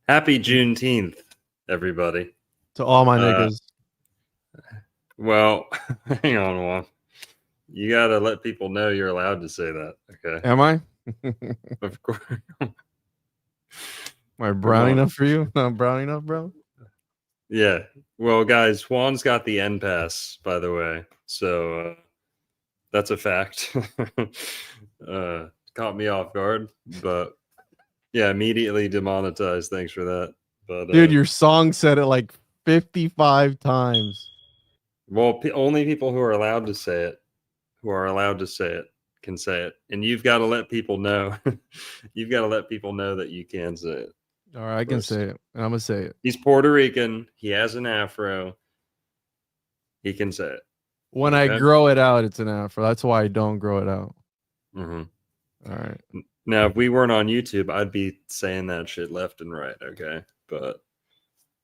Happy Juneteenth, everybody. To all my niggas. Well, hang on one. You gotta let people know you're allowed to say that, okay? Am I? Of course. Am I brown enough for you? Not brown enough, bro? Yeah. Well, guys, Juan's got the N pass, by the way. So that's a fact. Caught me off guard, but yeah, immediately demonetized. Thanks for that. But dude, your song said it like 55 times. Well, only people who are allowed to say it, can say it, and you've got to let people know. You've got to let people know that you can say it. All right, I can say it, and I'm gonna say it. He's Puerto Rican. He has an afro. He can say it. When I grow it out, it's an afro. That's why I don't grow it out. Mm-hmm. All right. Now, if we weren't on YouTube, I'd be saying that shit left and right. Okay, but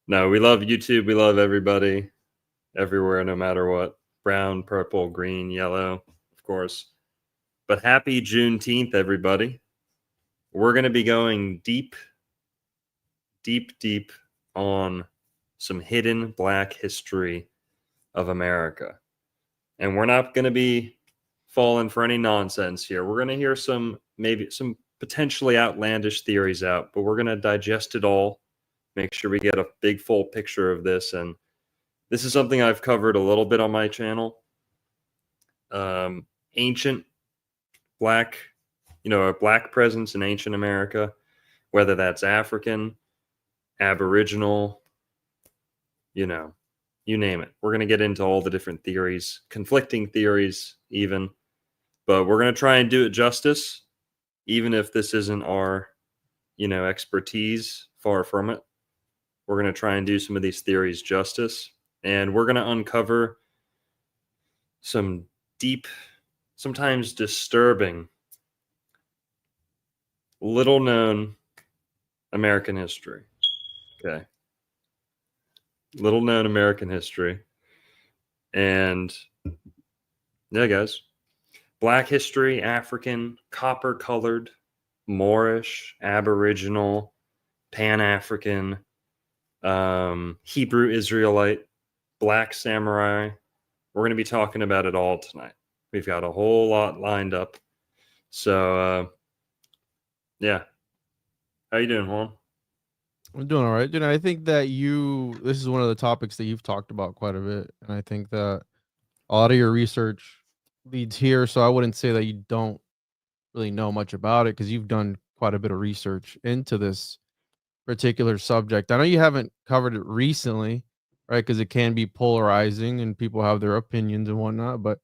no, we love YouTube. We love everybody, everywhere, no matter what. Brown, purple, green, yellow, of course. But happy Juneteenth, everybody. We're going to be going deep on some hidden Black history of America. And we're not going to be falling for any nonsense here. We're going to hear some potentially outlandish theories out, but we're going to digest it all, make sure we get a big full picture of this. And this is something I've covered a little bit on my channel. Ancient Black, a Black presence in ancient America, whether that's African, Aboriginal, you name it. We're going to get into all the different theories, conflicting theories even, but we're going to try and do it justice, even if this isn't our, expertise, far from it. We're going to try and do some of these theories justice, and we're going to uncover some deep, sometimes disturbing, little known American history. Okay. Little known American history. And yeah, guys, Black history, African, copper colored, Moorish, Aboriginal, Pan-African, Hebrew Israelite, Black samurai. We're going to be talking about it all tonight. We've got a whole lot lined up. So, yeah. How you doing, Juan? I'm doing all right, dude. I think that this is one of the topics that you've talked about quite a bit. And I think that a lot of your research leads here. So I wouldn't say that you don't really know much about it, because you've done quite a bit of research into this particular subject. I know you haven't covered it recently, right? Because it can be polarizing and people have their opinions and whatnot. But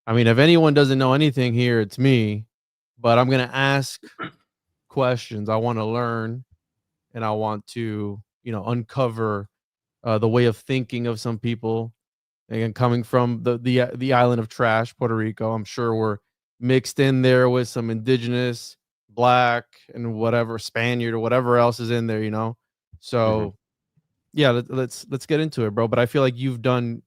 I mean, if anyone doesn't know anything here, it's me. But I'm going to ask questions. I want to learn, and I want to, uncover the way of thinking of some people. Again, coming from the island of trash, Puerto Rico, I'm sure we're mixed in there with some indigenous, Black, and whatever, Spaniard or whatever else is in there, So, yeah, let's get into it, bro. But I feel like you've done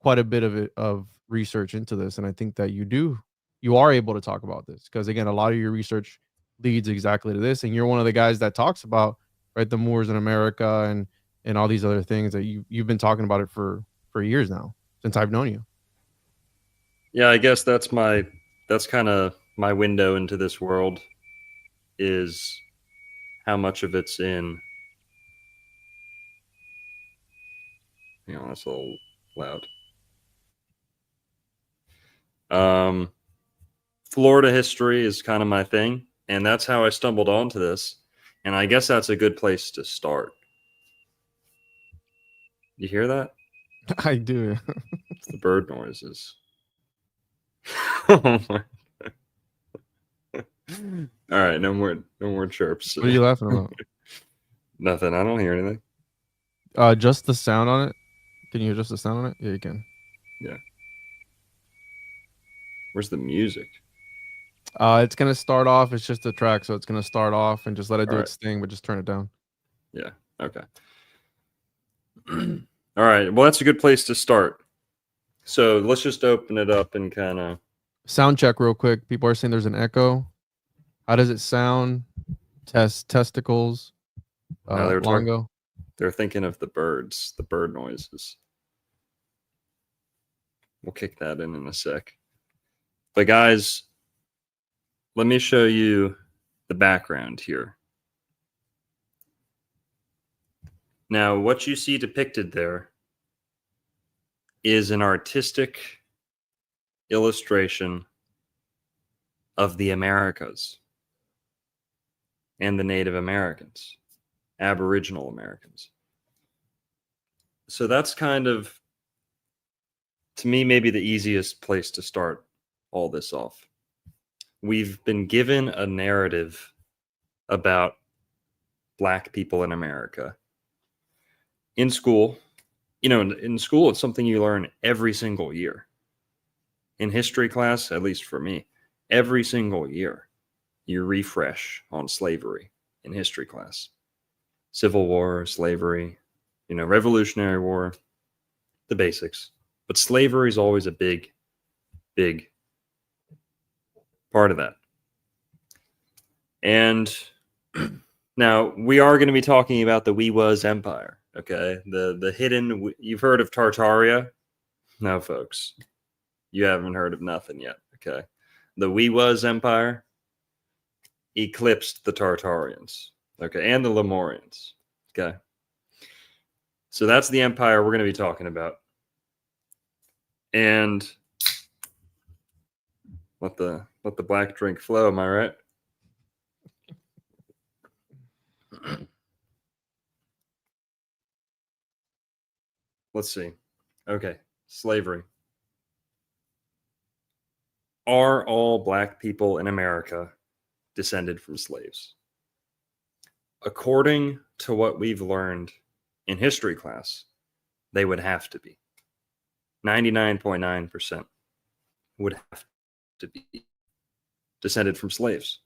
quite a bit of research into this, and I think that you are able to talk about this, because again, a lot of your research leads exactly to this, and you're one of the guys that talks about, right, the Moors in America and all these other things that you've been talking about it for years now, since I've known you. Yeah, I guess that's kind of my window into this world, is how much of it's in. Hang on, that's a little loud. Florida history is kind of my thing, and that's how I stumbled onto this. And I guess that's a good place to start. You hear that? I do. It's the bird noises. Oh my. All right, no more chirps. What are you laughing about? Nothing. I don't hear anything. Just the sound on it. Can you adjust the sound on it? Yeah, you can. Yeah. Where's the music? It's gonna start off. It's just a track, so it's gonna start off and just let it do its thing, but just turn it down. Yeah. Okay. All right. Well, that's a good place to start. So let's just open it up and kind of sound check real quick. People are saying there's an echo. How does it sound? Test testicles. No, long ago? they're thinking of the birds, the bird noises. We'll kick that in a sec. But guys, let me show you the background here. Now, what you see depicted there is an artistic illustration of the Americas and the Native Americans, Aboriginal Americans. So that's kind of, to me, maybe the easiest place to start all this off. We've been given a narrative about Black people in America. In school, in school, it's something you learn every single year. In history class, at least for me, every single year, you refresh on slavery in history class. Civil War, slavery, Revolutionary War, the basics. But slavery is always a big, big part of that. And now we are going to be talking about the Weiwas Empire, okay? The hidden, you've heard of Tartaria? No, folks. You haven't heard of nothing yet, okay? The Weiwas Empire eclipsed the Tartarians, okay, and the Lemurians, okay? So that's the empire we're going to be talking about. And let the black drink flow, am I right? Let's see. Okay, slavery. Are all Black people in America descended from slaves? According to what we've learned in history class, they would have to be. 99.9% would have to be descended from slaves.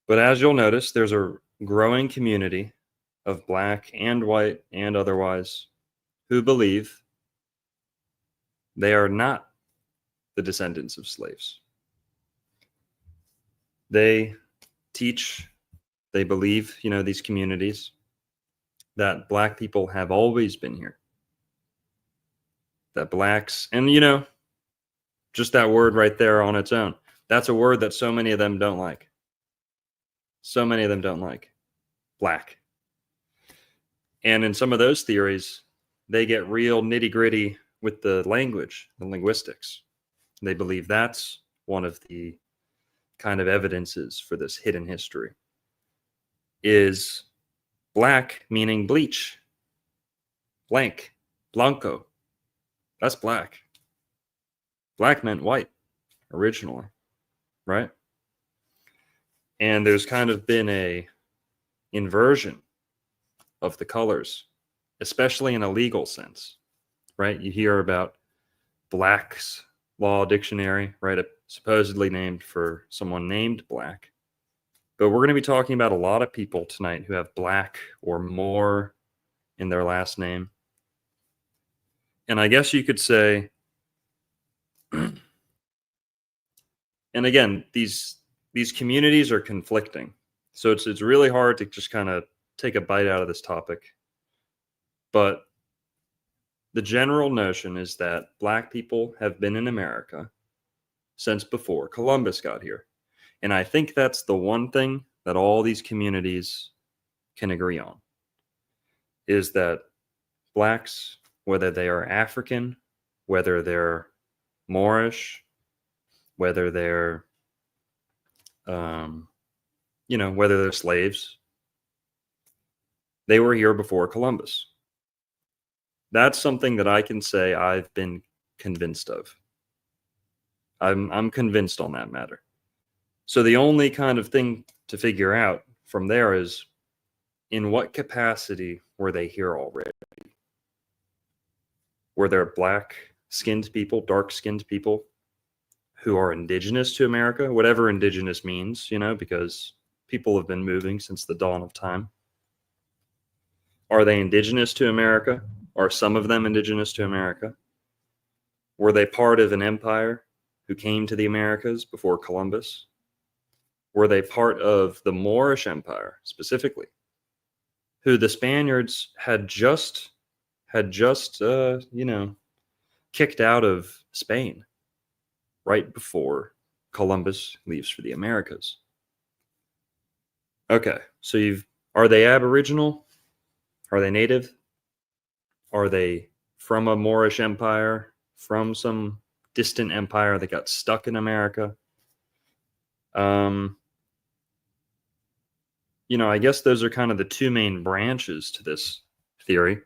But as you'll notice, there's a growing community of Black and white and otherwise who believe they are not the descendants of slaves. They teach, they believe, these communities, that Black people have always been here. That Blacks, and just that word right there on its own, that's a word that so many of them don't like. So many of them don't like. Black. And in some of those theories, they get real nitty-gritty with the language, the linguistics. They believe that's one of the kind of evidences for this hidden history. Is black meaning bleach. Blank. Blanco. That's black. Black meant white originally, right? And there's kind of been a inversion of the colors, especially in a legal sense, right? You hear about Black's Law Dictionary, right? Supposedly named for someone named Black. But we're going to be talking about a lot of people tonight who have Black or Moor in their last name. And I guess you could say, and again, these communities are conflicting. So it's really hard to just kind of take a bite out of this topic. But the general notion is that Black people have been in America since before Columbus got here. And I think that's the one thing that all these communities can agree on, is that Blacks, whether they are African, whether they're Moorish, whether they're, whether they're slaves, they were here before Columbus. That's something that I can say I've been convinced of. I'm convinced on that matter. So the only kind of thing to figure out from there is, in what capacity were they here already? Were there black-skinned people, dark-skinned people who are indigenous to America? Whatever indigenous means, because people have been moving since the dawn of time. Are they indigenous to America? Are some of them indigenous to America? Were they part of an empire who came to the Americas before Columbus? Were they part of the Moorish Empire, specifically, who the Spaniards had just kicked out of Spain right before Columbus leaves for the Americas. Okay, so are they Aboriginal? Are they native? Are they from a Moorish empire? From some distant empire that got stuck in America? I guess those are kind of the two main branches to this theory.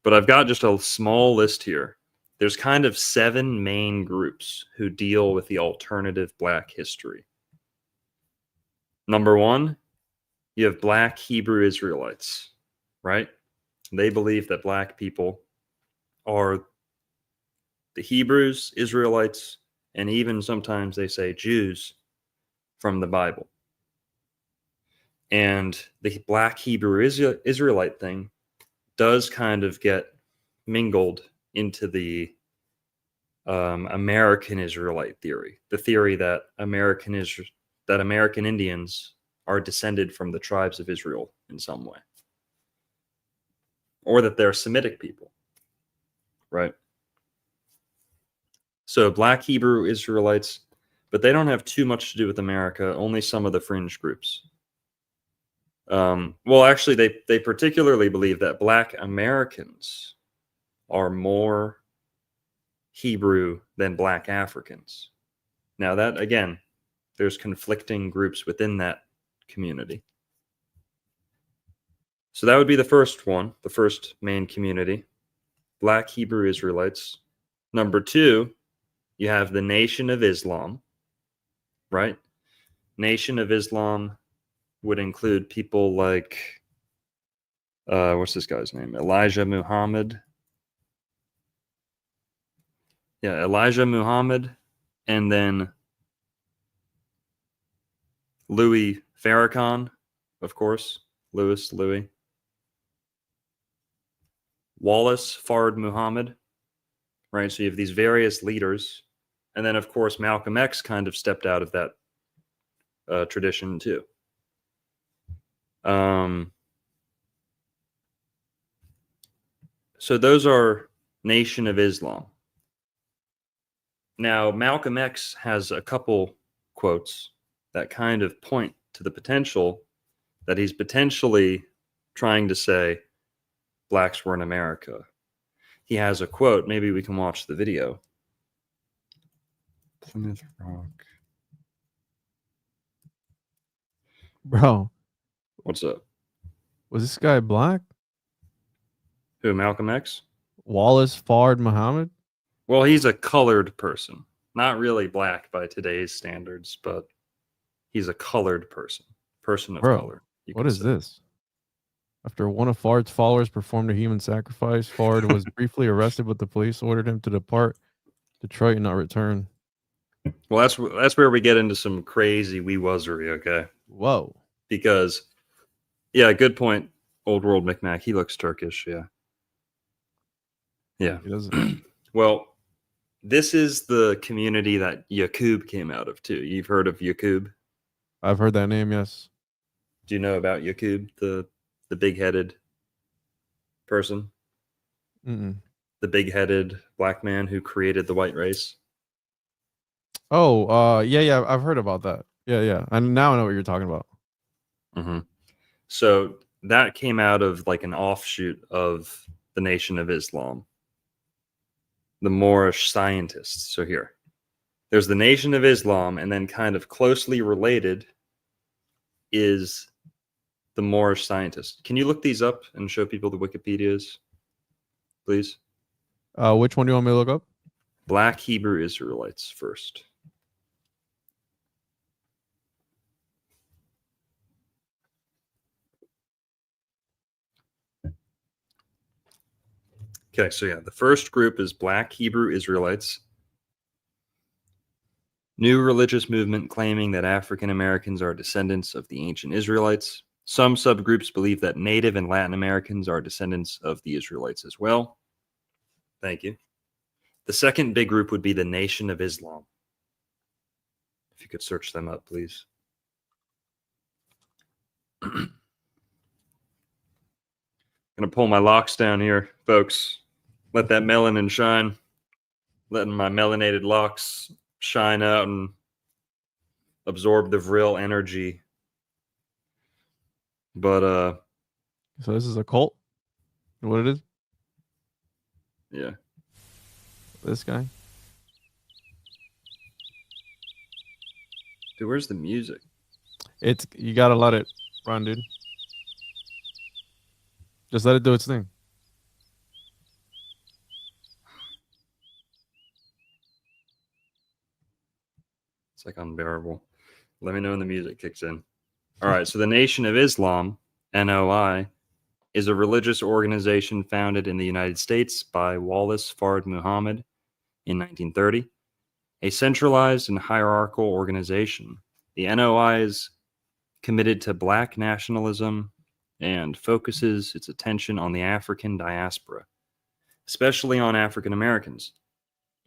But I've got just a small list here. There's kind of 7 main groups who deal with the alternative Black history. Number 1, you have Black Hebrew Israelites, right? They believe that Black people are the Hebrews, Israelites, and even sometimes they say Jews from the Bible. And the Black Hebrew Israelite thing does kind of get mingled into the American Israelite theory, the theory that American Indians are descended from the tribes of Israel in some way, or that they're Semitic people, right? So Black Hebrew Israelites, but they don't have too much to do with America, only some of the fringe groups. Well, actually, they particularly believe that Black Americans are more Hebrew than Black Africans. Now that, again, there's conflicting groups within that community. So that would be the first one, the first main community, Black Hebrew Israelites. Number 2, you have the Nation of Islam, right? Nation of Islam would include people like, what's this guy's name? Elijah Muhammad. Yeah, Elijah Muhammad, and then Louis Farrakhan, of course, Louis. Wallace Fard Muhammad, right? So you have these various leaders, and then of course Malcolm X kind of stepped out of that tradition too. So those are Nation of Islam. Now, Malcolm X has a couple quotes that kind of point to the potential that he's potentially trying to say Blacks were in America. He has a quote. Maybe we can watch the video. Plymouth Rock. Bro, What's up? was this guy Black? Who, Malcolm X? Wallace Fard Muhammad? Well, he's a colored person. Not really Black by today's standards, but he's a colored person of Bro, color. what is this? After one of Fard's followers performed a human sacrifice, Fard was briefly arrested, but the police ordered him to depart Detroit and not return. Well, that's where we get into some crazy wee-wuzzery, okay? Whoa. Because, yeah, good point, Old World Micmac. He looks Turkish, yeah. Yeah. He doesn't. Well, this is the community that Yaqub came out of, too. You've heard of Yaqub? I've heard that name, yes. Do you know about Yaqub, the big-headed person? Mm-mm. The big-headed Black man who created the white race? Oh, yeah, I've heard about that. Yeah. And now I know what you're talking about. Mm-hmm. So that came out of like an offshoot of the Nation of Islam, the Moorish scientists. So here, there's the Nation of Islam, and then kind of closely related is the Moorish scientists. Can you look these up and show people the Wikipedias, please? Which one do you want me to look up? Black Hebrew Israelites first. Okay, so yeah, the first group is Black Hebrew Israelites. New religious movement claiming that African Americans are descendants of the ancient Israelites. Some subgroups believe that Native and Latin Americans are descendants of the Israelites as well. Thank you. The second big group would be the Nation of Islam. If you could search them up, please. Gonna pull my locks down here, folks. Let that melanin shine. Letting my melanated locks shine out and absorb the real energy. But So this is a cult? What it is? yeah. This guy? Dude, where's the music? It's you gotta let it run, dude. Just let it do its thing. It's like unbearable. Let me know when the music kicks in. All right, so the Nation of Islam, NOI, is a religious organization founded in the United States by Wallace Fard Muhammad in 1930. A centralized and hierarchical organization, the NOI is committed to Black nationalism and focuses its attention on the African diaspora, especially on African Americans.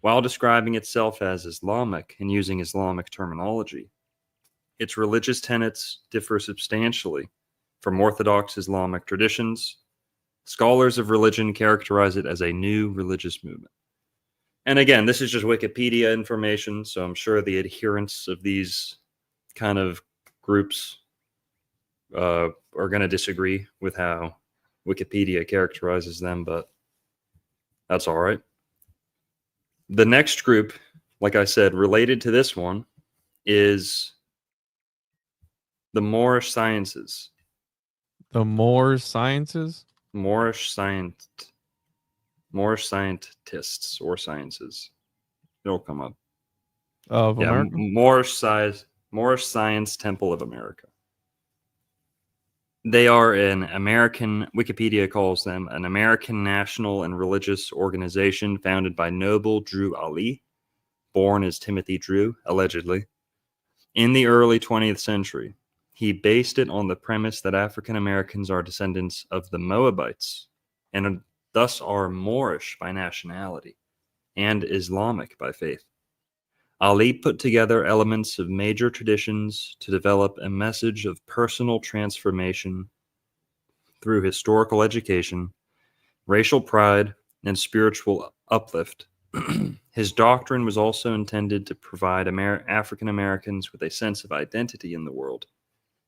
While describing itself as Islamic and using Islamic terminology, its religious tenets differ substantially from Orthodox Islamic traditions. Scholars of religion characterize it as a new religious movement. And again, this is just Wikipedia information, so I'm sure the adherents of these kind of groups are going to disagree with how Wikipedia characterizes them, but that's all right. The next group, like I said, related to this one, is the Moorish Sciences. The Moorish Sciences? Moorish scientists or sciences. It'll come up. Of Yeah, America? Moorish Science Temple of America. They are an American, Wikipedia calls them an American national and religious organization founded by Noble Drew Ali, born as Timothy Drew, allegedly, in the early 20th century. He based it on the premise that African Americans are descendants of the Moabites and thus are Moorish by nationality and Islamic by faith. Ali put together elements of major traditions to develop a message of personal transformation through historical education, racial pride, and spiritual uplift. His doctrine was also intended to provide African Americans with a sense of identity in the world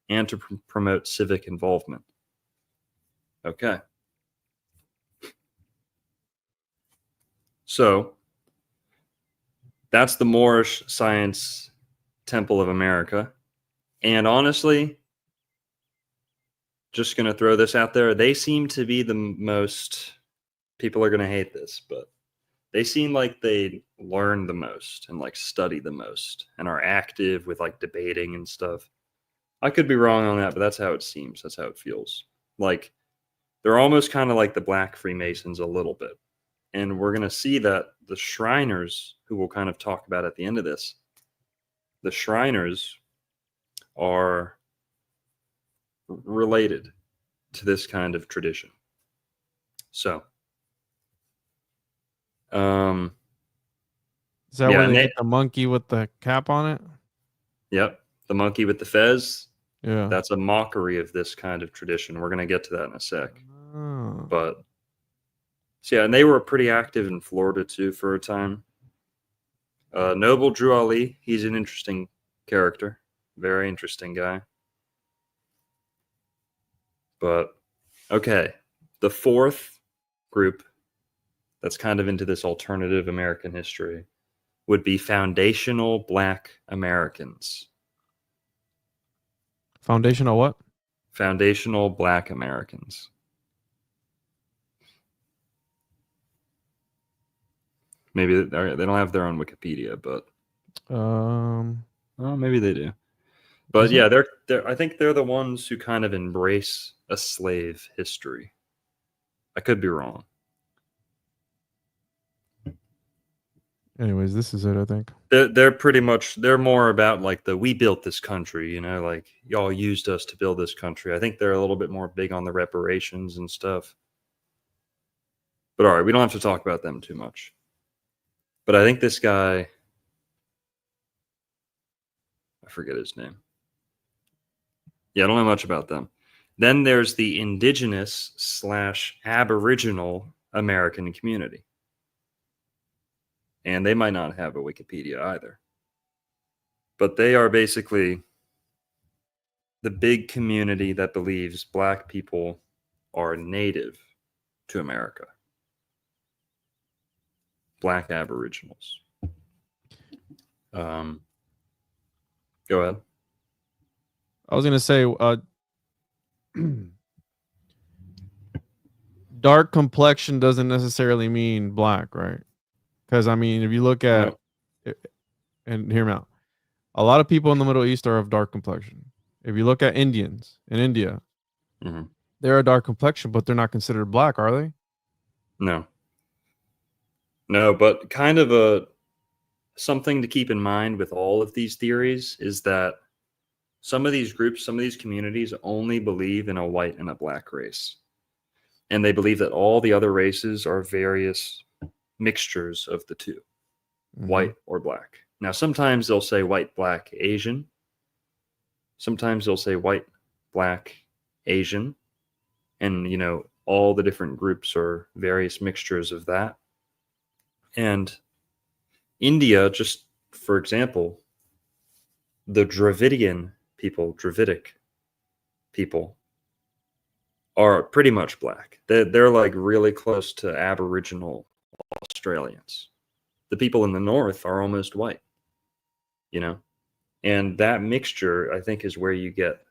and to promote civic involvement. Okay. So, that's the Moorish Science Temple of America. And honestly, just going to throw this out there, they seem to be the most, people are going to hate this, but they seem like they learn the most and like study the most and are active with like debating and stuff. I could be wrong on that, but that's how it seems. That's how it feels. Like they're almost kind of like the Black Freemasons a little bit. And we're going to see that the Shriners, who we'll kind of talk about at the end of this, the Shriners are related to this kind of tradition. So, Is that yeah, where they get the monkey with the cap on it? Yep, the monkey with the fez. Yeah. That's a mockery of this kind of tradition. We're going to get to that in a sec. Oh. But so yeah, and they were pretty active in Florida too for a time. Noble Drew Ali, he's an interesting character, very interesting guy. But okay, the fourth group that's kind of into this alternative American history would be foundational Black Americans. Foundational what? Foundational Black Americans. Maybe they don't have their own Wikipedia, but well, maybe they do. But yeah, they're I think they're the ones who kind of embrace a slave history. I could be wrong. Anyways, this is it, I think. They're pretty much, they're more about like we built this country, you know, like y'all used us to build this country. I think they're a little bit more big on the reparations and stuff. But all right, we don't have to talk about them too much. But I think this guy, I forget his name. Yeah, I don't know much about them. Then there's the indigenous / Aboriginal American community. And they might not have a Wikipedia either. But they are basically the big community that believes Black people are native to America. Black Aboriginals. Go ahead. I was gonna say, dark complexion doesn't necessarily mean black, right? Because I mean, if you look at, and hear me out, a lot of people in the Middle East are of dark complexion. If you look at Indians in India, they're a dark complexion, but they're not considered black, are they? No. No, but kind of something to keep in mind with all of these theories is that some of these groups, some of these communities only believe in a white and a black race. And they believe that all the other races are various mixtures of the two, white or black. Now, sometimes they'll say white, black, Asian. Sometimes they'll say white, black, Asian. And, you know, all the different groups are various mixtures of that. And India, just for example, the Dravidic people are pretty much black. They're like really close to Aboriginal Australians. The people in the north are almost white, you know? And that mixture, I think, is where you get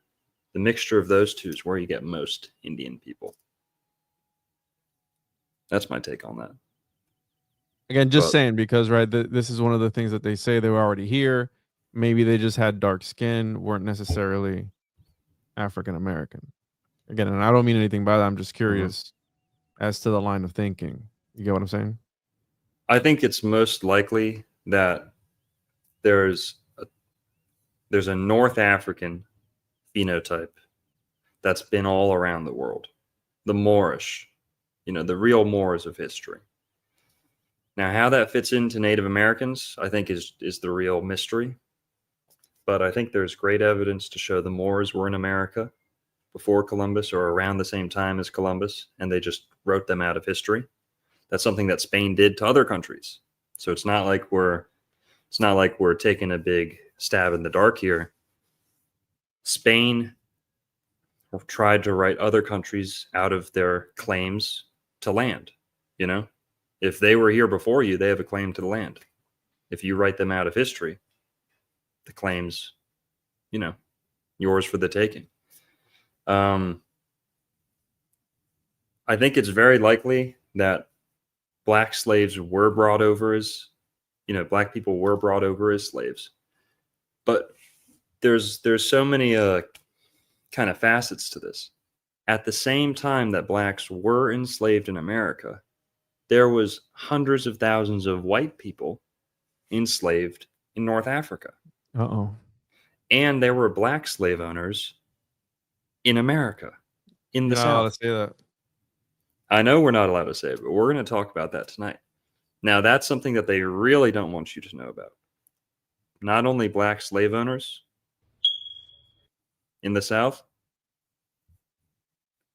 the mixture of those two is where you get most Indian people. That's my take on that. Again, just saying, because right, this is one of the things that they say they were already here. Maybe they just had dark skin, weren't necessarily African American. Again, and I don't mean anything by that. I'm just curious as to the line of thinking. You get what I'm saying? I think it's most likely that there's a North African phenotype that's been all around the world. The Moorish, you know, the real Moors of history. Now, how that fits into Native Americans, I think is the real mystery. But I think there's great evidence to show the Moors were in America before Columbus or around the same time as Columbus, and they just wrote them out of history. That's something that Spain did to other countries. So it's not like we're taking a big stab in the dark here. Spain tried to write other countries out of their claims to land, you know? If they were here before you, they have a claim to the land. If you write them out of history, the claims, you know, yours for the taking. I think it's very likely that black slaves were brought over as, you know, black people were brought over as slaves. But there's so many kind of facets to this. At the same time that blacks were enslaved in America, there was hundreds of thousands of white people enslaved in North Africa. And there were black slave owners in America, in the South. You're not allowed to say that. I know we're not allowed to say it, but we're going to talk about that tonight. Now, that's something that they really don't want you to know about. Not only black slave owners in the South.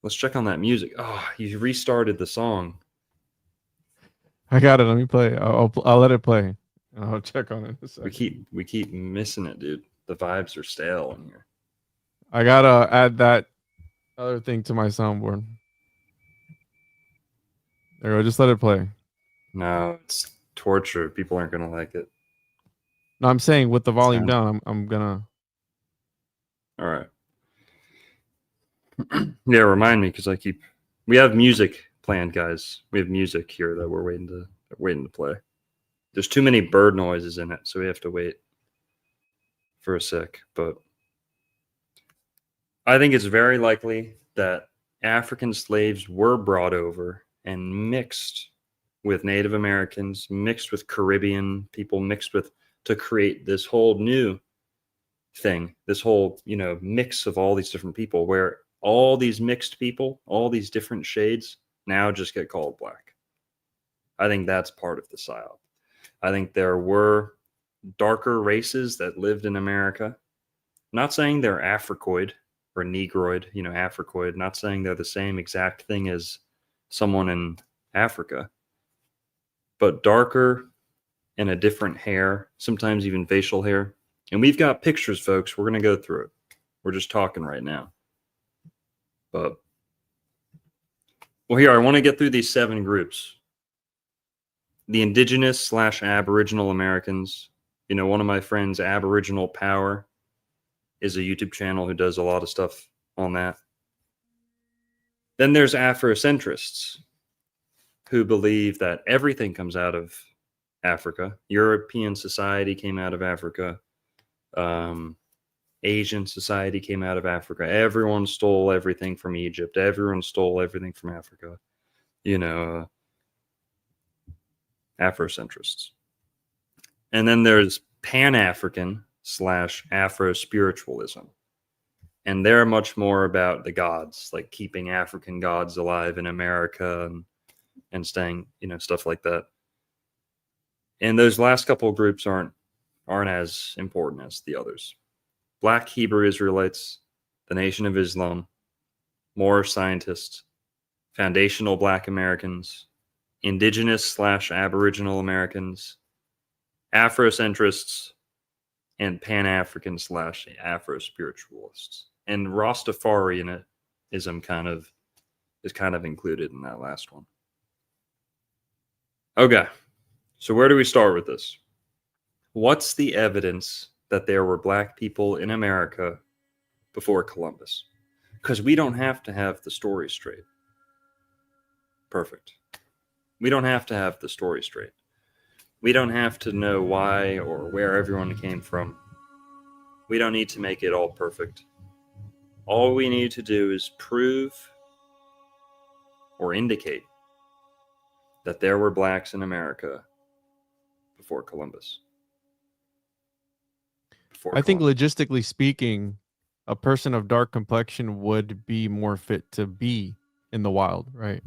Let's check on that music. Oh, you restarted the song. I got it. Let me play. I'll let it play. And I'll check on it in a second. We keep missing it, dude. The vibes are stale in here. I gotta add that other thing to my soundboard. There we go. Just let it play. No, it's torture. People aren't gonna like it. No, I'm saying with the volume down, I'm gonna. All right. Yeah, remind me, because we have music planned, guys. We have music here that we're waiting to play. There's too many bird noises in it, so we have to wait for a sec. But I think it's very likely that African slaves were brought over and mixed with Native Americans, mixed with Caribbean people, to create this whole new thing, this whole, you know, mix of all these different people, where all these mixed people, all these different shades now just get called black. I think that's part of the psyop. I think there were darker races that lived in America. I'm not saying they're Africoid. or Negroid, Africoid. Not saying they're the same exact thing as someone in Africa, but darker and a different hair, sometimes even facial hair. And we've got pictures, folks. We're going to go through it. We're just talking right now. But, well, here, I want to get through these 7 groups. The indigenous / Aboriginal Americans. One of my friends, Aboriginal Power, is a YouTube channel who does a lot of stuff on that. Then there's Afrocentrists, who believe that everything comes out of Africa. European society came out of Africa. Asian society came out of Africa. Everyone stole everything from Egypt. Everyone stole everything from Africa. Afrocentrists. And then there's Pan-African / Afro-spiritualism. And they're much more about the gods, like keeping African gods alive in America and staying, stuff like that. And those last couple of groups aren't as important as the others. Black Hebrew Israelites, the Nation of Islam, Moorish scientists, foundational Black Americans, indigenous / Aboriginal Americans, Afrocentrists, and Pan-African / Afro-spiritualists. And Rastafarianism is kind of included in that last one. Okay, so where do we start with this? What's the evidence that there were Black people in America before Columbus? Because we don't have to have the story straight. Perfect. We don't have to have the story straight. We don't have to know why or where everyone came from. We don't need to make it all perfect. All we need to do is prove or indicate that there were Blacks in America before Columbus. I think logistically speaking, a person of dark complexion would be more fit to be in the wild, right?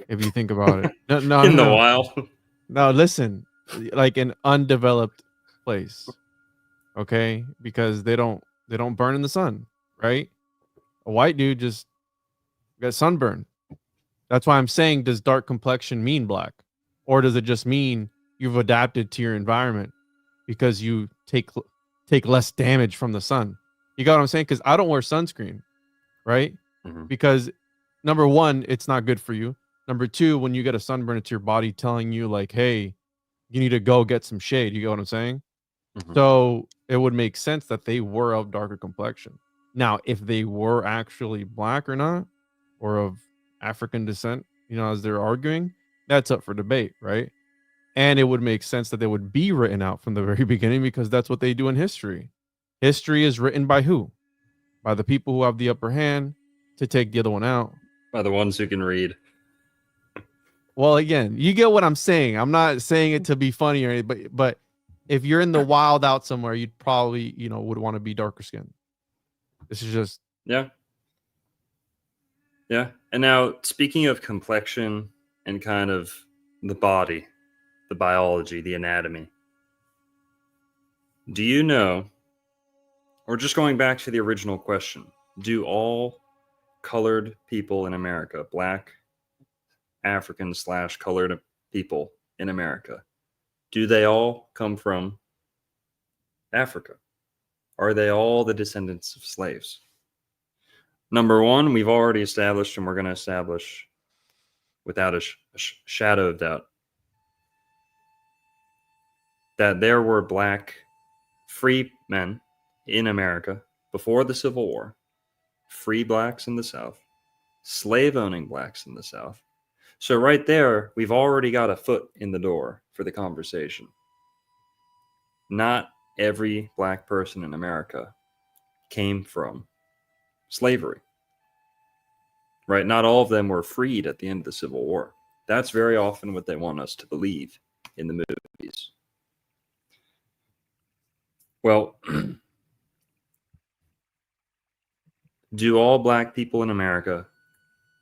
If you think about it. No, in the wild. No, listen, like an undeveloped place. Okay? Because they don't burn in the sun, right? A white dude just got sunburn. That's why I'm saying, does dark complexion mean black? Or does it just mean you've adapted to your environment because you take less damage from the sun? You got what I'm saying? Because I don't wear sunscreen, right? Mm-hmm. Because number one, it's not good for you. Number two, when you get a sunburn, it's your body telling you like, hey, you need to go get some shade. You get what I'm saying? Mm-hmm. So it would make sense that they were of darker complexion. Now, if they were actually black or not, or of African descent, as they're arguing, that's up for debate, right? And it would make sense that they would be written out from the very beginning, because that's what they do in history. History is written by who? By the people who have the upper hand to take the other one out. By the ones who can read. Well, again, you get what I'm saying. I'm not saying it to be funny or anything, but if you're in the wild out somewhere, you'd probably, would want to be darker skinned. This is just. Yeah. And now, speaking of complexion and kind of the body, the biology, the anatomy, do you know, or just going back to the original question, do all colored people in America, Black, African / colored people in America, do they all come from Africa? Are they all the descendants of slaves? Number one, we've already established, and we're going to establish without a shadow of doubt, that there were Black free men in America before the Civil War, free Blacks in the South, slave-owning Blacks in the South. So right there, we've already got a foot in the door for the conversation. Not every Black person in America came from slavery, right? Not all of them were freed at the end of the Civil War. That's very often what they want us to believe in the movies. Well, do all Black people in America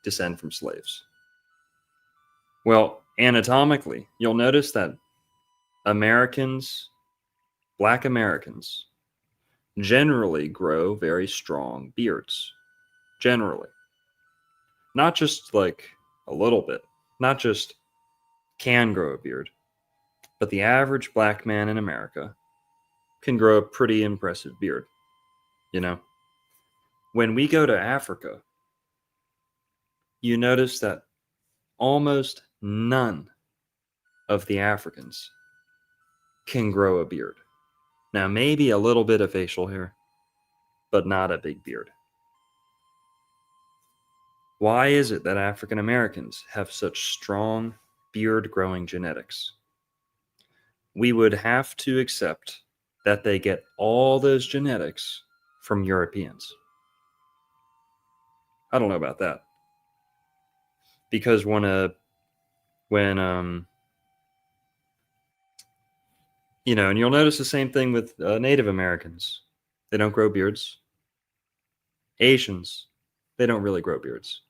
descend from slaves? Well, anatomically, you'll notice that Black Americans, generally grow very strong beards. Generally. Not just like a little bit, not just can grow a beard, but the average black man in America can grow a pretty impressive beard. You know, when we go to Africa, you notice that almost none of the Africans can grow a beard. Now, maybe a little bit of facial hair, but not a big beard. Why is it that African Americans have such strong beard growing genetics? We would have to accept that they get all those genetics from Europeans. I don't know about that. Because when you know, and you'll notice the same thing with Native Americans. They don't grow beards. Asians, they don't really grow beards.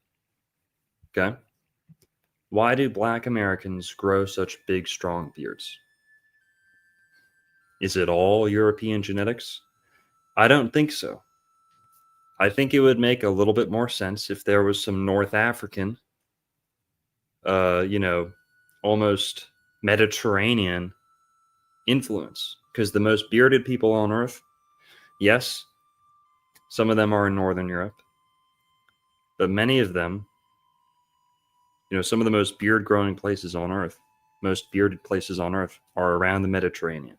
Okay? Why do black Americans grow such big, strong beards? Is it all European genetics? I don't think so. I think it would make a little bit more sense if there was some North African, you know, almost Mediterranean influence. Because the most bearded people on Earth, yes, some of them are in Northern Europe, but many of them, you know, some of the most beard growing places on Earth, most bearded places on Earth are around the Mediterranean.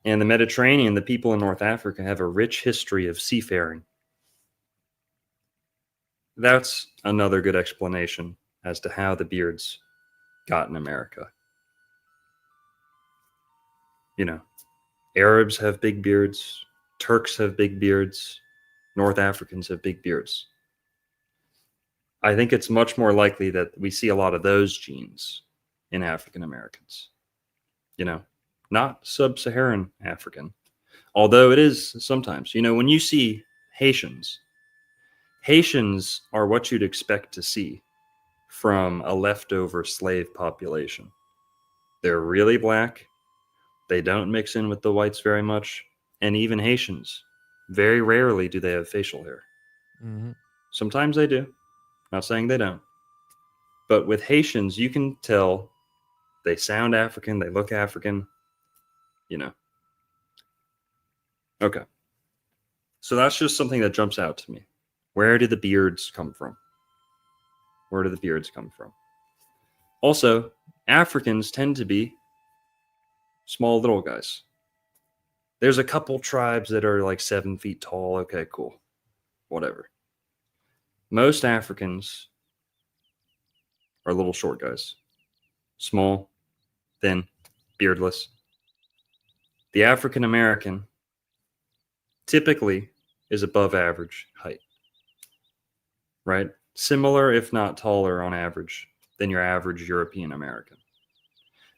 And the Mediterranean, the people in North Africa have a rich history of seafaring. That's another good explanation as to how the beards got in America. You know, Arabs have big beards, Turks have big beards, North Africans have big beards. I think it's much more likely that we see a lot of those genes in African Americans. You know, not sub-Saharan African, although it is sometimes. You know, when you see Haitians, Haitians are what you'd expect to see from a leftover slave population. They're really black. They don't mix in with the whites very much. And even Haitians, very rarely do they have facial hair. Mm-hmm. Sometimes they do. Not saying they don't. But with Haitians, you can tell they sound African, they look African, you know. Okay. So that's just something that jumps out to me. Where did the beards come from? Where do the beards come from? Also, Africans tend to be small little guys. There's a couple tribes that are like 7 feet tall. Okay, cool. Whatever. Most Africans are little short guys. Small, thin, beardless. The African American typically is above average height, right? Similar, if not taller on average, than your average European American.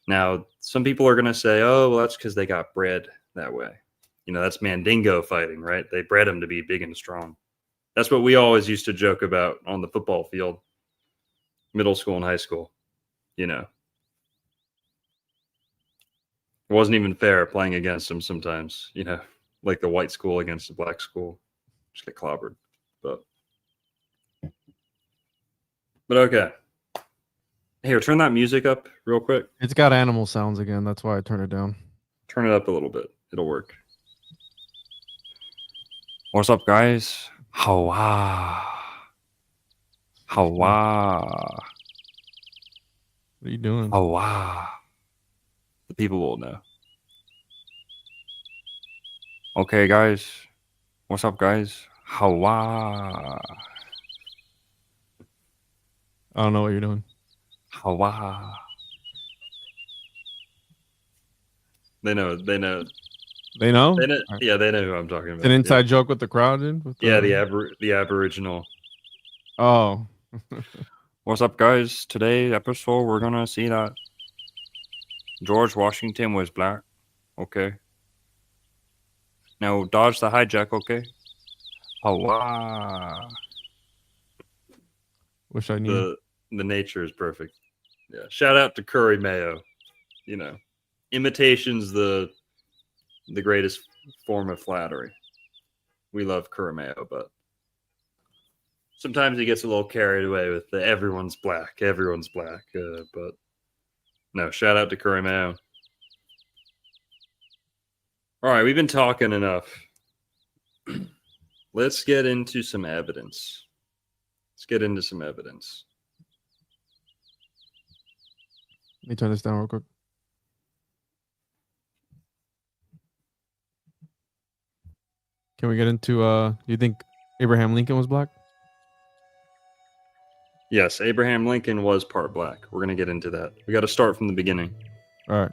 Now, some people are going to say, oh, well, that's because they got bred that way. You know, that's Mandingo fighting, right? They bred them to be big and strong. That's what we always used to joke about on the football field, middle school and high school, you know. It wasn't even fair playing against them sometimes, you know, like the white school against the black school. Just get clobbered. But okay. Here, turn that music up real quick. It's got animal sounds again. That's why I turned it down. Turn it up a little bit. It'll work. What's up, guys? Hawa. Hawa. What are you doing? Hawa. The people will know. Okay, guys. What's up, guys? Hawa. I don't know what you're doing. Hawa. They know. They know? They know. Right. Yeah, they know who I'm talking about. It's an inside joke with the crowd, dude? Yeah, the Aboriginal. Oh. What's up, guys? Today episode, we're gonna see that George Washington was black. Okay. Now dodge the hijack, okay? Hawa. Wish I knew. The nature is perfect. Yeah. Shout out to Curry Mayo. You know, imitation's the greatest form of flattery. We love Kurameo, but sometimes he gets a little carried away with the everyone's black. But no, shout out to Kurameo. All right, we've been talking enough. Let's get into some evidence. Let me turn this down real quick. Can we get into do you think Abraham Lincoln was black? Yes, Abraham Lincoln was part black. We're going to get into that. We got to start from the beginning. All right.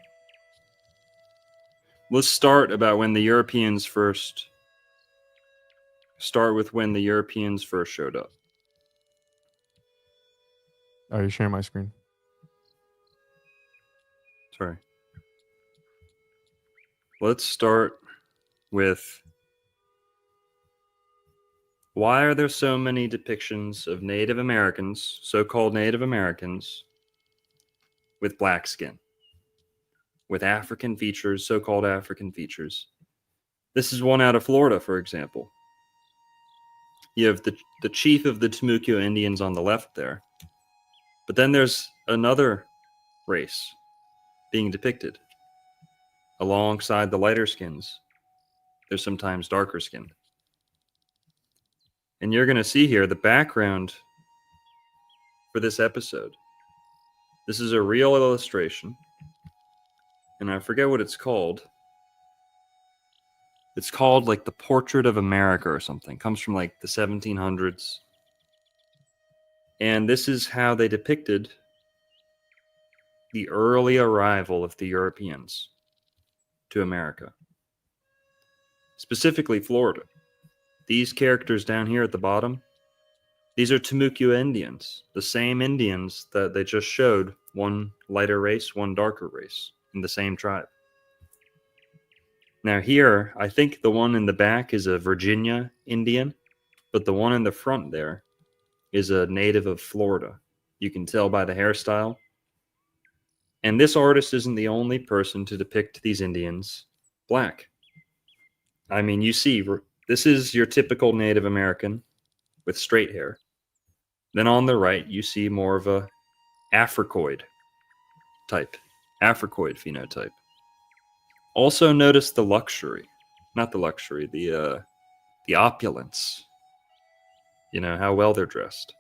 Let's start about when the Europeans first showed up. Are you sharing my screen? Sorry. Let's start with why are there so many depictions of Native Americans, so-called Native Americans, with black skin, with African features, so-called African features? This is one out of Florida, for example. You have the chief of the Timucua Indians on the left there, but then there's another race being depicted alongside the lighter skins. They're sometimes darker skinned. And you're going to see here the background for this episode. This is a real illustration, and I forget what it's called. It's called like the Portrait of America or something. It comes from like the 1700s. And this is how they depicted the early arrival of the Europeans to America, specifically Florida. These characters down here at the bottom, these are Timucua Indians, the same Indians that they just showed, one lighter race, one darker race, in the same tribe. Now here, I think the one in the back is a Virginia Indian, but the one in the front there is a native of Florida. You can tell by the hairstyle. And this artist isn't the only person to depict these Indians black. I mean, you see, this is your typical Native American with straight hair. Then on the right, you see more of a Africoid phenotype. Also notice the opulence. You know, how well they're dressed.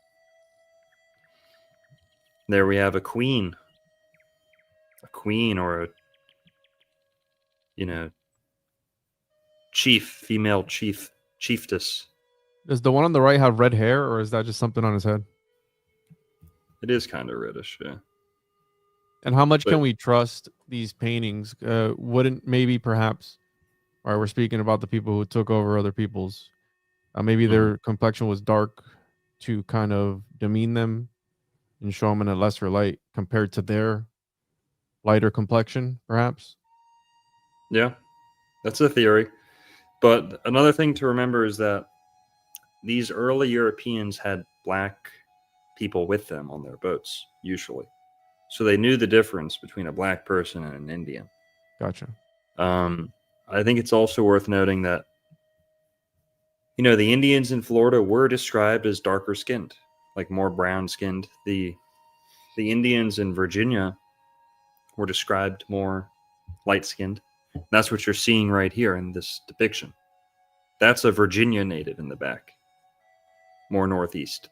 There we have a queen or a, female chiefess. Does the one on the right have red hair, or is that just something on his head? It is kind of reddish, yeah. And how much can we trust these paintings? Wouldn't maybe perhaps, or we're speaking about the people who took over other people's, maybe their complexion was dark to kind of demean them and show them in a lesser light compared to their lighter complexion, perhaps? Yeah, that's a theory. But another thing to remember is that these early Europeans had black people with them on their boats, usually. So they knew the difference between a black person and an Indian. Gotcha. I think it's also worth noting that, the Indians in Florida were described as darker skinned, like more brown skinned. The Indians in Virginia were described more light skinned. That's what you're seeing right here in this depiction. That's a Virginia native in the back, more northeast.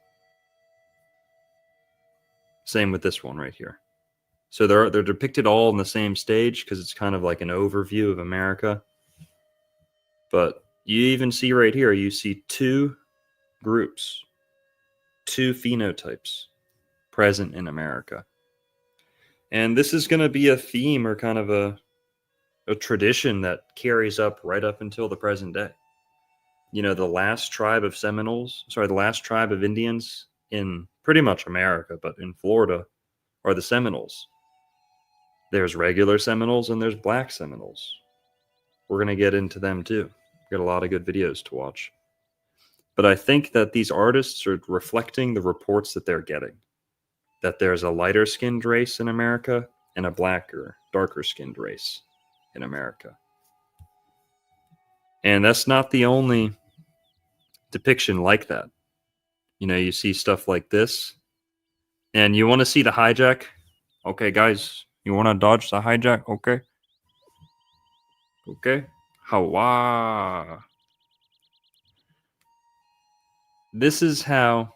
Same with this one right here. So they're depicted all on the same stage because it's kind of like an overview of America. But you even see right here, you see two groups, two phenotypes present in America. And this is going to be a theme or kind of a tradition that carries up right up until the present day. The last tribe of Indians in pretty much America, but in Florida, are the Seminoles. There's regular Seminoles and there's black Seminoles. We're going to get into them too. We've got a lot of good videos to watch. But I think that these artists are reflecting the reports that they're getting. That there's a lighter skinned race in America and a blacker, darker skinned race in America. And that's not the only depiction like that. You know, you see stuff like this, and you want to see the hijack. Okay, guys, you want to dodge the hijack? Okay. Okay. Hawa. This is how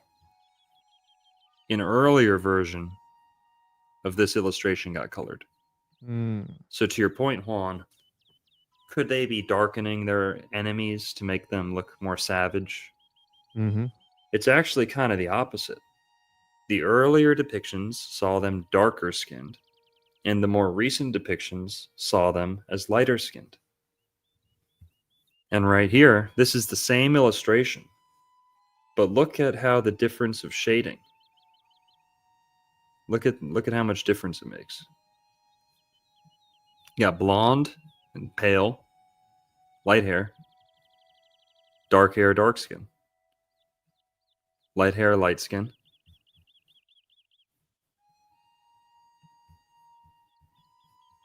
an earlier version of this illustration got colored. So to your point, Juan, could they be darkening their enemies to make them look more savage? Mm-hmm. It's actually kind of the opposite. The earlier depictions saw them darker skinned, and the more recent depictions saw them as lighter skinned. And right here, this is the same illustration, but look at how the difference of shading. Look at how much difference it makes. You got blonde and pale, light hair, dark hair, dark skin, light hair, light skin.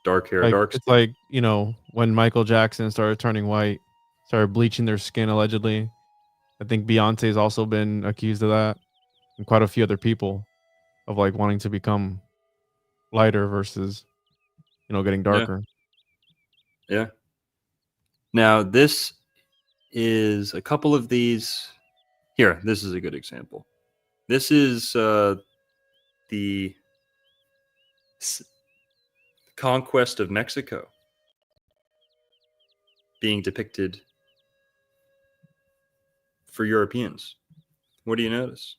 Dark hair, dark skin. It's like, you know, when Michael Jackson started turning white, started bleaching their skin allegedly. I think Beyonce's also been accused of that, and quite a few other people of like wanting to become lighter versus, you know, getting darker. Yeah. Now this is a couple of these. Here, this is a good example. This is the Conquest of Mexico being depicted for Europeans. What do you notice?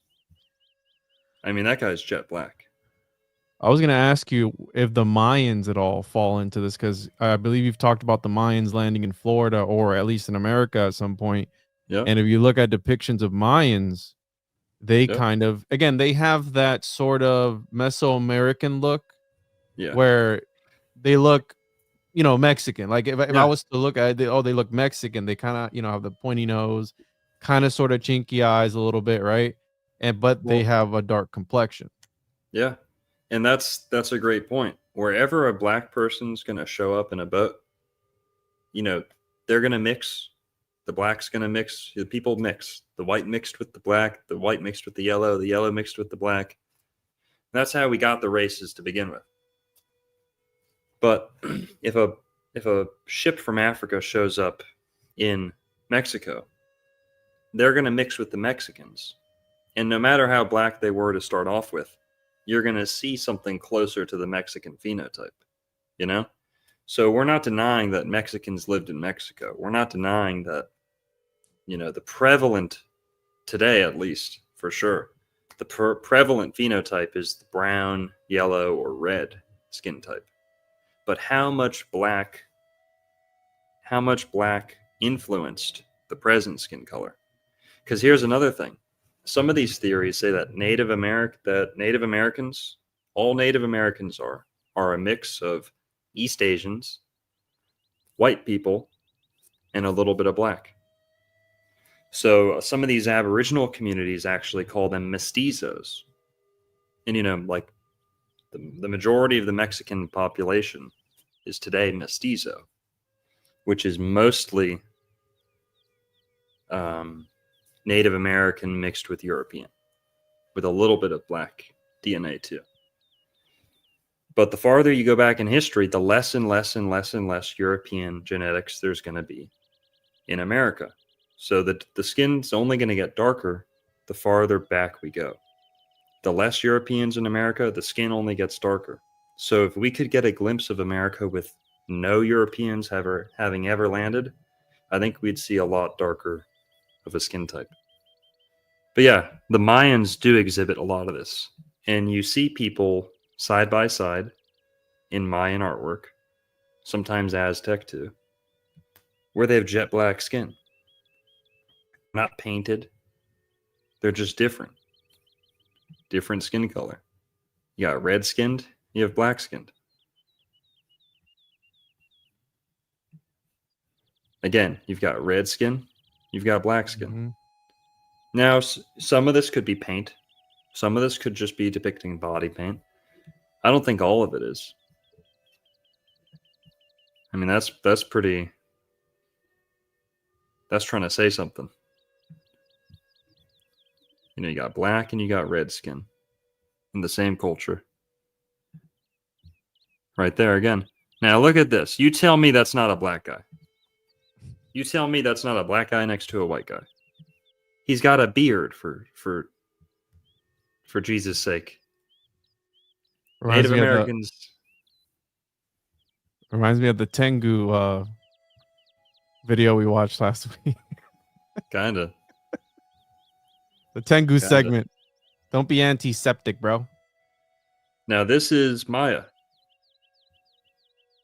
I mean, that guy's jet black. I was going to ask you if the Mayans at all fall into this, because I believe you've talked about the Mayans landing in Florida or at least in America at some point. Yeah. And if you look at depictions of Mayans, they Yep. kind of, again, they have that sort of Mesoamerican look, Yeah. where they look, you know, Mexican. Like if Yeah. I was to look at it, they look Mexican. They kind of, you know, have the pointy nose, kind of sort of chinky eyes a little bit, right? But they have a dark complexion. Yeah. And that's a great point. Wherever a black person's going to show up in a boat, you know, they're going to mix. The black's going to mix. The people mix. The white mixed with the black. The white mixed with the yellow mixed with the black. And that's how we got the races to begin with. But if a ship from Africa shows up in Mexico, they're going to mix with the Mexicans. And no matter how black they were to start off with, you're going to see something closer to the Mexican phenotype, you know? So we're not denying that Mexicans lived in Mexico. We're not denying that, you know, the prevalent, today at least, for sure, the prevalent phenotype is the brown, yellow, or red skin type. But how much black influenced the present skin color? Because here's another thing. Some of these theories say that Native Americans, all Native Americans are a mix of East Asians, white people, and a little bit of black. So some of these Aboriginal communities actually call them mestizos. And, you know, like the majority of the Mexican population is today mestizo, which is mostly Native American mixed with European, with a little bit of black DNA too. But the farther you go back in history, the less and less and less and less European genetics there's going to be in America. So the skin's only going to get darker the farther back we go. The less Europeans in America, the skin only gets darker. So if we could get a glimpse of America with no Europeans having ever landed, I think we'd see a lot darker of a skin type. But yeah, the Mayans do exhibit a lot of this. And you see people side by side in Mayan artwork, sometimes Aztec too, where they have jet black skin. Not painted. They're just different. Different skin color. You got red skinned, you have black skinned. Again, you've got red skin, you've got black skin. Mm-hmm. Now, some of this could be paint. Some of this could just be depicting body paint. I don't think all of it is. I mean, that's pretty That's trying to say something. You know, you got black and you got red skin in the same culture. Right there again. Now look at this. You tell me that's not a black guy. You tell me that's not a black guy next to a white guy. He's got a beard for Jesus' sake. Reminds Native me Americans. Reminds me of the Tengu video we watched last week. Kinda. The Tengu Kinda. segment. Don't be antiseptic, bro. Now this is Maya.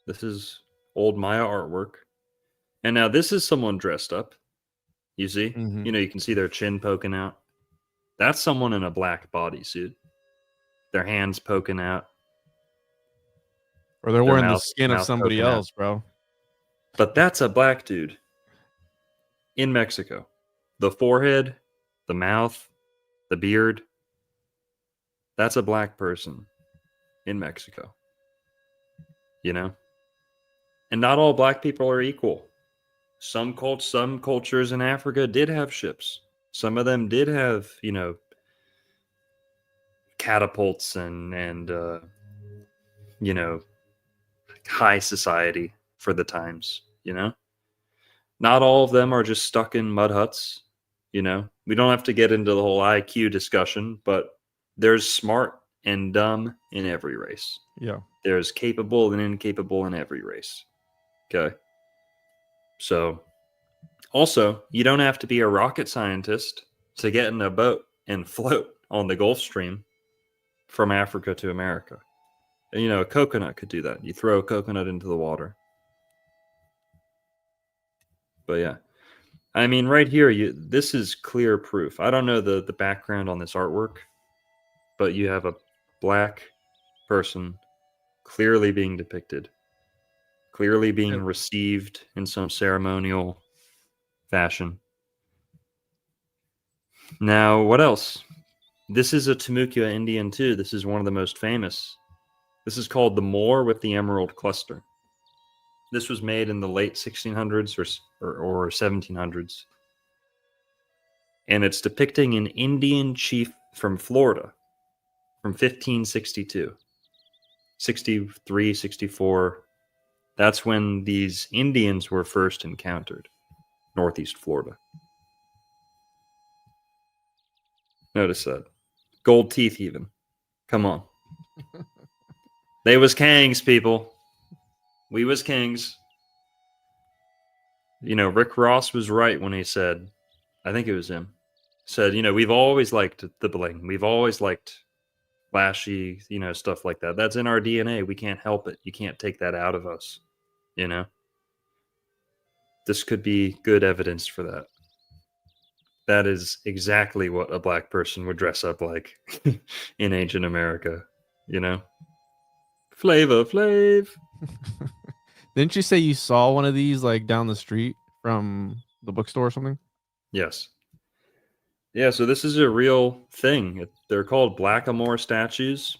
This is old Maya artwork. And now this is someone dressed up. You see? Mhm. You know, you can see their chin poking out. That's someone in a black bodysuit. Their hands poking out. Or they're Their wearing the mouth- skin of mouth somebody poking out. else, bro. But that's a black dude in Mexico. The forehead, the mouth, the beard. That's a black person in Mexico. You know? And not all black people are equal. Some cultures in Africa did have ships. Some of them did have, you know, catapults and you know, high society for the times, you know? Not all of them are just stuck in mud huts, you know? We don't have to get into the whole IQ discussion, but there's smart and dumb in every race. Yeah. There's capable and incapable in every race. Okay? So, also, you don't have to be a rocket scientist to get in a boat and float on the Gulf Stream from Africa to America. And, you know, a coconut could do that. You throw a coconut into the water. But yeah, I mean, right here, this is clear proof. I don't know the background on this artwork, but you have a black person clearly being depicted, clearly being Yep. received in some ceremonial fashion. Now, what else? This is a Timucua Indian too. This is one of the most famous. This is called the Moor with the Emerald Cluster. This was made in the late 1600s or 1700s. And it's depicting an Indian chief from Florida from 1562. 63, 64. That's when these Indians were first encountered. Northeast Florida. Notice that. Gold teeth even. Come on. They was kings, people. We was kings. You know, Rick Ross was right when he said, I think it was him, said, you know, we've always liked the bling. We've always liked flashy, you know, stuff like that. That's in our DNA. We can't help it. You can't take that out of us, you know? This could be good evidence for that. That is exactly what a black person would dress up like in ancient America, you know? Flavor Flav. Didn't you say you saw one of these like down the street from the bookstore or something? Yes. Yeah, so this is a real thing. They're called Blackamoor statues.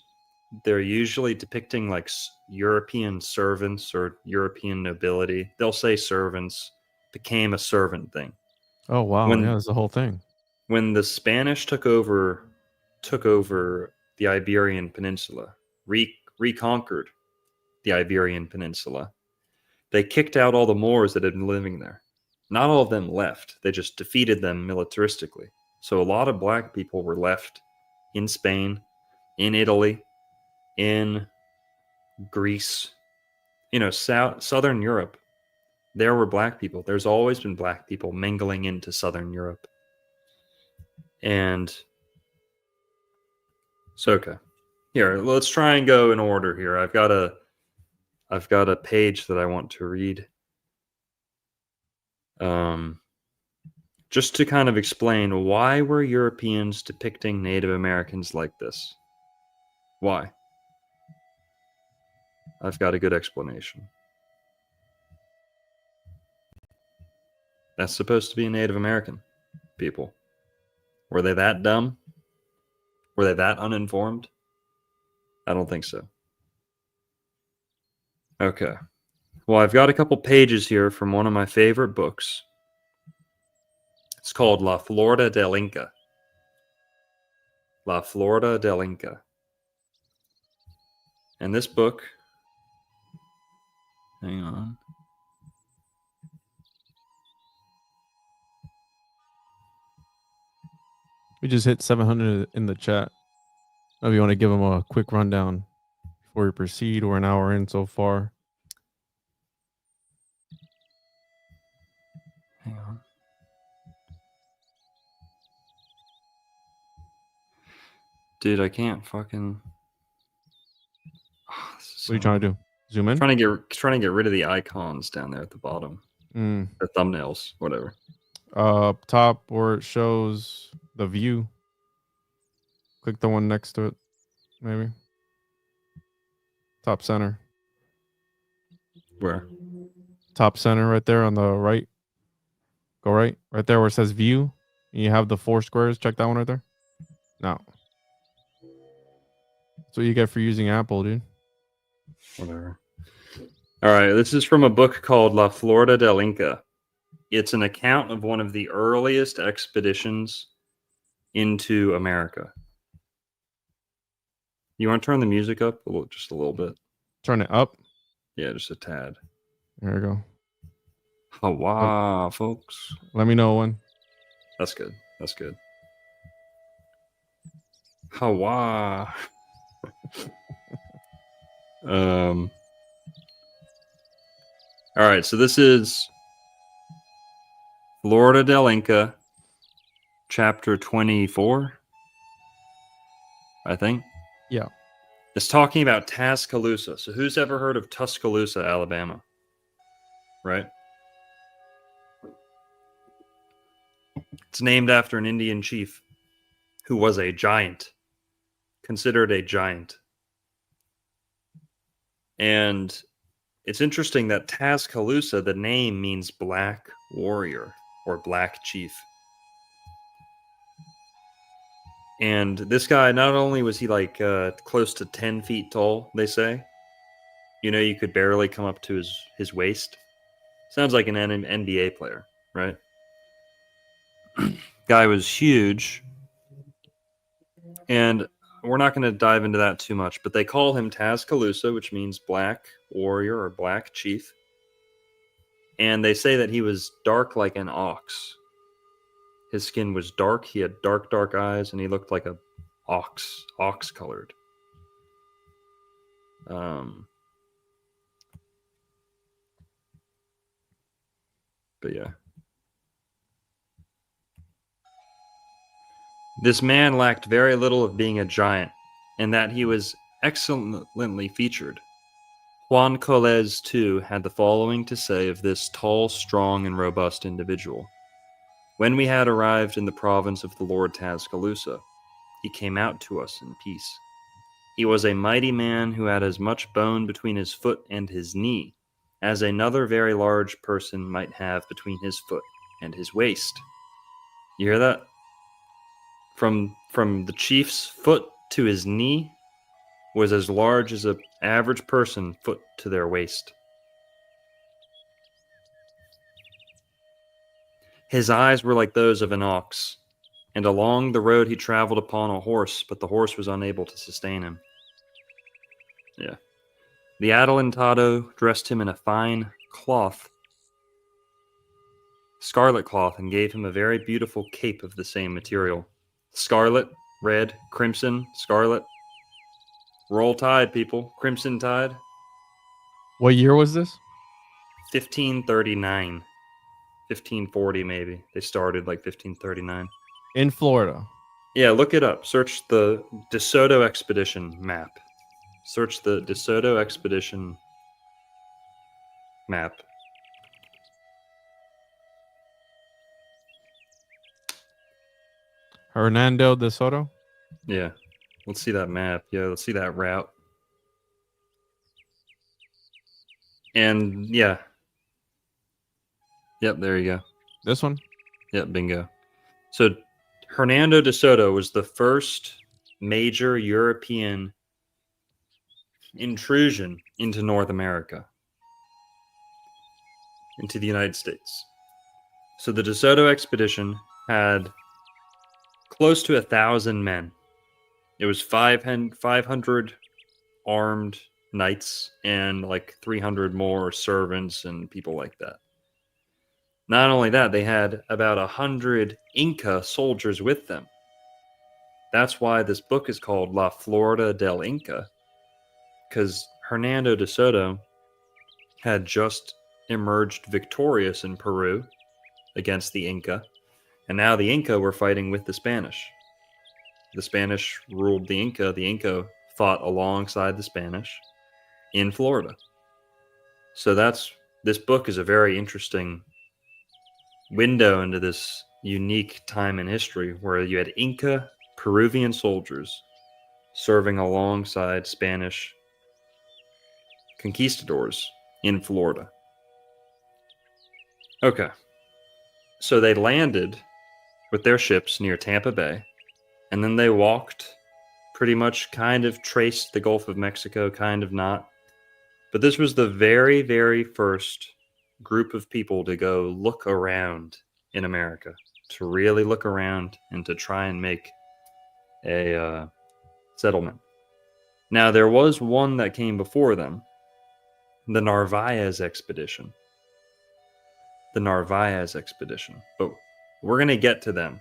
They're usually depicting like European servants or European nobility. They'll say servants became a servant thing. Oh wow, When- yeah, that's the whole thing. When the Spanish took over the Iberian Peninsula, reconquered the Iberian Peninsula, they kicked out all the Moors that had been living there. Not all of them left. They just defeated them militaristically. So a lot of black people were left in Spain, in Italy, in Greece, you know, Southern Europe. There were black people. There's always been black people mingling into Southern Europe. And so, okay. Here, let's try and go in order here. I've got a page that I want to read. Just to kind of explain, why were Europeans depicting Native Americans like this? Why? I've got a good explanation. That's supposed to be Native American people. Were they that dumb? Were they that uninformed? I don't think so. Okay. Well, I've got a couple pages here from one of my favorite books. It's called La Florida del Inca. La Florida del Inca. And this book, hang on. We just hit 700 in the chat. If you want to give them a quick rundown before we proceed, we're an hour in so far. Hang on. Dude, I can't fucking. Oh, What are you trying to do? Zoom in? Trying to get rid of the icons down there at the bottom. The thumbnails, whatever. Up top where it shows the view. Click the one next to it, maybe. Top center. Where? Top center right there on the right. Go right. Right there where it says view. And you have the 4 squares. Check that one right there. No. That's what you get for using Apple, dude. Whatever. All right, this is from a book called La Florida del Inca. It's an account of one of the earliest expeditions into America. You want to turn the music up just a little bit? Turn it up. Yeah, just a tad. There we go. Hawa, folks. Let me know when. That's good. That's good. Hawa. All right, so this is Florida del Inca, chapter 24, I think. Yeah. It's talking about Tuscaloosa. So who's ever heard of Tuscaloosa, Alabama? Right? It's named after an Indian chief who was a giant, considered a giant. And it's interesting that Tuscaloosa, the name means black warrior or black chief. And this guy, not only was he like close to 10 feet tall, they say, you know, you could barely come up to his waist. Sounds like an NBA player, right? Guy was huge. And we're not going to dive into that too much, but they call him Tuscaloosa, which means black warrior or black chief. And they say that he was dark like an ox. His skin was dark. He had dark, dark eyes, and he looked like a ox colored. But yeah. This man lacked very little of being a giant, and that he was excellently featured. Juan Colez, too, had the following to say of this tall, strong, and robust individual. When we had arrived in the province of the Lord Tuscaloosa, he came out to us in peace. He was a mighty man who had as much bone between his foot and his knee as another very large person might have between his foot and his waist. You hear that? From the chief's foot to his knee was as large as an average person foot to their waist. His eyes were like those of an ox, and along the road he traveled upon a horse, but the horse was unable to sustain him. Yeah. The Adelantado dressed him in a fine cloth, scarlet cloth, and gave him a very beautiful cape of the same material. Scarlet, red, crimson, scarlet. Roll Tide, people. Crimson Tide. What year was this? 1539. 1540, maybe. They started like 1539. In Florida. Yeah, look it up. Search the DeSoto Expedition map. Search the DeSoto Expedition map. Hernando de Soto? Yeah. Let's see that map. Yeah, let's see that route. And yeah. Yep, there you go. This one? Yep, bingo. So Hernando de Soto was the first major European intrusion into North America, into the United States. So the De Soto expedition had close to 1,000 men. It was 500 armed knights and like 300 more servants and people like that. Not only that, they had about 100 Inca soldiers with them. That's why this book is called La Florida del Inca, because Hernando de Soto had just emerged victorious in Peru against the Inca, and now the Inca were fighting with the Spanish. The Spanish ruled the Inca. The Inca fought alongside the Spanish in Florida. So this book is a very interesting window into this unique time in history where you had Inca Peruvian soldiers serving alongside Spanish conquistadors in Florida. Okay. So they landed with their ships near Tampa Bay, and then they walked, pretty much kind of traced the Gulf of Mexico, kind of not. But this was the very, very first group of people to go look around in America, to really look around and to try and make a settlement. Now, there was one that came before them, the Narvaez expedition. The Narvaez expedition. But we're going to get to them.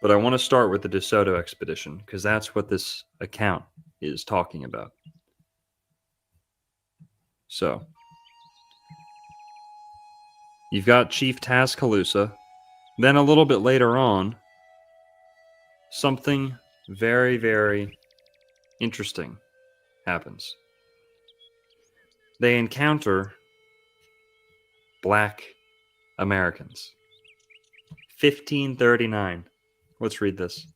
But I want to start with the De Soto expedition, because that's what this account is talking about. So, you've got Chief Tascaloosa. Then a little bit later on, something very, very interesting happens. They encounter Black Americans. 1539. Let's read this.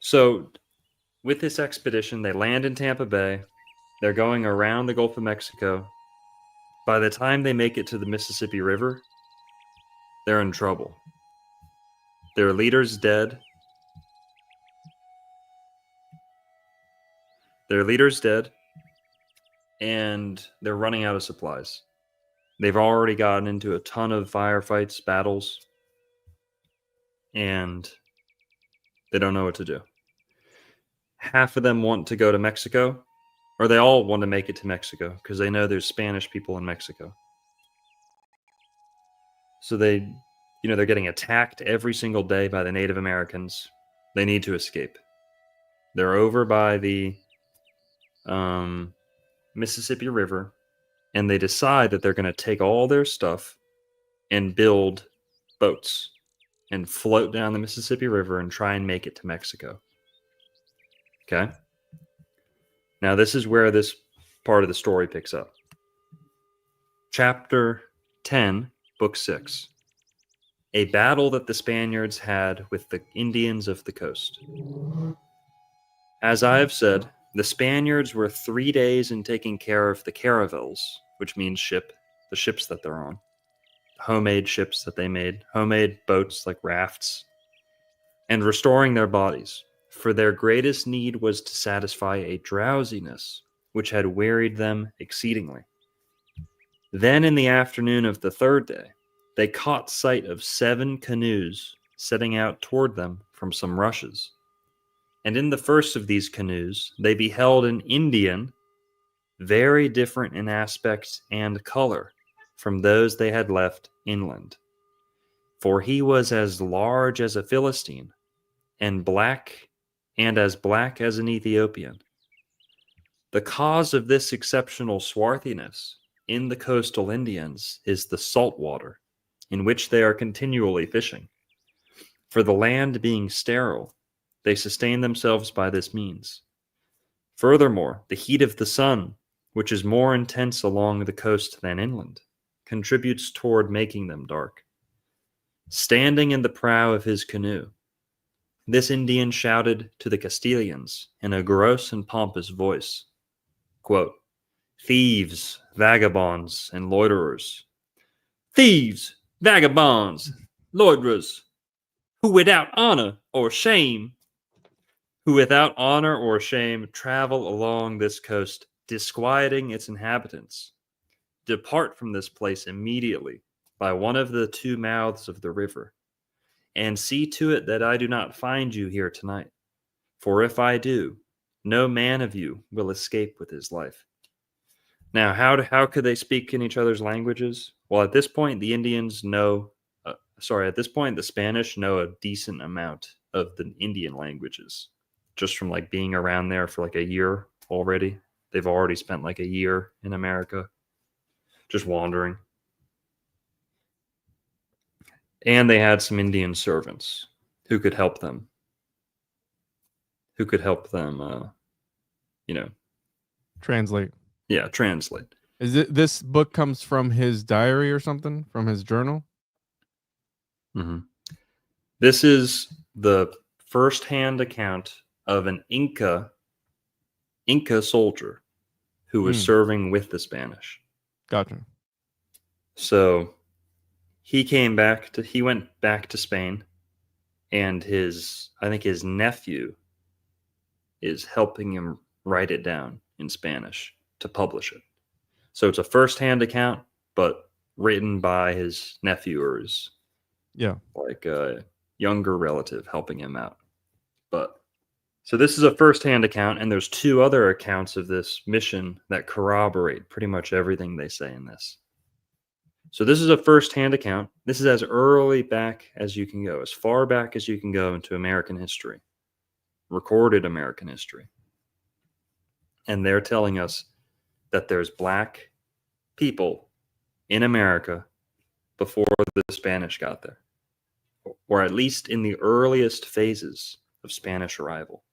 So, with this expedition, they land in Tampa Bay. They're going around the Gulf of Mexico. By the time they make it to the Mississippi River, they're in trouble. Their leader's dead. And they're running out of supplies. They've already gotten into a ton of firefights, battles, and they don't know what to do. Half of them want to go to Mexico, or they all want to make it to Mexico because they know there's Spanish people in Mexico. So they're getting attacked every single day by the Native Americans. They need to escape. They're over by the Mississippi River, and they decide that they're going to take all their stuff and build boats and float down the Mississippi River and try and make it to Mexico. Okay? Now, this is where this part of the story picks up. Chapter 10, Book 6. A battle that the Spaniards had with the Indians of the coast. As I have said, the Spaniards were 3 days in taking care of the caravels, which means the ships that they're on. Homemade ships that they made, homemade boats like rafts, and restoring their bodies, for their greatest need was to satisfy a drowsiness which had wearied them exceedingly. Then in the afternoon of the third day, they caught sight of 7 canoes setting out toward them from some rushes. And in the first of these canoes, they beheld an Indian, very different in aspect and color from those they had left inland. For he was as large as a Philistine, and as black as an Ethiopian. The cause of this exceptional swarthiness in the coastal Indians is the salt water, in which they are continually fishing. For the land being sterile, they sustain themselves by this means. Furthermore, the heat of the sun, which is more intense along the coast than inland, contributes toward making them dark. Standing in the prow of his canoe, this Indian shouted to the Castilians in a gross and pompous voice, quote, "Thieves, vagabonds, and loiterers. Thieves, vagabonds, loiterers, who without honor or shame travel along this coast, disquieting its inhabitants. Depart from this place immediately, by one of the two mouths of the river, and see to it that I do not find you here tonight. For if I do, no man of you will escape with his life. Now, how could they speak in each other's languages? Well, at this point, the Indians know, at this point, the Spanish know a decent amount of the Indian languages, just from like being around there for like a year already. They've already spent like a year in America, just wandering. And they had some Indian servants who could help them. Translate. Yeah, translate. Is it this book comes from his diary or something? From his journal? Mm-hmm. This is the first-hand account of an Inca soldier who was serving with the Spanish. Gotcha. So he went back to Spain, and I think his nephew is helping him write it down in Spanish to publish it. So it's a first-hand account, but written by his nephew or his like a younger relative helping him out. But so this is a first-hand account, and there's two other accounts of this mission that corroborate pretty much everything they say in this. So this is a first-hand account. This is as early back as you can go, as far back as you can go into American history, recorded American history. And they're telling us that there's black people in America before the Spanish got there, or at least in the earliest phases of Spanish arrival.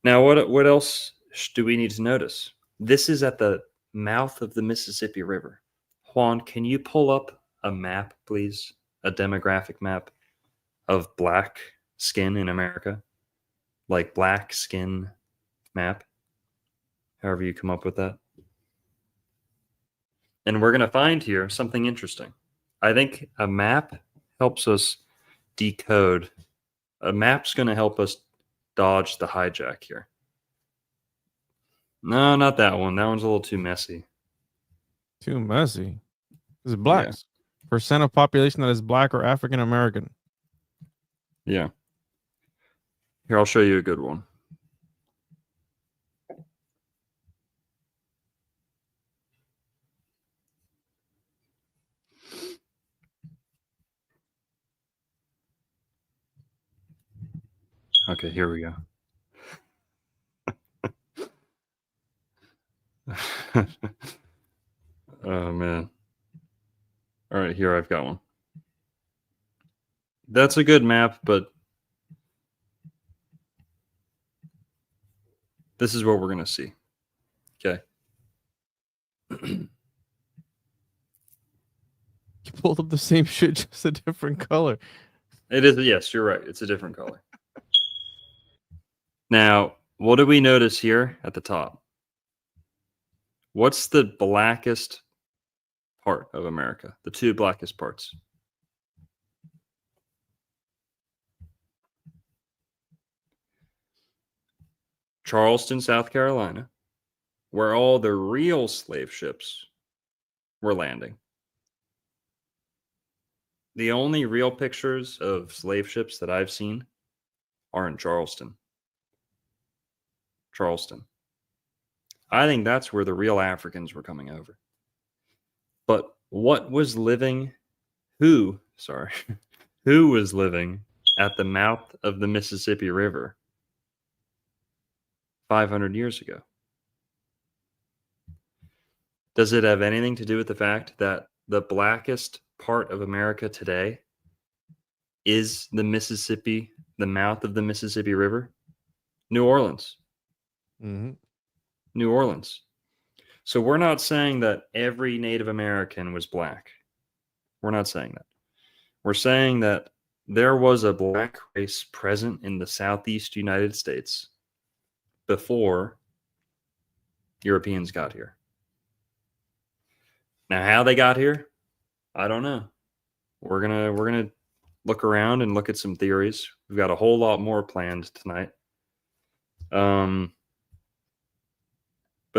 Now, what else do we need to notice? This is at the mouth of the Mississippi River. Juan, can you pull up a map, please? A demographic map of black skin in America? Like black skin map? However you come up with that. And we're going to find here something interesting. I think a map helps us decode. A map's going to help us dodge the hijack here. No, not that one. That one's a little too messy. Too messy. This is blacks. Yeah. Percent of population that is black or African American. Yeah. Here, I'll show you a good one. Okay, here we go. Oh, man. All right, here I've got one. That's a good map, but this is what we're going to see. Okay. You pulled up the same shit, just a different color. It is. Yes, you're right. It's a different color. Now, what do we notice here at the top? What's the blackest part of America? The two blackest parts. Charleston, South Carolina, where all the real slave ships were landing. The only real pictures of slave ships that I've seen are in Charleston. I think that's where the real Africans were coming over. But who was living at the mouth of the Mississippi River 500 years ago? Does it have anything to do with the fact that the blackest part of America today is the Mississippi, the mouth of the Mississippi River? New Orleans. Mm-hmm. New Orleans. So we're not saying that every Native American was black. We're not saying that. We're saying that there was a black race present in the Southeast United States before Europeans got here. Now, how they got here, I don't know. We're gonna look around and look at some theories. We've got a whole lot more planned tonight. But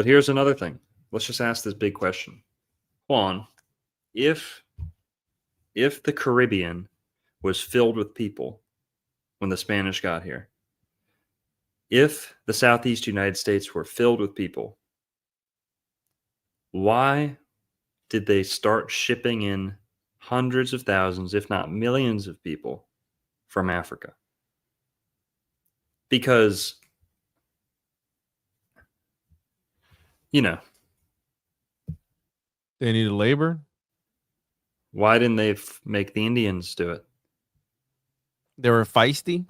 here's another thing. Let's just ask this big question. Juan, if if the Caribbean was filled with people when the Spanish got here, if the Southeast United States were filled with people, why did they start shipping in hundreds of thousands, if not millions of people from Africa? Because, you know, They needed labor. why didn't they make the Indians do it? They were feisty.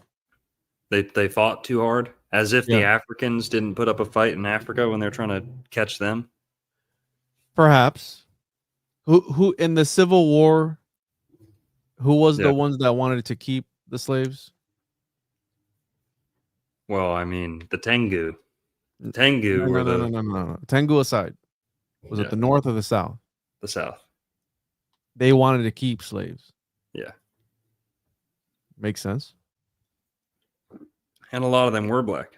They fought too hard, as if the Yeah. Africans didn't put up a fight in Africa when they're trying to catch them. Perhaps. Who in the Civil War? Who was Yeah. the ones that wanted to keep the slaves? Well, I mean, the Tengu. Tengu were No. Tengu aside, was it the North or the South? the South. They wanted to keep slaves. Yeah. Makes sense. And a lot of them were black.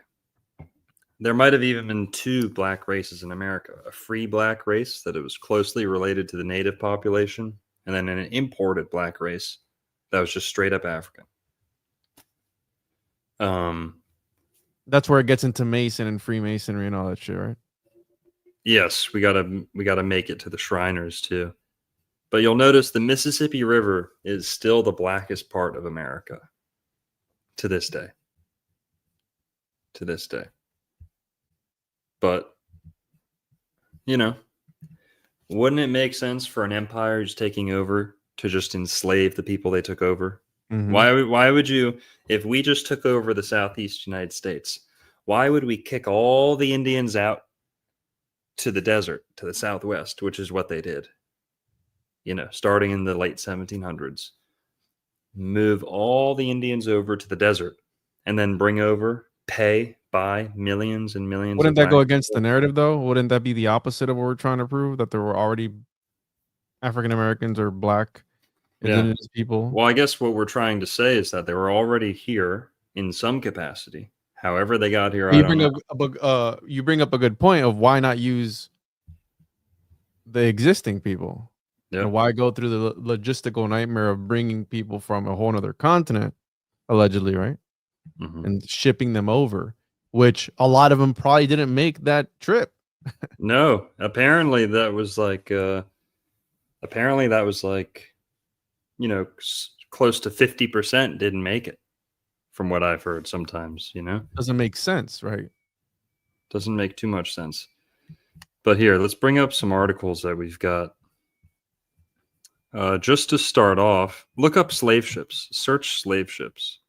There might have even been two black races in America, a free black race that it was closely related to the native population, and then an imported black race that was just straight up African. That's where it gets into Mason and Freemasonry and all that shit, right? Yes, we gotta make it to the Shriners too. But you'll notice the Mississippi River is still the blackest part of America to this day. To this day. But, you know, wouldn't it make sense for an empire who's taking over to just enslave the people they took over? Mhm. Why would you, if we just took over the Southeast United States, why would we kick all the Indians out to the desert, to the Southwest, which is what they did? You know, starting in the late 1700s, move all the Indians over to the desert and then bring over, buy millions and millions. Wouldn't that go against the narrative, though? Wouldn't that be the opposite of what we're trying to prove? That there were already African Americans or black indigenous people? Well, I guess what we're trying to say is that they were already here in some capacity. However they got here, I don't know. You bring up a good point of why not use the existing people? Yep. And why go through the logistical nightmare of bringing people from a whole other continent, allegedly, right? Mhm. And shipping them over, which a lot of them probably didn't make that trip. No, apparently that was like, you know, close to 50% didn't make it, from what I've heard sometimes, you know? Doesn't make sense, right? Doesn't make too much sense. But here, let's bring up some articles that we've got. Just to start off, look up slave ships. Search slave ships.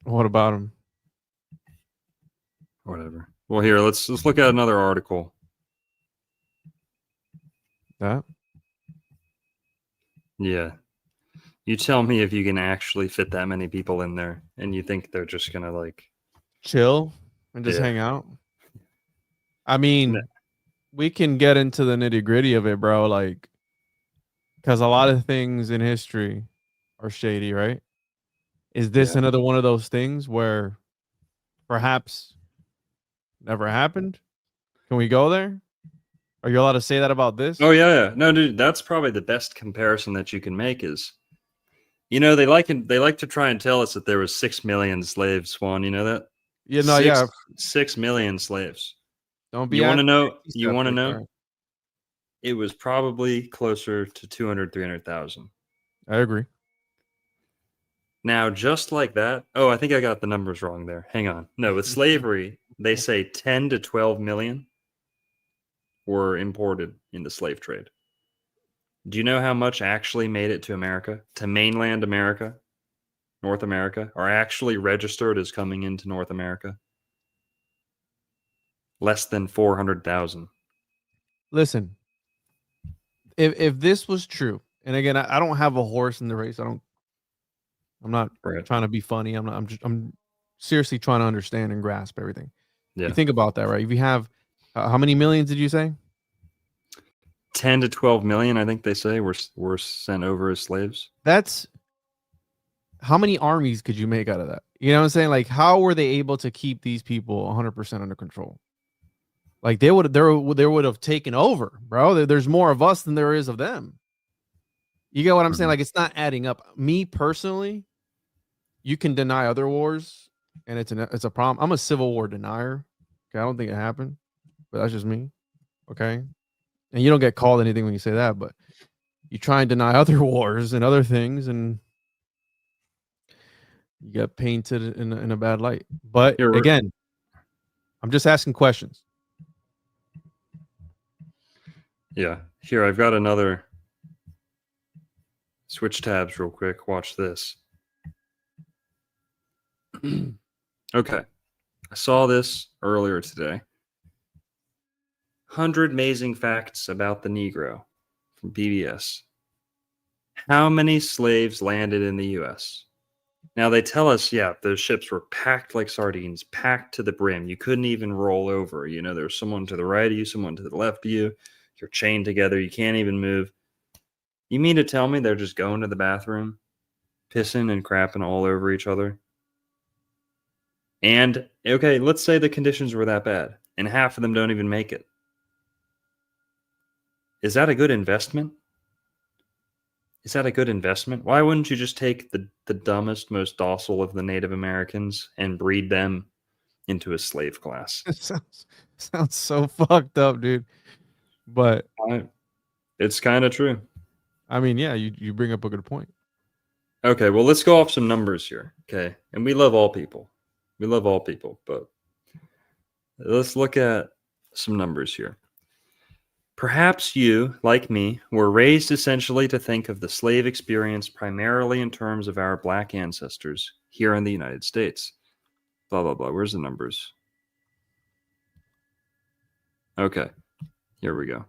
What about them? Whatever. Well, here, let's look at another article. That? Yeah. You tell me if you can actually fit that many people in there and you think they're just going to like Chill and just hang out. I mean, we can get into the nitty gritty of it, bro. Like, because a lot of things in history are shady, right? Is this another one of those things where perhaps never happened? Can we go there? Are you allowed to say that about this? Oh, yeah. No, dude, that's probably the best comparison that you can make is, you know, they like to try and tell us that there was 6 million slaves, Swan. You know that? Yeah, no, 6 million slaves. Don't be. You want to know? Right. It was probably closer to 200, 300,000. I agree. Now, just like that. Oh, I think I got the numbers wrong there. Hang on. No, with slavery, they say 10 to 12 million were imported in the slave trade. Do you know how much actually made it to America, to mainland America, North America, are actually registered as coming into North America? Less than 400,000. Listen, if this was true, and again, I don't have a horse in the race. I'm not trying to be funny. I'm seriously trying to understand and grasp everything. Yeah. You think about that, right? If you have how many millions did you say? 10 to 12 million, I think they say, were sent over as slaves. That's how many armies could you make out of that? You know what I'm saying? Like, how were they able to keep these people 100% under control? Like they would have taken over, bro. There's more of us than there is of them. You get what I'm saying? Like it's not adding up. Me personally, you can deny other wars, and it's a problem. I'm a Civil War denier. Okay, I don't think it happened, but that's just me. Okay, and you don't get called anything when you say that, but you try and deny other wars and other things, and you get painted in a bad light. But again, I'm just asking questions. Yeah. Here, I've got another. Switch tabs real quick. Watch this. Okay. I saw this earlier today. 100 amazing facts about the Negro from PBS. How many slaves landed in the U.S.? Now, they tell us, yeah, those ships were packed like sardines, packed to the brim. You couldn't even roll over. You know, there was someone to the right of you, someone to the left of you. You're chained together. You can't even move. You mean to tell me they're just going to the bathroom, pissing and crapping all over each other? And, okay, let's say the conditions were that bad, and half of them don't even make it. Is that a good investment? Is that a good investment? Why wouldn't you just take the dumbest, most docile of the Native Americans and breed them into a slave class? It sounds so fucked up, dude. But it's kind of true. I mean, yeah, you bring up a good point. Okay, well, let's go off some numbers here. Okay, and we love all people. We love all people, but let's look at some numbers here. Perhaps you, like me, were raised essentially to think of the slave experience primarily in terms of our black ancestors here in the United States. Blah, blah, blah. Where's the numbers? Okay, here we go.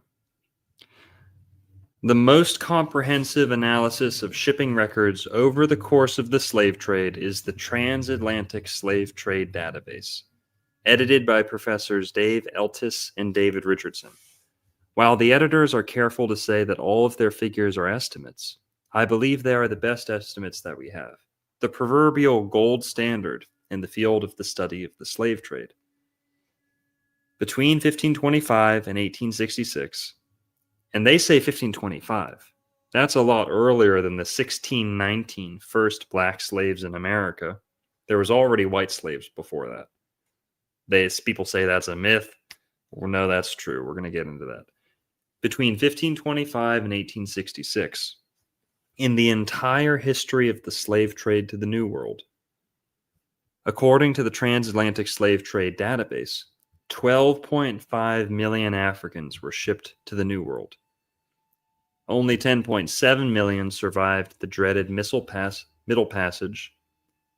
The most comprehensive analysis of shipping records over the course of the slave trade is the Transatlantic Slave Trade Database, edited by Professors Dave Eltis and David Richardson. While the editors are careful to say that all of their figures are estimates, I believe they are the best estimates that we have, the proverbial gold standard in the field of the study of the slave trade. Between 1525 and 1866, and they say 1525, that's a lot earlier than the 1619 first black slaves in America. There was already white slaves before that. People say that's a myth. Well, no, that's true. We're going to get into that. Between 1525 and 1866, in the entire history of the slave trade to the New World, according to the Transatlantic Slave Trade Database, 12.5 million Africans were shipped to the New World. Only 10.7 million survived the dreaded Middle Passage,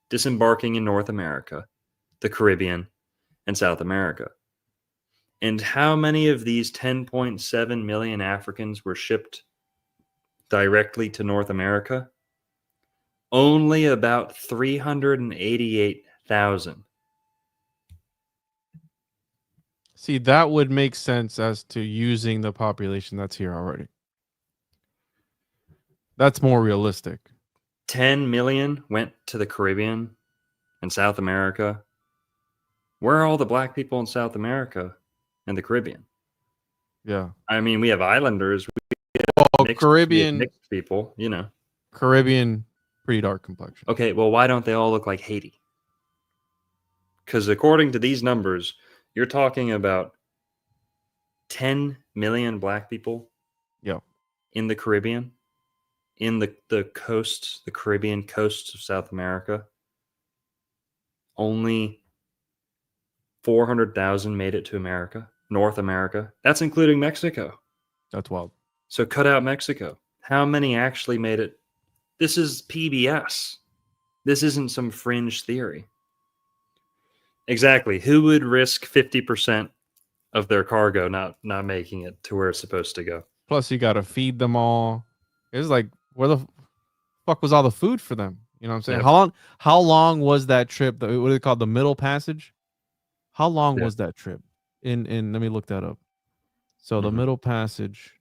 disembarking in North America, the Caribbean, and South America. And how many of these 10.7 million Africans were shipped directly to North America? Only about 388,000. See, that would make sense as to using the population that's here already. That's more realistic. 10 million went to the Caribbean and South America. Where are all the black people in South America and the Caribbean? Yeah. I mean, we have islanders. Caribbean mixed people, you know. Caribbean, pretty dark complexion. Okay, well, why don't they all look like Haiti? Because according to these numbers, you're talking about 10 million black people in the Caribbean, in the coasts, the Caribbean coasts of South America. Only 400,000 made it to America, North America. That's including Mexico. That's wild. So cut out Mexico. How many actually made it? This is PBS. This isn't some fringe theory. Exactly. Who would risk 50% of their cargo not making it to where it's supposed to go? Plus, you got to feed them all. It's like, where the fuck was all the food for them? You know what I'm saying? Yep. How long was that trip? What do they call the Middle Passage? How long was that trip? In let me look that up. So the Middle Passage.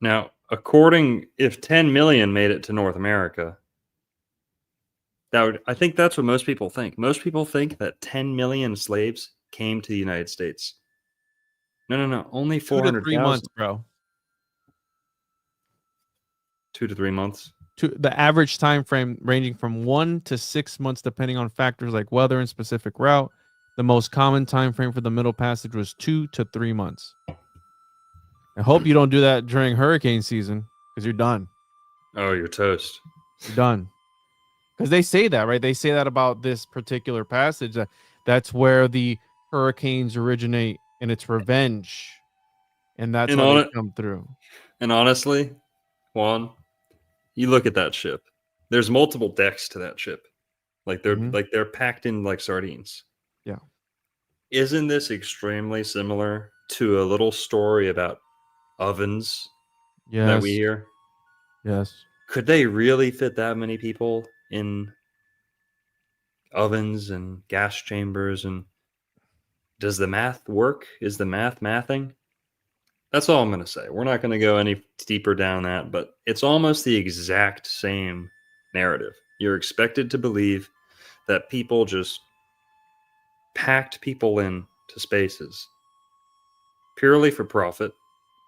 Now, if 10 million made it to North America, I think that's what most people think. Most people think that 10 million slaves came to the United States. No. Only 2 to 3 months, 400,000. bro. 2 to 3 months. The average time frame ranging from 1 to 6 months, depending on factors like weather and specific route. The most common time frame for the Middle Passage was 2 to 3 months. I hope you don't do that during hurricane season, because you're done. Oh, you're toast. You're done. Because they say that, right? They say that about this particular passage. That's where the hurricanes originate, and it's revenge, and that's And how on they it, come through. and honestly, Juan, you look at that ship. There's multiple decks to that ship. Like they're packed in like sardines. Yeah. Isn't this extremely similar to a little story about ovens that we Yes. hear? Yes. Could they really fit that many people in ovens and gas chambers? And does the math work? Is the math mathing? That's all I'm going to say. We're not going to go any deeper down that, but it's almost the exact same narrative. You're expected to believe that people just packed people in to spaces purely for profit,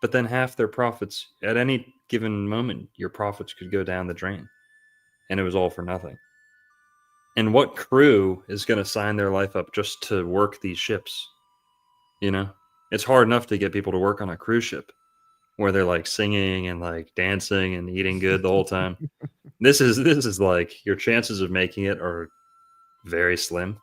but then half their profits at any given moment, your profits could go down the drain, and it was all for nothing. And what crew is going to sign their life up just to work these ships? You know, it's hard enough to get people to work on a cruise ship where they're like singing and like dancing and eating good the whole time. This is like your chances of making it are very slim.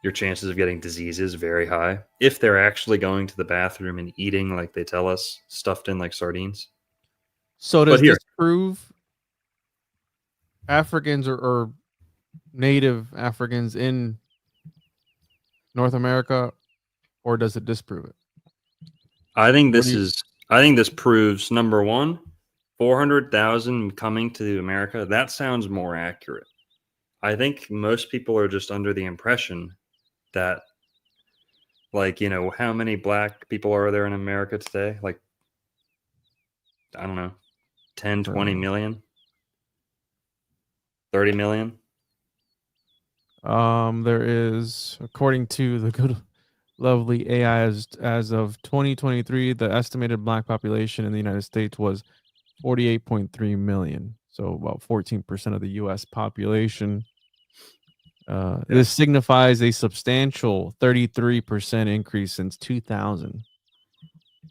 Your chances of getting diseases very high if they're actually going to the bathroom and eating like they tell us, stuffed in like sardines. So But does here, this prove Africans or native Africans in North America, or does it disprove it? I think What do you? I think this proves number one, 400,000 coming to America. That sounds more accurate. I think most people are just under the impression that, like, you know, how many black people are there in America today? Like, I don't know, 10, 20 million, 30 million. There is, according to the good, lovely AI, as of 2023, the estimated black population in the United States was 48.3 million. So about 14% of the U.S. population. This signifies a substantial 33% increase since 2000.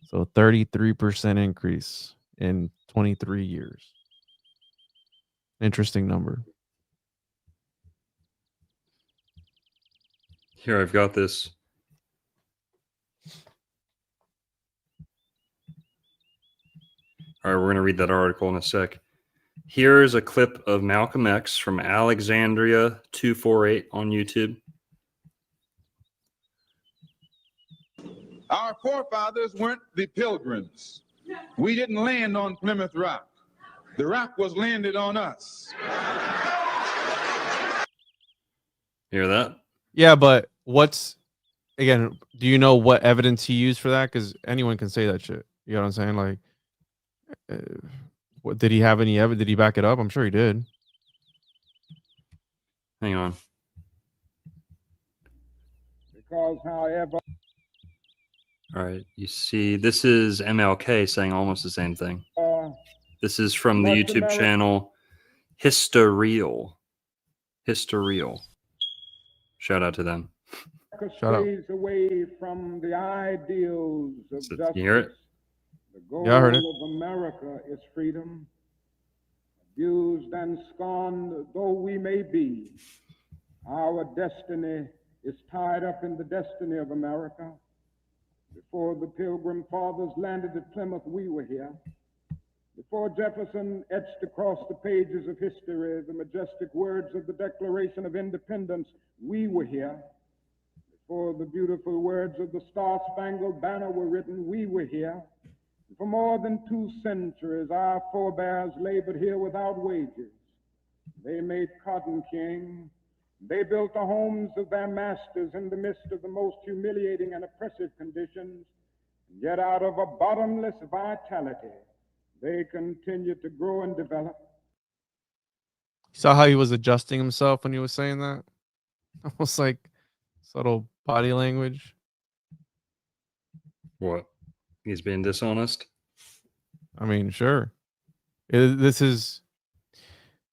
So 33% increase in 23 years. Interesting number. Here, I've got this. All right, we're going to read that article in a sec. Here's a clip of Malcolm X from Alexandria 248 on YouTube. Our forefathers weren't the pilgrims. We didn't land on Plymouth Rock. The rock was landed on us. Hear that? Yeah, but again, do you know what evidence he used for that? Because anyone can say that shit. You know what I'm saying? Like, what did he have any evidence? Did he back it up? I'm sure he did. Hang on. Because, however... All right, you see, this is MLK saying almost the same thing. This is from the YouTube channel Historial. Shout out to them. Shout out. Away from the ideals of justice. You hear it? The goal Yeah, I heard it. of America is freedom. Abused and scorned though we may be, our destiny is tied up in the destiny of America. Before the Pilgrim Fathers landed at Plymouth, we were here. Before Jefferson etched across the pages of history the majestic words of the Declaration of Independence, we were here. Before the beautiful words of the Star-Spangled Banner were written, we were here. For more than 2 centuries, our forebears labored here without wages. They made cotton king. They built the homes of their masters in the midst of the most humiliating and oppressive conditions. Yet out of a bottomless vitality, they continued to grow and develop. Saw how he was adjusting himself when he was saying that? Almost like subtle body language. What? He's being dishonest? I mean, sure. This is.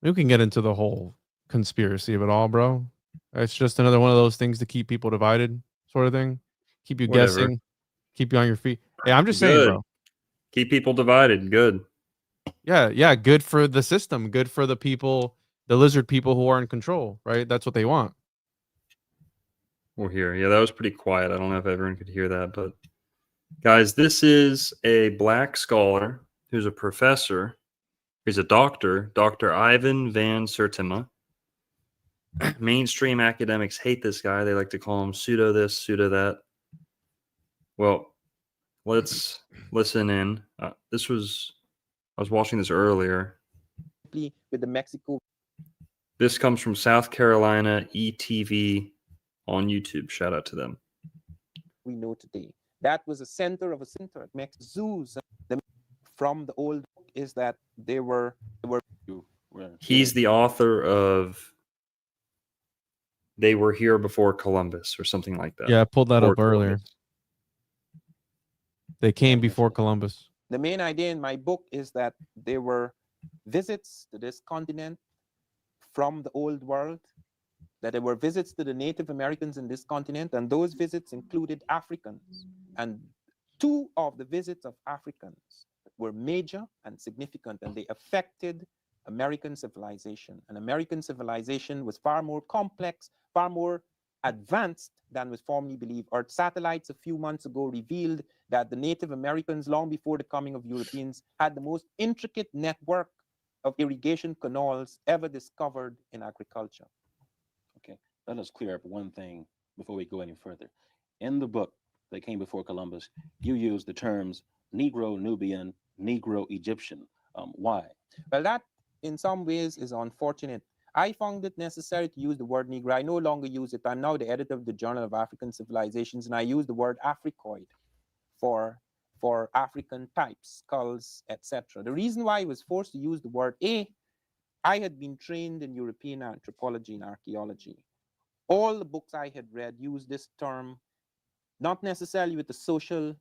We can get into the whole conspiracy of it all, bro. It's just another one of those things to keep people divided, sort of thing. Keep you Whatever. guessing, keep you on your feet. Hey, I'm just saying, Good. bro. Keep people divided. Good. Yeah, good for the system, good for the people, the lizard people who are in control, right? That's what they want. We're here. Yeah, that was pretty quiet. I don't know if everyone could hear that, but guys, this is a black scholar who's a professor. He's a doctor, Dr. Ivan Van Sertima. Mainstream academics hate this guy. They like to call him pseudo this, pseudo that. Well, let's listen in. I was watching this earlier. With the Mexico. This comes from South Carolina ETV on YouTube. Shout out to them. We know today that was a center of a center at zoos. From the old book is that they were. He's the author of They Were Here Before Columbus or something like that. Yeah, I pulled that Before up earlier. Columbus. They came before Columbus. The main idea in my book is that there were visits to this continent from the old world, that there were visits to the Native Americans in this continent, and those visits included Africans. And two of the visits of Africans were major and significant, and they affected American civilization. And American civilization was far more complex, far more advanced than was formerly believed. Earth satellites a few months ago revealed that the Native Americans, long before the coming of Europeans, had the most intricate network of irrigation canals ever discovered in agriculture. Okay, let us clear up one thing before we go any further. In the book that came before Columbus, you use the terms Negro Nubian, Negro Egyptian. Why? Well, that in some ways is unfortunate. I found it necessary to use the word Negro. I no longer use it. I'm now the editor of the Journal of African Civilizations, and I use the word Africoid for African types, skulls, etc. The reason why I was forced to use the word I had been trained in European anthropology and archaeology. All the books I had read used this term, not necessarily with the social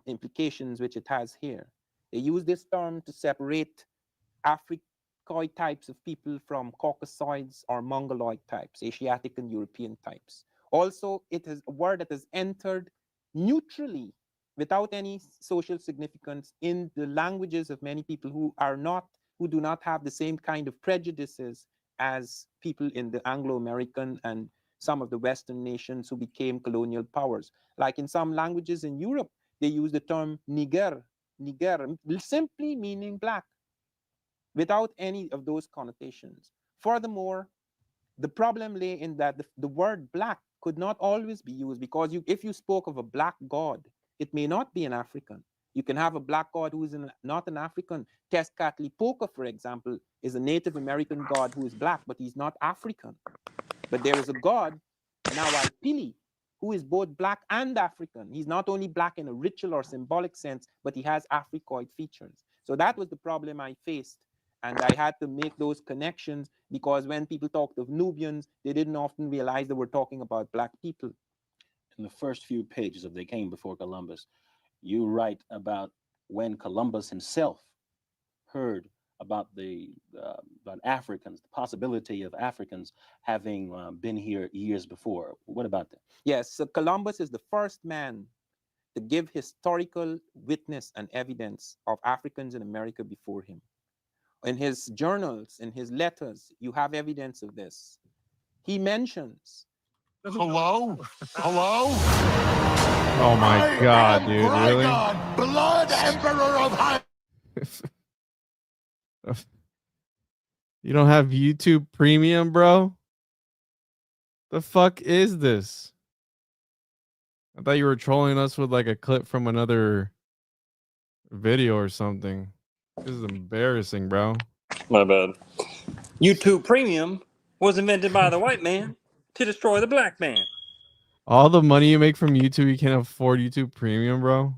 implications which it has here. They use this term to separate Africoid types of people from Caucasoids or Mongoloid types, Asiatic and European types. Also, it is a word that has entered neutrally, without any social significance, in the languages of many people who do not have the same kind of prejudices as people in the Anglo-American and some of the Western nations who became colonial powers. Like in some languages in Europe, they use the term Niger, simply meaning black, without any of those connotations. Furthermore, the problem lay in that the word black could not always be used, because if you spoke of a black god, it may not be an African. You can have a black god who is not an African. Tezcatlipoca, for example, is a Native American god who is black, but he's not African. But there is a god, Nawalpili, who is both black and African. He's not only black in a ritual or symbolic sense, but he has Africoid features. So that was the problem I faced. And I had to make those connections, because when people talked of Nubians, they didn't often realize they were talking about black people. In the first few pages of They Came Before Columbus, you write about when Columbus himself heard about about Africans, the possibility of Africans having been here years before. What about that? Yes, so Columbus is the first man to give historical witness and evidence of Africans in America before him. In his journals, in his letters, you have evidence of this. He mentions. Hello? Oh my God, dude! Really? Blood Emperor of High. You don't have YouTube Premium, bro? The fuck is this? I thought you were trolling us with like a clip from another video or something. This is embarrassing, bro. My bad. YouTube Premium was invented by the white man to destroy the black man. All the money you make from YouTube, you can't afford YouTube Premium, bro.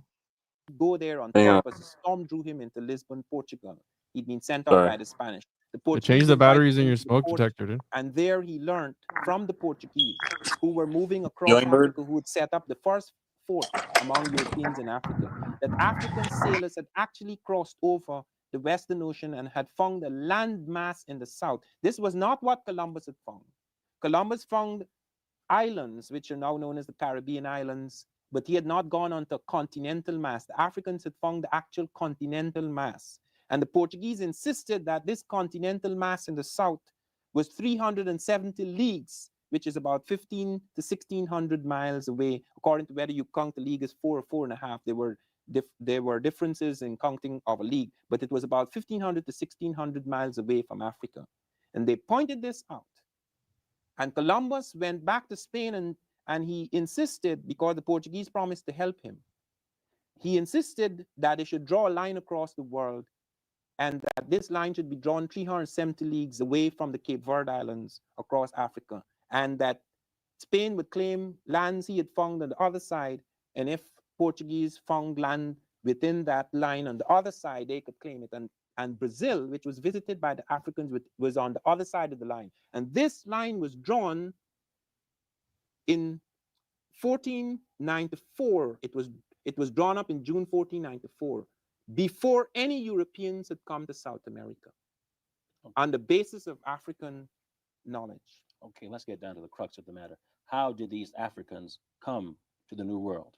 Go there on purpose. A storm drew him into Lisbon, Portugal. He'd been sent out by the Spanish. They changed the batteries in your smoke detector, dude. And there he learned from the Portuguese, who were moving across Africa, who had set up the first thought among Europeans in Africa that African sailors had actually crossed over the Western Ocean and had found a land mass in the south. This was not what Columbus had found. Columbus found islands, which are now known as the Caribbean islands, but he had not gone onto a continental mass. The Africans had found the actual continental mass. And the Portuguese insisted that this continental mass in the south was 370 leagues, which is about 15 to 1600 miles away, according to whether you count the league as 4 or 4.5. There were differences in counting of a league, but it was about 1500 to 1600 miles away from Africa. And they pointed this out. And Columbus went back to Spain and he insisted, because the Portuguese promised to help him, he insisted that they should draw a line across the world and that this line should be drawn 370 leagues away from the Cape Verde Islands across Africa, and that Spain would claim lands he had found on the other side, and if Portuguese found land within that line on the other side, they could claim it. And Brazil, which was visited by the Africans, was on the other side of the line. And this line was drawn in 1494. It was drawn up in June 1494, before any Europeans had come to South America, on the basis of African knowledge. Okay, let's get down to the crux of the matter. How did these Africans come to the New World?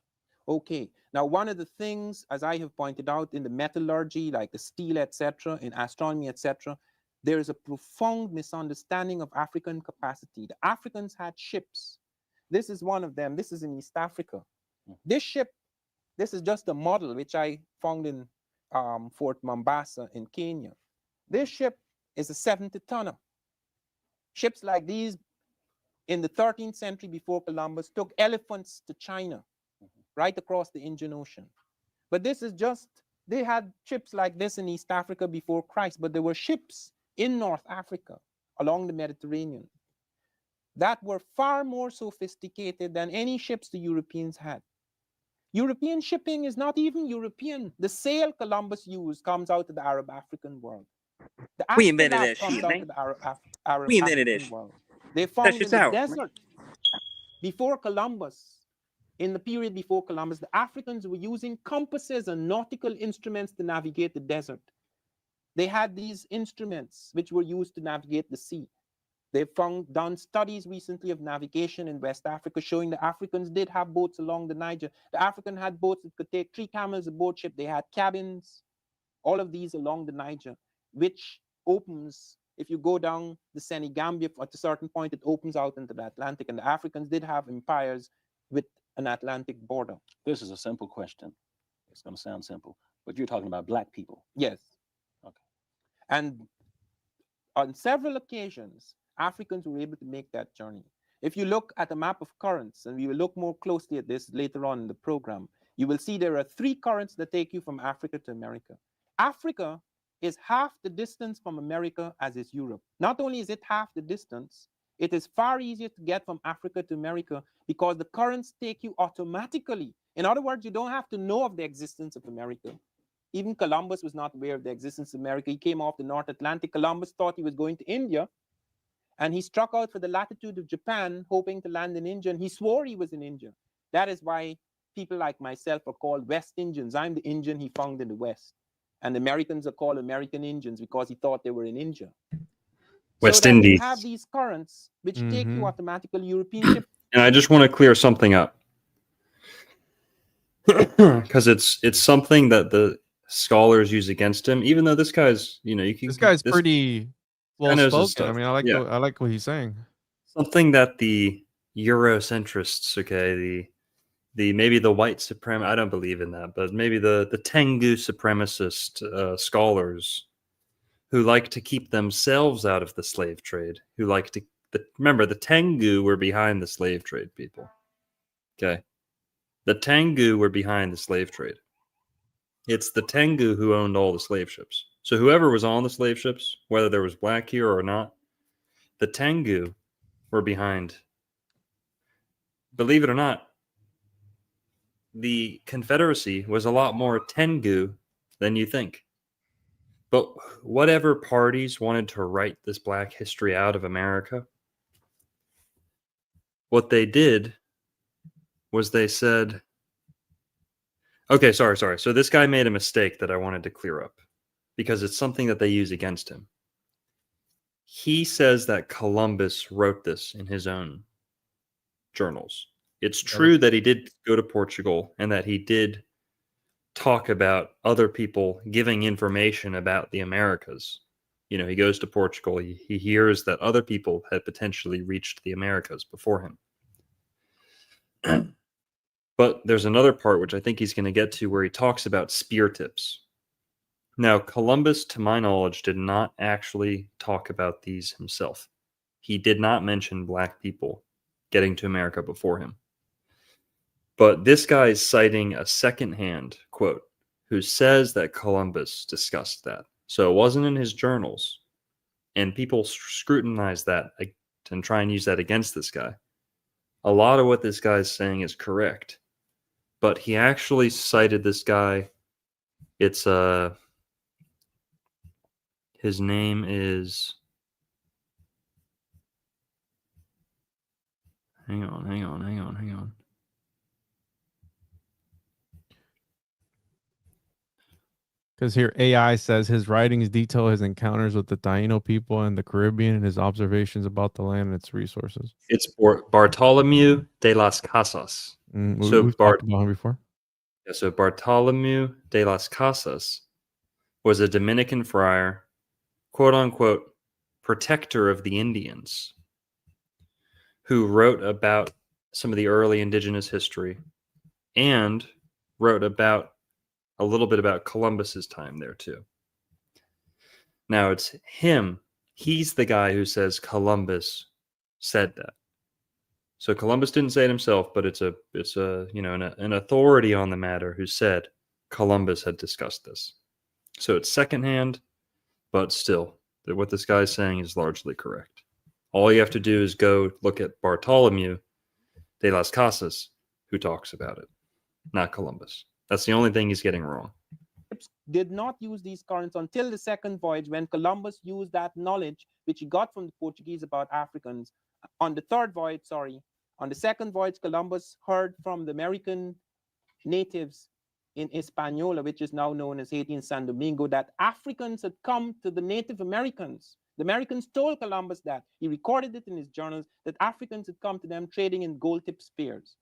Okay, now one of the things, as I have pointed out, in the metallurgy, like the steel, etc., in astronomy, etc., there is a profound misunderstanding of African capacity. The Africans had ships. This is one of them. This is in East Africa. This ship, this is just a model which I found in Fort Mombasa in Kenya. This ship is a 70-tonner. Ships like these in the 13th century before Columbus took elephants to China, right across the Indian Ocean. But this is just, they had ships like this in East Africa before Christ, but there were ships in North Africa along the Mediterranean that were far more sophisticated than any ships the Europeans had. European shipping is not even European. The sail Columbus used comes out of the Arab-African world. The We invented astrolabe that comes shit, out man. of the We invented that Arab-African shit. world. They found in shit's the out. desert before Columbus, in the period before Columbus, the Africans were using compasses and nautical instruments to navigate the desert. They had these instruments which were used to navigate the sea. They've done studies recently of navigation in West Africa showing the Africans did have boats along the Niger. The African had boats that could take 3 camels aboard ship. They had cabins, all of these along the Niger, which opens, if you go down the Senegambia at a certain point, it opens out into the Atlantic. And the Africans did have empires with an Atlantic border. This is a simple question. It's going to sound simple, but you're talking about black people. Yes. Okay. And on several occasions, Africans were able to make that journey. If you look at a map of currents, and we will look more closely at this later on in the program, you will see there are 3 currents that take you from Africa to America. Africa is half the distance from America as is Europe. Not only is it half the distance, it is far easier to get from Africa to America because the currents take you automatically. In other words, you don't have to know of the existence of America. Even Columbus was not aware of the existence of America. He came off the North Atlantic. Columbus thought he was going to India, and he struck out for the latitude of Japan, hoping to land in India, and he swore he was in India. That is why people like myself are called West Indians. I'm the Indian he found in the West. And Americans are called American Indians because he thought they were in India. West so that Indies. you have these currents which take you automatically European ship. And I just want to clear something up. Because it's something that the scholars use against him, even though this guy's, this guy's pretty well spoken. I mean, I like what he's saying. Something that the Eurocentrists, okay, the maybe the white supremacist, I don't believe in that, but maybe the Tengu supremacist scholars who like to keep themselves out of the slave trade, who like to remember the Tengu were behind the slave trade, people. Okay. The Tengu were behind the slave trade. It's the Tengu who owned all the slave ships. So whoever was on the slave ships, whether there was black here or not, the Tengu were behind. Believe it or not, the Confederacy was a lot more Tengu than you think. But whatever parties wanted to write this black history out of America, what they did was they said, Okay, sorry. So this guy made a mistake that I wanted to clear up because it's something that they use against him. He says that Columbus wrote this in his own journals. It's true that he did go to Portugal and that he did talk about other people giving information about the Americas. You know, he goes to Portugal, he hears that other people had potentially reached the Americas before him. But there's another part which I think he's going to get to where he talks about spear tips. Now, Columbus, to my knowledge, did not actually talk about these himself. He did not mention black people getting to America before him. But this guy is citing a secondhand quote who says that Columbus discussed that. So it wasn't in his journals. And people scrutinize that and try and use that against this guy. A lot of what this guy is saying is correct. But he actually cited this guy. It's his name is, hang on. Because here AI says his writings detail his encounters with the Taino people in the Caribbean and his observations about the land and its resources. It's Bartolomeu de las Casas. So We've talked about him before. Yeah, so Bartolomeu de las Casas was a Dominican friar, quote unquote, protector of the Indians, who wrote about some of the early indigenous history and wrote about a little bit about Columbus's time there too. Now it's him. He's the guy who says Columbus said that. So Columbus didn't say it himself, but it's a an authority on the matter who said Columbus had discussed this. So it's secondhand, but still, what this guy is saying is largely correct. All you have to do is go look at Bartolomeu de las Casas, who talks about it, not Columbus. That's the only thing he's getting wrong. Did not use these currents until the second voyage, when Columbus used that knowledge which he got from the Portuguese about Africans. On the third voyage, on the second voyage, Columbus heard from the American natives in Hispaniola, which is now known as Haiti and San Domingo, that Africans had come to the Native Americans. The Americans told Columbus that. He recorded it in his journals, that Africans had come to them trading in gold-tipped spears.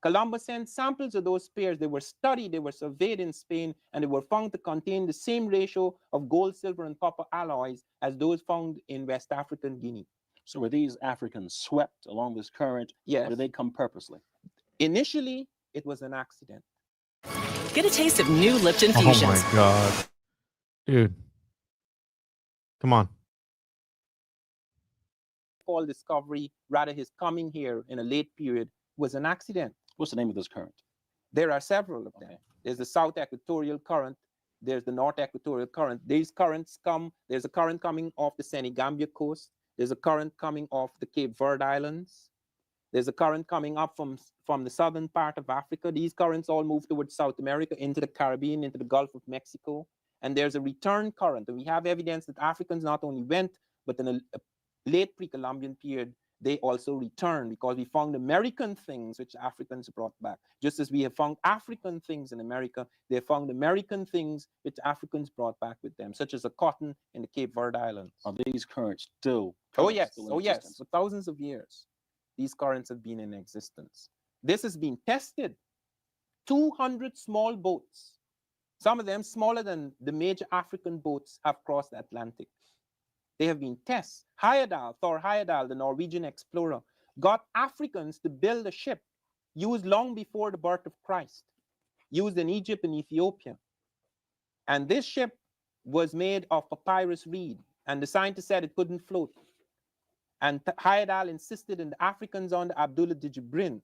Columbus sent samples of those spears. They were studied, they were surveyed in Spain, and they were found to contain the same ratio of gold, silver, and copper alloys as those found in West African Guinea. So were these Africans swept along this current? Yes. Or did they come purposely? Initially, it was an accident. Get a taste of new Lipton Fusions. Oh my God. Dude. Come on. Fall discovery, rather his coming here in a late period, was an accident. What's the name of this current? There are several of them. Okay. There's the South Equatorial Current. There's the North Equatorial Current. These currents come, there's a current coming off the Senegambia coast. There's a current coming off the Cape Verde Islands. There's a current coming up from the southern part of Africa. These currents all move towards South America, into the Caribbean, into the Gulf of Mexico. And there's a return current. And we have evidence that Africans not only went, but in a late pre-Columbian period, they also returned, because we found American things which Africans brought back. Just as we have found African things in America, they found American things which Africans brought back with them, such as a cotton in the Cape Verde Islands. Are these currents still? Oh yes, still in oh yes, existence? for thousands of years, these currents have been in existence. This has been tested. 200 small boats, some of them smaller than the major African boats, have crossed the Atlantic. They have been tests. Thor Heyerdahl, the Norwegian explorer, got Africans to build a ship used long before the birth of Christ, used in Egypt and Ethiopia. And this ship was made of papyrus reed, and the scientists said it couldn't float. And Heyerdahl insisted, and the Africans under Abdullah de Jibrin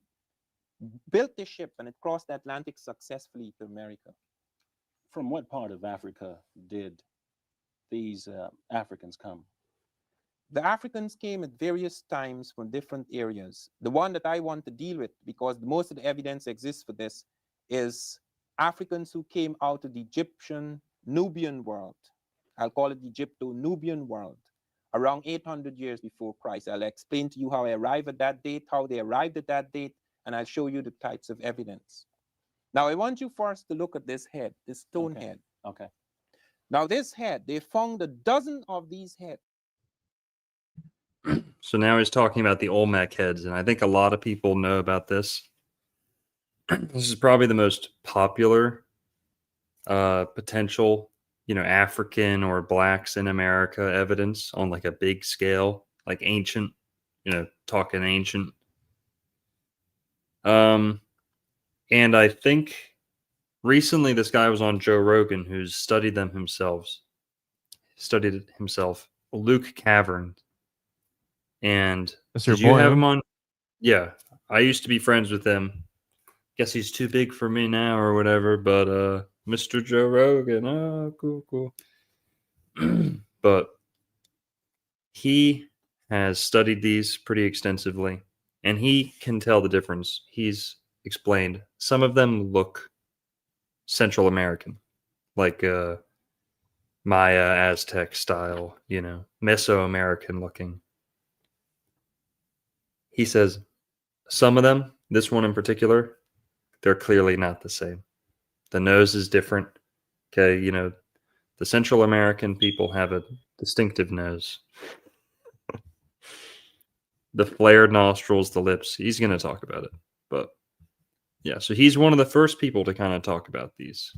built this ship, and it crossed the Atlantic successfully to America. From what part of Africa did these Africans come? The Africans came at various times from different areas. The one that I want to deal with, because most of the evidence exists for this, is Africans who came out of the Egyptian Nubian world. I'll call it the Egypto-Nubian world, around 800 years before Christ. I'll explain to you how I arrived at that date, how they arrived at that date, and I'll show you the types of evidence. Now, I want you first to look at this head, this stone Okay. head. Okay. Now, this head, they found a dozen of these heads. So now he's talking about the Olmec heads, and I think a lot of people know about this. This is probably the most popular potential, African or blacks in America evidence on like a big scale, like ancient, talking ancient. And I think recently this guy was on Joe Rogan, who's studied it himself, Luke Cavern. And That's your did you boy, have huh? him on? Yeah, I used to be friends with him. Guess he's too big for me now or whatever, but Mr. Joe Rogan, cool. But he has studied these pretty extensively, and he can tell the difference. He's explained some of them look Central American, like Maya, Aztec style, Mesoamerican looking. He says some of them, this one in particular, they're clearly not the same. The nose is different. Okay, the Central American people have a distinctive nose. The flared nostrils, the lips. He's going to talk about it. But yeah, so he's one of the first people to kind of talk about these,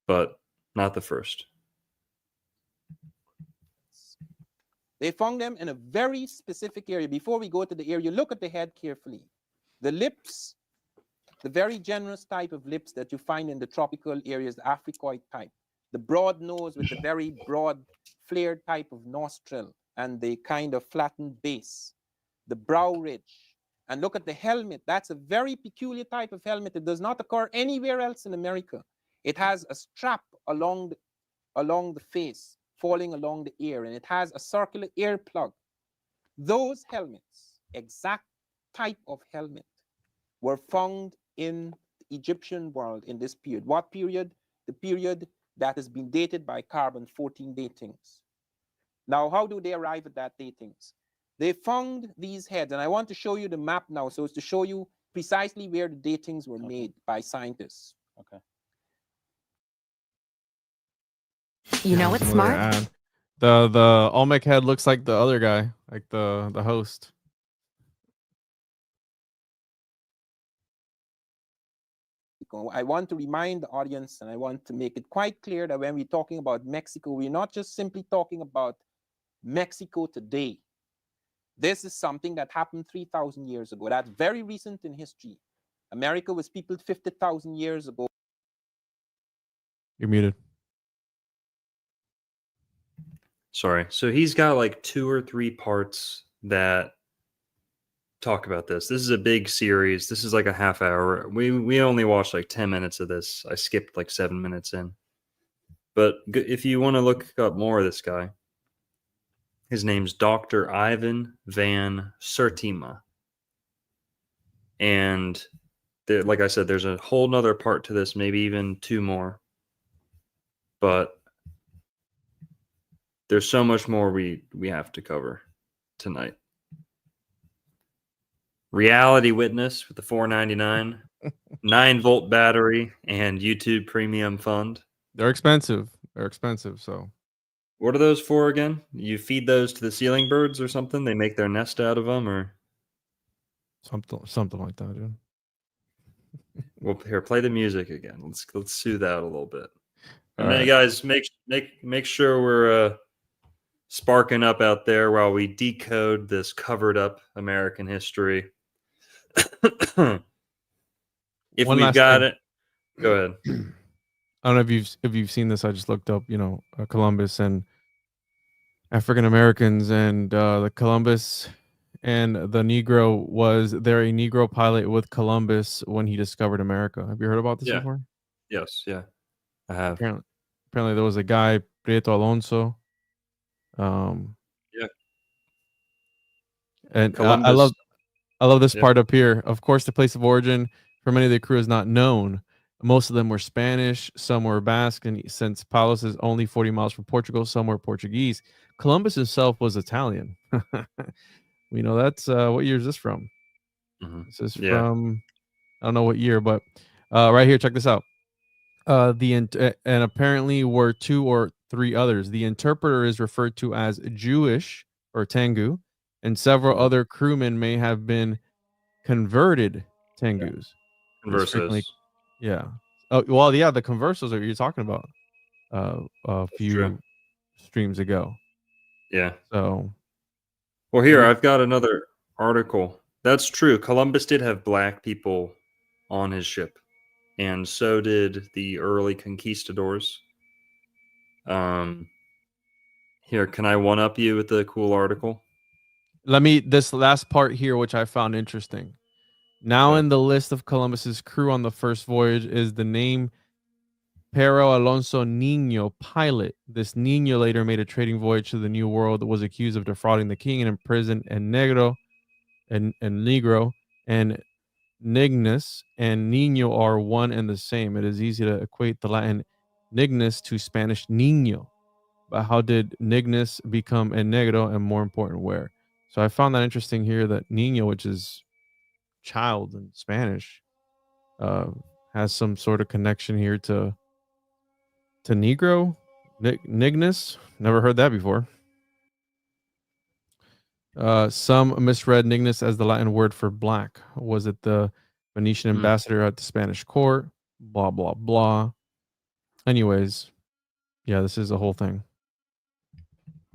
but not the first. They found them in a very specific area. Before we go to the area, look at the head carefully. The lips, the very generous type of lips that you find in the tropical areas, the Africoid type. The broad nose with the very broad flared type of nostril and the kind of flattened base. The brow ridge. And look at the helmet. That's a very peculiar type of helmet. It does not occur anywhere else in America. It has a strap along the face, falling along the ear, and it has a circular ear plug. Those helmets, exact type of helmet, were found in the Egyptian world in this period. What period? The period that has been dated by carbon-14 datings. Now, how do they arrive at that datings? They found these heads, and I want to show you the map now, so as to show you precisely where the datings were made by scientists. Okay. You know what's Another smart? ad. The Olmec head looks like the other guy, like the host. I want to remind the audience, and I want to make it quite clear that when we're talking about Mexico, we're not just simply talking about Mexico today. This is something that happened 3,000 years ago. That's very recent in history. America was peopled 50,000 years ago. You're muted. Sorry. So he's got like 2 or 3 parts that talk about this. This is a big series. This is like a half hour. We only watched like 10 minutes of this. I skipped like 7 minutes in. But if you want to look up more of this guy, his name's Dr. Ivan Van Sertima. And there, like I said, there's a whole nother part to this, maybe even 2 more. But there's so much more we have to cover tonight. Reality Witness with the $4.99, 9-volt battery, and YouTube Premium Fund. They're expensive. They're expensive. So What are those for again? You feed those to the ceiling birds or something? They make their nest out of them, or something like that, dude. well, here, play the music again. Let's soothe out a little bit. And All then, right. guys, make sure we're sparking up out there while we decode this covered up American history. If One we've last got thing. it, go ahead. I don't know if you've seen this. I just looked up, Columbus and African Americans, and the Columbus and the Negro was there a Negro pilot with Columbus when he discovered America. Have you heard about this Yeah. before? Yes, yeah, I have. Apparently there was a guy, Prieto Alonso. Yeah. And Columbus. I love this Yeah. part up here. Of course, the place of origin for many of the crew is not known. Most of them were Spanish, some were Basque, and since Palos is only 40 miles from Portugal, some were Portuguese. Columbus himself was Italian. We know that's what year is this from? Mhm. This is Yeah. from, I don't know what year, but Right here, check this out. And apparently were 2 or 3 others. The interpreter is referred to as Jewish or Tengu, and several other crewmen may have been converted Tengus. This frequently, Conversos. yeah. Oh well, yeah. The conversos that you're talking about a few true. streams ago. Yeah. So, Well, here I've got another article. That's true. Columbus did have black people on his ship, and so did the early conquistadors. Here, can I one up you with the cool article? this last part here, which I found interesting. Now, in the list of Columbus's crew on the first voyage is the name Pero Alonso Niño, pilot. This Niño later made a trading voyage to the New World, was accused of defrauding the king and imprisoned and Negro and Negro and Nignus and Niño are one and the same. It is easy to equate the Latin Nignus to Spanish Niño. But how did Nignus become a Negro, and more important, where? So I found that interesting here that Niño, which is child in Spanish, has some sort of connection here to Negro, Nignus. Never heard that before. Some misread Nignus as the Latin word for black. Was it the Venetian ambassador at the Spanish court? Blah blah blah. Anyways, yeah, this is a whole thing.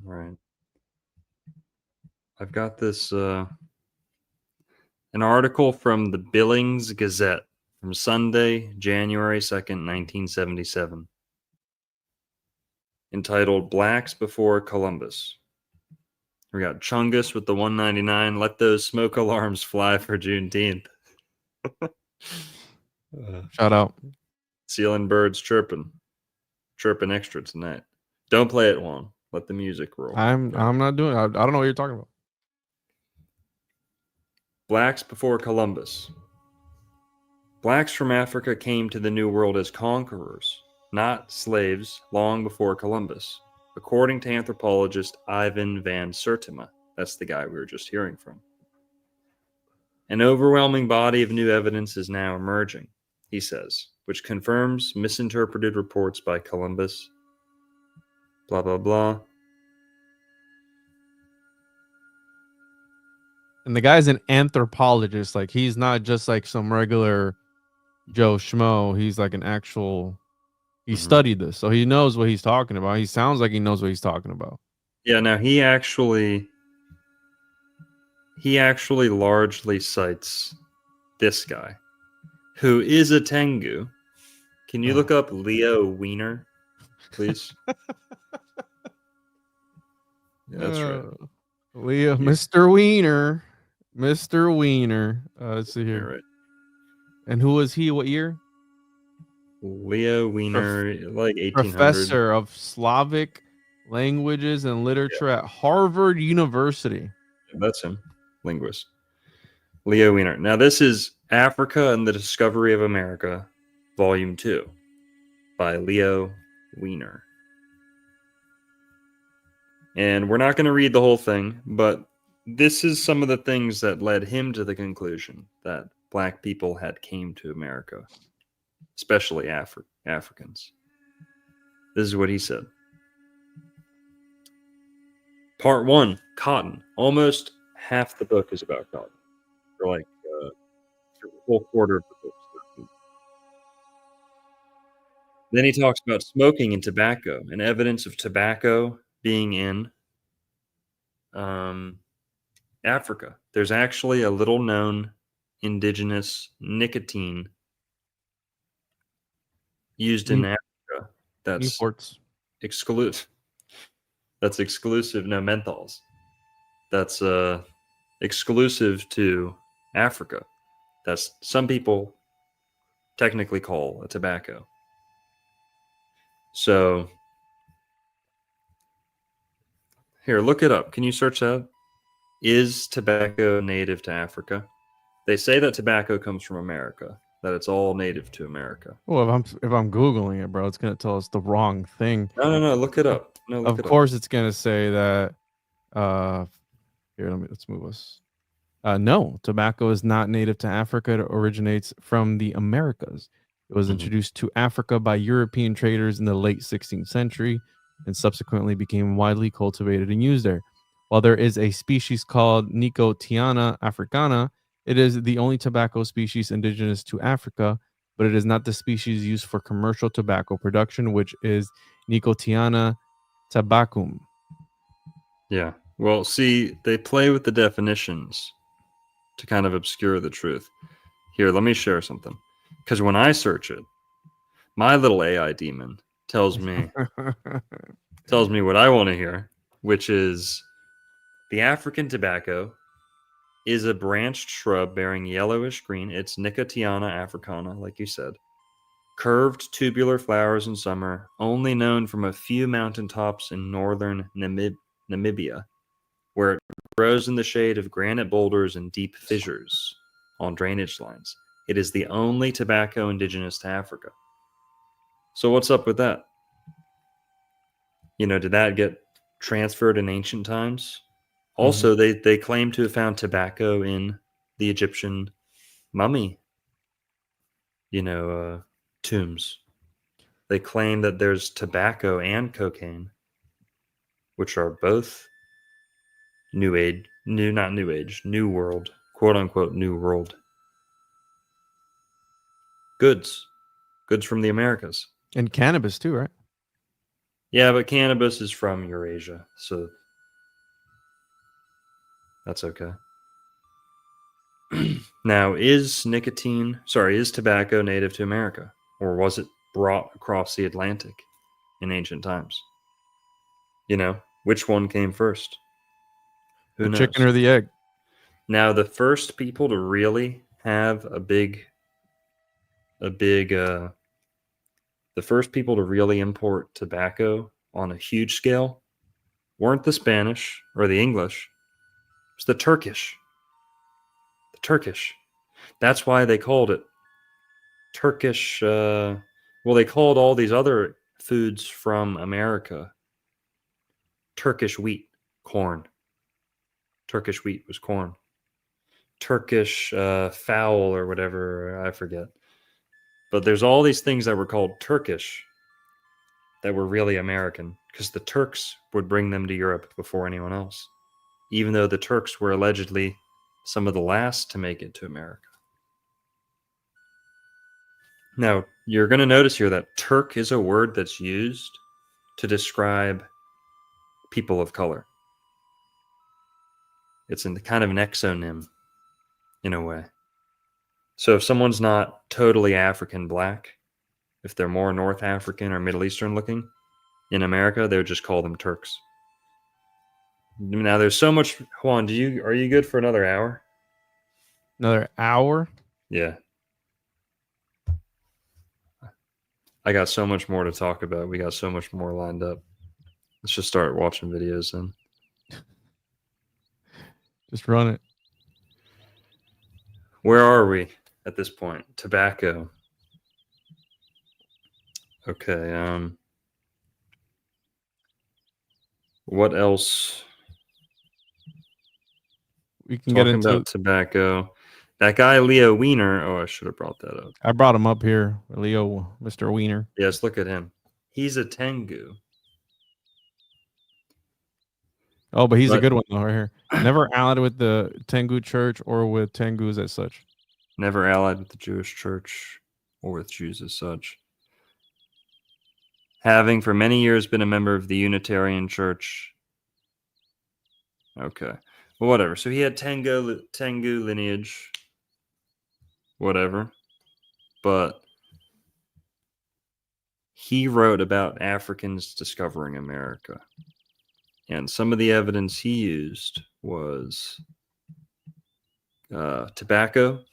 Right. I've got this an article from the Billings Gazette from Sunday, January 2nd, 1977, entitled Blacks Before Columbus. We got Chungus with the 199. Let those smoke alarms fly for Juneteenth. Shout out. Ceiling birds chirping extra tonight. Don't play it, Juan. Let the music roll. I'm not doing. I don't know what you're talking about. Blacks before Columbus. Blacks from Africa came to the New World as conquerors, not slaves, long before Columbus, according to anthropologist Ivan van Sertima. That's the guy we were just hearing from. An overwhelming body of new evidence is now emerging, he says, which confirms misinterpreted reports by Columbus. Blah, blah, blah. And the guy's an anthropologist. Like, he's not just like some regular Joe Schmo. He's like an actual. He studied this, so he knows what he's talking about. He sounds like he knows what he's talking about. Yeah, now he actually largely cites this guy, who is a Tengu. Can you look up Leo Weiner, please? Yeah, that's right. Leo, Mr. Weiner. Mr. Weiner. Let's see here. Right. And who was he? What year? Leo Weiner, like 1800. Professor of Slavic languages and literature at Harvard University. That's him. Linguist. Leo Weiner. Now, this is Africa and the Discovery of America, Volume 2, by Leo Weiner. And we're not going to read the whole thing, but this is some of the things that led him to the conclusion that black people had came to America, especially Africans. This is what he said. Part 1, cotton. Almost half the book is about cotton. Or like a whole quarter of the book. Then he talks about smoking and tobacco and evidence of tobacco being in Africa. There's actually a little known indigenous nicotine used in Africa that's exclusive. That's exclusive. No, menthols. That's exclusive to Africa. That's some people technically call a tobacco. So here, look it up. Can you search that? Is tobacco native to Africa? They say that tobacco comes from America, that it's all native to America. Well, if I'm Googling it, bro, it's gonna tell us the wrong thing. No, look it up. No, look of course it's gonna say that here, let's move us. No, tobacco is not native to Africa. It originates from the Americas. It was Mhm. introduced to Africa by European traders in the late 16th century and subsequently became widely cultivated and used there. While there is a species called Nicotiana africana, it is the only tobacco species indigenous to Africa, but it is not the species used for commercial tobacco production, which is Nicotiana tabacum. Yeah. Well, see, they play with the definitions to kind of obscure the truth. Here, let me share something. Because when I search it, my little AI demon tells me what I want to hear, which is the African tobacco is a branched shrub bearing yellowish green. It's Nicotiana africana, like you said. Curved tubular flowers in summer, only known from a few mountaintops in northern Namibia, where it grows in the shade of granite boulders and deep fissures on drainage lines. It is the only tobacco indigenous to Africa. So what's up with that? Did that get transferred in ancient times? Also, they claim to have found tobacco in the Egyptian mummy, tombs. They claim that there's tobacco and cocaine, which are both new world, quote unquote, new world goods from the Americas. And cannabis too, right? Yeah, but cannabis is from Eurasia, so that's okay. Now, is tobacco native to America, or was it brought across the Atlantic in ancient times? Which one came first? Who The knows? chicken or the egg? Now, the first people to really have the first people to really import tobacco on a huge scale weren't the Spanish or the English. It was the Turkish. The Turkish. That's why they called it Turkish. They called all these other foods from America Turkish wheat, corn. Turkish wheat was corn. Turkish fowl or whatever, I forget. But there's all these things that were called Turkish that were really American because the Turks would bring them to Europe before anyone else, even though the Turks were allegedly some of the last to make it to America. Now, you're going to notice here that Turk is a word that's used to describe people of color. It's kind of an exonym in a way. So if someone's not totally African black, if they're more North African or Middle Eastern looking, in America, they would just call them Turks. Now, there's so much. Juan, are you good for another hour? Another hour? Yeah. I got so much more to talk about. We got so much more lined up. Let's just start watching videos then. Just run it. Where are we at this point? Tobacco. Okay. What else? We can get Talking into about tobacco. That guy Leo Weiner. Oh, I should have brought that up. I brought him up here, Leo, Mr. Weiner. Yes, look at him. He's a Tengu. Oh, but he's a good one though, right here. Never allied with the Tengu Church or with Tengus as such. Never allied with the Jewish Church or with Jews as such. Having for many years been a member of the Unitarian Church. Okay. Well, whatever. So he had Tengu lineage. Whatever. But he wrote about Africans discovering America. And some of the evidence he used was tobacco,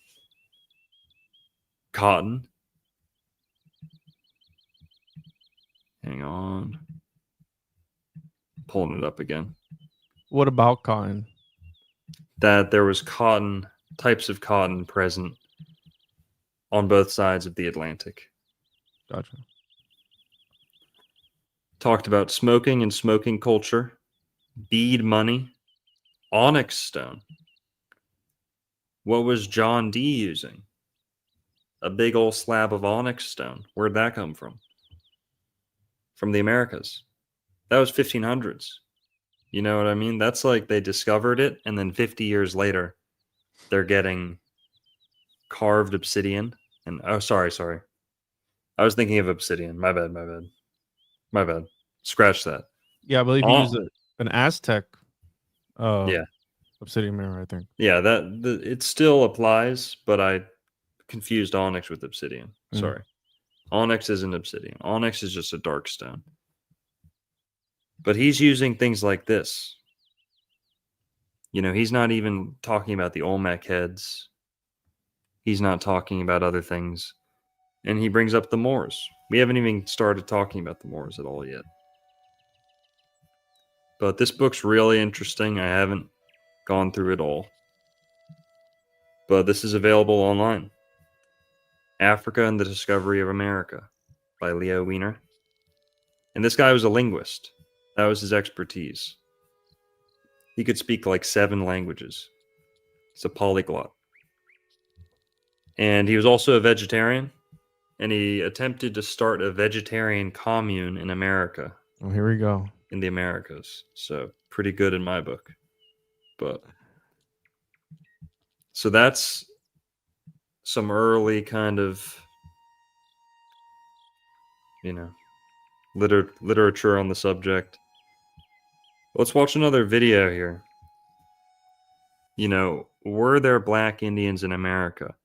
cotton. Hang on. Pulling it up again. What about cotton? That there was types of cotton present on both sides of the Atlantic. Gotcha. Talked about smoking and smoking culture, bead money, onyx stone. What was John Dee using? a big old slab of onyx stone. Where'd that come from? From the Americas. That was 1500s. You know what I mean? That's like they discovered it, and then 50 years later, they're getting carved obsidian. And oh, sorry. I was thinking of obsidian. My bad. Scratch that. Yeah, I believe he Oh. used an Aztec Yeah. obsidian mirror, I think. Yeah, it still applies, but I confused onyx with obsidian. Mm. Sorry. Onyx isn't obsidian. Onyx is just a dark stone. But he's using things like this. You know, he's not even talking about the Olmec heads. He's not talking about other things. And he brings up the Moors. We haven't even started talking about the Moors at all yet. But this book's really interesting. I haven't gone through it all. But this is available online. Africa and the Discovery of America by Leo Weiner. And this guy was a linguist. That was his expertise. He could speak like 7 languages. He's a polyglot. And he was also a vegetarian. And he attempted to start a vegetarian commune in America. Oh, here we go. In the Americas. So pretty good in my book. But so that's some early kind of, you know, literature on the subject. Let's watch another video here. You know, were there black Indians in America?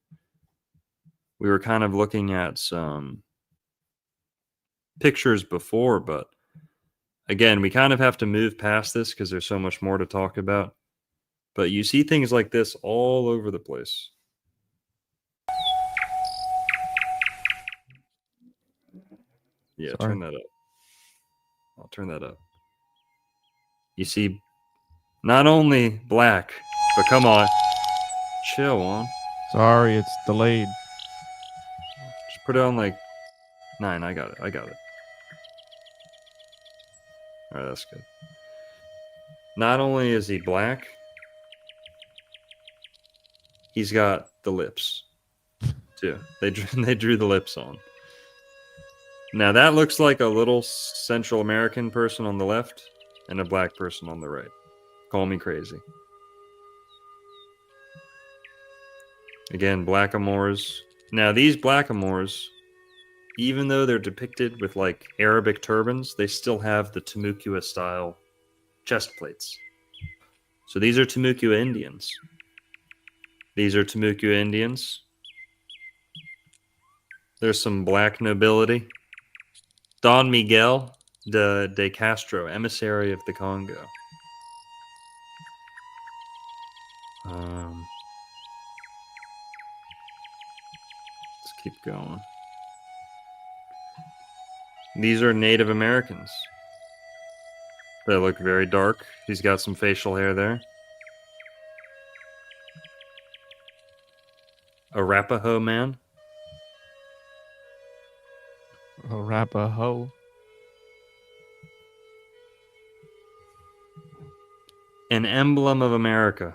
We were kind of looking at some pictures before, but again, we kind of have to move past this because there's so much more to talk about. But you see things like this all over the place. Yeah, Sorry. turn that up. I'll turn that up. You see, not only black, but come on. Chill on. Sorry, it's delayed. Just put it on like 9. I got it. All right, that's good. Not only is he black, he's got the lips too. They drew the lips on. Now that looks like a little Central American person on the left and a black person on the right. Call me crazy. Again, Blackamoors. Now these Blackamoors, even though they're depicted with like Arabic turbans, they still have the Timucua style chest plates. So these are Timucua Indians. There's some black nobility. Don Miguel de Castro, emissary of the Congo. Let's keep going. These are Native Americans. They look very dark. He's got some facial hair there. Arapaho man. Arapaho. An emblem of America.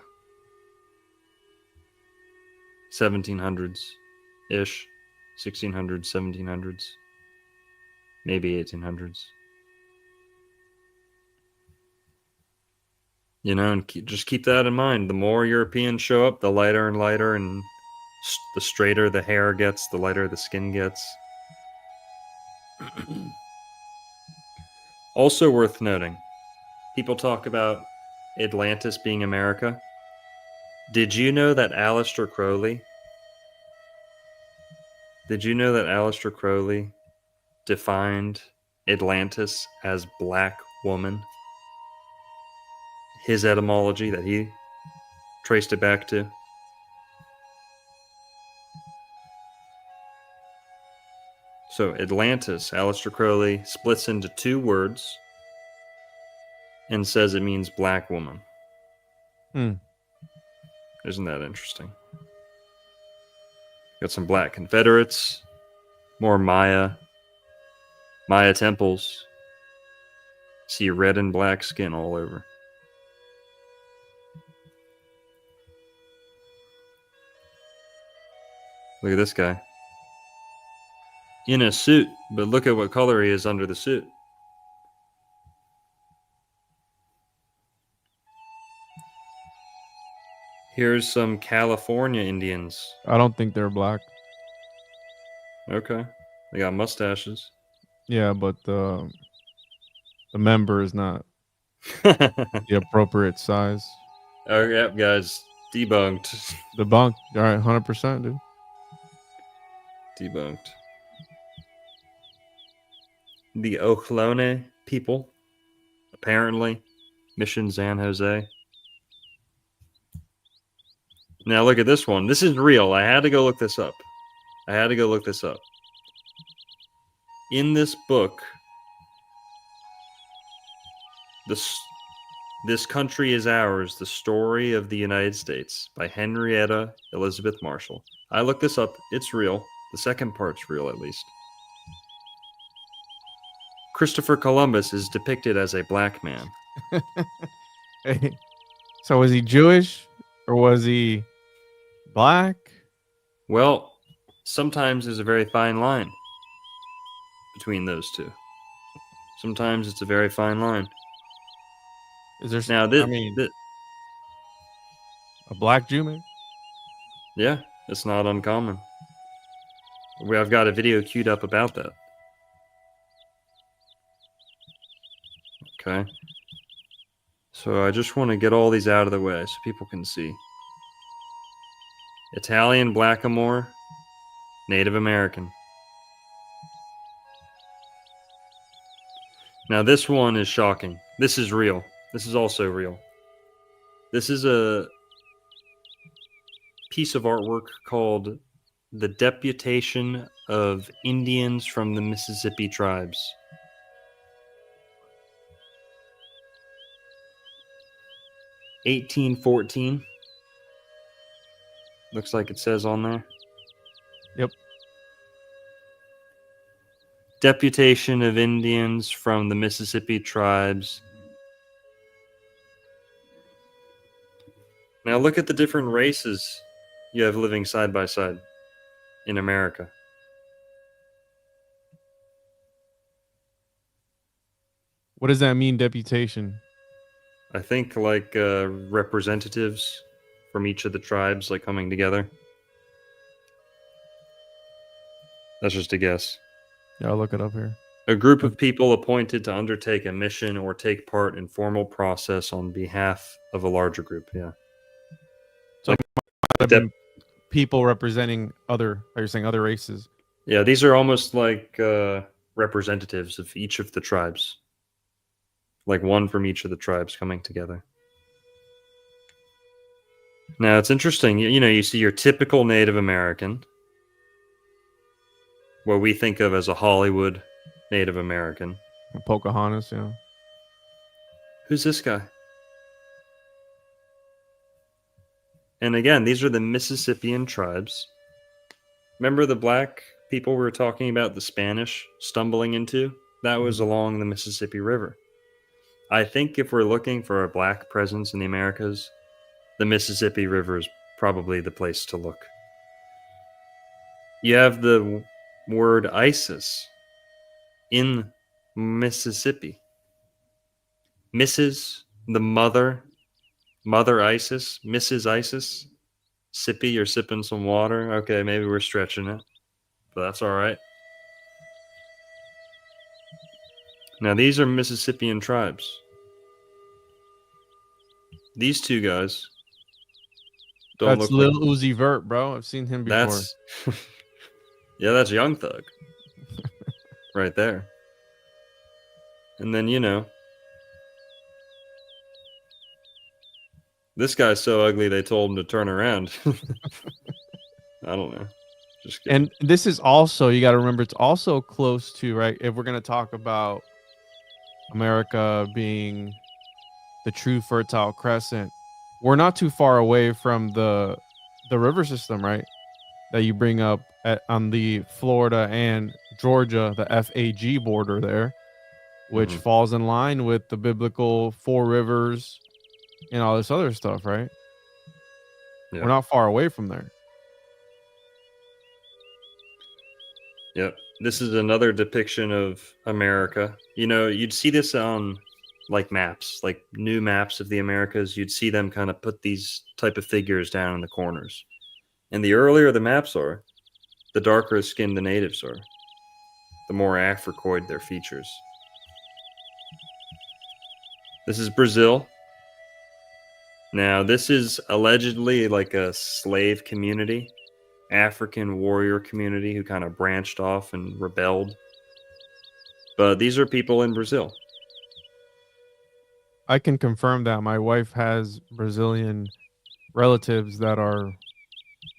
1700s-ish. 1600s, 1700s. Maybe 1800s. You know, and just keep that in mind. The more Europeans show up, the lighter and lighter, and the straighter the hair gets, the lighter the skin gets. Also worth noting, people talk about Atlantis being America. Did you know that Aleister Crowley defined Atlantis as black woman? His etymology that he traced it back to. So Atlantis, Aleister Crowley splits into 2 words and says it means black woman. Isn't that interesting? Got some black Confederates, more Maya temples. See red and black skin all over. Look at this guy. in a suit, but look at what color he is under the suit. Here's some California Indians. I don't think they're black. Okay. They got mustaches. Yeah, but the member is not the appropriate size. Oh, yeah, guys. Debunked. Debunked. All right, 100%, dude. Debunked. The Ohlone people, apparently. Mission San Jose. Now look at this one. This is real. I had to go look this up. In this book, This Country is Ours, The Story of the United States by Henrietta Elizabeth Marshall. I looked this up. It's real. The second part's real, at least. Christopher Columbus is depicted as a black man. Hey, so was he Jewish or was he black? Well, sometimes there's a very fine line between those two. Sometimes it's a very fine line. Is there Now, this, I mean, a black Jew, man? yeah, it's not uncommon. I've got a video queued up about that. Okay. So I just want to get all these out of the way so people can see. Italian Blackamoor, Native American. Now this one is shocking. This is real. This is also real. This is a piece of artwork called The Deputation of Indians from the Mississippi Tribes. (1814). Looks like it says on there. Yep. Deputation of Indians from the Mississippi Tribes. Now look at the different races you have living side by side in America. What does that mean, deputation? I think like representatives from each of the tribes like coming together. That's just a guess. Yeah, I'll look it up here. A group of people appointed to undertake a mission or take part in formal process on behalf of a larger group. Yeah. People representing other, are you saying other races? Yeah, these are almost like representatives of each of the tribes. Like one from each of the tribes coming together. Now, it's interesting. You know, you see your typical Native American, what we think of as a Hollywood Native American. Pocahontas, yeah. Who's this guy? And again, these are the Mississippian tribes. Remember the black people we were talking about, the Spanish stumbling into? That was along the Mississippi River. I think if we're looking for a black presence in the Americas, the Mississippi River is probably the place to look. You have the word ISIS in Mississippi. Mrs. the Mother ISIS, Mrs. ISIS. Sippy, you're sipping some water. Okay, maybe we're stretching it, but that's all right. Now, these are Mississippian tribes. These two guys don't That's look Lil Uzi Vert, bro. I've seen him before. That's yeah, that's Young Thug right there. And then, you know, this guy's so ugly they told him to turn around. I don't know. Just kidding. And this is also, you got to remember, it's also close to, right? If we're going to talk about America being the true Fertile Crescent, we're not too far away from the river system, right? That you bring up on the Florida and Georgia, the FAG border there, which falls in line with the biblical four rivers and all this other stuff, right? Yeah. We're not far away from there. Yep. This is another depiction of America. You know, you'd see this on like maps, like new maps of the Americas. You'd see them kind of put these type of figures down in the corners. And the earlier the maps are, the darker skinned the natives are, the more Africoid their features. This is Brazil. Now, this is allegedly like a slave community, African warrior community who kind of branched off and rebelled. But these are people in Brazil. I can confirm that my wife has Brazilian relatives that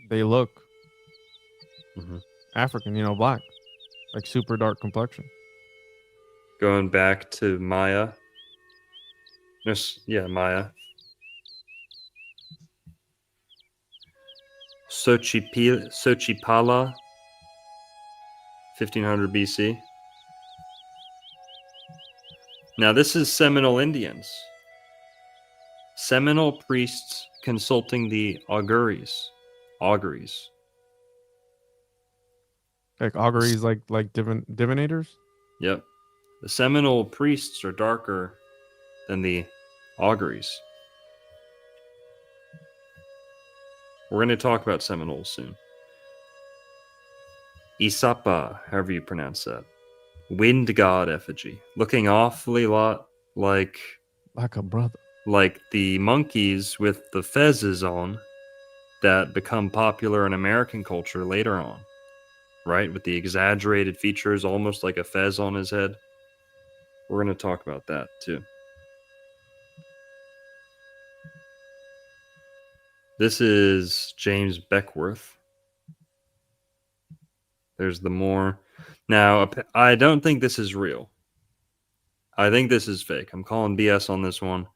they look African, black, like super dark complexion. Going back to Maya. Maya. Xochipala, 1500 BC. Now, this is Seminole Indians. Seminole priests consulting the auguries. Auguries. Like auguries, like divinators? Yep. The Seminole priests are darker than the auguries. We're going to talk about Seminoles soon. Isapa, however you pronounce that. Wind god effigy. Looking awfully lot like a brother. Like the monkeys with the fezzes on that become popular in American culture later on. Right? With the exaggerated features, almost like a fez on his head. We're going to talk about that too. This is James Beckworth. There's the Moor. Now, I don't think this is real. I think this is fake. I'm calling BS on this one.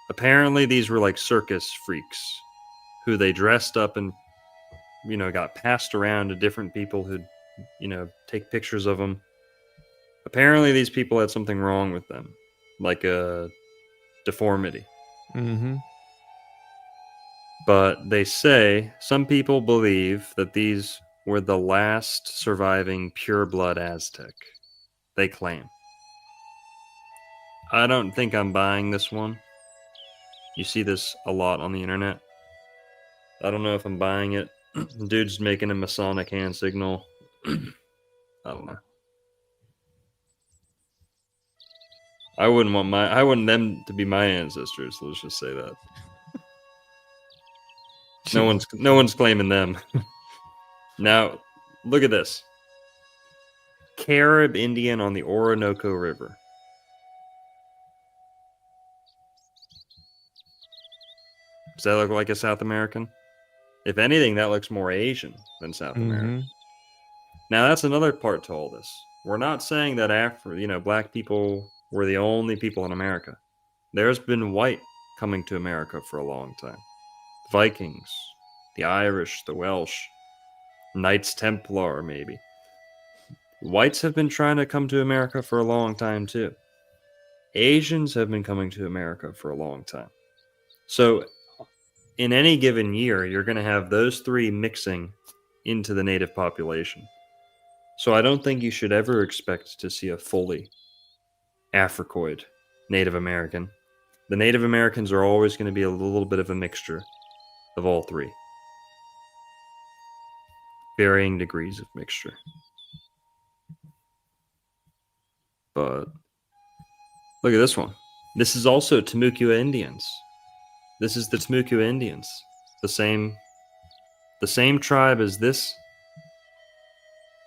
Apparently, these were like circus freaks who they dressed up and, got passed around to different people who'd, take pictures of them. Apparently, these people had something wrong with them, like a deformity. Mm-hmm. But they say some people believe that these were the last surviving pure-blood Aztec. They claim. I don't think I'm buying this one. You see this a lot on the internet. I don't know if I'm buying it. Dude's making a Masonic hand signal. I don't know. I wouldn't them to be my ancestors. Let's just say that. No one's claiming them. Now, look at this. Carib Indian on the Orinoco River. Does that look like a South American? If anything, that looks more Asian than South American. Now, that's another part to all this. We're not saying that black people were the only people in America. There's been white coming to America for a long time. Vikings, the Irish, the Welsh, Knights Templar, maybe. Whites have been trying to come to America for a long time, too. Asians have been coming to America for a long time. So, in any given year, you're going to have those three mixing into the native population. So I don't think you should ever expect to see a fully Africoid Native American. The Native Americans are always going to be a little bit of a mixture of all three. Varying degrees of mixture. But look at this one. This is also Timucua Indians. This is the Timucua Indians. The same tribe as this.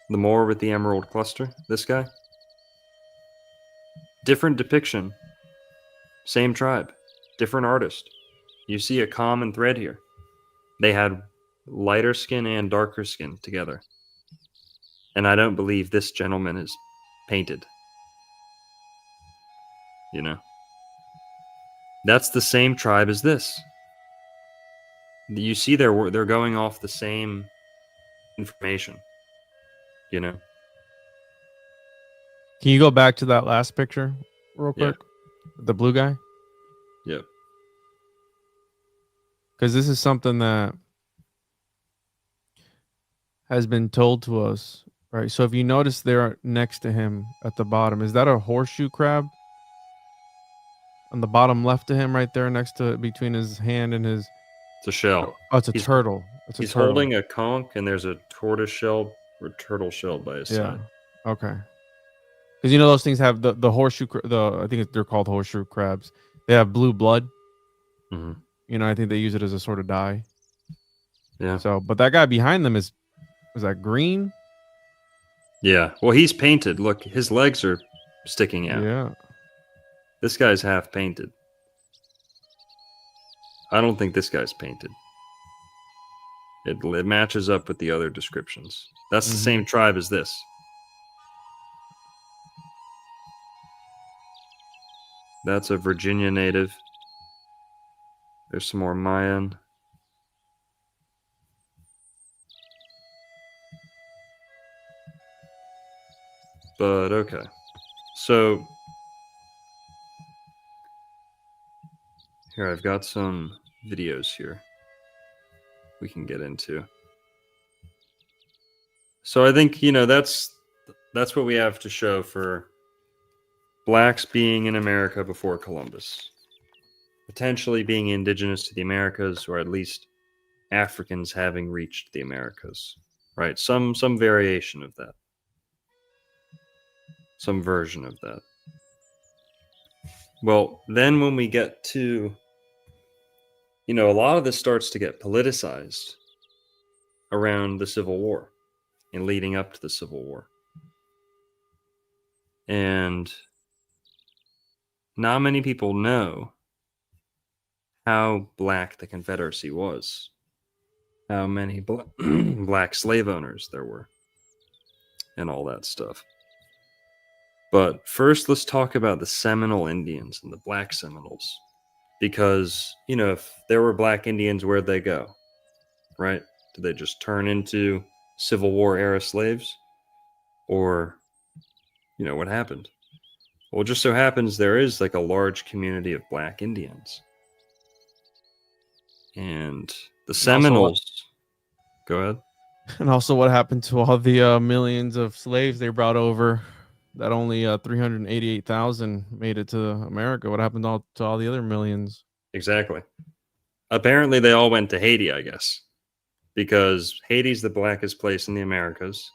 The Moor with the emerald cluster. This guy. Different depiction. Same tribe. Different artist. You see a common thread here. They had lighter skin and darker skin together. And I don't believe this gentleman is painted. That's the same tribe as this. You see they're going off the same information. Can you go back to that last picture real quick? Yeah. The blue guy? Yep. Because this is something that has been told to us Right. So if you notice there next to him at the bottom, is that a horseshoe crab? On the bottom left of him, right there next to between his hand and his. It's a shell. Oh, it's a He's- turtle. It's a He's turtle. holding a conch, and there's a tortoise shell or turtle shell by his Yeah. side. Okay. Because you know those things have the horseshoe. I think they're called horseshoe crabs. They have blue blood. Mhm. You know, I think they use it as a sort of dye. Yeah. So, but that guy behind them is that green? Yeah. Well, he's painted. Look, his legs are sticking out. Yeah. This guy's half painted. I don't think this guy's painted. It matches up with the other descriptions. That's the same tribe as this. That's a Virginia native. There's some more Mayan. But okay. So here I've got some videos here we can get into. So I think, that's what we have to show for blacks being in America before Columbus. Potentially being indigenous to the Americas, or at least Africans having reached the Americas. Right? Some variation of that. Some version of that. Well, then when we get to, a lot of this starts to get politicized around the Civil War and leading up to the Civil War. And not many people know how black the Confederacy was, how many black slave owners there were, and all that stuff. But first, let's talk about the Seminole Indians and the Black Seminoles. Because, if there were black Indians, where'd they go? Right? Did they just turn into Civil War era slaves? Or, what happened? Well, it just so happens there is like a large community of black Indians. And the Seminoles. Go ahead. And also, what happened to all the millions of slaves they brought over? That only 388,000 made it to America. What happened to all the other millions? Exactly. Apparently, they all went to Haiti, I guess, because Haiti's the blackest place in the Americas.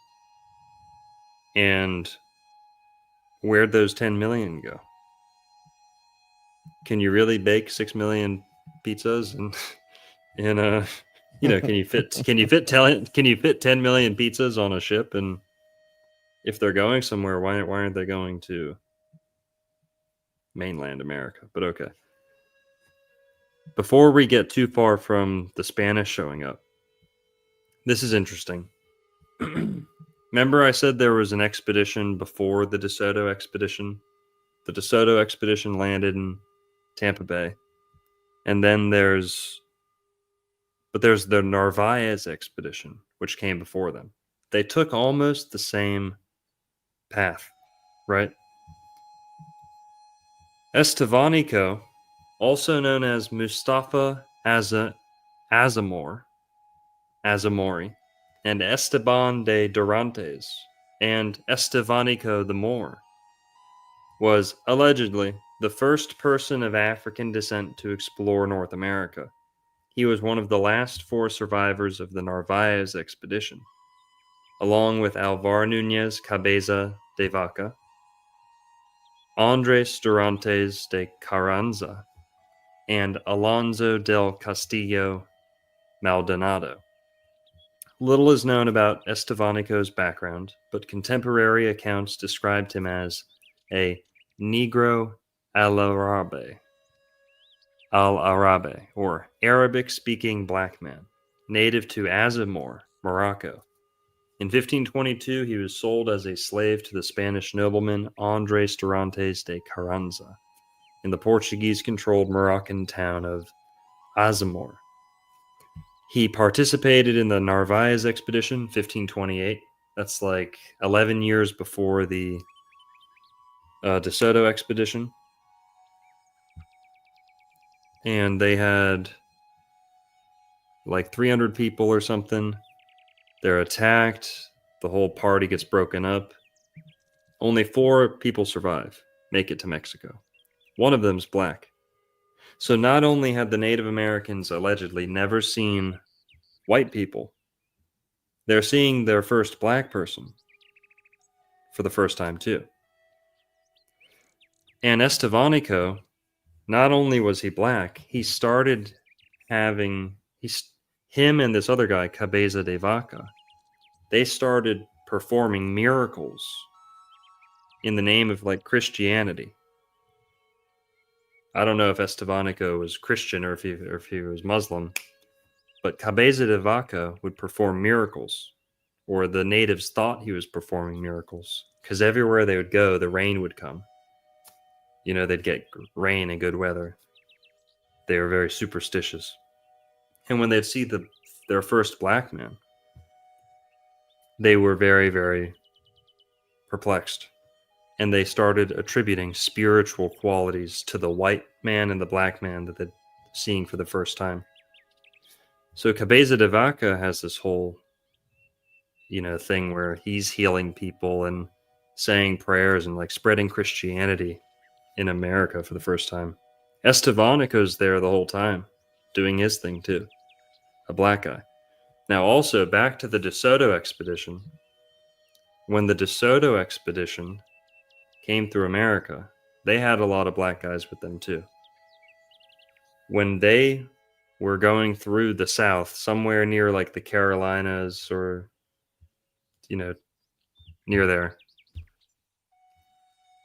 And where'd those 10 million go? Can you really bake 6 million pizzas and can you fit 10 million pizzas on a ship? And if they're going somewhere, why aren't they going to mainland America? But okay. Before we get too far from the Spanish showing up, this is interesting. Remember I said there was an expedition before the DeSoto expedition? The DeSoto expedition landed in Tampa Bay. And then there's the Narvaez expedition, which came before them. They took almost the same path, right? Estevanico, also known as Mustafa Azamori, and Esteban de Dorantes, and Estevanico the Moor, was allegedly the first person of African descent to explore North America. He was one of the last 4 survivors of the Narvaez expedition, along with Alvar Núñez Cabeza de Vaca, Andres Dorantes de Carranza, and Alonso del Castillo Maldonado. Little is known about Estevanico's background, but contemporary accounts described him as a Negro al-Arabe, or Arabic-speaking black man, native to Azamor, Morocco. In 1522, he was sold as a slave to the Spanish nobleman Andres Dorantes de Carranza in the Portuguese-controlled Moroccan town of Azamor. He participated in the Narvaez expedition, 1528. That's like 11 years before the DeSoto expedition. And they had like 300 people or something. They're attacked. The whole party gets broken up. Only 4 people survive, make it to Mexico. One of them's black. So not only had the Native Americans allegedly never seen white people, they're seeing their first black person for the first time too. And Estevanico, not only was he black, he started having him and this other guy, Cabeza de Vaca, they started performing miracles in the name of like Christianity. I don't know if Estevanico was Christian or if he was Muslim, but Cabeza de Vaca would perform miracles, or the natives thought he was performing miracles, because everywhere they would go, the rain would come. You know, they'd get rain and good weather. They were very superstitious. And when they'd see their first black man, they were very, very perplexed. And they started attributing spiritual qualities to the white man and the black man that they're seeing for the first time. So Cabeza de Vaca has this whole, thing where he's healing people and saying prayers and like spreading Christianity in America for the first time. Estevanico's there the whole time, doing his thing too, a black guy. Now also back to the De Soto expedition. When the De Soto expedition came through America, they had a lot of black guys with them too. When they were going through the South, somewhere near like the Carolinas or, near there,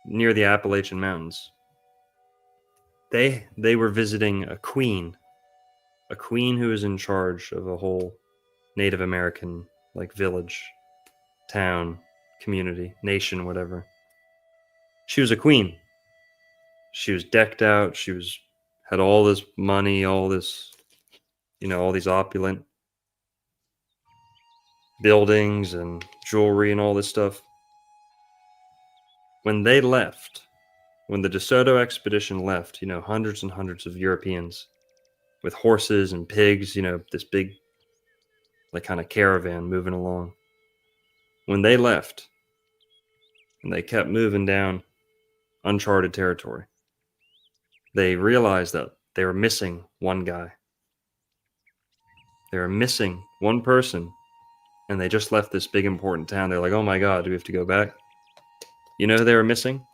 near the Appalachian Mountains, they were visiting a queen who was in charge of a whole Native American like village, town, community, nation, whatever. She was a queen. She was decked out. She had all this money, all this, all these opulent buildings and jewelry and all this stuff. When they left, when the De Soto expedition left, hundreds and hundreds of Europeans with horses and pigs, this big, like kind of caravan moving along. When they left and they kept moving down uncharted territory, they realized that they were missing one guy. They were missing one person, and they just left this big important town. They're like, oh my God, do we have to go back? You know who they were missing?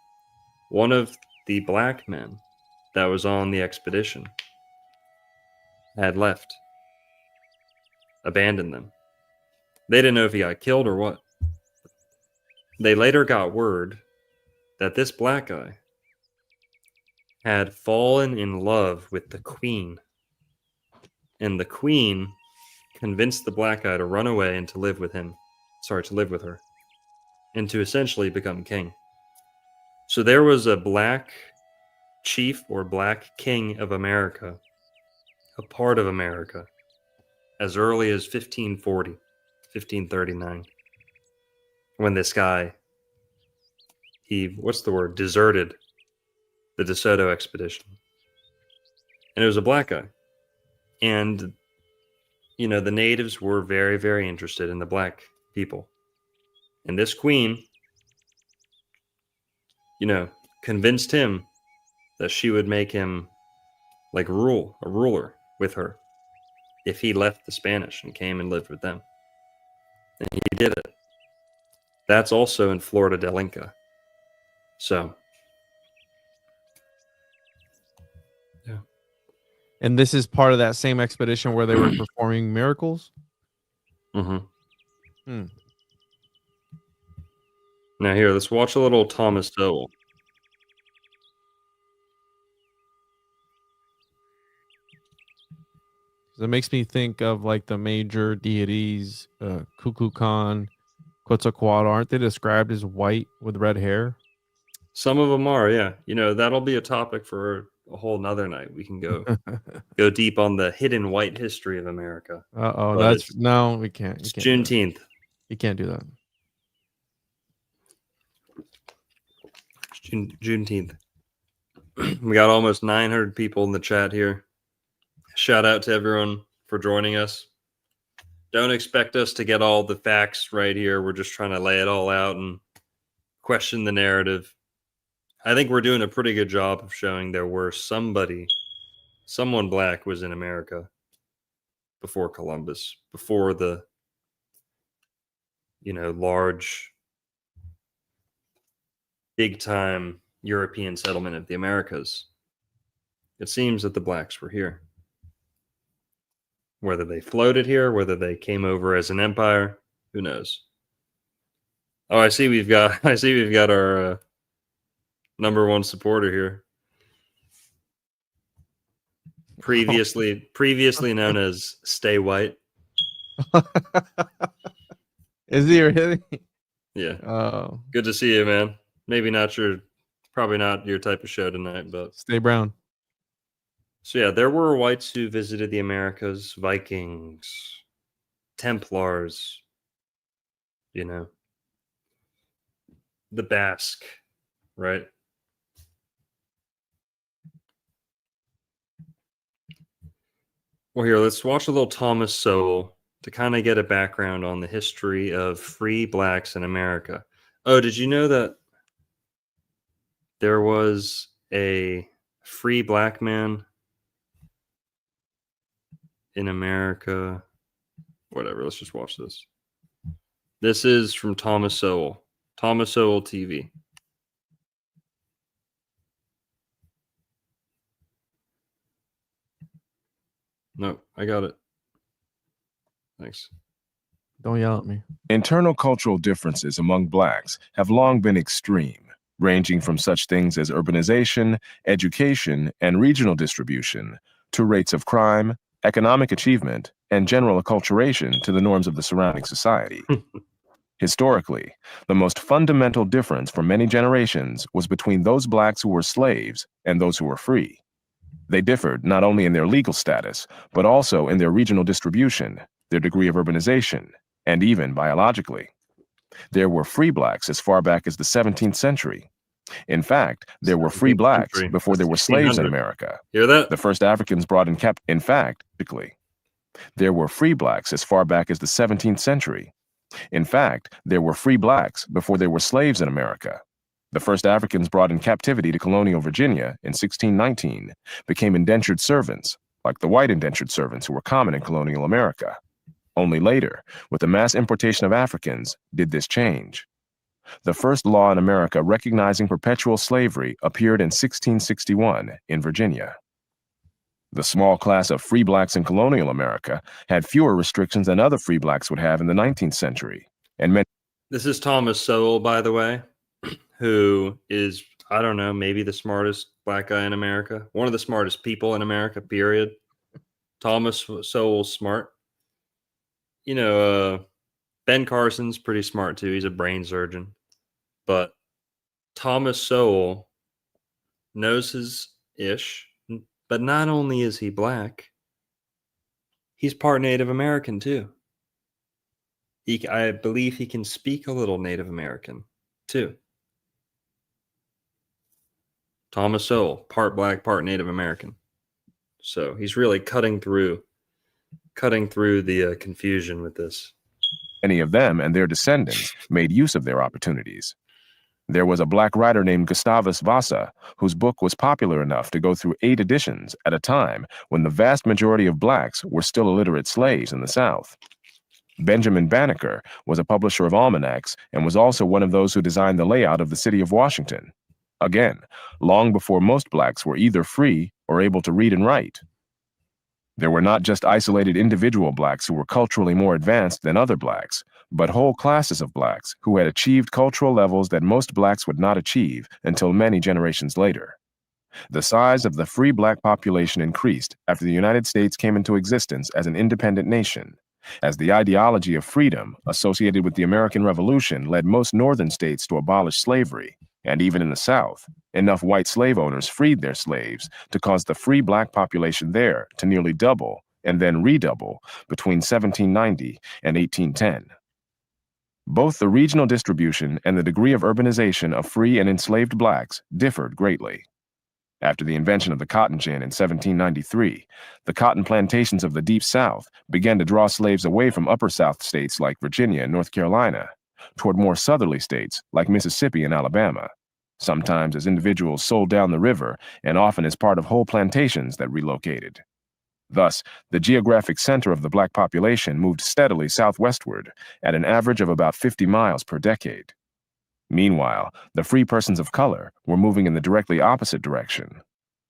One of the black men that was on the expedition had left, abandoned them. They didn't know if he got killed or what. They later got word that this black guy had fallen in love with the queen. And the queen convinced the black guy to run away and to live with her. And to essentially become king. So there was a black chief or black king of America, a part of America, as early as 1540, 1539, when this guy, deserted the De Soto expedition. And it was a black guy. And, the natives were very, very interested in the black people. And this queen, convinced him that she would make him like a ruler with her if he left the Spanish and came and lived with them. And he did it. That's also in Florida del Inca. So, yeah. And this is part of that same expedition where they were performing miracles? Mm-hmm. Now here, let's watch a little Thomas Sowell. It makes me think of like the major deities, Kukulkan, Quetzalcoatl. Aren't they described as white with red hair? Some of them are, yeah. That'll be a topic for a whole nother night. We can go deep on the hidden white history of America. No, we can't. It's Juneteenth. You can't do that. Juneteenth. We got almost 900 people in the chat here. Shout out to everyone for joining us. Don't expect us to get all the facts right here. We're just trying to lay it all out and question the narrative. I think we're doing a pretty good job of showing there were someone black was in America before Columbus, before the, large, big time European settlement of the Americas. It seems that the blacks were here. Whether they floated here, whether they came over as an empire, who knows? Oh, I see we've got our number one supporter here. Previously known as Stay White. Is he really? Yeah. Oh, Good to see you, man. Probably not your type of show tonight, but Stay Brown. so yeah, there were whites who visited the Americas, Vikings, Templars, the Basque, right? Well, here, let's watch a little Thomas Sowell to kind of get a background on the history of free blacks in America. Oh, did you know that there was a free black man in America? Whatever, let's just watch this. This is from Thomas Sowell TV. No, I got it. Thanks. Don't yell at me. Internal cultural differences among blacks have long been extreme, ranging from such things as urbanization, education, and regional distribution, to rates of crime, economic achievement, and general acculturation to the norms of the surrounding society. Historically, the most fundamental difference for many generations was between those blacks who were slaves and those who were free. They differed not only in their legal status, but also in their regional distribution, their degree of urbanization, and even biologically. There were free blacks as far back as the 17th century. In fact, there were free blacks before there were slaves in America. Hear that? The first Africans brought in in fact, there were free blacks as far back as the 17th century. In fact, there were free blacks before there were slaves in America. The first Africans brought in captivity to colonial Virginia in 1619 became indentured servants, like the white indentured servants who were common in colonial America. Only later, with the mass importation of Africans, did this change. The first law in America recognizing perpetual slavery appeared in 1661 in Virginia. The small class of free blacks in colonial America had fewer restrictions than other free blacks would have in the 19th century. And This is Thomas Sowell, by the way, who is, I don't know, maybe the smartest black guy in America. One of the smartest people in America, period. Thomas Sowell's smart. Ben Carson's pretty smart too. He's a brain surgeon. But Thomas Sowell knows his ish. But not only is he black, he's part Native American too. I believe he can speak a little Native American too. Thomas Sowell, part black, part Native American. So he's really cutting through the confusion with this. Many of them and their descendants made use of their opportunities. There was a black writer named Gustavus Vassa, whose book was popular enough to go through 8 editions at a time when the vast majority of blacks were still illiterate slaves in the South. Benjamin Banneker was a publisher of almanacs and was also one of those who designed the layout of the city of Washington. Again, long before most blacks were either free or able to read and write. There were not just isolated individual blacks who were culturally more advanced than other blacks, but whole classes of blacks who had achieved cultural levels that most blacks would not achieve until many generations later. The size of the free black population increased after the United States came into existence as an independent nation, as the ideology of freedom associated with the American Revolution led most northern states to abolish slavery, and even in the South, enough white slave owners freed their slaves to cause the free black population there to nearly double and then redouble between 1790 and 1810. Both the regional distribution and the degree of urbanization of free and enslaved blacks differed greatly. After the invention of the cotton gin in 1793, the cotton plantations of the Deep South began to draw slaves away from upper South states like Virginia and North Carolina toward more southerly states like Mississippi and Alabama, sometimes as individuals sold down the river and often as part of whole plantations that relocated. Thus, the geographic center of the black population moved steadily southwestward at an average of about 50 miles per decade. Meanwhile, the free persons of color were moving in the directly opposite direction.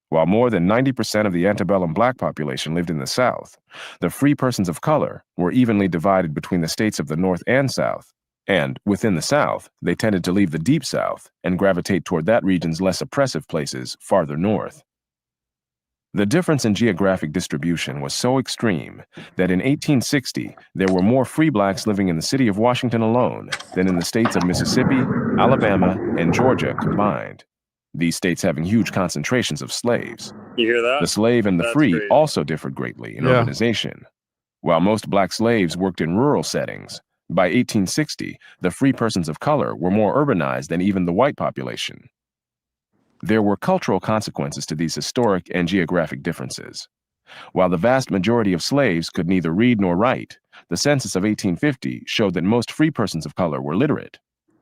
While more than 90% of the antebellum black population lived in the South, the free persons of color were evenly divided between the states of the North and South, and within the South, they tended to leave the Deep South and gravitate toward that region's less oppressive places farther north. The difference in geographic distribution was so extreme that in 1860, there were more free blacks living in the city of Washington alone than in the states of Mississippi, Alabama, and Georgia combined, these states having huge concentrations of slaves. You hear that? The slave and the That's free crazy. also differed greatly in urbanization. While most black slaves worked in rural settings, by 1860, the free persons of color were more urbanized than even the white population. There were cultural consequences to these historic and geographic differences. While the vast majority of slaves could neither read nor write, the census of 1850 showed that most free persons of color were literate.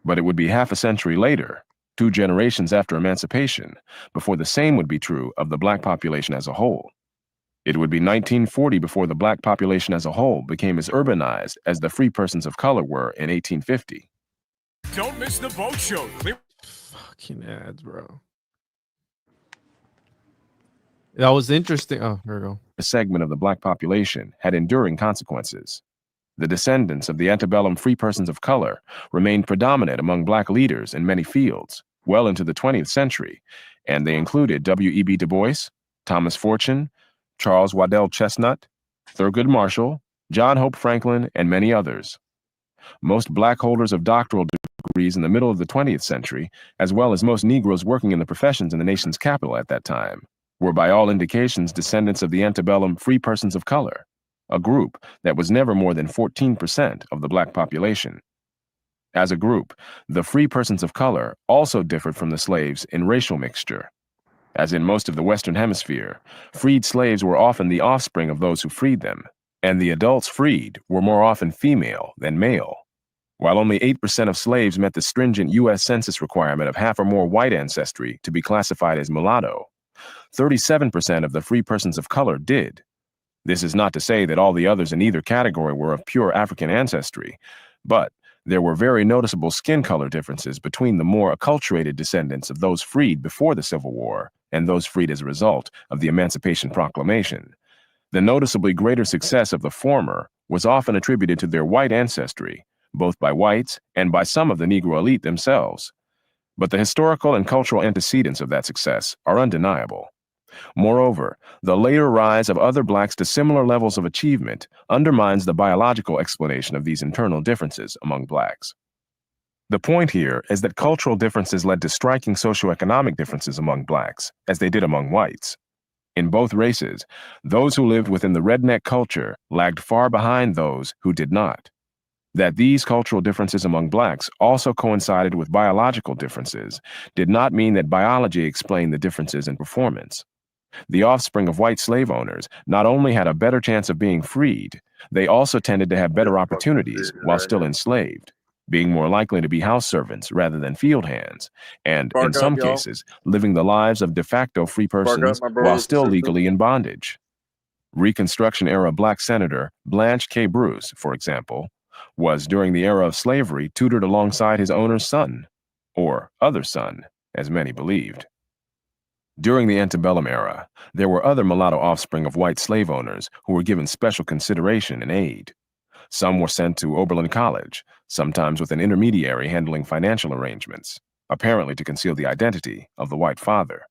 But it would be half a century later, 2 generations after emancipation, before the same would be true of the black population as a whole. It would be 1940 before the black population as a whole became as urbanized as the free persons of color were in 1850. Don't miss the boat show. Fucking ads, bro. That was interesting. Oh, here we go. A segment of the black population had enduring consequences. The descendants of the antebellum free persons of color remained predominant among black leaders in many fields well into the 20th century, and they included W.E.B. Du Bois, Thomas Fortune, Charles Waddell Chestnut, Thurgood Marshall, John Hope Franklin, and many others. Most black holders of doctoral degrees in the middle of the 20th century, as well as most Negroes working in the professions in the nation's capital at that time, were by all indications descendants of the antebellum free persons of color, a group that was never more than 14% of the black population. As a group, the free persons of color also differed from the slaves in racial mixture. As in most of the Western Hemisphere, freed slaves were often the offspring of those who freed them, and the adults freed were more often female than male. While only 8% of slaves met the stringent U.S. Census requirement of half or more white ancestry to be classified as mulatto, 37% of the free persons of color did. This is not to say that all the others in either category were of pure African ancestry, but there were very noticeable skin color differences between the more acculturated descendants of those freed before the Civil War and those freed as a result of the Emancipation Proclamation. The noticeably greater success of the former was often attributed to their white ancestry, both by whites and by some of the Negro elite themselves. But the historical and cultural antecedents of that success are undeniable. Moreover, the later rise of other blacks to similar levels of achievement undermines the biological explanation of these internal differences among blacks. The point here is that cultural differences led to striking socioeconomic differences among blacks, as they did among whites. In both races, those who lived within the redneck culture lagged far behind those who did not. That these cultural differences among blacks also coincided with biological differences did not mean that biology explained the differences in performance. The offspring of white slave owners not only had a better chance of being freed, they also tended to have better opportunities while still enslaved, being more likely to be house servants rather than field hands, and in some cases, living the lives of de facto free persons while still legally in bondage. Reconstruction-era black Senator Blanche K. Bruce, for example, was during the era of slavery tutored alongside his owner's son, or other son, as many believed. During the antebellum era, there were other mulatto offspring of white slave owners who were given special consideration and aid. Some were sent to Oberlin College, sometimes with an intermediary handling financial arrangements, apparently to conceal the identity of the white father.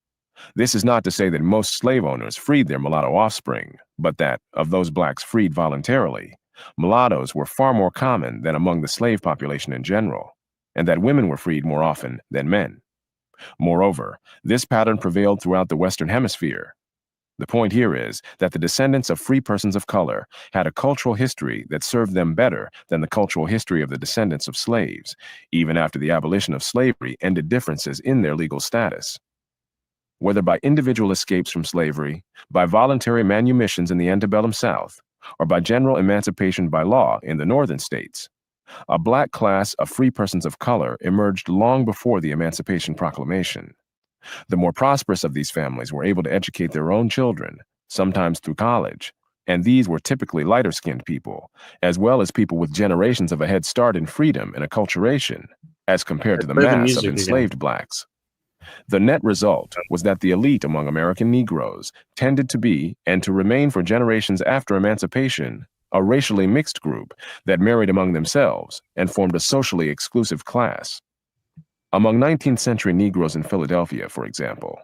This is not to say that most slave owners freed their mulatto offspring, but that, of those blacks freed voluntarily, mulattoes were far more common than among the slave population in general, and that women were freed more often than men. Moreover, this pattern prevailed throughout the Western Hemisphere. The point here is that the descendants of free persons of color had a cultural history that served them better than the cultural history of the descendants of slaves, even after the abolition of slavery ended differences in their legal status. whether by individual escapes from slavery, by voluntary manumissions in the antebellum South, or by general emancipation by law in the northern states. A black class of free persons of color emerged long before the Emancipation Proclamation. The more prosperous of these families were able to educate their own children, sometimes through college, and these were typically lighter-skinned people, as well as people with generations of a head start in freedom and acculturation, as compared to the Play the mass of music again. enslaved blacks. The net result was that the elite among American Negroes tended to be, and to remain for generations after emancipation, a racially mixed group that married among themselves and formed a socially exclusive class. Among 19th century Negroes in Philadelphia, for example,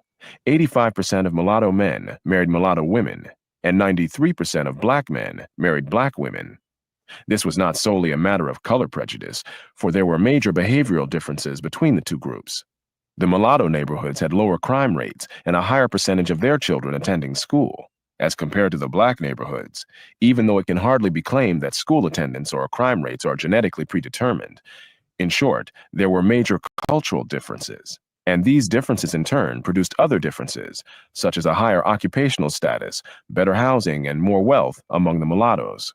85% of mulatto men married mulatto women, and 93% of black men married black women. This was not solely a matter of color prejudice, for there were major behavioral differences between the two groups. The mulatto neighborhoods had lower crime rates and a higher percentage of their children attending school, as compared to the black neighborhoods, even though it can hardly be claimed that school attendance or crime rates are genetically predetermined. In short, there were major cultural differences, and these differences in turn produced other differences, such as a higher occupational status, better housing, and more wealth among the mulattoes.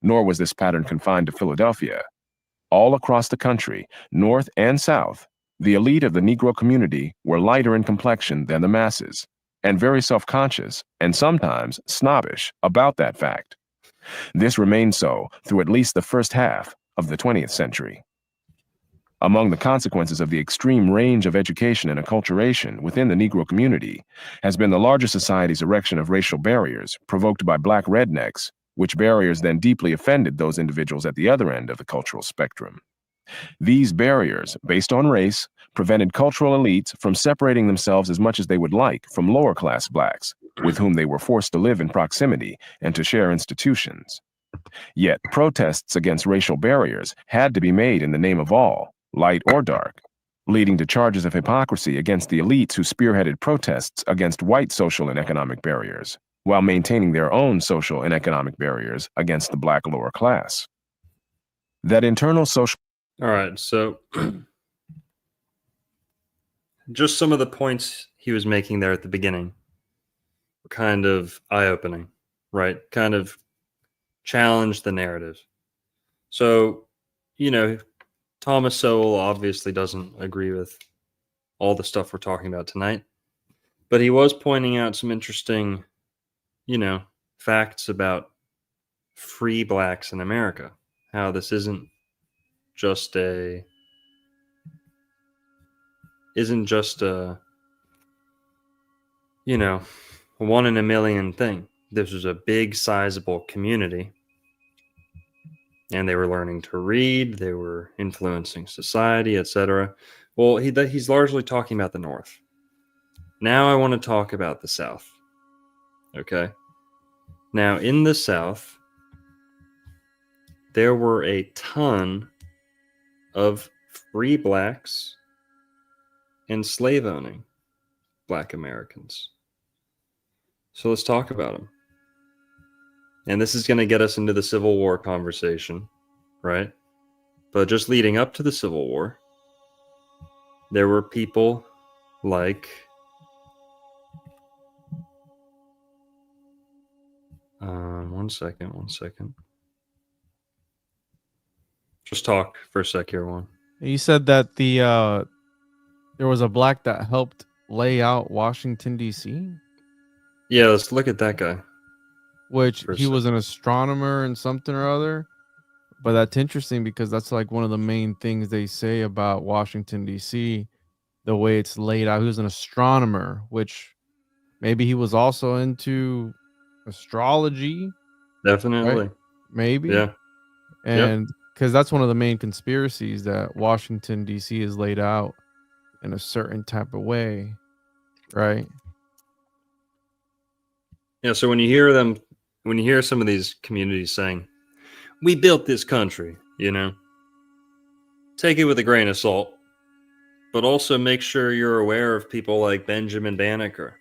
Nor was this pattern confined to Philadelphia. All across the country, North and South, the elite of the Negro community were lighter in complexion than the masses, and very self-conscious and sometimes snobbish about that fact. This remained so through at least the first half of the 20th century. Among the consequences of the extreme range of education and acculturation within the Negro community has been the larger society's erection of racial barriers provoked by black rednecks, which barriers then deeply offended those individuals at the other end of the cultural spectrum. These barriers, based on race, prevented cultural elites from separating themselves as much as they would like from lower-class blacks, with whom they were forced to live in proximity and to share institutions. Yet protests against racial barriers had to be made in the name of all, light or dark, leading to charges of hypocrisy against the elites who spearheaded protests against white social and economic barriers, while maintaining their own social and economic barriers against the black lower class. That internal social... All right, so just some of the points he was making there at the beginning were kind of eye-opening, right? Kind of challenged the narrative. So, Thomas Sowell obviously doesn't agree with all the stuff we're talking about tonight, but he was pointing out some interesting, facts about free blacks in America, how this isn't just a one in a million thing. This was a big, sizable community, and they were learning to read, they were influencing society, etc. Well, he's largely talking about the North. Now I want to talk about the South. Okay? Now, in the South, there were a ton of free blacks and slave-owning black Americans. So let's talk about them. And this is going to get us into the Civil War conversation, right? But just leading up to the Civil War, there were people like one second. Just talk for a sec here, Juan. You said that there was a black that helped lay out Washington, D.C.? Yeah, let's look at that guy. Which he was an astronomer and something or other. But that's interesting because that's like one of the main things they say about Washington, D.C., the way it's laid out. He was an astronomer, which maybe he was also into astrology. Definitely. Right? Maybe. Yeah. And because that's one of the main conspiracies, that Washington, D.C. is laid out in a certain type of way, right? Yeah, so when you hear some of these communities saying, we built this country, take it with a grain of salt, but also make sure you're aware of people like Benjamin Banneker,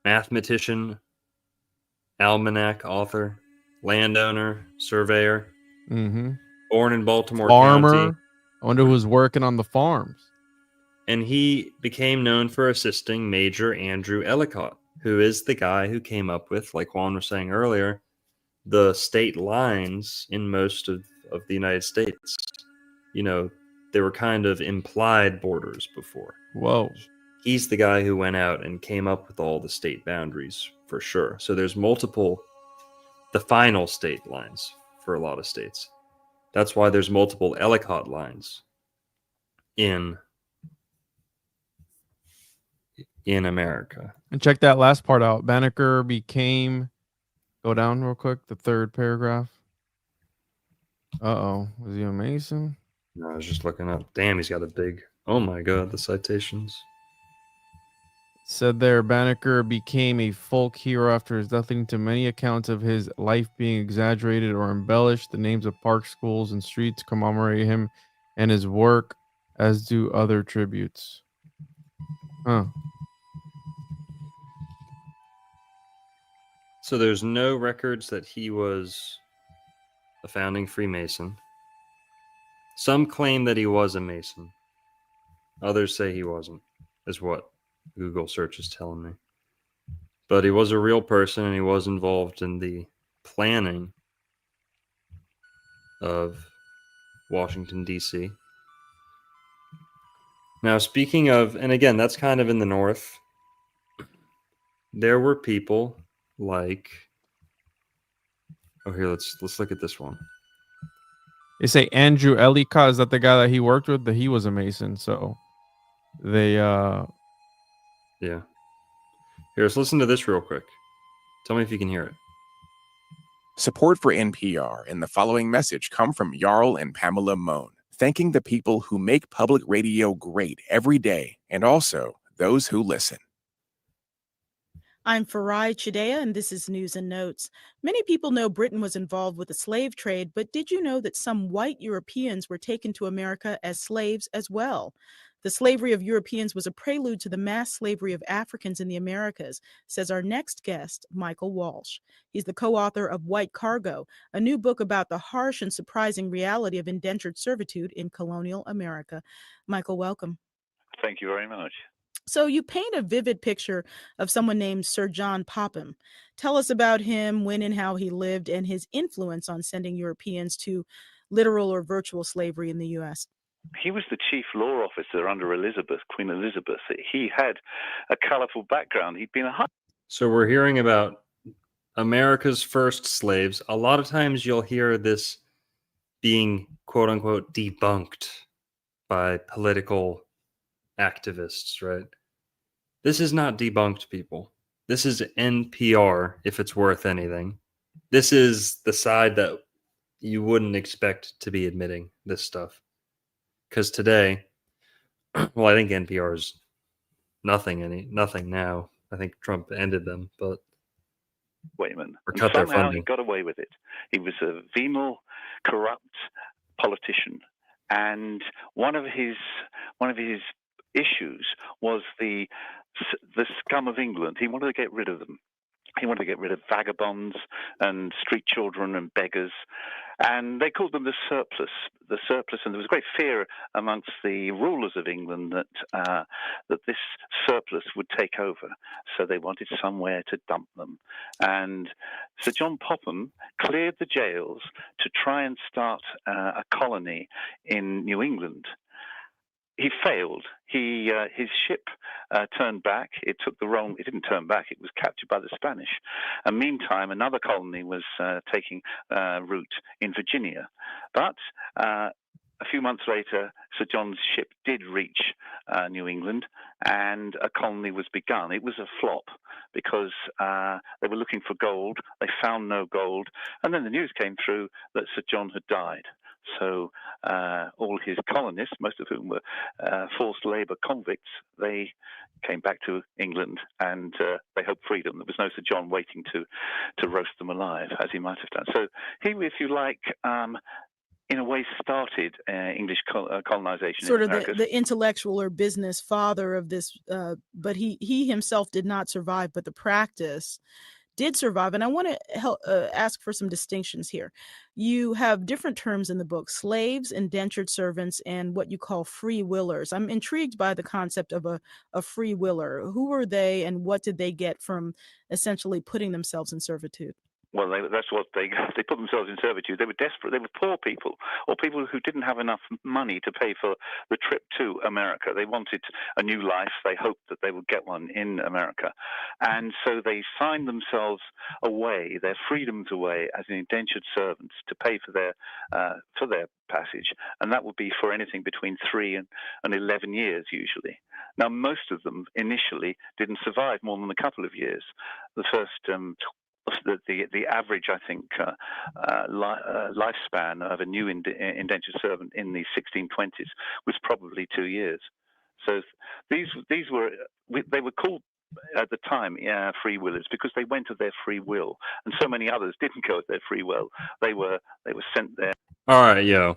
mathematician, almanac author, landowner, surveyor, born in Baltimore farmer, County, I wonder who's working on the farms. And he became known for assisting Major Andrew Ellicott, who is the guy who came up with, like Juan was saying earlier, the state lines in most of the United States. You know, they were kind of implied borders before. Whoa. He's the guy who went out and came up with all the state boundaries for sure. So there's multiple, the final state lines for a lot of states. That's why there's multiple Ellicott lines in America. And check that last part out. Banneker became, go down real quick, the third paragraph. Uh-oh. Was he a Mason? No, I was just looking up. Damn, he's got a big, oh my God, the citations. Said there, Banneker became a folk hero after his death, leading to many accounts of his life being exaggerated or embellished. The names of parks, schools, and streets commemorate him and his work, as do other tributes. Huh. So there's no records that he was a founding Freemason. Some claim that he was a Mason. Others say he wasn't, is what Google search is telling me. But he was a real person, and he was involved in the planning of Washington, D.C. Now, speaking of, and again, that's kind of in the north, there were people like, oh, here, let's look at this one. They say Andrew Ellicott, is that the guy that he worked with? That he was a Mason, so they Yeah. Here, let's listen to this real quick. Tell me if you can hear it. Support for NPR and the following message come from Jarl and Pamela Moan, thanking the people who make public radio great every day, and also those who listen. I'm Farai Chidea, and this is News and Notes. Many people know Britain was involved with the slave trade, but did you know that some white Europeans were taken to America as slaves as well? The slavery of Europeans was a prelude to the mass slavery of Africans in the Americas, says our next guest, Michael Walsh. He's the co-author of White Cargo, a new book about the harsh and surprising reality of indentured servitude in colonial America. Michael, welcome. Thank you very much. So you paint a vivid picture of someone named Sir John Popham. Tell us about him, when and how he lived, and his influence on sending Europeans to literal or virtual slavery in the U.S. He was the chief law officer under Elizabeth, Queen Elizabeth. He had a colorful background. He'd been a... So we're hearing about America's first slaves. A lot of times you'll hear this being, quote unquote, debunked by political activists, right? This is not debunked, people. This is NPR, if it's worth anything. This is the side that you wouldn't expect to be admitting this stuff. Because today, well, I think NPR is nothing now. I think Trump ended them, but Wayman. or cut their somehow funding. He got away with it. He was a venal, corrupt politician, and one of his issues was the scum of England. He wanted to get rid of them. He wanted to get rid of vagabonds and street children and beggars, and they called them the surplus. The surplus, and there was great fear amongst the rulers of England that this surplus would take over. So they wanted somewhere to dump them, and Sir John Popham cleared the jails to try and start a colony in New England. He failed. His ship turned back. It didn't turn back. It was captured by the Spanish. And meantime, another colony was taking root in Virginia. But a few months later, Sir John's ship did reach New England, and a colony was begun. It was a flop because they were looking for gold. They found no gold. And then the news came through that Sir John had died. So all his colonists, most of whom were forced labor convicts, they came back to England and they hoped freedom. There was no Sir John waiting to roast them alive, as he might have done. So he, if you like, in a way started English colonization. Sort in of America. the intellectual or business father of this, but he himself did not survive, but the practice did survive. And I want to ask for some distinctions here. You have different terms in the book: slaves, indentured servants, and what you call free willers. I'm intrigued by the concept of a free willer. Who were they, and what did they get from essentially putting themselves in servitude? Well, that's what they put themselves in servitude. They were desperate. They were poor people, or people who didn't have enough money to pay for the trip to America. They wanted a new life. They hoped that they would get one in America, and so they signed themselves away, their freedoms away, as indentured servants to pay for their passage, and that would be for anything between 3 and 11 years usually. Now, most of them initially didn't survive more than a couple of years. The first the average, I think, lifespan of a new indentured servant in the 1620s was probably 2 years. So these were they were called at the time free willers because they went of their free will, and so many others didn't go of their free will. They were sent there. All right, yo,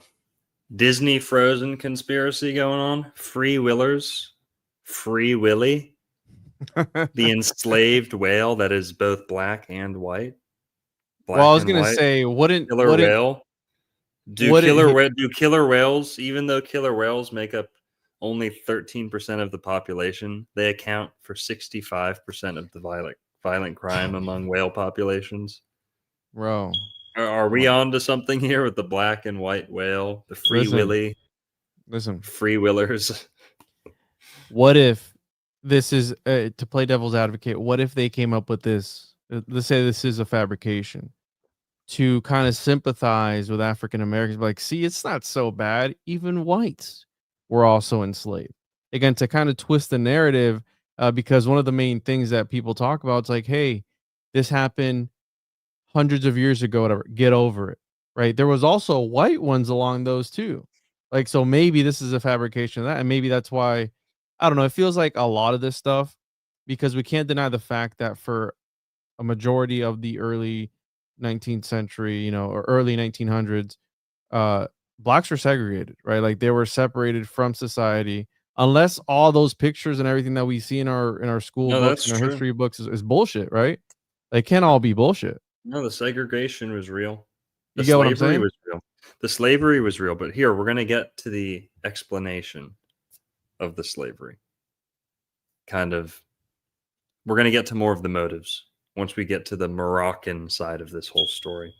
Disney Frozen conspiracy going on. Free willers, Free Willy. The enslaved whale that is both black and white. Well, I was gonna say, wouldn't whale? Do killer whales, even though killer whales make up only 13% of the population, they account for 65% of the violent crime among whale populations? Bro, are we on to something here with the black and white whale, the Free Willy? Listen, free willers. What if this is to play devil's advocate? What if they came up with this? Let's say this is a fabrication to kind of sympathize with African Americans. Like, see, it's not so bad. Even whites were also enslaved. Again, to kind of twist the narrative, because one of the main things that people talk about, it's like, hey, this happened hundreds of years ago. Whatever, get over it, right? There was also white ones along those too. Like, so maybe this is a fabrication of that, and maybe that's why. I don't know. It feels like a lot of this stuff, because we can't deny the fact that for a majority of the early 19th century, or early 1900s, blacks were segregated, right? Like, they were separated from society, unless all those pictures and everything that we see in our school books and our history books is bullshit, right? They can't all be bullshit. No, the segregation was real. You get what I'm saying? Was real. The slavery was real. But here, we're going to get to the explanation of the slavery. We're going to get to more of the motives once we get to the Moroccan side of this whole story.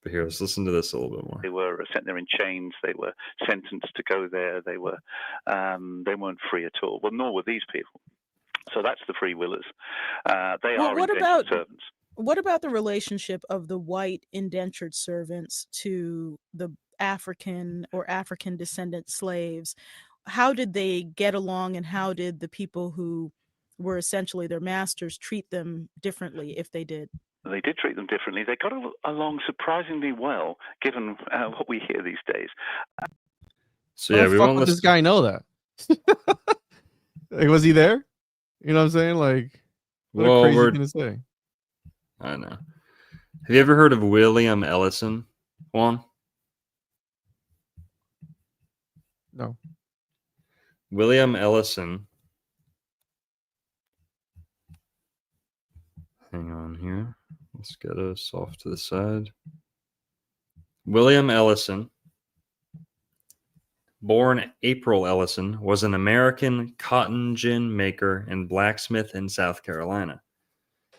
But here, let's listen to this a little bit more. They were sent there in chains. They were sentenced to go there. They weren't free at all. Well, nor were these people. So that's the free willers. They are indentured servants. What about the relationship of the white indentured servants to the African or African descendant slaves? How did they get along, and how did the people who were essentially their masters treat them differently, if they did? They did treat them differently. They got along surprisingly well, given what we hear these days. So yeah, we won't let this guy know that. Like, was he there? You know what I'm saying? Like, what a crazy thing to say. I know. Have you ever heard of William Ellison, Juan? No. William Ellison. Hang on here. Let's get us off to the side. William Ellison, born April Ellison, was an American cotton gin maker and blacksmith in South Carolina,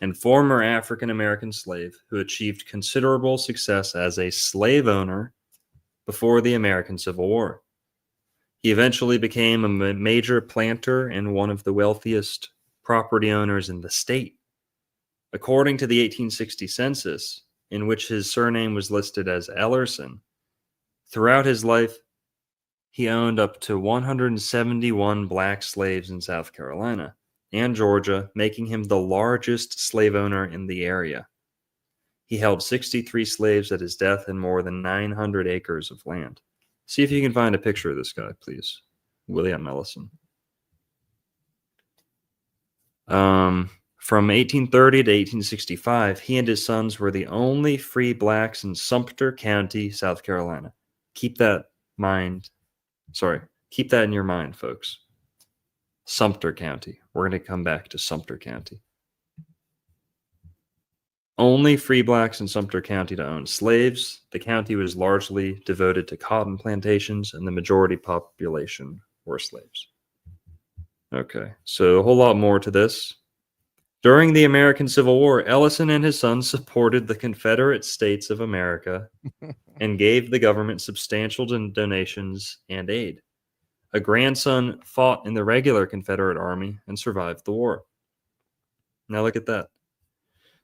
and former African-American slave who achieved considerable success as a slave owner before the American Civil War. He eventually became a major planter and one of the wealthiest property owners in the state. According to the 1860 census, in which his surname was listed as Ellerson, throughout his life, he owned up to 171 black slaves in South Carolina and Georgia, making him the largest slave owner in the area. He held 63 slaves at his death and more than 900 acres of land. See if you can find a picture of this guy, please. William Ellison. From 1830 to 1865, he and his sons were the only free blacks in Sumter County, South Carolina. Keep that in your mind, folks. Sumter County. We're going to come back to Sumter County. only free blacks in Sumter County to own slaves. The county was largely devoted to cotton plantations, and the majority population were slaves. Okay, so a whole lot more to this. During the American Civil War, Ellison and his sons supported the Confederate States of America and gave the government substantial donations and aid. A grandson fought in the regular Confederate Army and survived the war. Now look at that.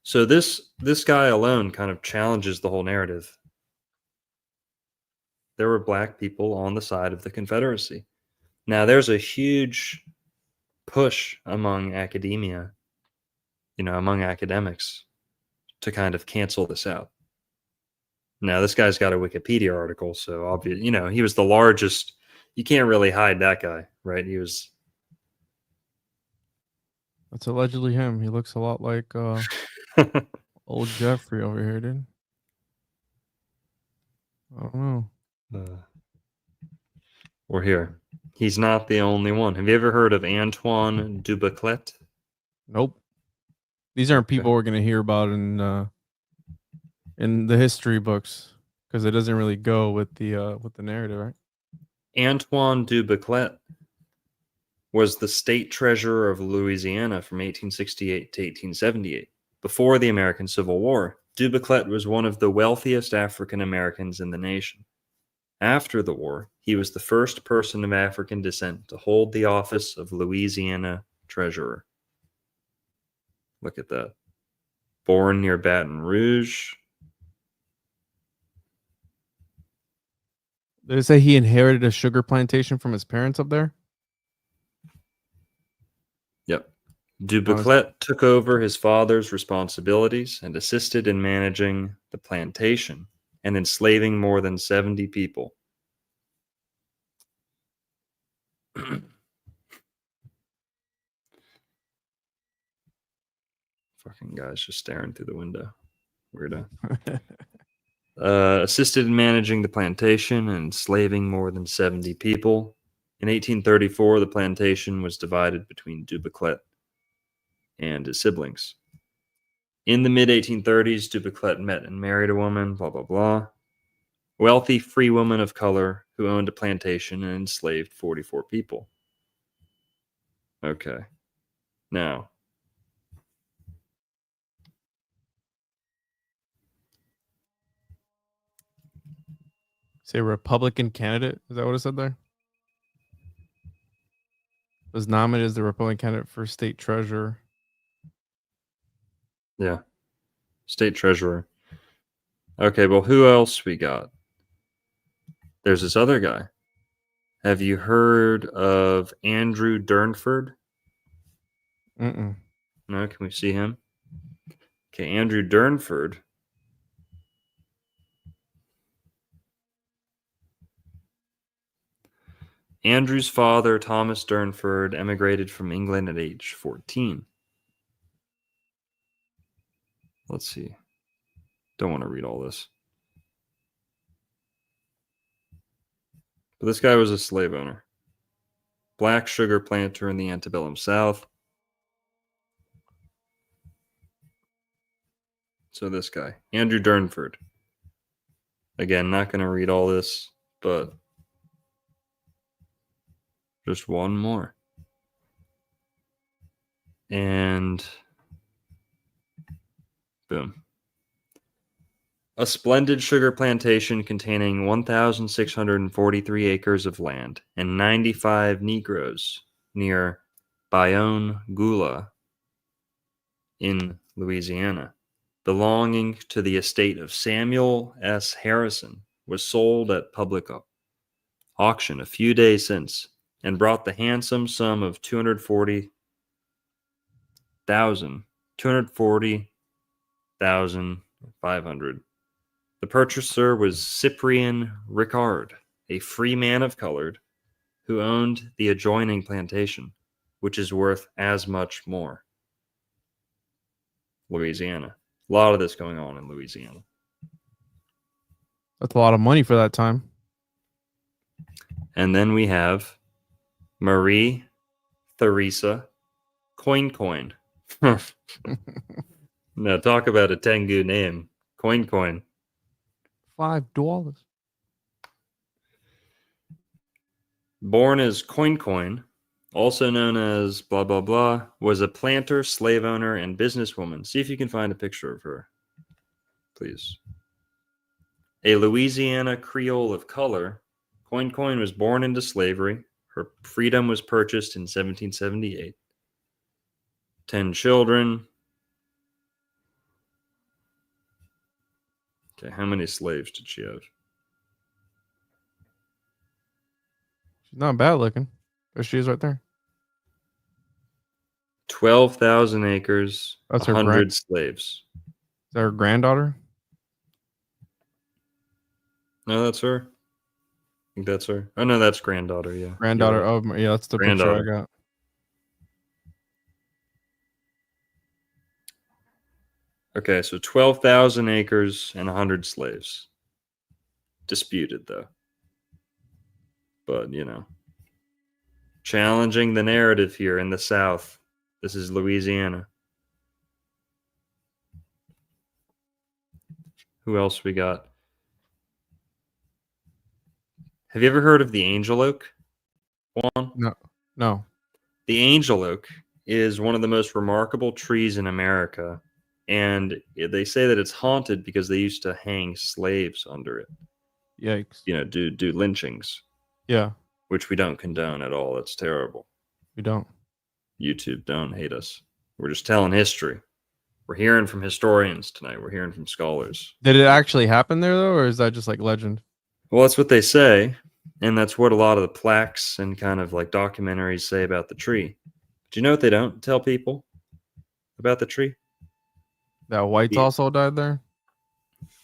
So this guy alone kind of challenges the whole narrative. There were black people on the side of the Confederacy. Now there's a huge push among academia, among academics, to kind of cancel this out. Now this guy's got a Wikipedia article, so obvious, he was the largest. You can't really hide that guy, right? He was. That's allegedly him. He looks a lot like old Jeffrey over here, dude. I don't know. We're here. He's not the only one. Have you ever heard of Antoine Dubuclet? Nope. These aren't people we're gonna hear about in the history books because it doesn't really go with the narrative, right? Antoine Dubuclet was the state treasurer of Louisiana from 1868 to 1878. Before the American Civil War, Dubuclet was one of the wealthiest African Americans in the nation. After the war, he was the first person of African descent to hold the office of Louisiana treasurer. Look at that. Born near Baton Rouge. Did it say he inherited a sugar plantation from his parents up there? Yep. Dubuclet took over his father's responsibilities and assisted in managing the plantation and enslaving more than 70 people. Fucking guy's just staring through the window. Weirdo. Assisted in managing the plantation and enslaving more than 70 people. In 1834, the plantation was divided between Dubuclet and his siblings. In the mid-1830s, Dubuclet met and married a woman, blah, blah, blah. Wealthy free woman of color who owned a plantation and enslaved 44 people. Okay. Now, say Republican candidate. Is that what it said there? Was nominated as the Republican candidate for state treasurer. Yeah. State treasurer. Okay, well, who else we got? There's this other guy. Have you heard of Andrew Durnford? Mm-mm. No, can we see him? Okay, Andrew Durnford. Andrew's father, Thomas Durnford, emigrated from England at age 14. Let's see. Don't want to read all this. But this guy was a slave owner. Black sugar planter in the antebellum South. So this guy, Andrew Durnford. Again, not going to read all this, but just one more. And boom. A splendid sugar plantation containing 1,643 acres of land and 95 Negroes near Bayonne Gula in Louisiana, belonging to the estate of Samuel S. Harrison, was sold at public auction a few days since and brought the handsome sum of $240,500. The purchaser was Cyprian Ricard, a free man of color who owned the adjoining plantation, which is worth as much more. Louisiana. A lot of this going on in Louisiana. That's a lot of money for that time. And then we have Marie Theresa Coin. Now talk about a Tengu name. Coin. $5. Born as Coin, also known as blah blah blah, was a planter, slave owner, and businesswoman. See if you can find a picture of her, please. A Louisiana Creole of color, Coin was born into slavery. Her freedom was purchased in 1778. 10 children. Okay, how many slaves did she have? She's not bad looking. There she is right there. 12,000 acres, That's her 100 slaves. Is that her granddaughter? No, that's her. I think that's her. Oh, no, that's granddaughter, yeah. Granddaughter You're right. of, yeah, that's the Granddaughter. picture I got. Okay, so 12,000 acres and 100 slaves. Disputed, though. But, challenging the narrative here in the South. This is Louisiana. Who else we got? Have you ever heard of the angel oak, Juan? No. The angel oak is one of the most remarkable trees in America. And they say that it's haunted because they used to hang slaves under it. Yikes. Do lynchings. Yeah. Which we don't condone at all. That's terrible. We don't. YouTube, don't hate us. We're just telling history. We're hearing from historians tonight. We're hearing from scholars. Did it actually happen there, though, or is that just like legend? Well, that's what they say. And that's what a lot of the plaques and kind of like documentaries say about the tree. Do you know what they don't tell people about the tree? That whites also died there?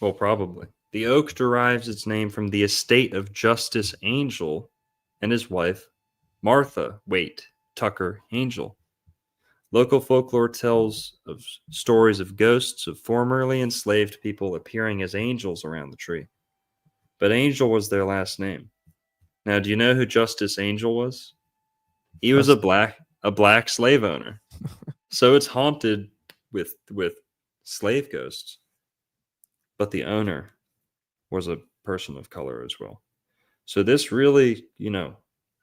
Well, probably. The oak derives its name from the estate of Justice Angel and his wife, Martha Tucker Angel. Local folklore tells of stories of ghosts of formerly enslaved people appearing as angels around the tree. But Angel was their last name. Now, do you know who Justice Angel was? He was a black slave owner. So it's haunted with slave ghosts. But the owner was a person of color as well. So this really,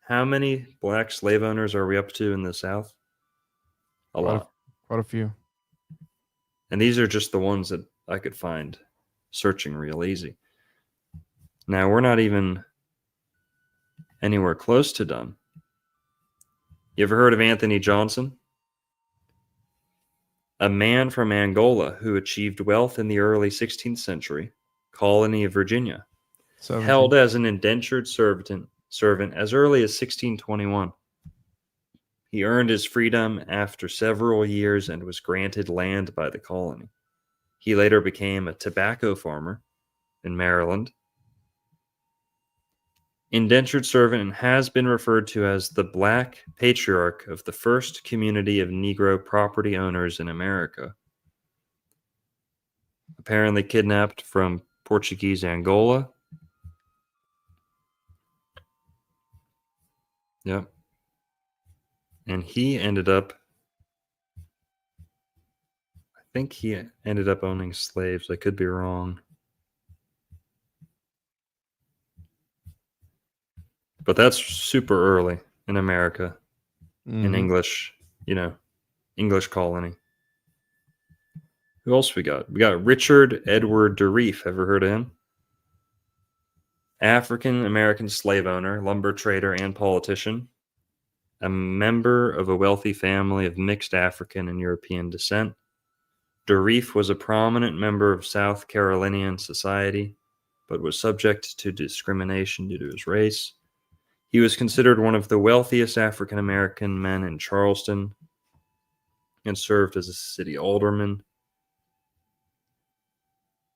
how many black slave owners are we up to in the South? A lot. Quite a few. And these are just the ones that I could find searching real easy. Now, we're not even anywhere close to done. You ever heard of Anthony Johnson? A man from Angola who achieved wealth in the early 16th century, colony of Virginia, held as an indentured servant as early as 1621. He earned his freedom after several years and was granted land by the colony. He later became a tobacco farmer in Maryland. Indentured servant and has been referred to as the Black Patriarch of the first community of Negro property owners in America. Apparently kidnapped from Portuguese Angola. Yep. And he ended up, I think he ended up owning slaves. I could be wrong. But that's super early in America, in English, English colony. Who else we got? We got Richard Edward DeReef. Ever heard of him? African American slave owner, lumber trader, and politician. A member of a wealthy family of mixed African and European descent. DeReef was a prominent member of South Carolinian society, but was subject to discrimination due to his race. He was considered one of the wealthiest African American men in Charleston and served as a city alderman.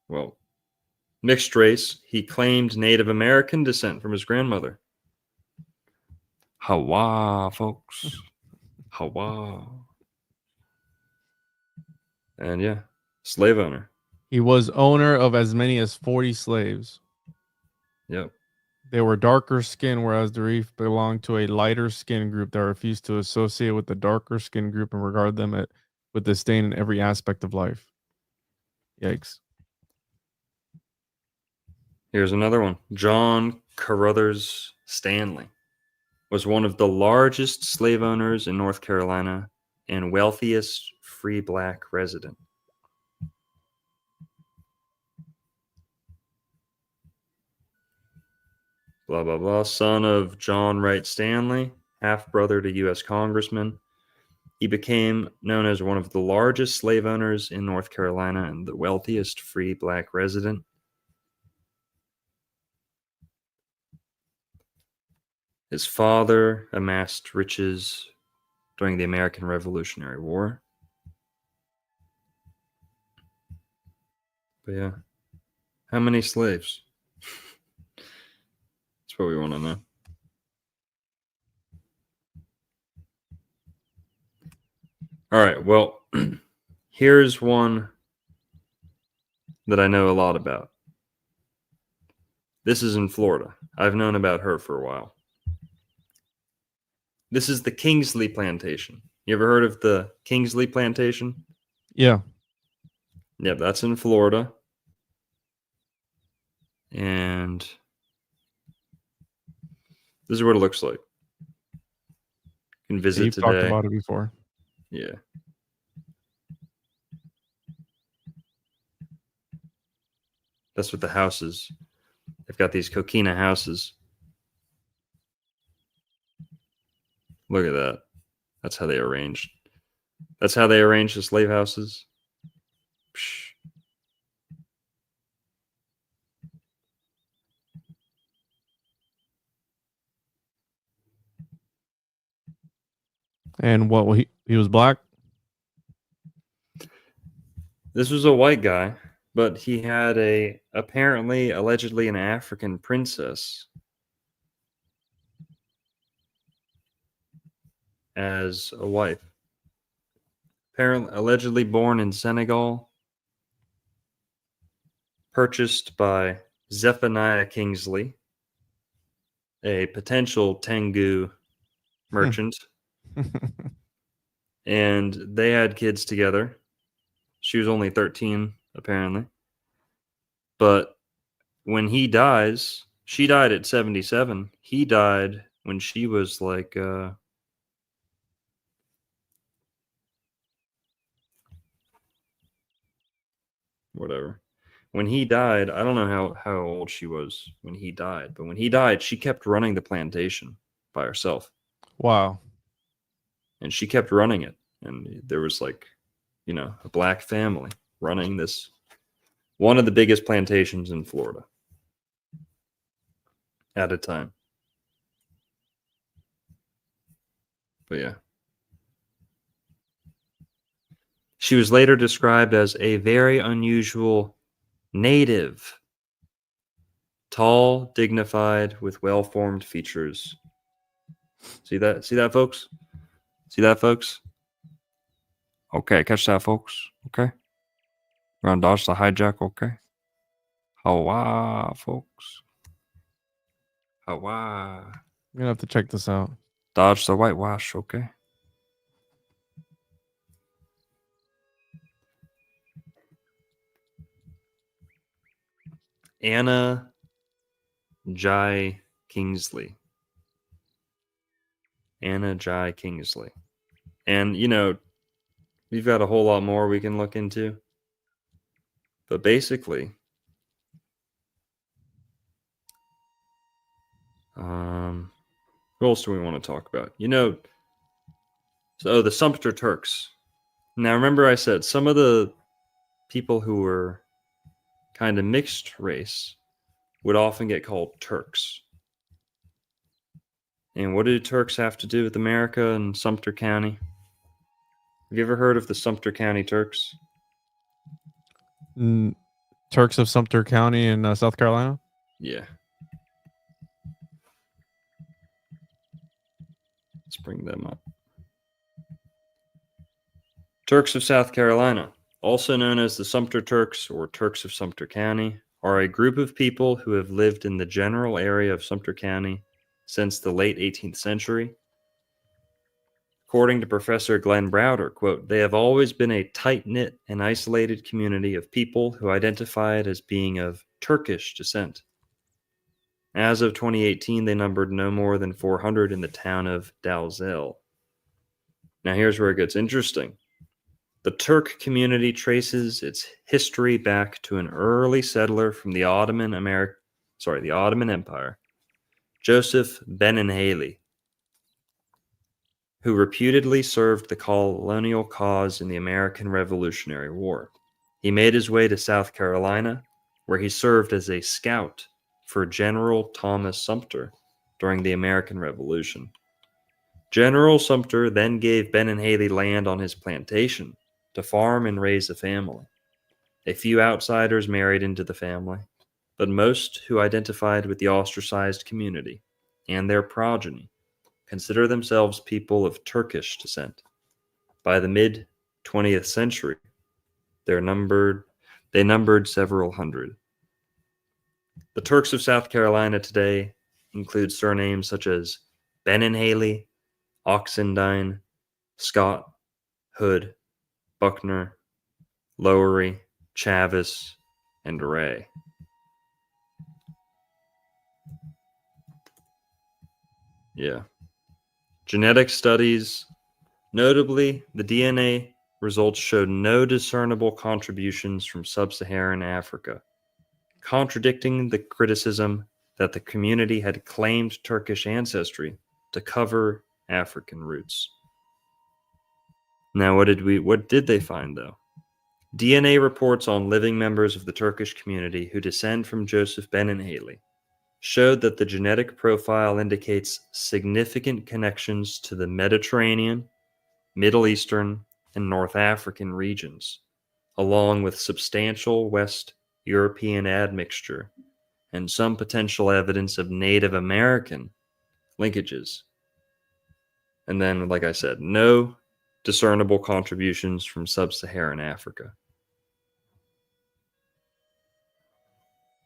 Well, mixed race, he claimed Native American descent from his grandmother. Hawa, folks. Hawa. And yeah, slave owner. He was owner of as many as 40 slaves. Yep. They were darker skin, whereas the reef belonged to a lighter skin group that refused to associate with the darker skin group and regard them with disdain in every aspect of life. Yikes. Here's another one. John Carruthers Stanley was one of the largest slave owners in North Carolina and wealthiest free black resident. Blah, blah, blah. Son of John Wright Stanley, half-brother to U.S. Congressman. He became known as one of the largest slave owners in North Carolina and the wealthiest free black resident. His father amassed riches during the American Revolutionary War. But yeah, how many slaves? That's what we want to know. All right, well, here's one that I know a lot about. This is in Florida. I've known about her for a while. This is the Kingsley Plantation. You ever heard of the Kingsley Plantation? Yeah. Yeah, that's in Florida. And this is what it looks like. You can visit You've today. talked about it before. Yeah. That's what the houses. They've got these coquina houses. Look at that. That's how they arranged. That's how they arranged the slave houses. Psh. And what he was black? This was a white guy, but he had allegedly an African princess as a wife. Apparently, allegedly born in Senegal, purchased by Zephaniah Kingsley, a potential Tengu merchant, and they had kids together. She was only 13, apparently. But when he dies, she died at 77. He died when she was like, whatever. When he died, I don't know how old she was when he died, but when he died, she kept running the plantation by herself. Wow. And she kept running it. And there was like, a black family running this, one of the biggest plantations in Florida at a time. But yeah. She was later described as a very unusual native, tall, dignified, with well-formed features. See that, folks? See that, folks? Okay, catch that, folks. Okay. We're on dodge the hijack, okay? Hawa, folks. Hawa. I'm gonna have to check this out. Dodge the whitewash, okay? Anna Jai Kingsley. Anna Jai Kingsley. And, we've got a whole lot more we can look into. But basically, what else do we want to talk about? So the Sumter Turks. Now, remember I said some of the people who were kind of mixed race would often get called Turks. And what do Turks have to do with America and Sumter County? Have you ever heard of the Sumter County Turks? Turks of Sumter County in South Carolina? Yeah. Let's bring them up. Turks of South Carolina, also known as the Sumter Turks or Turks of Sumter County, are a group of people who have lived in the general area of Sumter County since the late 18th century. According to Professor Glenn Browder, quote, they have always been a tight-knit and isolated community of people who identified as being of Turkish descent. As of 2018, they numbered no more than 400 in the town of Dalzell. Now here's where it gets interesting. The Turk community traces its history back to an early settler from the Ottoman Empire, Joseph Benenhalli, who reputedly served the colonial cause in the American Revolutionary War. He made his way to South Carolina, where he served as a scout for General Thomas Sumter during the American Revolution. General Sumter then gave Benenhalli land on his plantation to farm and raise a family. A few outsiders married into the family, but most who identified with the ostracized community and their progeny consider themselves people of Turkish descent. By the mid-20th century, they numbered several hundred. The Turks of South Carolina today include surnames such as Benenhalli, Oxendine, Scott, Hood, Buckner, Lowery, Chavis, and Ray. Yeah. Genetic studies, notably the DNA results showed no discernible contributions from sub-Saharan Africa, contradicting the criticism that the community had claimed Turkish ancestry to cover African roots. Now, what did they find though? DNA reports on living members of the Turkish community who descend from Joseph Benenhalli showed that the genetic profile indicates significant connections to the Mediterranean, Middle Eastern, and North African regions, along with substantial West European admixture and some potential evidence of Native American linkages. And then, like I said, no discernible contributions from sub-Saharan Africa.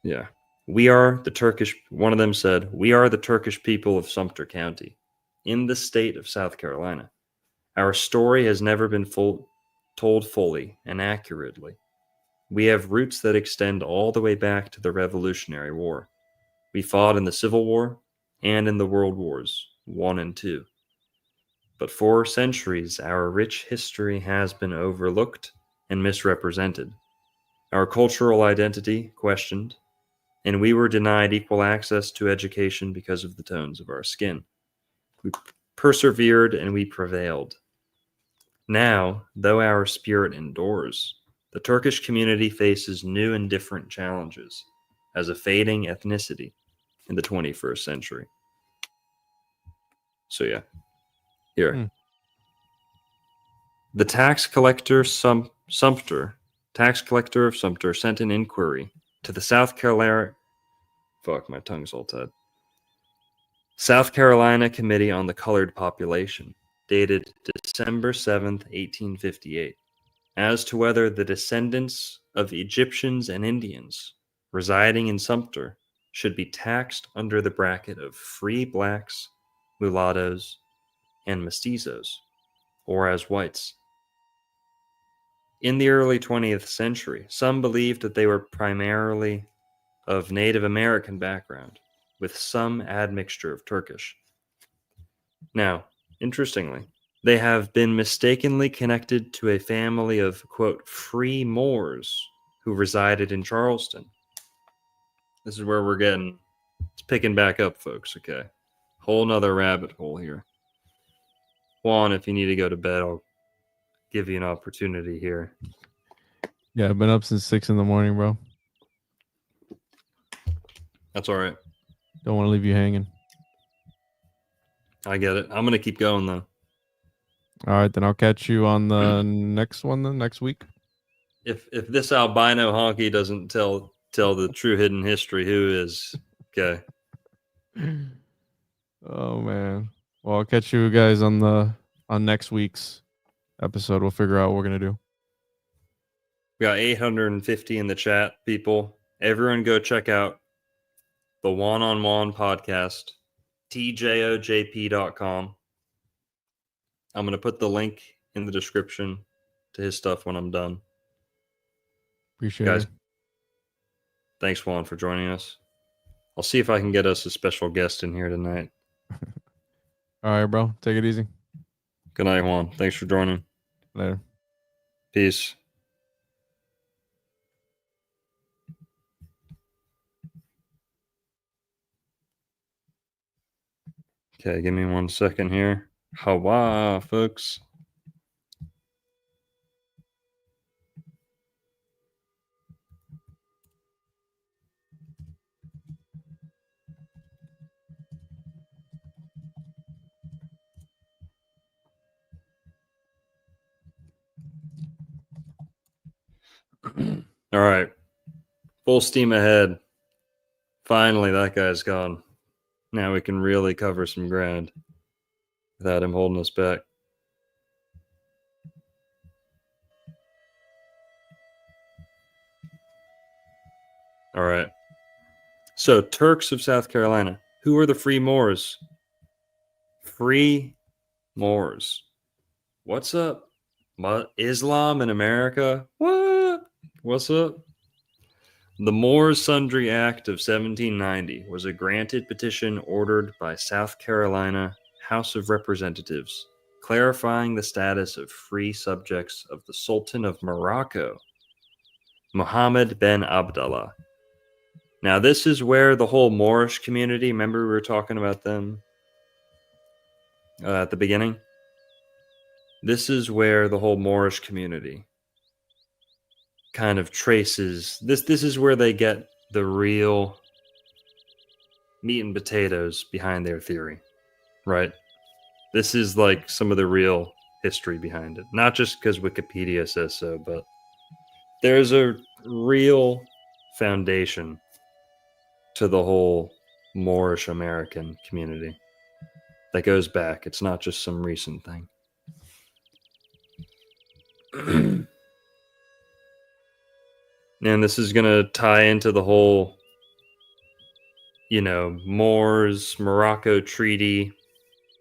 Yeah. One of them said, we are the Turkish people of Sumter County in the state of South Carolina. Our story has never been told fully and accurately. We have roots that extend all the way back to the Revolutionary War. We fought in the Civil War and in the World Wars I and II. But for centuries, our rich history has been overlooked and misrepresented. Our cultural identity questioned, and we were denied equal access to education because of the tones of our skin. We persevered and we prevailed. Now, though our spirit endures, the Turkish community faces new and different challenges as a fading ethnicity in the 21st century. So yeah, here. The tax collector Sumter sent an inquiry to the South Carolina Committee on the Colored Population, dated December 7th, 1858, as to whether the descendants of Egyptians and Indians residing in Sumter should be taxed under the bracket of free blacks, mulattoes, and mestizos, or as whites. In the early 20th century, some believed that they were primarily of Native American background, with some admixture of Turkish. Now, interestingly, they have been mistakenly connected to a family of, quote, free Moors who resided in Charleston. This is where it's picking back up, folks, okay? Whole nother rabbit hole here. Juan, if you need to go to bed, I'll give you an opportunity here. Yeah, I've been up since 6 a.m, bro. That's all right. Don't want to leave you hanging. I get it. I'm going to keep going, though. All right, then I'll catch you on the next one, then next week. If this albino honky doesn't tell the true hidden history, who is? Okay. Oh man. Well, I'll catch you guys on next week's episode. We'll figure out what we're gonna do. We got 850 in the chat, people. Everyone go check out the One-on-One podcast, tjojp.com. I'm going to put the link in the description to his stuff when I'm done. Appreciate Guys, it. thanks, Juan, for joining us. I'll see if I can get us a special guest in here tonight. All right, bro. Take it easy. Good night, Juan. Thanks for joining. Later. Peace. Okay, give me 1 second here. Hawa, folks. All right. Full steam ahead. Finally, that guy's gone. Now we can really cover some ground without him holding us back. All right. So, Turks of South Carolina. Who are the free Moors? Free Moors. What's up? Islam in America? What? What's up? The Moorish Sundry Act of 1790 was a granted petition ordered by South Carolina House of Representatives, clarifying the status of free subjects of the Sultan of Morocco, Muhammad bin Abdullah. Now, this is where the whole Moorish community, remember we were talking about them at the beginning? This is where the whole Moorish community kind of traces this is where they get the real meat and potatoes behind their theory, right? This is like some of the real history behind it, not just because Wikipedia says so, but there's a real foundation to the whole Moorish American community that goes back. It's not just some recent thing. And this is going to tie into the whole, Moors, Morocco Treaty,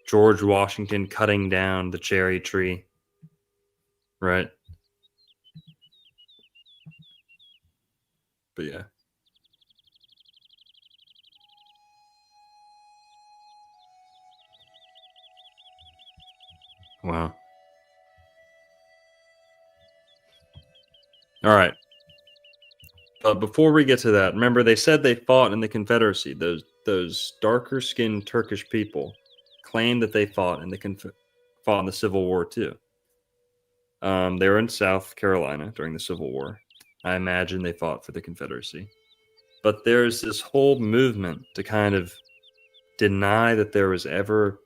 George Washington cutting down the cherry tree, right? But yeah. Wow. All right. But before we get to that, remember they said they fought in the Confederacy. Those darker skinned Turkish people claimed that they fought in the Civil War too. They were in South Carolina during the Civil War. I imagine they fought for the Confederacy. But there's this whole movement to kind of deny that there was ever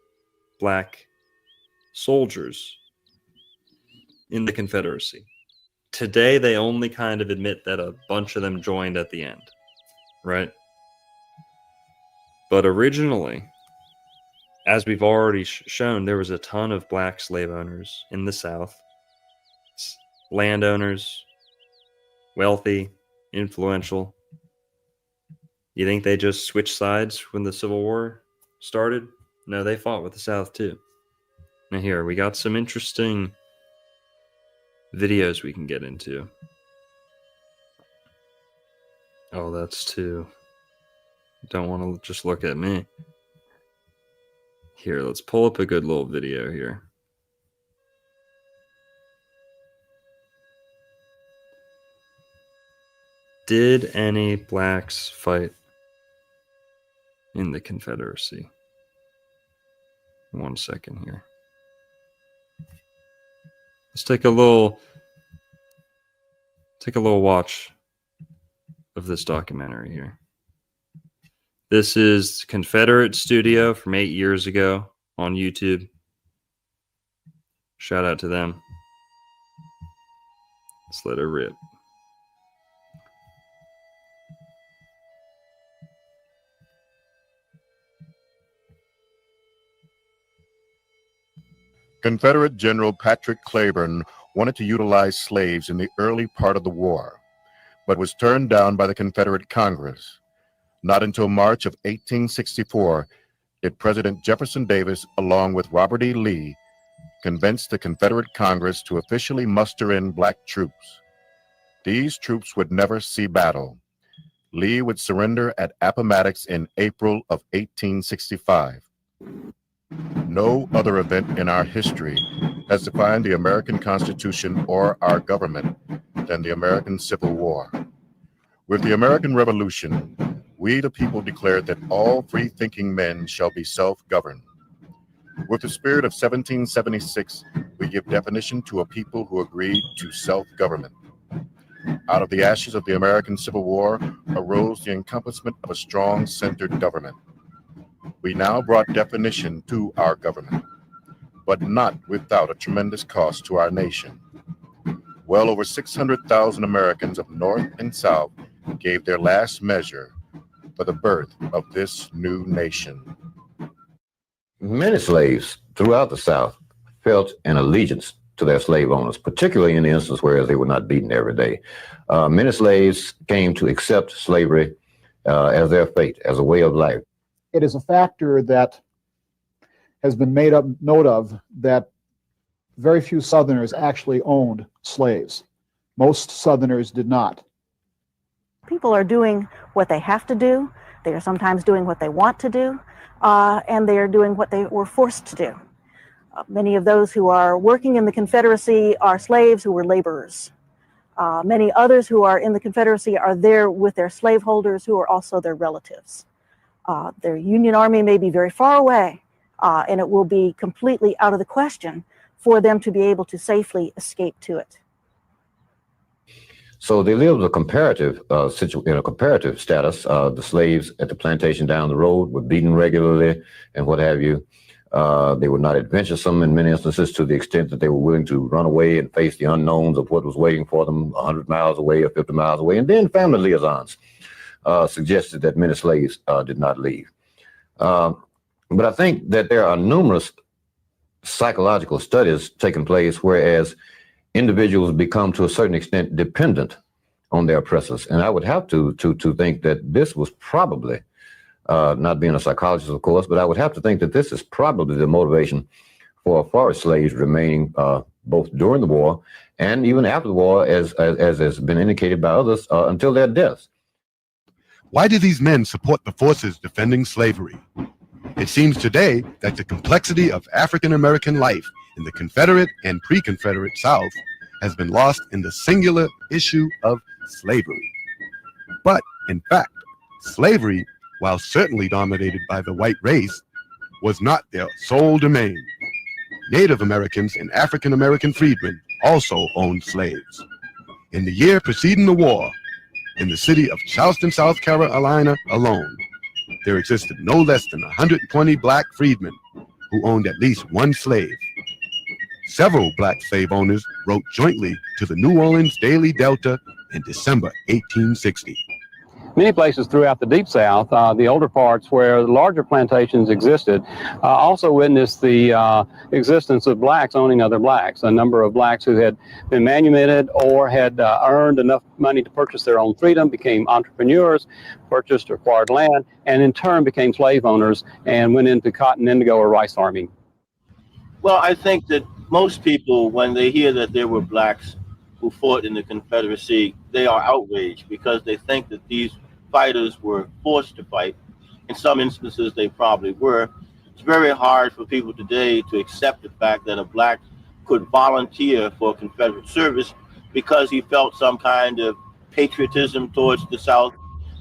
black soldiers in the Confederacy. Today, they only kind of admit that a bunch of them joined at the end, right? But originally, as we've already shown, there was a ton of black slave owners in the South. Landowners, wealthy, influential. You think they just switched sides when the Civil War started? No, they fought with the South too. Now here, we got some interesting videos we can get into. Oh, that's too. Don't want to just look at me. Here, let's pull up a good little video here. Did any blacks fight in the Confederacy? 1 second here. Let's take a little watch of this documentary here. This is Confederate Studio from 8 years ago on YouTube. Shout out to them. Let's let her rip. Confederate General Patrick Cleburne wanted to utilize slaves in the early part of the war, but was turned down by the Confederate Congress. Not until March of 1864 did President Jefferson Davis, along with Robert E. Lee, convinced the Confederate Congress to officially muster in black troops. These troops would never see battle. Lee would surrender at Appomattox in April of 1865. No other event in our history has defined the American Constitution or our government than the American Civil War. With the American Revolution, we the people declared that all free-thinking men shall be self-governed. With the spirit of 1776, we give definition to a people who agreed to self-government. Out of the ashes of the American Civil War arose the encompassment of a strong centered government. We now brought definition to our government, but not without a tremendous cost to our nation. Well over 600,000 Americans of North and South gave their last measure for the birth of this new nation. Many slaves throughout the South felt an allegiance to their slave owners, particularly in the instance where they were not beaten every day. Many slaves came to accept slavery as their fate, as a way of life. It is a factor that has been made up note of, that very few Southerners actually owned slaves. Most Southerners did not. People are doing what they have to do. They are sometimes doing what they want to do, and they are doing what they were forced to do. Many of those who are working in the Confederacy are slaves who were laborers. Many others who are in the Confederacy are there with their slaveholders who are also their relatives. Their Union Army may be very far away, and it will be completely out of the question for them to be able to safely escape to it. So they lived a comparative in a comparative status. The slaves at the plantation down the road were beaten regularly and what have you. They were not adventuresome in many instances, to the extent that they were willing to run away and face the unknowns of what was waiting for them 100 miles away or 50 miles away. And then family liaisons suggested that many slaves did not leave. But I think that there are numerous psychological studies taking place, whereas individuals become to a certain extent dependent on their oppressors. And I would have to think that this was probably, not being a psychologist, of course, but I would have to think that this is probably the motivation for forest slaves remaining both during the war and even after the war, as has been indicated by others, until their deaths. Why do these men support the forces defending slavery? It seems today that the complexity of African American life in the Confederate and pre-Confederate South has been lost in the singular issue of slavery. But in fact, slavery, while certainly dominated by the white race, was not their sole domain. Native Americans and African American freedmen also owned slaves. In the year preceding the war, in the city of Charleston, South Carolina alone, there existed no less than 120 black freedmen who owned at least one slave. Several black slave owners wrote jointly to the New Orleans Daily Delta in December 1860. Many places throughout the Deep South, the older parts where larger plantations existed, also witnessed the existence of blacks owning other blacks. A number of blacks who had been manumitted or had earned enough money to purchase their own freedom became entrepreneurs, purchased or acquired land, and in turn became slave owners and went into cotton, indigo, or rice farming. Well, I think that most people, when they hear that there were blacks who fought in the Confederacy, they are outraged because they think that these fighters were forced to fight. In some instances, they probably were. It's very hard for people today to accept the fact that a black could volunteer for Confederate service because he felt some kind of patriotism towards the South,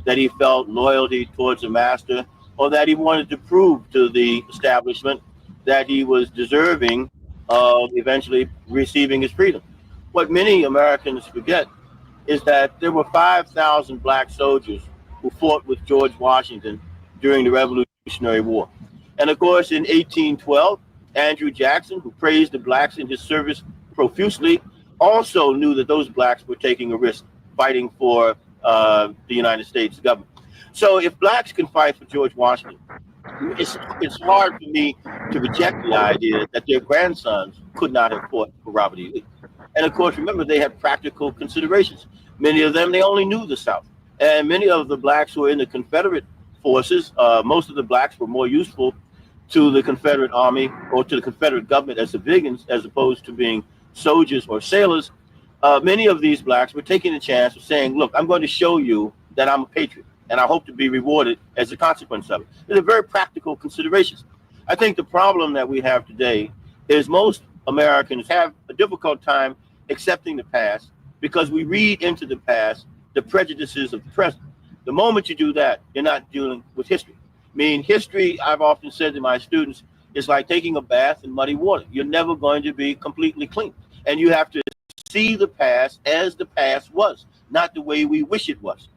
that he felt loyalty towards the master, or that he wanted to prove to the establishment that he was deserving of eventually receiving his freedom. What many Americans forget is that there were 5,000 black soldiers who fought with George Washington during the Revolutionary War. And of course, in 1812, Andrew Jackson, who praised the blacks in his service profusely, also knew that those blacks were taking a risk fighting for the United States government. So if blacks can fight for George Washington, it's hard for me to reject the idea that their grandsons could not have fought for Robert E. Lee. And of course, remember, they had practical considerations. Many of them, they only knew the South. And many of the blacks who were in the Confederate forces, most of the blacks were more useful to the Confederate Army or to the Confederate government as civilians, as opposed to being soldiers or sailors, many of these blacks were taking the chance of saying, look, I'm going to show you that I'm a patriot, and I hope to be rewarded as a consequence of it. These are very practical considerations. I think the problem that we have today is most Americans have a difficult time accepting the past because we read into the past the prejudices of the present. The moment you do that, you're not dealing with history. I mean, history, I've often said to my students, is like taking a bath in muddy water. You're never going to be completely clean. And you have to see the past as the past was, not the way we wish it was.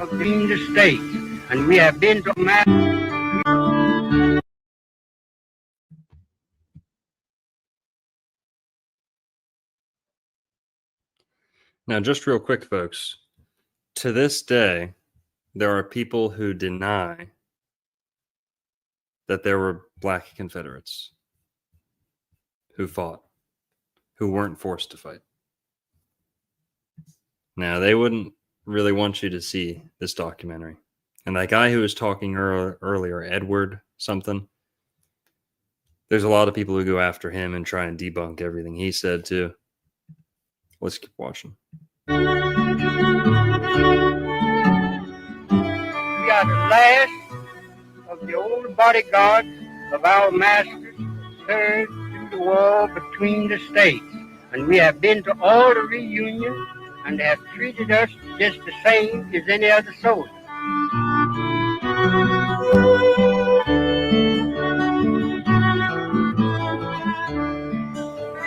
Between the states, and we have been to Now, just real quick, folks, to this day, there are people who deny that there were black Confederates who fought, who weren't forced to fight. Now, they wouldn't really want you to see this documentary. And that guy who was talking earlier, Edward something, there's a lot of people who go after him and try and debunk everything he said too. Let's keep watching. We are the last of the old bodyguards of our masters served through the war between the states, and we have been to all the reunions and have treated us just the same as any other soldier.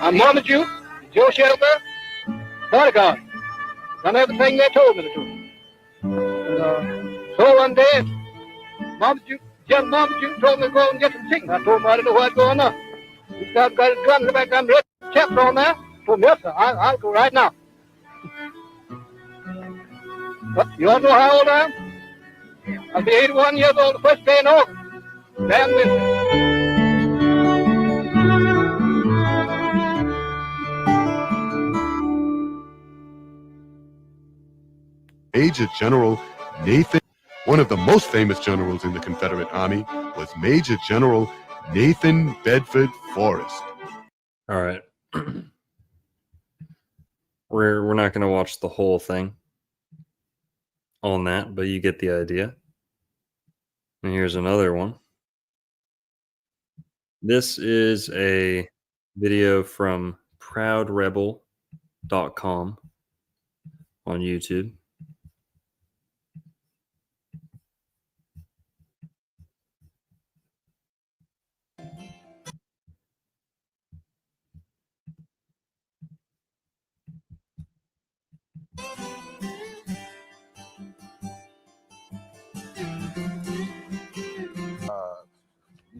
I'm Marmaduke, Joe Shelter, bodyguard. Done everything they told me to do. And, so one day, General Marmaduke told me to go and get some chicken. I told him I didn't know what's going on. He's got his gun in the back. I'm ready. Chaps on there. Told me, yes, sir, I'll go right now. But you all know how old I am? I'll be 81 years old the first day in August. Damn winter. Major General Nathan, one of the most famous generals in the Confederate Army, was Major General Nathan Bedford Forrest. All right. We're not going to watch the whole thing on that, but you get the idea. And here's another one. This is a video from proudrebel.com on YouTube.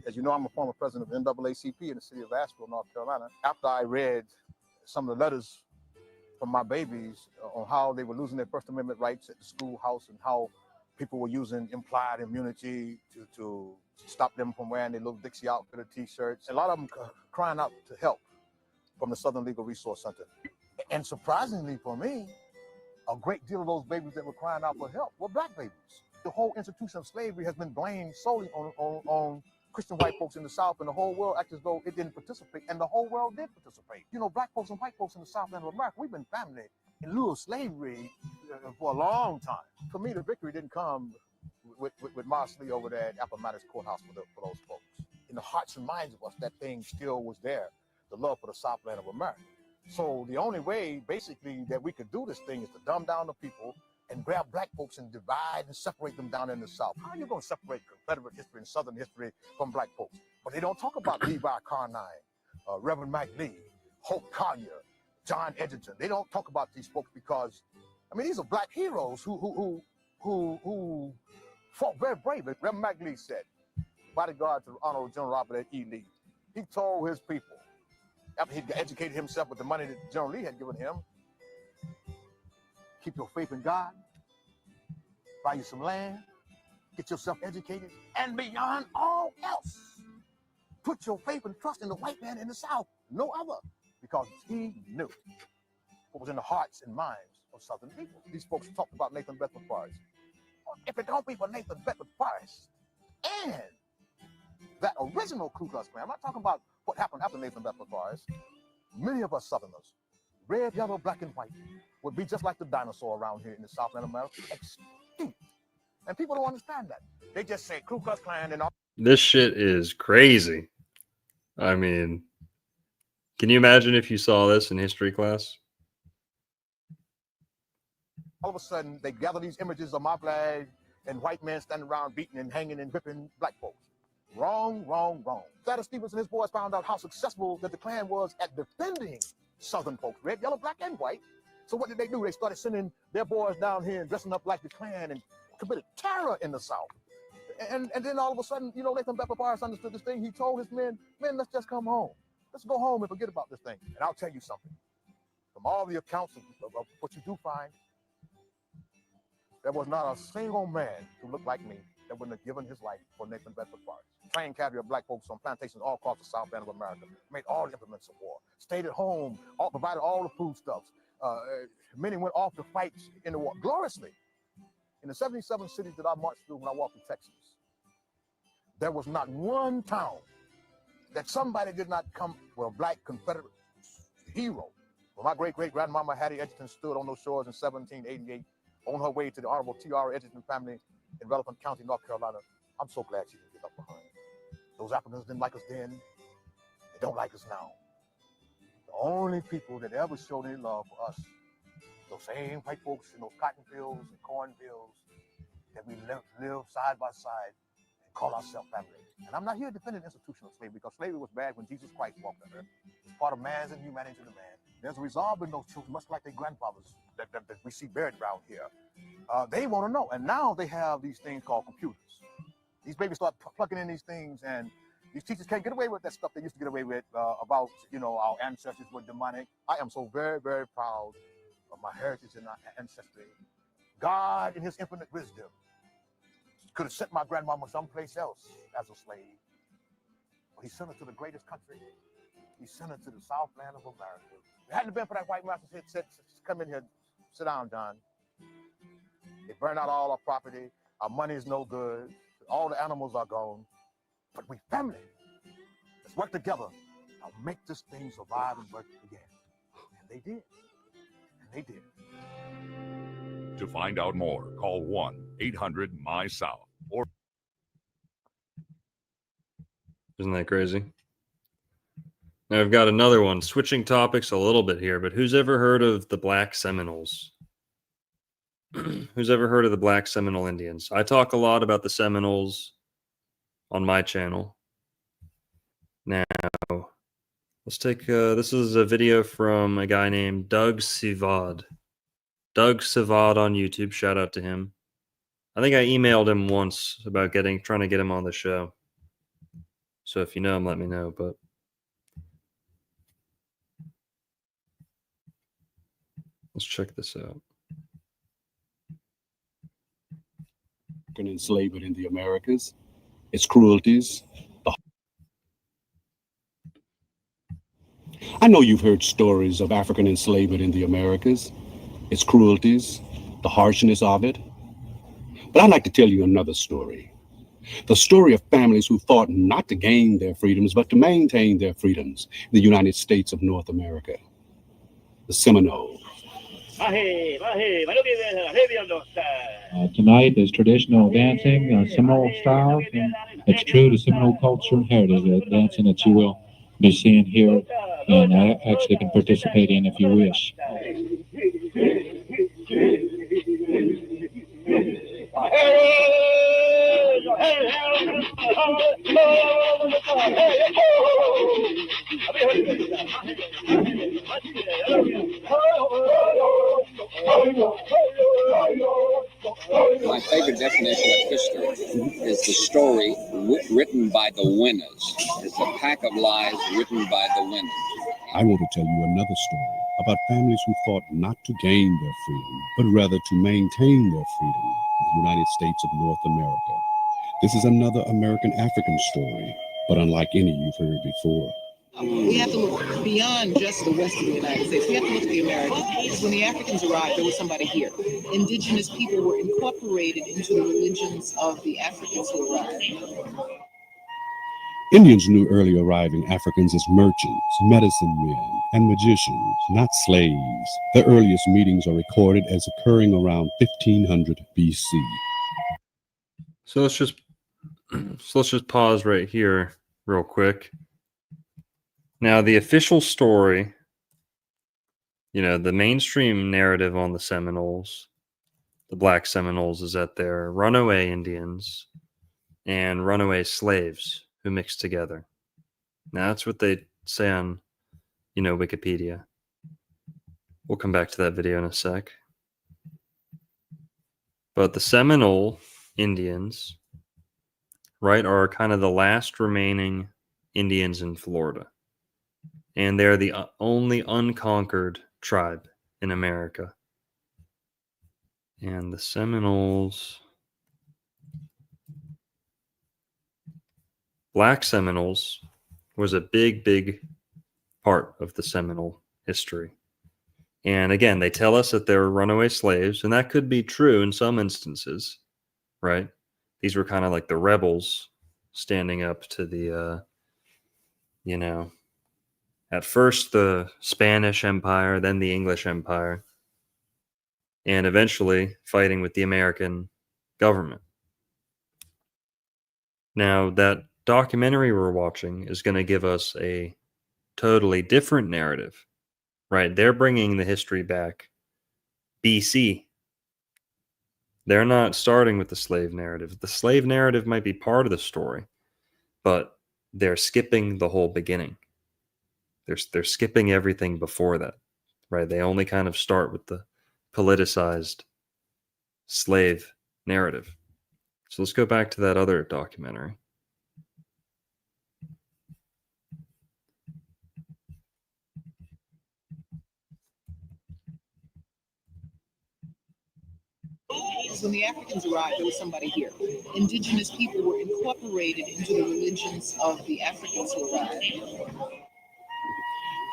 As you know, I'm a former president of NAACP in the city of Asheville, North Carolina. After I read some of the letters from my babies on how they were losing their First Amendment rights at the schoolhouse and how people were using implied immunity to stop them from wearing their little Dixie Outfitter t-shirts, a lot of them crying out to help from the Southern Legal Resource Center. And surprisingly for me, a great deal of those babies that were crying out for help were black babies. The whole institution of slavery has been blamed solely on Christian white folks in the South, and the whole world acts as though it didn't participate, and the whole world did participate. You know, black folks and white folks in the South end of America, we've been family in lieu of slavery for a long time. For me, the victory didn't come with Marsley over there at Appomattox Courthouse for those folks. In the hearts and minds of us, that thing still was there, the love for the Southland of America. So the only way, basically, that we could do this thing is to dumb down the people and grab black folks and divide and separate them down in the South. How are you going to separate Confederate history and Southern history from black folks? But they don't talk about Levi Carnine, Reverend Mike Lee, Hope Collier, John Edgerton. They don't talk about these folks because, I mean, these are black heroes who who fought very bravely. Reverend Mac Lee said, bodyguard to Honorable General Robert E. Lee. He told his people, after he'd educated himself with the money that General Lee had given him, keep your faith in God, buy you some land, get yourself educated, and beyond all else, put your faith and trust in the white man in the South, no other, because he knew what was in the hearts and minds of Southern people. These folks talked about Nathan Bedford Forrest. If it don't be for Nathan Bedford Forrest and that original Ku Klux Klan, I'm not talking about what happened after Nathan Bedford Forrest. Many of us Southerners, red, yellow, black, and white, would be just like the dinosaur around here in the Southland of America, extinct. And people don't understand that. They just say Ku Klux Klan and all. This shit is crazy. I mean, can you imagine if you saw this in history class? All of a sudden, they gather these images of my flag and white men standing around beating and hanging and whipping black folks. Wrong, wrong, wrong. Thaddeus Stevens and his boys found out how successful that the Klan was at defending Southern folks, red, yellow, black, and white. So what did they do? They started sending their boys down here and dressing up like the Klan and committed terror in the South. And then all of a sudden, you know, Nathan Bedford Forrest understood this thing. He told his men, let's just come home. Let's go home and forget about this thing. And I'll tell you something. From all the accounts of what you do find, there was not a single man who looked like me that wouldn't have given his life for Nathan Bedford Forrest. Trained cadre of black folks on plantations all across the South End of America, made all the implements of war, stayed at home, provided all the foodstuffs. Many went off to fight in the war gloriously. In the 77 cities that I marched through when I walked through Texas, there was not one town that somebody did not come with a black Confederate hero. When my great-great-grandmama Hattie Edgerton stood on those shores in 1788 on her way to the Honorable T.R. Edgerton family in Rutherford County, North Carolina, I'm so glad she didn't get left behind. Those Africans didn't like us then. They don't like us now. The only people that ever showed any love for us, those same white folks in those cotton fields and cornfields that we live side by side and call ourselves family. And I'm not here defending institutional slavery because slavery was bad when Jesus Christ walked on earth. It's part of man's inhumanity to the man. There's a resolve in those children, much like their grandfathers that we see buried around here. They want to know. And now they have these things called computers. These babies start plugging in these things, and these teachers can't get away with that stuff they used to get away with about, you know, our ancestors were demonic. I am so very, very proud of my heritage and our ancestry. God, in his infinite wisdom, could have sent my grandmama someplace else as a slave. But he sent her to the greatest country. He sent her to the Southland of America. If it hadn't been for that white master said, come in here, sit down, John. They burned out all our property. Our money is no good. All the animals are gone. But we family. Let's work together. I'll make this thing survive and work again. And they did. And they did. To find out more, call 1-800-MY-SOUTH or Isn't that crazy? Now I've got another one, switching topics a little bit here, but who's ever heard of the Black Seminoles? Who's ever heard of the Black Seminole Indians? I talk a lot about the Seminoles on my channel. Now, let's take, this is a video from a guy named Doug Sivad. Doug Sivad on YouTube, shout out to him. I think I emailed him once about trying to get him on the show. So if you know him, let me know, but let's check this out. Enslavement in the Americas, its cruelties. I know you've heard stories of African enslavement in the Americas, its cruelties, the harshness of it. But I'd like to tell you another story. The story of families who fought not to gain their freedoms, but to maintain their freedoms in the United States of North America. The Seminoles. Tonight is traditional dancing, Seminole style. It's true to Seminole culture and heritage, dancing that you will be seeing here and actually can participate in if you wish. My favorite definition of history is the story written by the winners. It's a pack of lies written by the winners. I want to tell you another story about families who fought not to gain their freedom, but rather to maintain their freedom in the United States of North America. This is another American African story, but unlike any you've heard before. We have to look beyond just the west of the United States. We have to look at the Americas. Because when the Africans arrived, there was somebody here. Indigenous people were incorporated into the religions of the Africans who arrived. Indians knew early arriving Africans as merchants, medicine men, and magicians, not slaves. Their earliest meetings are recorded as occurring around 1500 BC. So let's just pause right here real quick. Now, the official story, the mainstream narrative on the Seminoles, the Black Seminoles, is that they're runaway Indians and runaway slaves who mixed together. Now, that's what they say on, Wikipedia. We'll come back to that video in a sec. But the Seminole Indians, right, are kind of the last remaining Indians in Florida. And they're the only unconquered tribe in America. And the Seminoles, Black Seminoles, was a big, big part of the Seminole history. And again, they tell us that they were runaway slaves, and that could be true in some instances, right? These were kind of like the rebels standing up to the, at first the Spanish Empire, then the English Empire, and eventually fighting with the American government. Now, that documentary we're watching is going to give us a totally different narrative, right? They're bringing the history back BC. They're not starting with the slave narrative. The slave narrative might be part of the story, but they're skipping the whole beginning. They're skipping everything before that, right? They only kind of start with the politicized slave narrative. So let's go back to that other documentary. When the Africans arrived, there was somebody here. Indigenous people were incorporated into the religions of the Africans who arrived.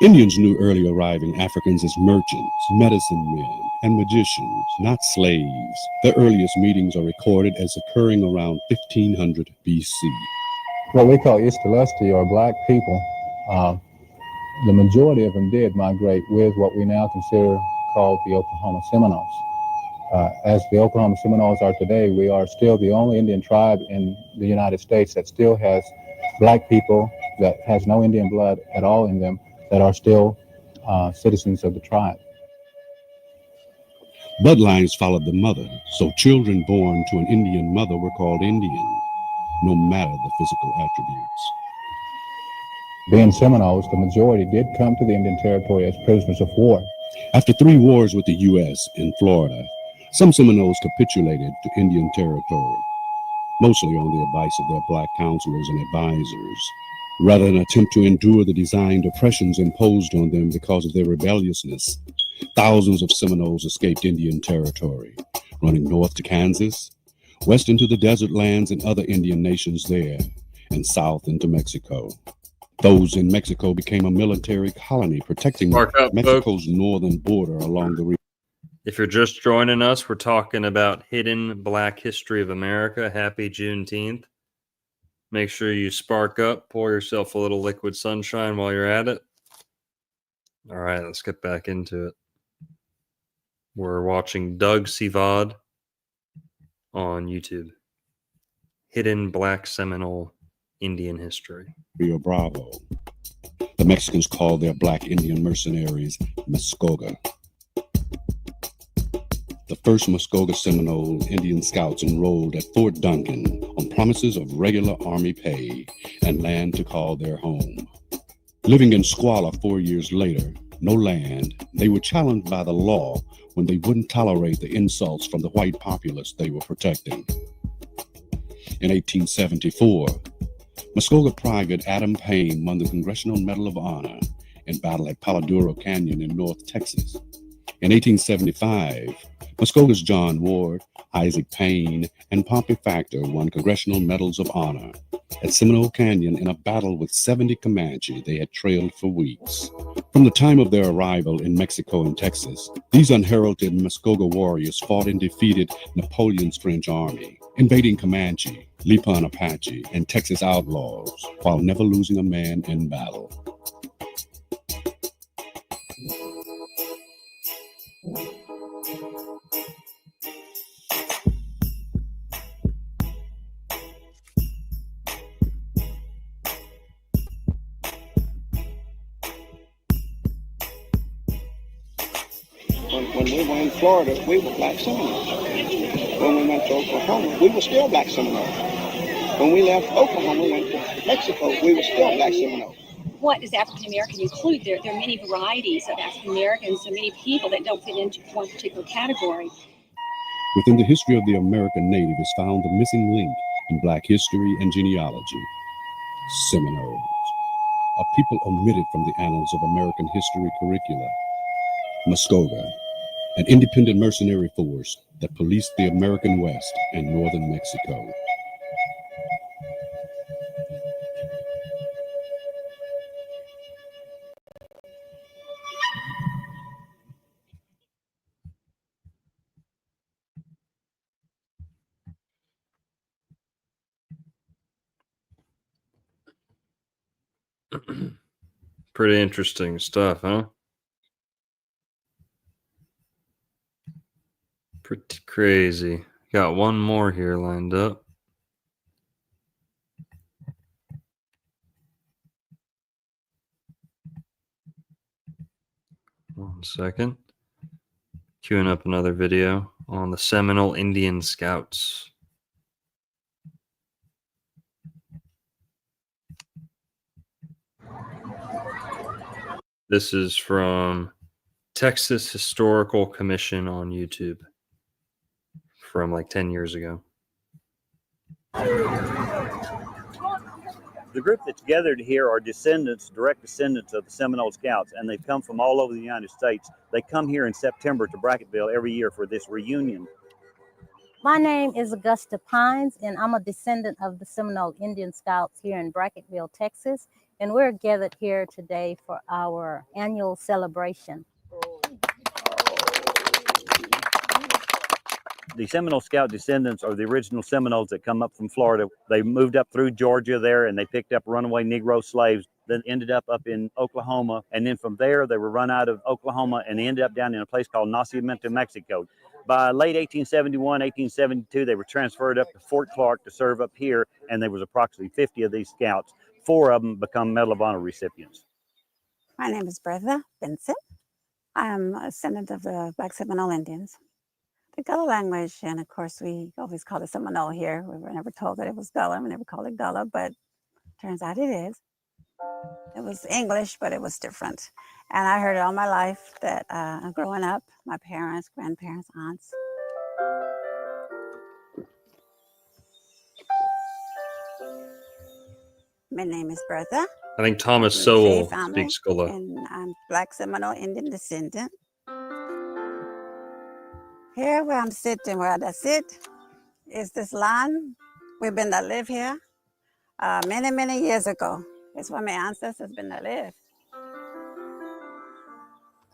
Indians knew early arriving Africans as merchants, medicine men, and magicians, not slaves. Their earliest meetings are recorded as occurring around 1500 BC. What we call Istalusti, or black people, the majority of them did migrate with what we now consider called the Oklahoma Seminoles. As the Oklahoma Seminoles are today, we are still the only Indian tribe in the United States that still has black people, that has no Indian blood at all in them, that are still citizens of the tribe. Bloodlines followed the mother, so children born to an Indian mother were called Indian, no matter the physical attributes. Being Seminoles, the majority did come to the Indian Territory as prisoners of war. After 3 wars with the U.S. in Florida, some Seminoles capitulated to Indian Territory, mostly on the advice of their black counselors and advisors, rather than attempt to endure the designed oppressions imposed on them because of their rebelliousness. Thousands of Seminoles escaped Indian Territory, running north to Kansas, west into the desert lands and other Indian nations there, and south into Mexico. Those in Mexico became a military colony protecting Mexico's northern border along the region. If you're just joining us, we're talking about hidden Black history of America. Happy Juneteenth. Make sure you spark up, pour yourself a little liquid sunshine while you're at it. All right, let's get back into it. We're watching Doug Sivod on YouTube. Hidden Black Seminole Indian History. Rio Bravo. The Mexicans called their black Indian mercenaries Muskoga. The first Muskoga Seminole Indian Scouts enrolled at Fort Duncan on promises of regular Army pay and land to call their home. Living in squalor 4 years later, no land. They were challenged by the law when they wouldn't tolerate the insults from the white populace they were protecting. In 1874, Muskogee Private Adam Payne won the Congressional Medal of Honor in battle at Paladuro Canyon in North Texas. In 1875, Muskogee's John Ward, Isaac Payne, and Pompey Factor won Congressional Medals of Honor at Seminole Canyon in a battle with 70 Comanche they had trailed for weeks. From the time of their arrival in Mexico and Texas, these unheralded Muskogee warriors fought and defeated Napoleon's French army, invading Comanche, Lipan Apache, and Texas outlaws, while never losing a man in battle. When we were in Florida, we were black Seminoles. When we went to Oklahoma, we were still black Seminoles. When we left Oklahoma, we went to Mexico, we were still black Seminoles. What does African American include? There are many varieties of African Americans, so many people that don't fit into one particular category. Within the history of the American native is found the missing link in Black history and genealogy. Seminoles, a people omitted from the annals of American history curricula. Muskogee, an independent mercenary force that policed the American West and northern Mexico. Pretty interesting stuff, huh? Pretty crazy. Got one more here lined up. One second. Queuing up another video on the Seminole Indian Scouts. This is from Texas Historical Commission on YouTube from like 10 years ago. The group that's gathered here are descendants, direct descendants of the Seminole Scouts, and they've come from all over the United States. They come here in September to Brackettville every year for this reunion. My name is Augusta Pines, and I'm a descendant of the Seminole Indian Scouts here in Brackettville, Texas, and we're gathered here today for our annual celebration. The Seminole Scout descendants are the original Seminoles that come up from Florida. They moved up through Georgia there, and they picked up runaway Negro slaves, then ended up in Oklahoma. And then from there, they were run out of Oklahoma, and they ended up down in a place called Nacimiento, Mexico. By late 1871, 1872, they were transferred up to Fort Clark to serve up here, and there was approximately 50 of these scouts. 4 of them become Medal of Honor recipients. My name is Bertha Benson. I am a descendant of the Black Seminole Indians. The Gullah language, and of course we always call it Seminole here. We were never told that it was Gullah. We never called it Gullah, but turns out it is. It was English, but it was different. And I heard it all my life that growing up, my parents, grandparents, aunts. My name is Bertha. I think Thomas Sowell speaks Gullah. And I'm Black Seminole Indian descendant. Here where I'm sitting, where I sit, is this land. We've been to live here many, many years ago. It's where my ancestors been to live.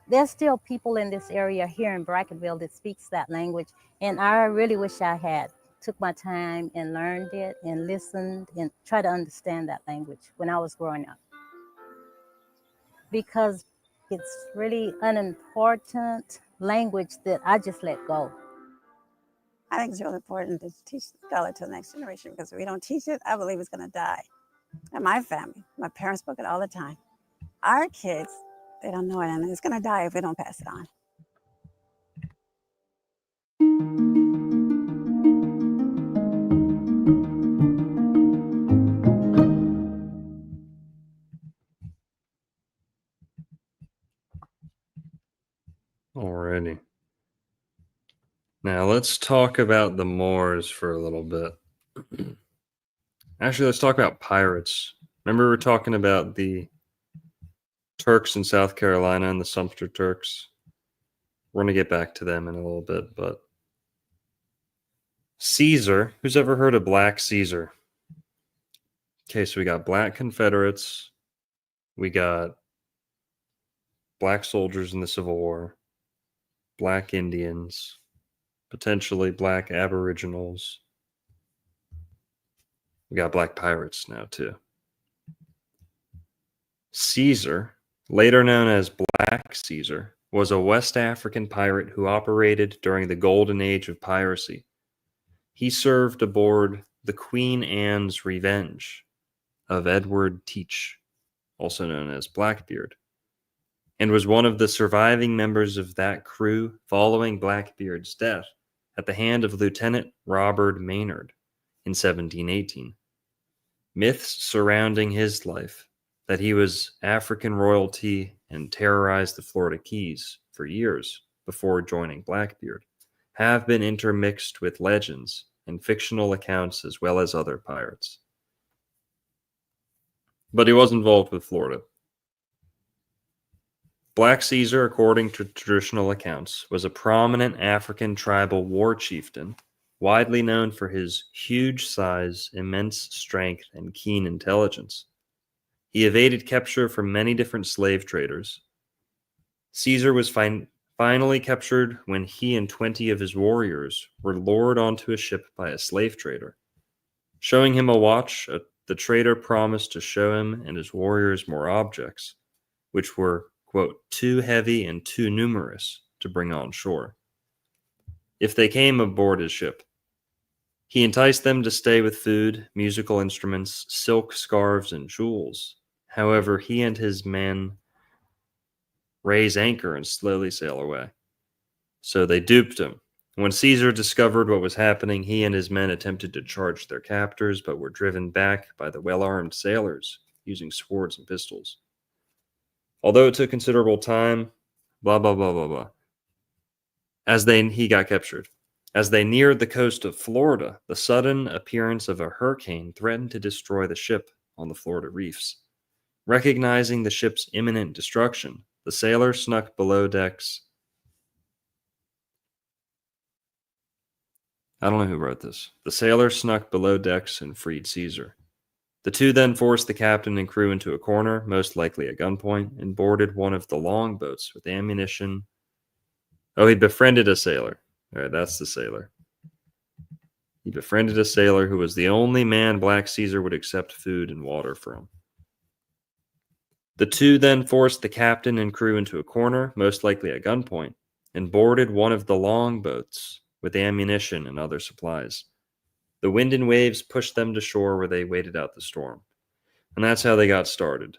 There's still people in this area here in Brackettville that speaks that language, and I really wish I had took my time and learned it and listened and tried to understand that language when I was growing up. Because it's really an important language that I just let go. I think it's really important to teach Gullah to the next generation, because if we don't teach it, I believe it's going to die. And my family, my parents spoke it all the time. Our kids, they don't know it, and it's going to die if we don't pass it on. Now let's talk about the Moors for a little bit. Actually, let's talk about pirates. Remember we were talking about the Turks in South Carolina and the Sumter Turks? We're going to get back to them in a little bit, but Caesar, who's ever heard of Black Caesar? Okay, so we got Black Confederates, we got Black soldiers in the Civil War, Black Indians, potentially Black Aboriginals. We got Black pirates now too. Caesar, later known as Black Caesar, was a West African pirate who operated during the Golden Age of piracy. He served aboard the Queen Anne's Revenge of Edward Teach, also known as Blackbeard, and was one of the surviving members of that crew following Blackbeard's death at the hand of Lieutenant Robert Maynard in 1718. Myths surrounding his life, that he was African royalty and terrorized the Florida Keys for years before joining Blackbeard, have been intermixed with legends and fictional accounts as well as other pirates. But he was involved with Florida. Black Caesar, according to traditional accounts, was a prominent African tribal war chieftain, widely known for his huge size, immense strength, and keen intelligence. He evaded capture from many different slave traders. Caesar was finally captured when he and 20 of his warriors were lured onto a ship by a slave trader. Showing him a watch, the trader promised to show him and his warriors more objects, which were, quote, too heavy and too numerous to bring on shore, if they came aboard his ship. He enticed them to stay with food, musical instruments, silk scarves, and jewels. However, he and his men raise anchor and slowly sail away. So they duped him. When Caesar discovered what was happening, he and his men attempted to charge their captors, but were driven back by the well-armed sailors using swords and pistols. Although it took considerable time, blah, blah, blah, blah, blah. He got captured. As they neared the coast of Florida, the sudden appearance of a hurricane threatened to destroy the ship on the Florida reefs. Recognizing the ship's imminent destruction, the sailor snuck below decks. I don't know who wrote this. The sailor snuck below decks and freed Caesar. The two then forced the captain and crew into a corner, most likely at gunpoint, and boarded one of the longboats with ammunition. Oh, he befriended a sailor. All right, that's the sailor. He befriended a sailor who was the only man Black Caesar would accept food and water from. The two then forced the captain and crew into a corner, most likely at gunpoint, and boarded one of the longboats with ammunition and other supplies. The wind and waves pushed them to shore where they waited out the storm. And that's how they got started.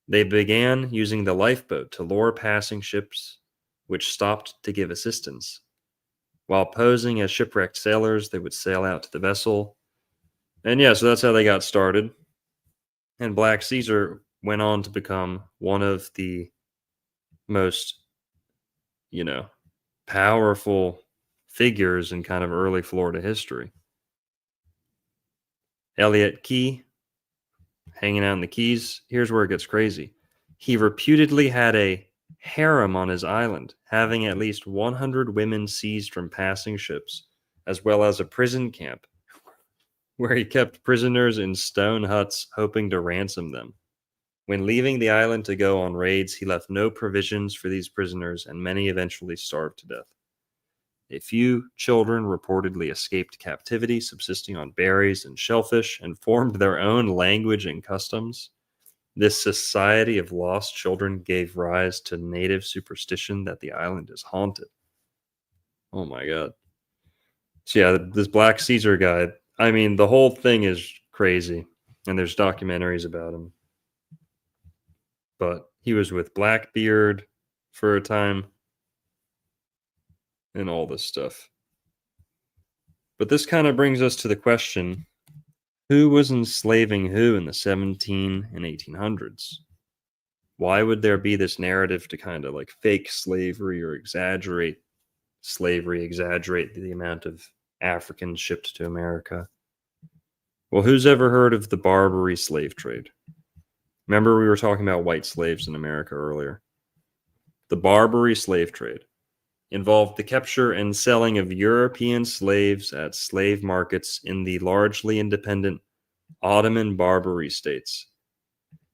They began using the lifeboat to lure passing ships, which stopped to give assistance. While posing as shipwrecked sailors, they would sail out to the vessel. And yeah, so that's how they got started. And Black Caesar went on to become one of the most, powerful figures in kind of early Florida history. Elliott Key, hanging out in the Keys. Here's where it gets crazy. He reputedly had a harem on his island, having at least 100 women seized from passing ships, as well as a prison camp where he kept prisoners in stone huts hoping to ransom them. When leaving the island to go on raids, he left no provisions for these prisoners, and many eventually starved to death. A few children reportedly escaped captivity, subsisting on berries and shellfish, and formed their own language and customs. This society of lost children gave rise to native superstition that the island is haunted. Oh my God. So yeah, this Black Caesar guy, I mean, the whole thing is crazy, and there's documentaries about him. But he was with Blackbeard for a time, and all this stuff. But this kind of brings us to the question, who was enslaving who in the 17 and 1800s? Why would there be this narrative to kind of like fake slavery or exaggerate slavery exaggerate the amount of Africans shipped to America. Well, who's ever heard of the Barbary slave trade? Remember, we were talking about white slaves in America earlier. The Barbary slave trade involved the capture and selling of European slaves at slave markets in the largely independent Ottoman Barbary states.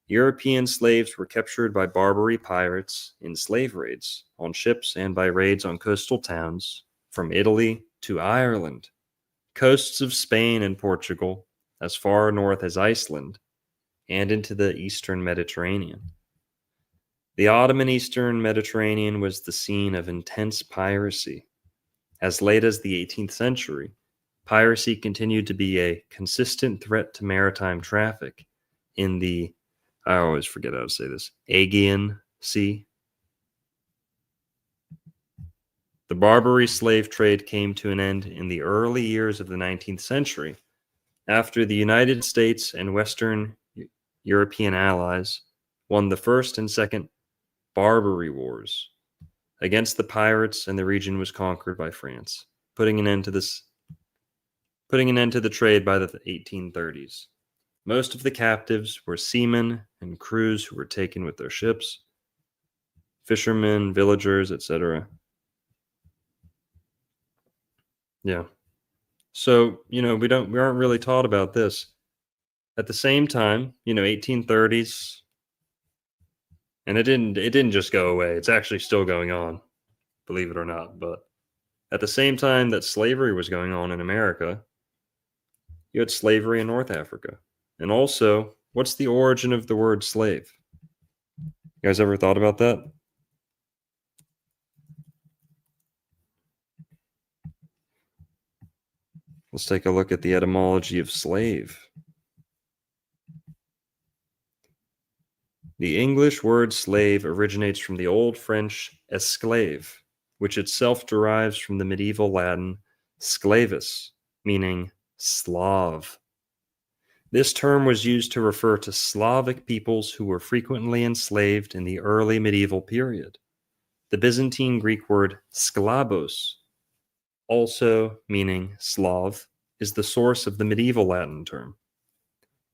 European slaves were captured by Barbary pirates in slave raids on ships and by raids on coastal towns from Italy to Ireland, coasts of Spain and Portugal, as far north as Iceland, and into the eastern Mediterranean. The Ottoman Eastern Mediterranean was the scene of intense piracy. As late as the 18th century, piracy continued to be a consistent threat to maritime traffic in the, I always forget how to say this, Aegean Sea. The Barbary slave trade came to an end in the early years of the 19th century after the United States and Western European allies won the First and Second Barbary Wars against the pirates, and the region was conquered by France, putting an end to the trade by the 1830s. Most of the captives were seamen and crews who were taken with their ships, fishermen, villagers, etc. Yeah. So, we aren't really taught about this. At the same time, 1830s, and it didn't just go away. It's actually still going on, believe it or not. But at the same time that slavery was going on in America, you had slavery in North Africa. And also, what's the origin of the word slave? You guys ever thought about that? Let's take a look at the etymology of slave. The English word slave originates from the Old French esclave, which itself derives from the medieval Latin sclavus, meaning Slav. This term was used to refer to Slavic peoples who were frequently enslaved in the early medieval period. The Byzantine Greek word sklavos, also meaning Slav, is the source of the medieval Latin term.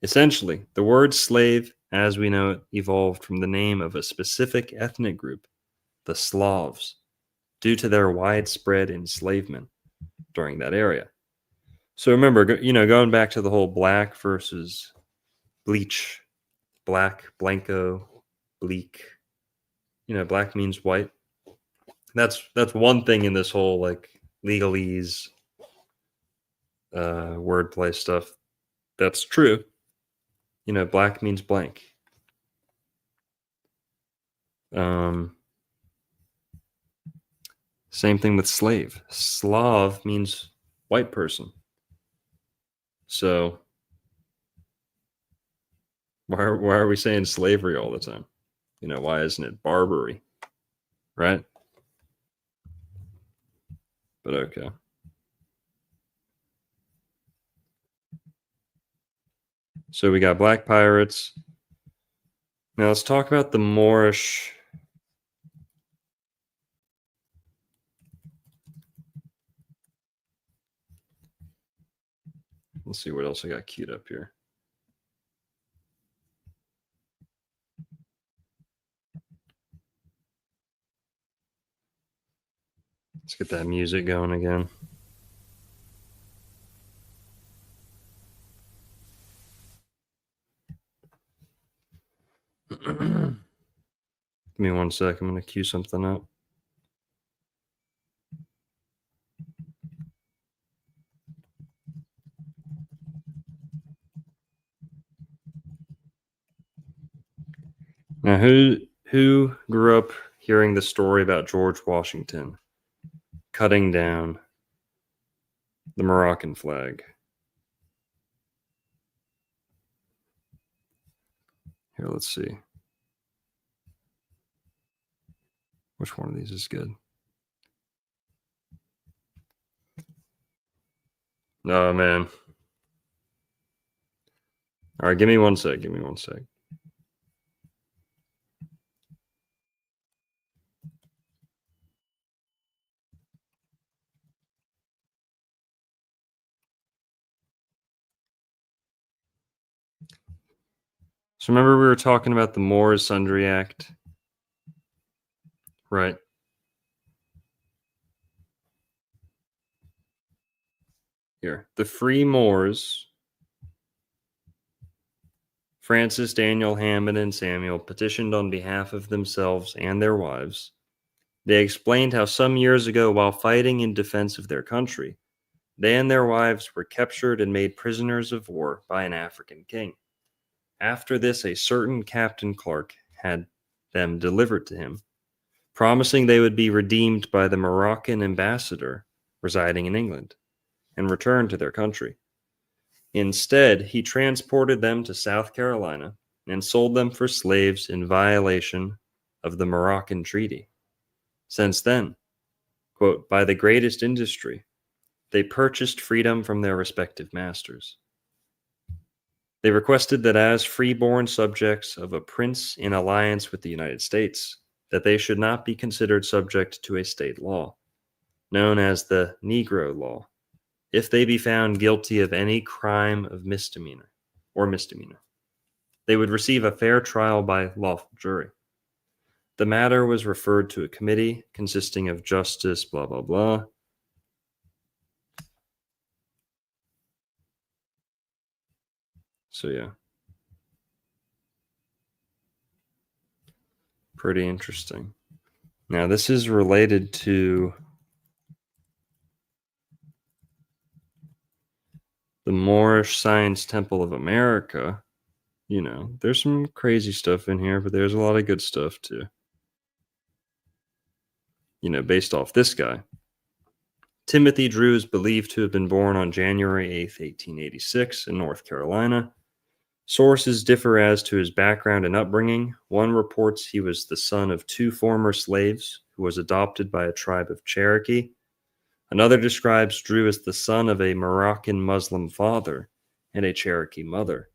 Essentially, the word slave, as we know it, evolved from the name of a specific ethnic group, the Slavs, due to their widespread enslavement during that area. So remember, going back to the whole black versus bleach, black, blanco, bleak, black means white. That's one thing in this whole legalese wordplay stuff. That's true. Black means blank. Same thing with slave. Slav means white person. So why are we saying slavery all the time? Why isn't it Barbary? Right? But okay. So we got black pirates. Now let's talk about the Moorish. Let's see what else I got queued up here. Let's get that music going again. Give me 1 sec. I'm going to queue something up. Now, who grew up hearing the story about George Washington cutting down the Moroccan flag? Here, let's see. Which one of these is good? Oh, man. All right, give me 1 sec. Give me 1 sec. So remember we were talking about the Moorish Sundry Act? Right. Here. The free Moors, Francis, Daniel, Hammond, and Samuel, petitioned on behalf of themselves and their wives. They explained how some years ago, while fighting in defense of their country, they and their wives were captured and made prisoners of war by an African king. After this, a certain Captain Clark had them delivered to him, promising they would be redeemed by the Moroccan ambassador residing in England and returned to their country. Instead, he transported them to South Carolina and sold them for slaves in violation of the Moroccan Treaty. Since then, quote, by the greatest industry, they purchased freedom from their respective masters. They requested that as freeborn subjects of a prince in alliance with the United States, that they should not be considered subject to a state law, known as the Negro Law, if they be found guilty of any crime of misdemeanor. They would receive a fair trial by lawful jury. The matter was referred to a committee consisting of Justice blah blah blah. So yeah. Pretty interesting. Now this is related to the Moorish Science Temple of America. You know, there's some crazy stuff in here, but there's a lot of good stuff too. You know, based off this guy. Timothy Drew is believed to have been born on January 8th, 1886 in North Carolina. Sources differ as to his background and upbringing. One reports he was the son of 2 former slaves who was adopted by a tribe of Cherokee. Another describes Drew as the son of a Moroccan Muslim father and a Cherokee mother.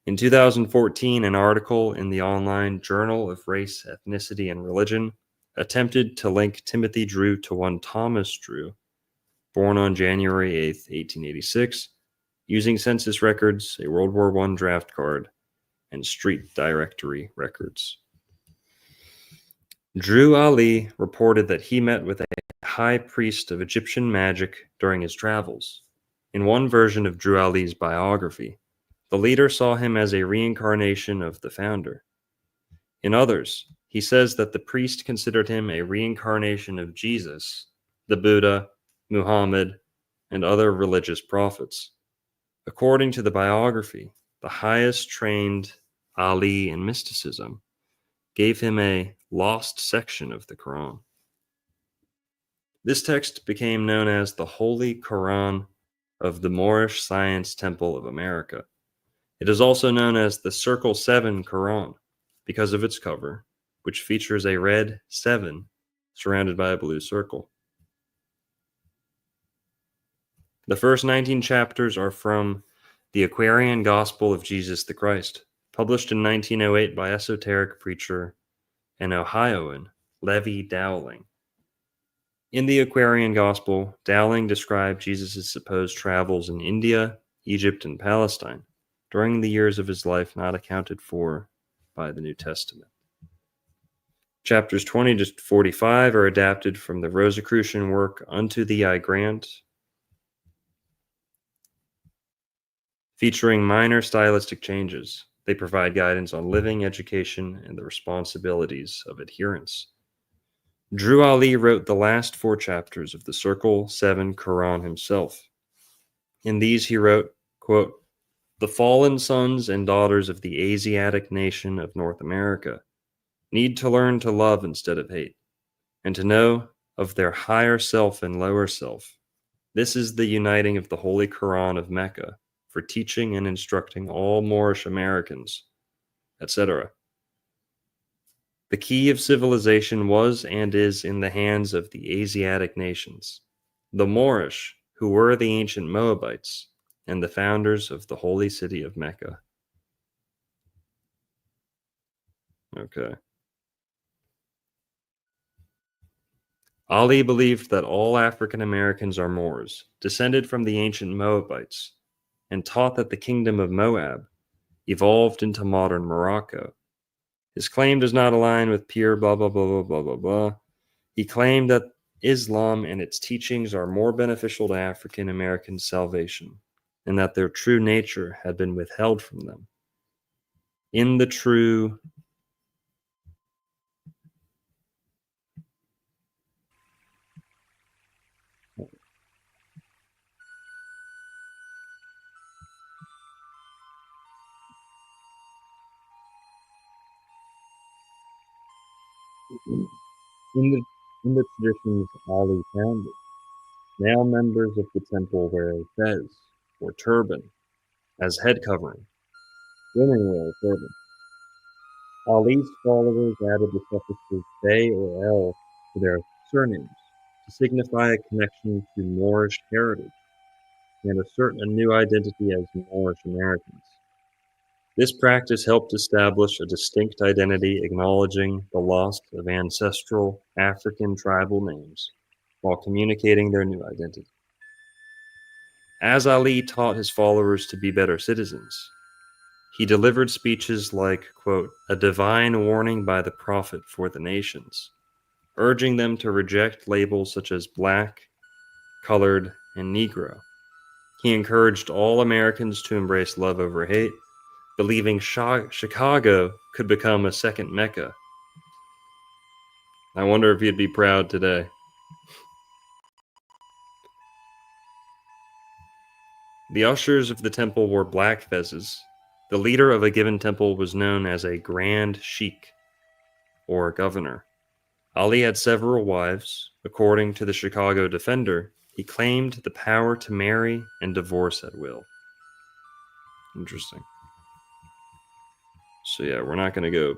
In 2014, an article in the online Journal of Race, Ethnicity, and Religion attempted to link Timothy Drew to one Thomas Drew, born on January 8th, 1886, using census records, a World War I draft card, and street directory records. Drew Ali reported that he met with a high priest of Egyptian magic during his travels. In one version of Drew Ali's biography, the leader saw him as a reincarnation of the founder. In others, he says that the priest considered him a reincarnation of Jesus, the Buddha, Muhammad, and other religious prophets. According to the biography, the highest trained Ali in mysticism gave him a lost section of the Quran. This text became known as the Holy Quran of the Moorish Science Temple of America. It is also known as the Circle 7 Quran because of its cover, which features a red 7 surrounded by a blue circle. The first 19 chapters are from the Aquarian Gospel of Jesus the Christ, published in 1908 by esoteric preacher and Ohioan Levi Dowling. In the Aquarian Gospel, Dowling described Jesus' supposed travels in India, Egypt, and Palestine during the years of his life not accounted for by the New Testament. Chapters 20 to 45 are adapted from the Rosicrucian work Unto Thee I Grant, featuring minor stylistic changes. They provide guidance on living, education, and the responsibilities of adherence. Drew Ali wrote the last 4 chapters of the Circle 7 Quran himself. In these he wrote, quote, "The fallen sons and daughters of the Asiatic nation of North America need to learn to love instead of hate, and to know of their higher self and lower self. This is the uniting of the Holy Quran of Mecca for teaching and instructing all Moorish Americans, etc. The key of civilization was and is in the hands of the Asiatic nations, the Moorish, who were the ancient Moabites and the founders of the holy city of Mecca." Okay. Ali believed that all African Americans are Moors, descended from the ancient Moabites, and taught that the kingdom of Moab evolved into modern Morocco. His claim does not align with pure blah, blah, blah, blah, blah, blah, blah. He claimed that Islam and its teachings are more beneficial to African American salvation, and that their true nature had been withheld from them. In the true in the traditions Ali founded, male members of the temple wear a fez or turban as head covering. Women wear a turban. Ali's followers added the suffixes Bey or El to their surnames to signify a connection to Moorish heritage and assert a new identity as Moorish Americans. This practice helped establish a distinct identity acknowledging the loss of ancestral African tribal names while communicating their new identity. As Ali taught his followers to be better citizens, he delivered speeches like, quote, a divine warning by the prophet for the nations, urging them to reject labels such as black, colored, and Negro. He encouraged all Americans to embrace love over hate, believing Chicago could become a second Mecca. I wonder if he'd be proud today. The ushers of the temple wore black fezes. The leader of a given temple was known as a Grand Sheik, or governor. Ali had several wives. According to the Chicago Defender, he claimed the power to marry and divorce at will. Interesting. So yeah, we're not going to go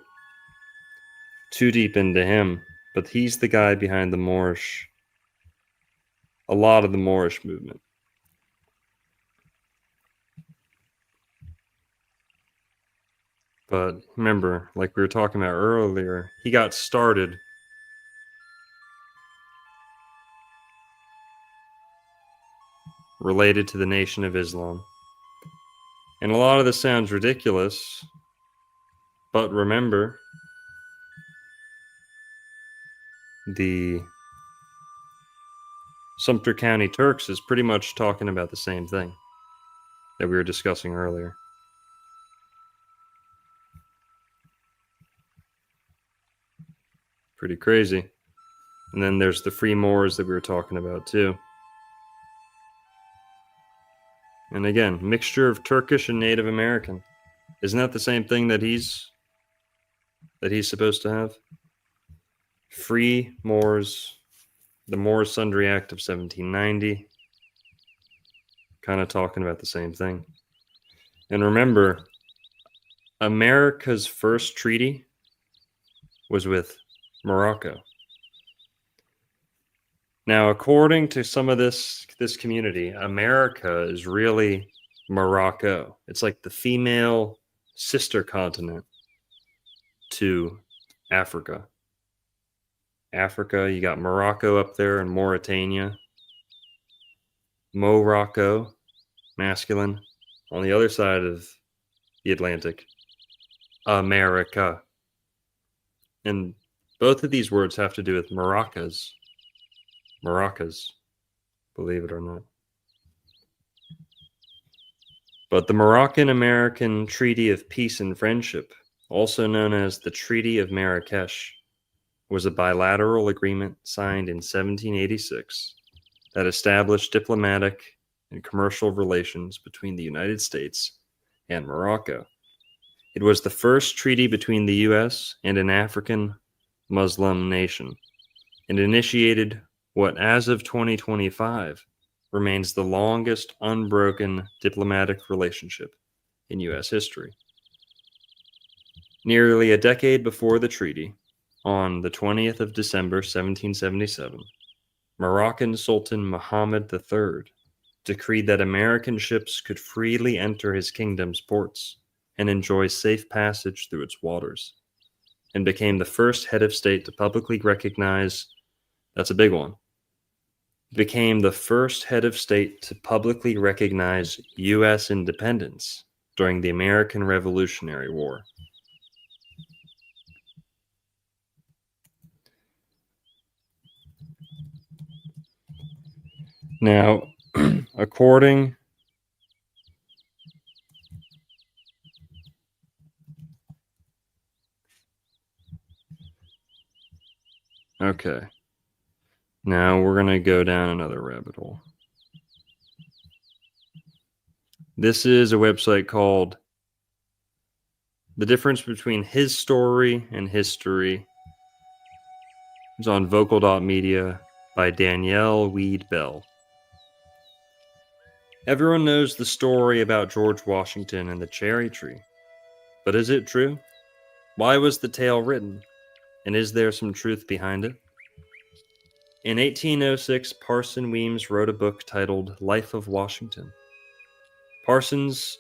too deep into him, but he's the guy behind the Moorish, a lot of the Moorish movement. But remember, like we were talking about earlier, he got started related to the Nation of Islam. And a lot of this sounds ridiculous, but remember, the Sumter County Turks is pretty much talking about the same thing that we were discussing earlier. Pretty crazy. And then there's the Free Moors that we were talking about too. And again, mixture of Turkish and Native American. Isn't that the same thing that he's supposed to have? Free Moors, the Moorish Sundry Act of 1790. Kind of talking about the same thing. And remember, America's first treaty was with Morocco. Now, according to some of this community, America is really Morocco. It's like the female sister continent to Africa. Africa, you got Morocco up there and Mauritania. Morocco, masculine. On the other side of the Atlantic, America. And both of these words have to do with maracas. Maracas, believe it or not. But the Moroccan-American Treaty of Peace and Friendship, also known as the Treaty of Marrakesh, was a bilateral agreement signed in 1786 that established diplomatic and commercial relations between the United States and Morocco. It was the first treaty between the U.S. and an African Muslim nation, and initiated what, as of 2025, remains the longest unbroken diplomatic relationship in U.S. history. Nearly a decade before the treaty, on the 20th of December 1777, Moroccan Sultan Muhammad III decreed that American ships could freely enter his kingdom's ports and enjoy safe passage through its waters, and became the first head of state to publicly recognize, that's a big one, became the first head of state to publicly recognize U.S. independence during the American Revolutionary War. Now, according Okay. Now we're going to go down another rabbit hole. This is a website called The Difference Between His Story and History. It's on vocal.media by Danielle Weed Bell. Everyone knows the story about George Washington and the cherry tree. But is it true? Why was the tale written? And is there some truth behind it? In 1806, Parson Weems wrote a book titled Life of Washington. Parsons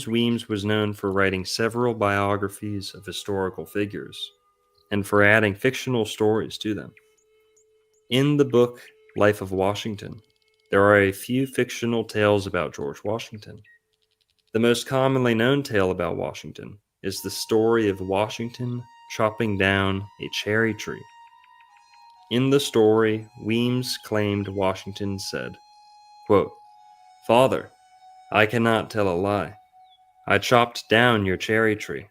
Weems was known for writing several biographies of historical figures and for adding fictional stories to them. In the book Life of Washington, there are a few fictional tales about George Washington. The most commonly known tale about Washington is the story of Washington chopping down a cherry tree. In the story, Weems claimed Washington said, quote, "Father, I cannot tell a lie. I chopped down your cherry tree."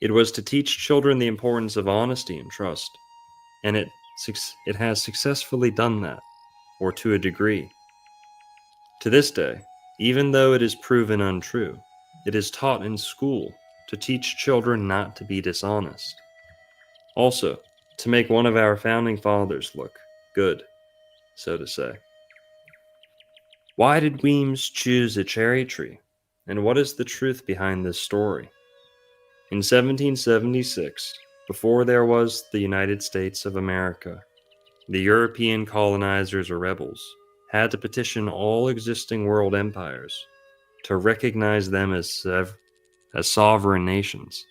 It was to teach children the importance of honesty and trust, and it has successfully done that, or to a degree. To this day, even though it is proven untrue, it is taught in school to teach children not to be dishonest. Also, to make one of our founding fathers look good, so to say. Why did Weems choose a cherry tree, and what is the truth behind this story? In 1776, before there was the United States of America, the European colonizers or rebels had to petition all existing world empires to recognize them as sovereign nations.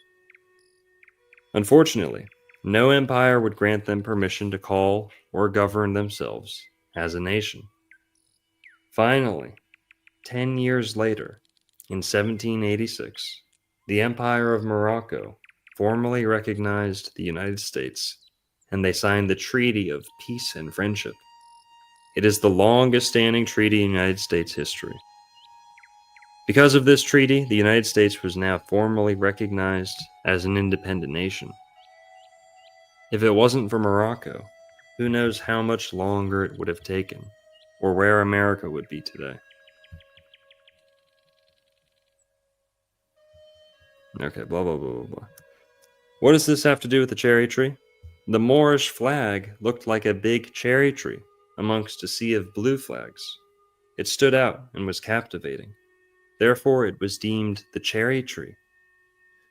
Unfortunately, no empire would grant them permission to call or govern themselves as a nation. Finally, 10 years later, in 1786, the Empire of Morocco formally recognized the United States, and they signed the Treaty of Peace and Friendship. It is the longest-standing treaty in United States history. Because of this treaty, the United States was now formally recognized as an independent nation. If it wasn't for Morocco, who knows how much longer it would have taken, or where America would be today. Okay, blah, blah, blah, blah, blah. What does this have to do with the cherry tree? The Moorish flag looked like a big cherry tree amongst a sea of blue flags. It stood out and was captivating. Therefore, it was deemed the cherry tree.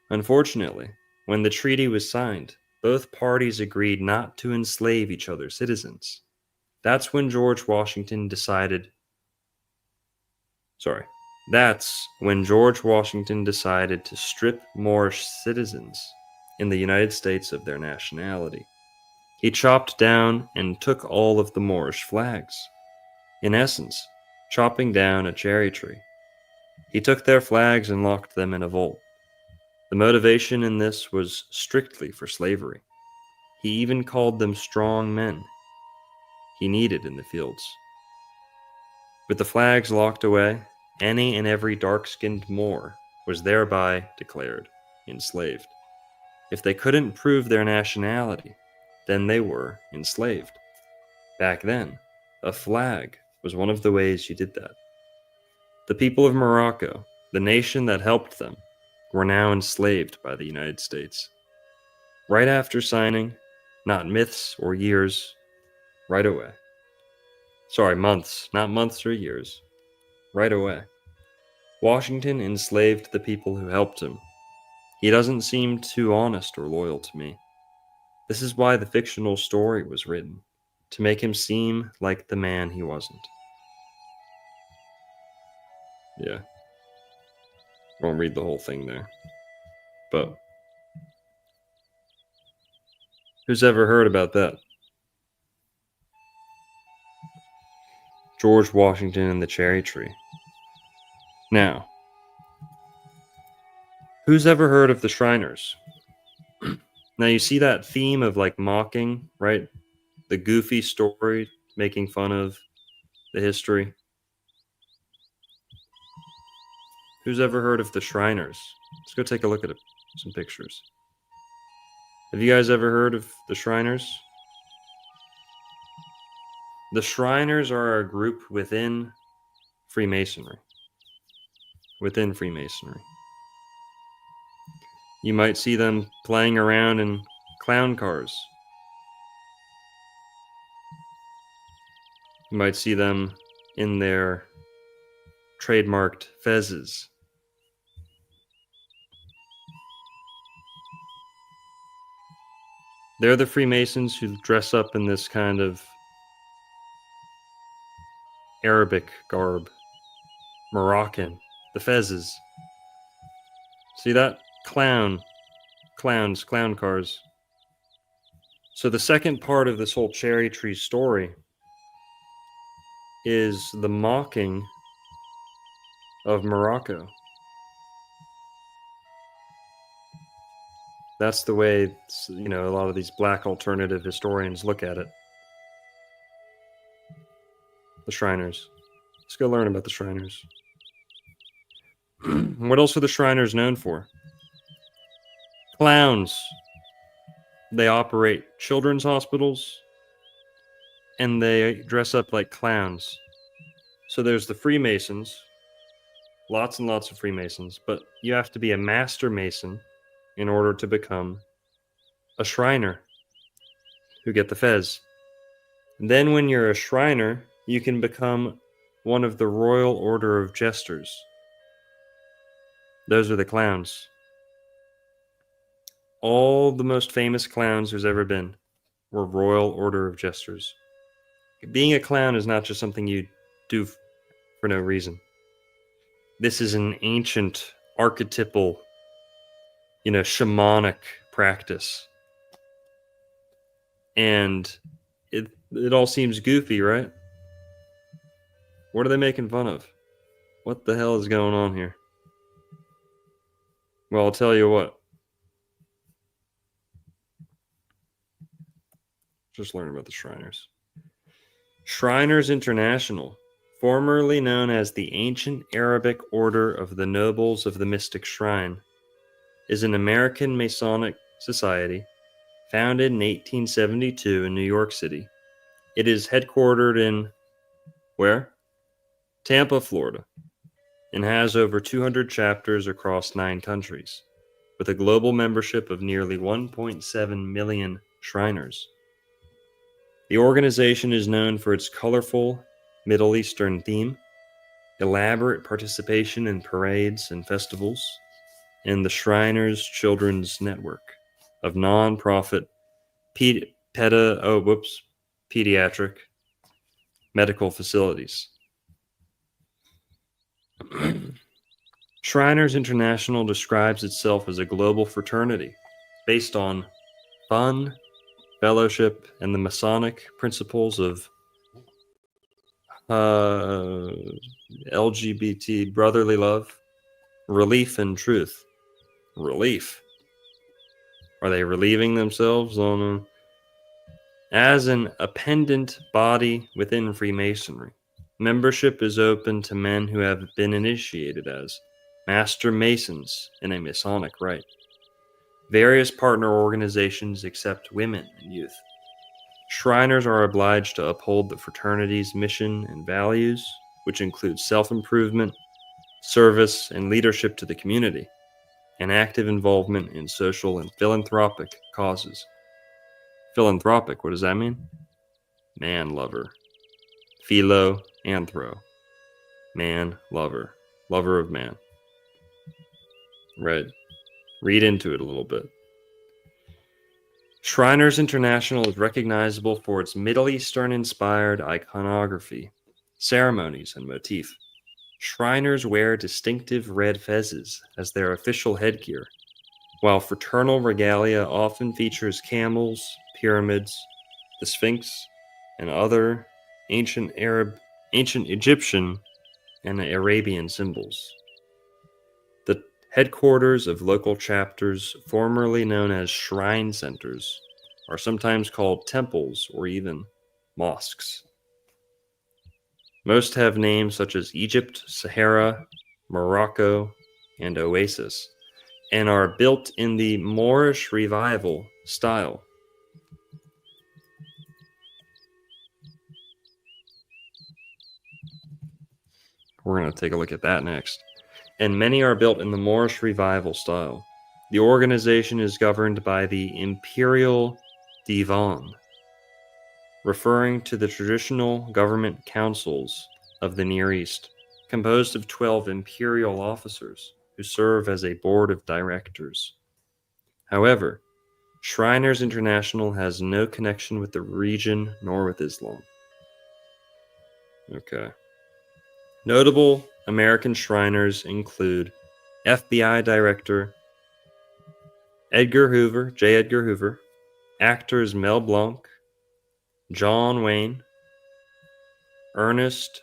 Unfortunately, when the treaty was signed, both parties agreed not to enslave each other's citizens. That's when George Washington decided to strip Moorish citizens in the United States of their nationality. He chopped down and took all of the Moorish flags. In essence, chopping down a cherry tree. He took their flags and locked them in a vault. The motivation in this was strictly for slavery. He even called them strong men he needed in the fields. With the flags locked away, any and every dark-skinned Moor was thereby declared enslaved. If they couldn't prove their nationality, then they were enslaved. Back then, a flag was one of the ways you did that. The people of Morocco, the nation that helped them, were now enslaved by the United States. Right after signing, not myths or years, right away. Sorry, months, not months or years. Right away. Washington enslaved the people who helped him. He doesn't seem too honest or loyal to me. This is why the fictional story was written, to make him seem like the man he wasn't. Yeah. I won't read the whole thing there. But who's ever heard about that? George Washington and the cherry tree. Now, who's ever heard of the Shriners? Now, you see that theme of like mocking, right? The goofy story, making fun of the history. Who's ever heard of the Shriners? Let's go take a look at some pictures. Have you guys ever heard of the Shriners? The Shriners are a group within Freemasonry. Within Freemasonry. You might see them playing around in clown cars. You might see them in their trademarked fezzes. They're the Freemasons who dress up in this kind of Arabic garb. Moroccan. The fezzes. See that? Clown cars. So the second part of this whole cherry tree story is the mocking of Morocco. That's the way, you know, a lot of these black alternative historians look at it. The Shriners. Let's go learn about the Shriners. What else are the Shriners known for? Clowns. They operate children's hospitals, and they dress up like clowns. So there's the Freemasons, lots and lots of Freemasons, but you have to be a master Mason in order to become a Shriner, who get the fez. And then when you're a Shriner, you can become one of the Royal Order of Jesters. Those are the clowns. All the most famous clowns there's ever been were Royal Order of Jesters. Being a clown is not just something you do for no reason. This is an ancient, archetypal, you know, shamanic practice. And it all seems goofy, right? What are they making fun of? What the hell is going on here? Well, I'll tell you what. Just learn about the Shriners. Shriners International, formerly known as the Ancient Arabic Order of the Nobles of the Mystic Shrine, is an American Masonic society founded in 1872 in New York City. It is headquartered in, where? Tampa, Florida, and has over 200 chapters across 9 countries, with a global membership of nearly 1.7 million Shriners. The organization is known for its colorful Middle Eastern theme, elaborate participation in parades and festivals, and the Shriners Children's Network of non-profit pediatric medical facilities. Shriners International describes itself as a global fraternity based on fun, fellowship, and the Masonic principles of LGBT brotherly love, relief, and truth. Relief. Are they relieving themselves on as an appendant body within Freemasonry? Membership is open to men who have been initiated as Master Masons in a Masonic rite. Various partner organizations accept women and youth. Shriners are obliged to uphold the fraternity's mission and values, which include self-improvement, service, and leadership to the community, and active involvement in social and philanthropic causes. Philanthropic, what does that mean? Man lover. Philo, anthro. Man lover. Lover of man. Right. Read into it a little bit. Shriners International is recognizable for its Middle Eastern-inspired iconography, ceremonies, and motif. Shriners wear distinctive red fezzes as their official headgear, while fraternal regalia often features camels, pyramids, the Sphinx, and other ancient Arab, ancient Egyptian, and Arabian symbols. Headquarters of local chapters, formerly known as shrine centers, are sometimes called temples or even mosques. Most have names such as Egypt, Sahara, Morocco, and Oasis, and are built in the Moorish Revival style. We're going to take a look at that next. And many are built in the Moorish Revival style. The organization is governed by the Imperial Divan, referring to the traditional government councils of the Near East, composed of 12 imperial officers who serve as a board of directors. However, Shriners International has no connection with the region nor with Islam. Okay. Notable American Shriners include FBI Director Edgar Hoover, J. Edgar Hoover, actors Mel Blanc, John Wayne, Ernest,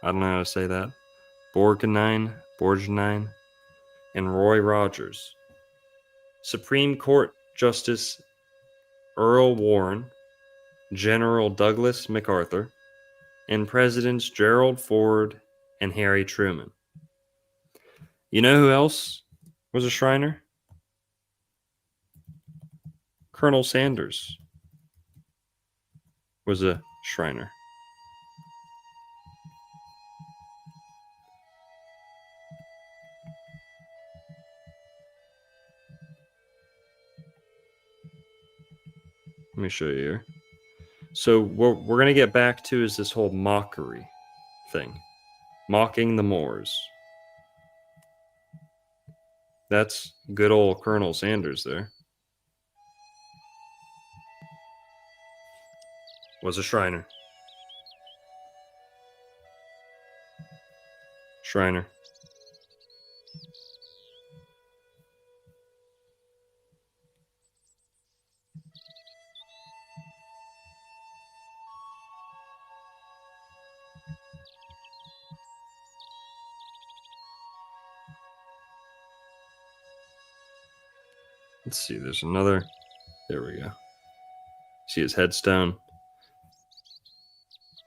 I don't know how to say that, Borgnine, and Roy Rogers. Supreme Court Justice Earl Warren, General Douglas MacArthur, and Presidents Gerald Ford and Harry Truman. You know who else was a Shriner? Colonel Sanders was a Shriner. Let me show you here. So what we're going to get back to is this whole mockery thing. Mocking the Moors. That's good old Colonel Sanders there. Was a Shriner. Shriner. Let's see, there's another. There we go. See his headstone.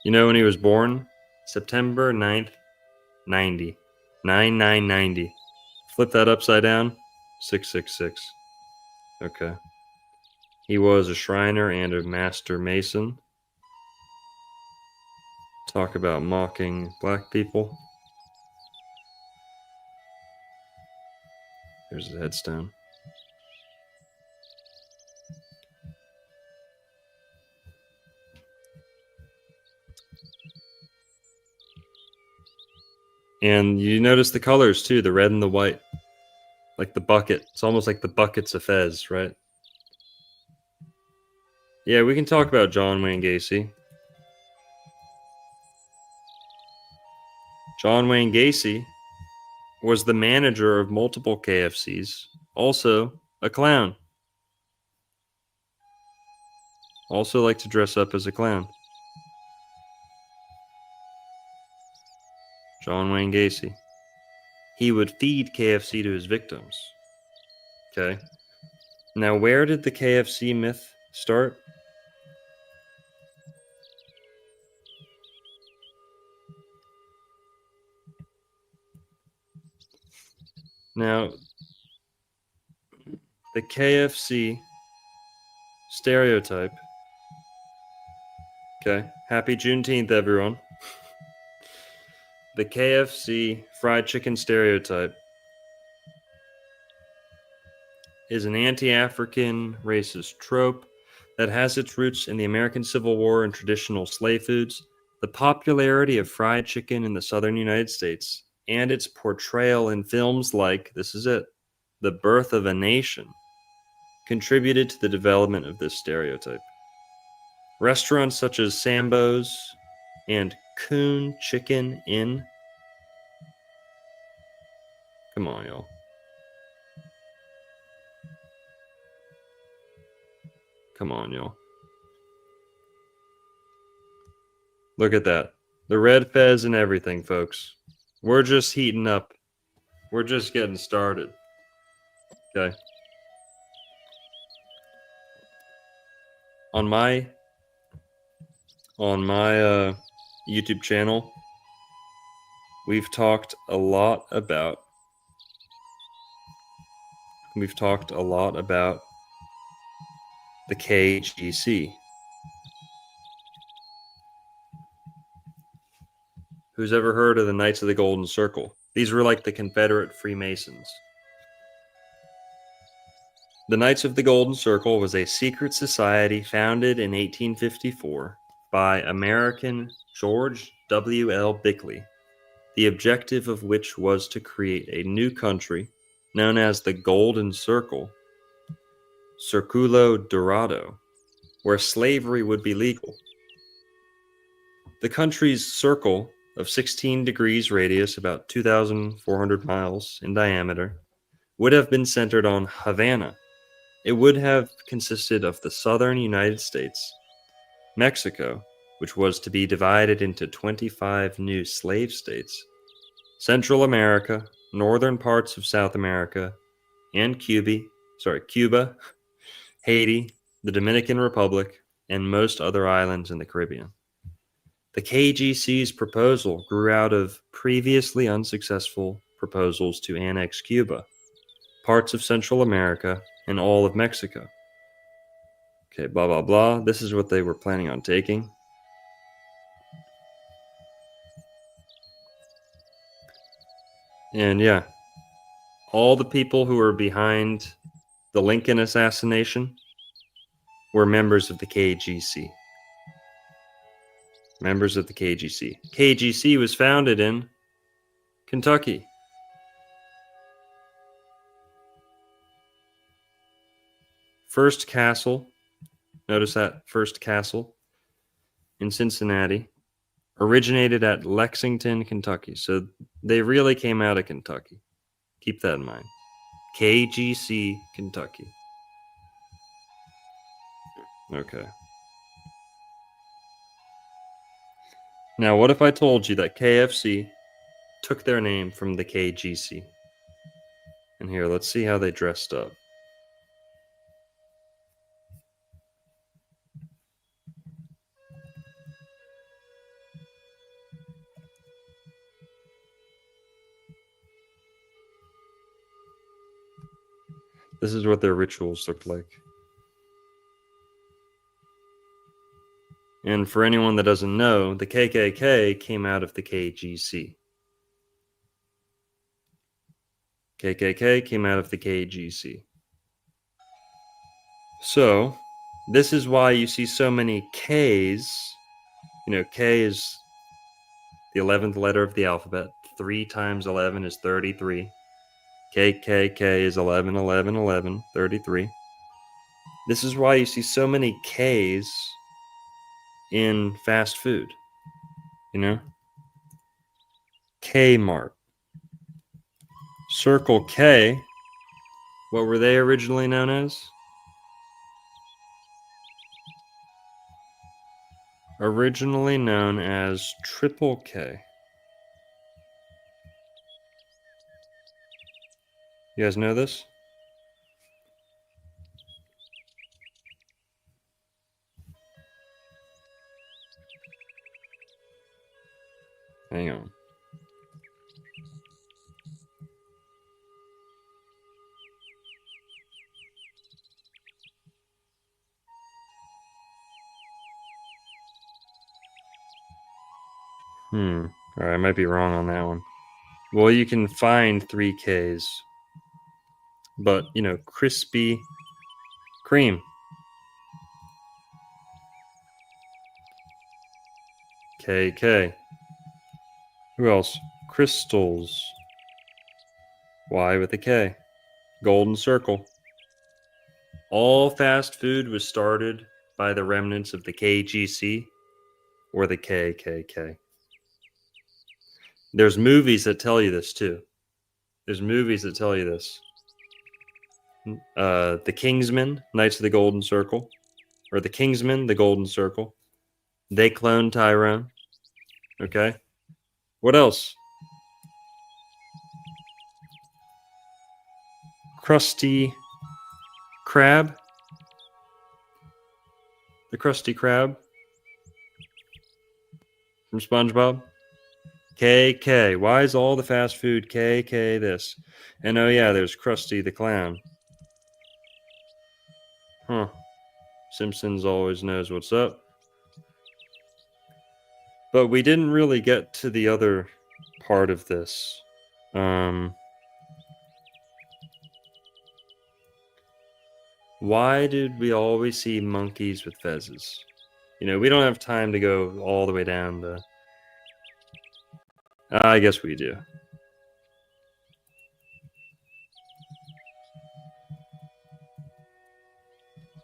You know when he was born? September 9th, 90. 9990. Flip that upside down. 666. Okay. He was a Shriner and a Master Mason. Talk about mocking black people. Here's his headstone. And you notice the colors too, the red and the white. Like the bucket. It's almost like the buckets of Fez, right? Yeah, we can talk about John Wayne Gacy. John Wayne Gacy was the manager of multiple KFCs, also a clown. Also liked to dress up as a clown. John Wayne Gacy. He would feed KFC to his victims. Okay. Now, where did the KFC myth start? Now, the KFC stereotype. Okay. Happy Juneteenth, everyone. The KFC fried chicken stereotype is an anti-African racist trope that has its roots in the American Civil War and traditional slave foods. The popularity of fried chicken in the southern United States and its portrayal in films like, this is it, The Birth of a Nation, contributed to the development of this stereotype. Restaurants such as Sambo's and Coon Chicken Inn. Come on, y'all. Come on, y'all. Look at that. The red fez and everything, folks. We're just heating up We're just getting started. Okay. On my YouTube channel, we've talked a lot about the KGC. Who's ever heard of the Knights of the Golden Circle? These were like the Confederate Freemasons. The Knights of the Golden Circle was a secret society founded in 1854 by American George W. L. Bickley, the objective of which was to create a new country known as the Golden Circle, Circulo Dorado, where slavery would be legal. The country's circle of 16 degrees radius, about 2,400 miles in diameter, would have been centered on Havana. It would have consisted of the southern United States, Mexico, which was to be divided into 25 new slave states, Central America, northern parts of South America, and Cuba, Haiti, the Dominican Republic, and most other islands in the Caribbean. The KGC's proposal grew out of previously unsuccessful proposals to annex Cuba, parts of Central America, and all of Mexico. Okay, blah, blah, blah. This is what they were planning on taking. And yeah, all the people who were behind the Lincoln assassination were members of the KGC. Members of the KGC. KGC was founded in Kentucky. First castle, notice that first castle in Cincinnati, originated at Lexington, Kentucky. So they really came out of Kentucky. Keep that in mind. KGC, Kentucky. Okay. Now, what if I told you that KFC took their name from the KGC? And here, let's see how they dressed up. This is what their rituals looked like. And for anyone that doesn't know, the KKK came out of the KGC. KKK came out of the KGC. So, this is why you see so many Ks. You know, K is the 11th letter of the alphabet. 3 times 11 is 33. KKK is 11, 11, 11, 33. This is why you see so many Ks in fast food. You know? Kmart. Circle K. What were they originally known as? Originally known as Triple K. You guys know this? Hang on. All right, I might be wrong on that one. Well, you can find 3 Ks. But, you know, Krispy Kreme. KK. Who else? Crystals. Y with a K. Golden Circle. All fast food was started by the remnants of the KGC or the KKK. There's movies that tell you this too. There's movies that tell you this. The Kingsmen, Knights of the Golden Circle, or the Kingsmen, the Golden Circle. They cloned Tyrone. Okay. What else? Krusty Krab. The Krusty Krab from SpongeBob. KK. Why is all the fast food KK this? And oh yeah, there's Krusty the Clown. Huh. Simpsons always knows what's up. But we didn't really get to the other part of this. Why did we always see monkeys with fezzes? You know, we don't have time to go all the way down the... I guess we do.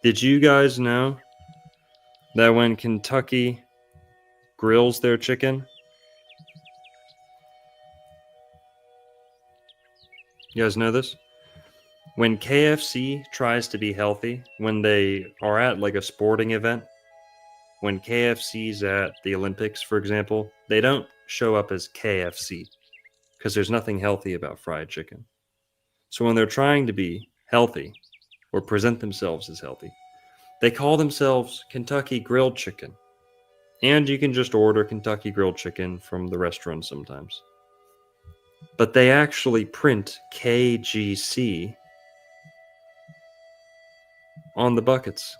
Did you guys know that when Kentucky grills their chicken, you guys know this? When KFC tries to be healthy, when they are at like a sporting event, when KFC's at the Olympics, for example, they don't show up as KFC because there's nothing healthy about fried chicken. So when they're trying to be healthy or present themselves as healthy, they call themselves Kentucky Grilled Chicken. And you can just order Kentucky Grilled Chicken from the restaurant sometimes. But they actually print KGC on the buckets.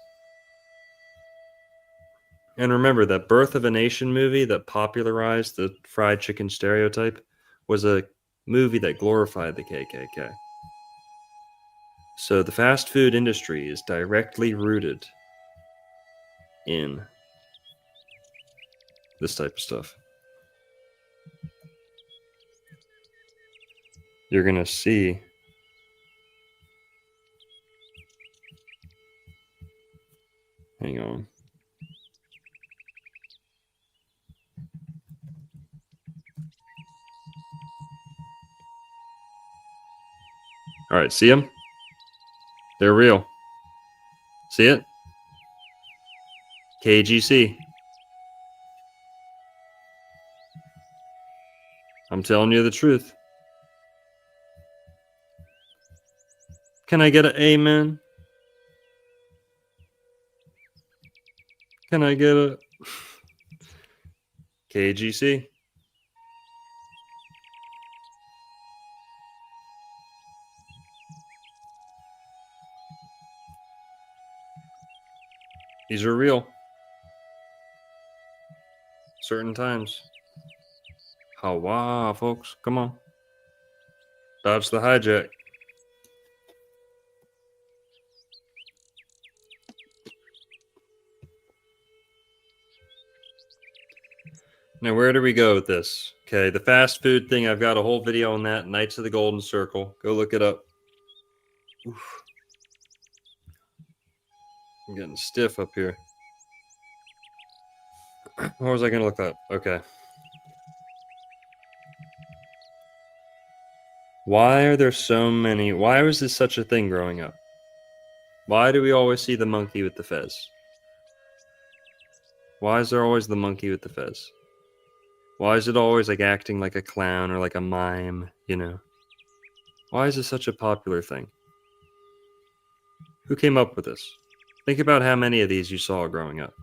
And remember, that Birth of a Nation movie that popularized the fried chicken stereotype was a movie that glorified the KKK. So the fast food industry is directly rooted in this type of stuff. You're going to see hang on. All right, see them? They're real. See it? KGC. I'm telling you the truth. Can I get an amen? Can I get a KGC? These are real. Certain times. Hawa, folks. Come on. Dodge the hijack. Now, where do we go with this? Okay, the fast food thing, I've got a whole video on that. Knights of the Golden Circle. Go look it up. Oof. I'm getting stiff up here. What was I going to look up? Okay. Why are there so many? Why was this such a thing growing up? Why do we always see the monkey with the fez? Why is there always the monkey with the fez? Why is it always like acting like a clown or like a mime, you know? Why is this such a popular thing? Who came up with this? Think about how many of these you saw growing up.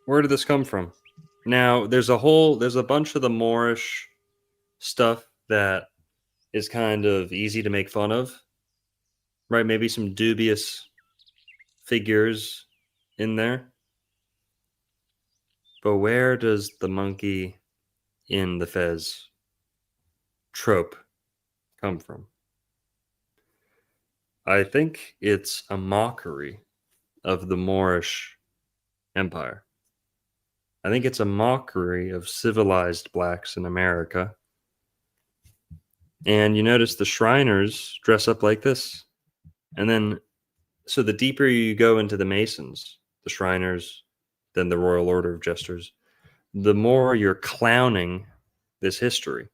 Where did this come from? Now, there's a bunch of the Moorish stuff that is kind of easy to make fun of, right? Maybe some dubious figures in there. But where does the monkey in the fez trope come from? I think it's a mockery of the Moorish Empire. I think it's a mockery of civilized blacks in America. And you notice the Shriners dress up like this. And then, so the deeper you go into the Masons, the Shriners, then the Royal Order of Jesters, the more you're clowning this history.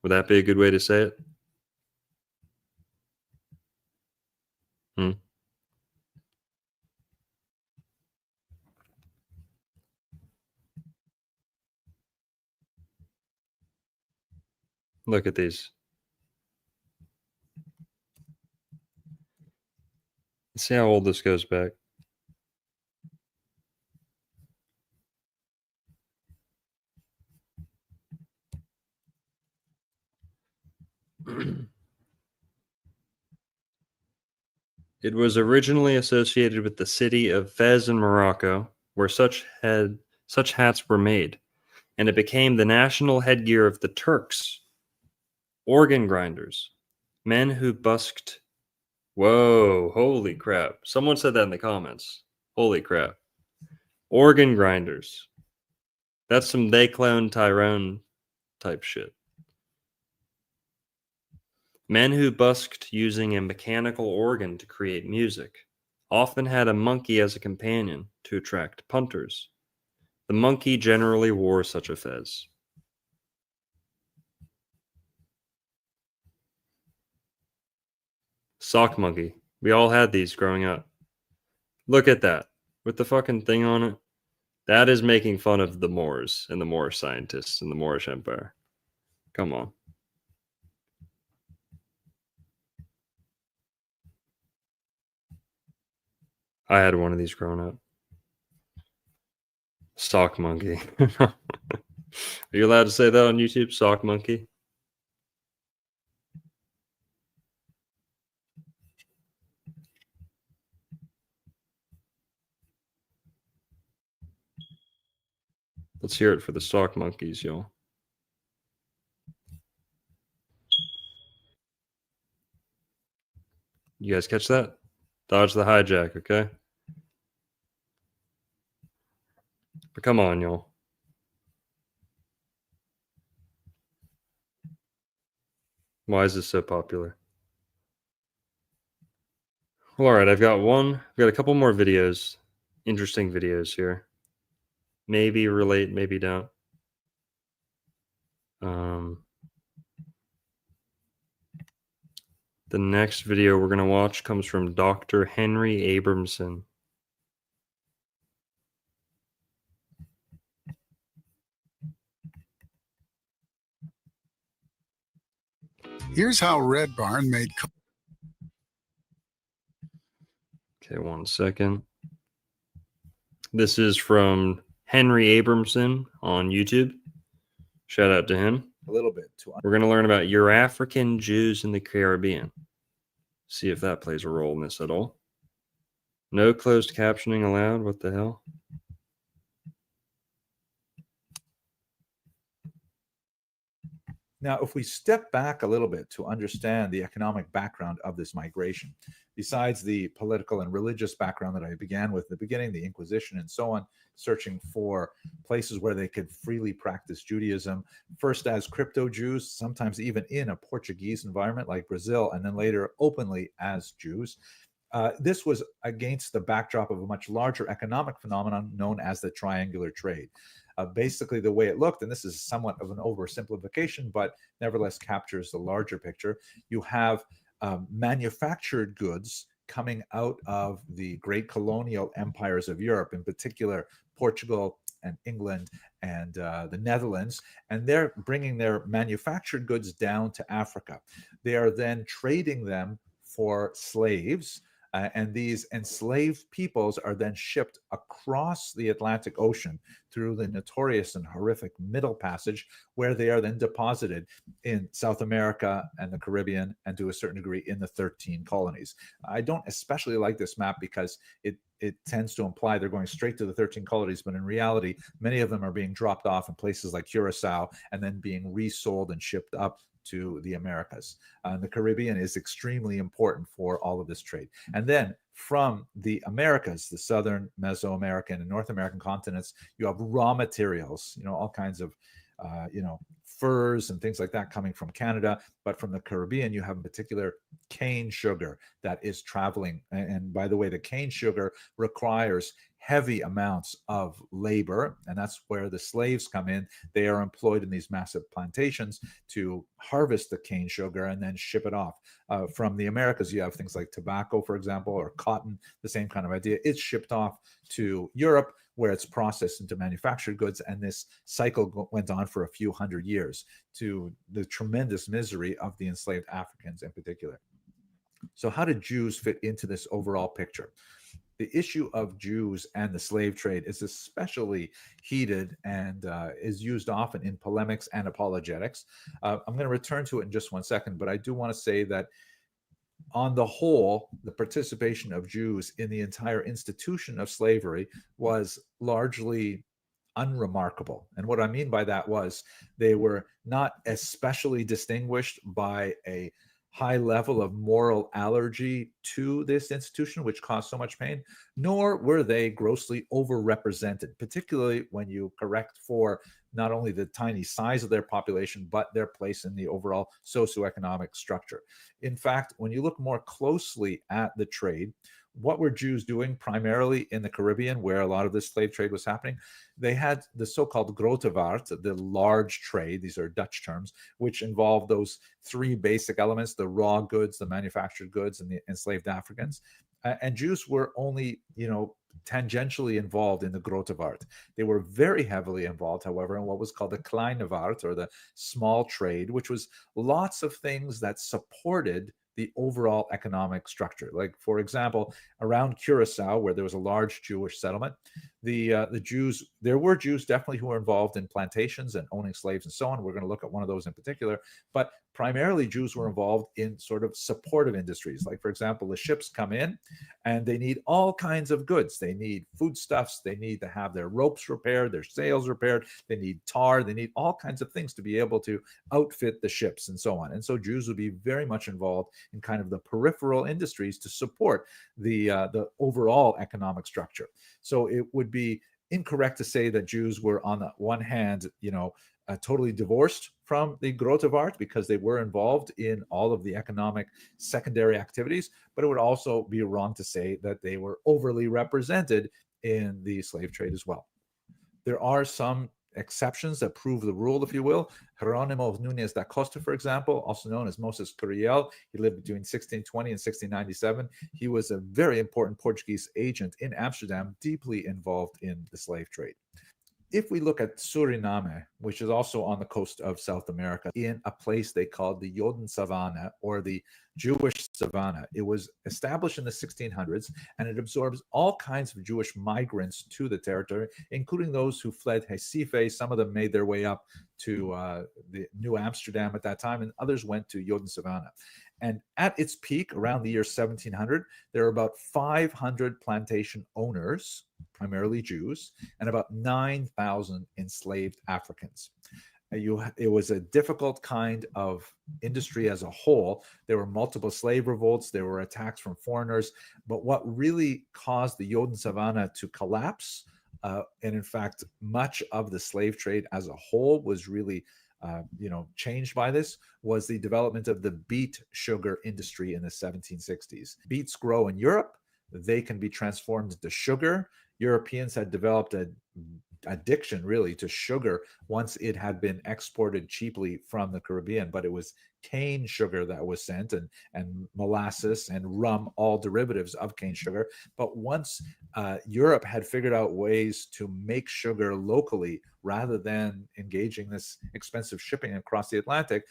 Would that be a good way to say it? Look at these. Let's see how old this goes back. It was originally associated with the city of Fez in Morocco, where such hats were made, and it became the national headgear of the Turks. Organ grinders, men who busked. Whoa, holy crap. Someone said that in the comments. Holy crap. Organ grinders. That's some they clone Tyrone type shit. Men who busked using a mechanical organ to create music often had a monkey as a companion to attract punters. The monkey generally wore such a fez. Sock monkey. We all had these growing up. Look at that. With the fucking thing on it. That is making fun of the Moors and the Moorish scientists in the Moorish Empire. Come on. I had one of these growing up. Sock monkey. Are you allowed to say that on YouTube? Sock monkey? Let's hear it for the sock monkeys, y'all. You guys catch that? Dodge the hijack, okay? But come on, y'all. Why is this so popular? Well, all right, I've got a couple more videos, interesting videos here. Maybe relate, maybe don't. The next video we're going to watch comes from Dr. Henry Abramson. Here's how Red Barn made. Okay, 1 second. This is from Henry Abramson on YouTube. Shout out to him. A little bit. We're going to learn about Eurafrican Jews in the Caribbean. See if that plays a role in this at all. No closed captioning allowed. What the hell? Now, if we step back a little bit to understand the economic background of this migration, besides the political and religious background that I began with at the beginning, the Inquisition and so on, searching for places where they could freely practice Judaism, first as crypto-Jews, sometimes even in a Portuguese environment like Brazil, and then later openly as Jews. This was against the backdrop of a much larger economic phenomenon known as the triangular trade. Basically, the way it looked, and this is somewhat of an oversimplification, but nevertheless captures the larger picture, you have manufactured goods coming out of the great colonial empires of Europe, in particular Portugal and England and the Netherlands, and they're bringing their manufactured goods down to Africa. They are then trading them for slaves, and these enslaved peoples are then shipped across the Atlantic Ocean through the notorious and horrific Middle Passage, where they are then deposited in South America and the Caribbean, and to a certain degree in the 13 colonies. I don't especially like this map because it tends to imply they're going straight to the 13 colonies, but in reality, many of them are being dropped off in places like Curacao and then being resold and shipped up to the Americas. The Caribbean is extremely important for all of this trade. And then from the Americas, the Southern, Mesoamerican, and North American continents, you have raw materials, all kinds of, furs and things like that coming from Canada. But from the Caribbean, you have in particular cane sugar that is traveling. And by the way, the cane sugar requires heavy amounts of labor, and that's where the slaves come in. They are employed in these massive plantations to harvest the cane sugar and then ship it off. From the Americas, you have things like tobacco, for example, or cotton, the same kind of idea. It's shipped off to Europe, where it's processed into manufactured goods. And this cycle went on for a few hundred years, to the tremendous misery of the enslaved Africans in particular. So how did Jews fit into this overall picture? The issue of Jews and the slave trade is especially heated and is used often in polemics and apologetics. I'm going to return to it in just one second, but I do want to say that on the whole, the participation of Jews in the entire institution of slavery was largely unremarkable. And what I mean by that was they were not especially distinguished by a high level of moral allergy to this institution, which caused so much pain, nor were they grossly overrepresented, particularly when you correct for not only the tiny size of their population, but their place in the overall socioeconomic structure. In fact, when you look more closely at the trade, what were Jews doing primarily in the Caribbean, where a lot of this slave trade was happening? They had the so-called grote vaart, the large trade. These are Dutch terms, which involve those three basic elements: the raw goods, the manufactured goods, and the enslaved Africans. And Jews were only, tangentially involved in the grote vaart. They were very heavily involved, however, in what was called the kleine vaart, or the small trade, which was lots of things that supported the overall economic structure. Like, for example, around Curacao, where there was a large Jewish settlement, there were Jews definitely who were involved in plantations and owning slaves and so on. We're going to look at one of those in particular, but primarily Jews were involved in sort of supportive industries. Like, for example, the ships come in and they need all kinds of goods. They need foodstuffs. They need to have their ropes repaired, their sails repaired. They need tar. They need all kinds of things to be able to outfit the ships and so on. And so Jews would be very much involved in kind of the peripheral industries to support the overall economic structure. So it would be incorrect to say that Jews were, on the one hand, totally divorced from the grote vaart, because they were involved in all of the economic secondary activities, but it would also be wrong to say that they were overly represented in the slave trade as well. There are some exceptions that prove the rule, if you will. Jerónimo Núñez da Costa, for example, also known as Moses Curiel, he lived between 1620 and 1697. He was a very important Portuguese agent in Amsterdam, deeply involved in the slave trade. If we look at Suriname, which is also on the coast of South America, in a place they called the Joden Savannah, or the Jewish Savannah, it was established in the 1600s, and it absorbs all kinds of Jewish migrants to the territory, including those who fled Recife. Some of them made their way up to the New Amsterdam at that time, and others went to Joden Savannah. And at its peak, around the year 1700, there were about 500 plantation owners, primarily Jews, and about 9,000 enslaved Africans. It was a difficult kind of industry as a whole. There were multiple slave revolts. There were attacks from foreigners. But what really caused the Joden Savannah to collapse, and in fact, much of the slave trade as a whole was really changed by this, was the development of the beet sugar industry in the 1760s. Beets grow in Europe. They can be transformed into sugar. Europeans had developed an addiction really to sugar once it had been exported cheaply from the Caribbean, but it was cane sugar that was sent, and molasses and rum, all derivatives of cane sugar. But once Europe had figured out ways to make sugar locally rather than engaging this expensive shipping across the Atlantic,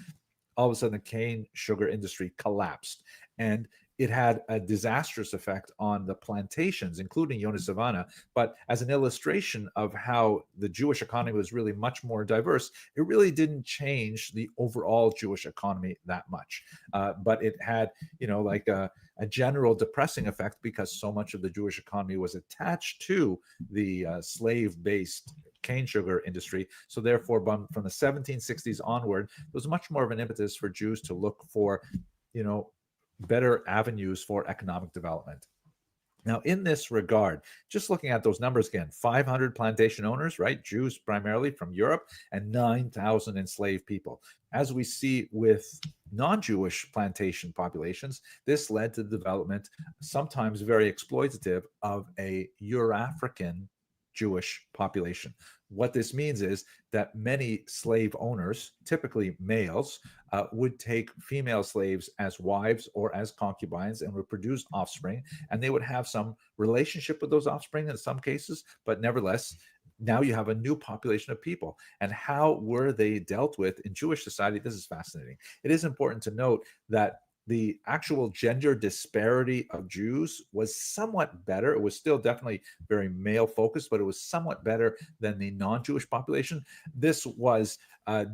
all of a sudden the cane sugar industry collapsed. And it had a disastrous effect on the plantations, including Joden Savannah. But as an illustration of how the Jewish economy was really much more diverse, it really didn't change the overall Jewish economy that much. But it had, like a general depressing effect, because so much of the Jewish economy was attached to the slave-based cane sugar industry. So therefore, from the 1760s onward, there was much more of an impetus for Jews to look for, better avenues for economic development. Now, in this regard, just looking at those numbers again, 500 plantation owners, right? Jews primarily from Europe, and 9,000 enslaved people. As we see with non-Jewish plantation populations, this led to the development, sometimes very exploitative, of a Euro-African Jewish population. What this means is that many slave owners, typically males, would take female slaves as wives or as concubines and would produce offspring, and they would have some relationship with those offspring in some cases, but nevertheless, now you have a new population of people. And how were they dealt with in Jewish society? This is fascinating. It is important to note that the actual gender disparity of Jews was somewhat better. It was still definitely very male focused, but it was somewhat better than the non-Jewish population. This was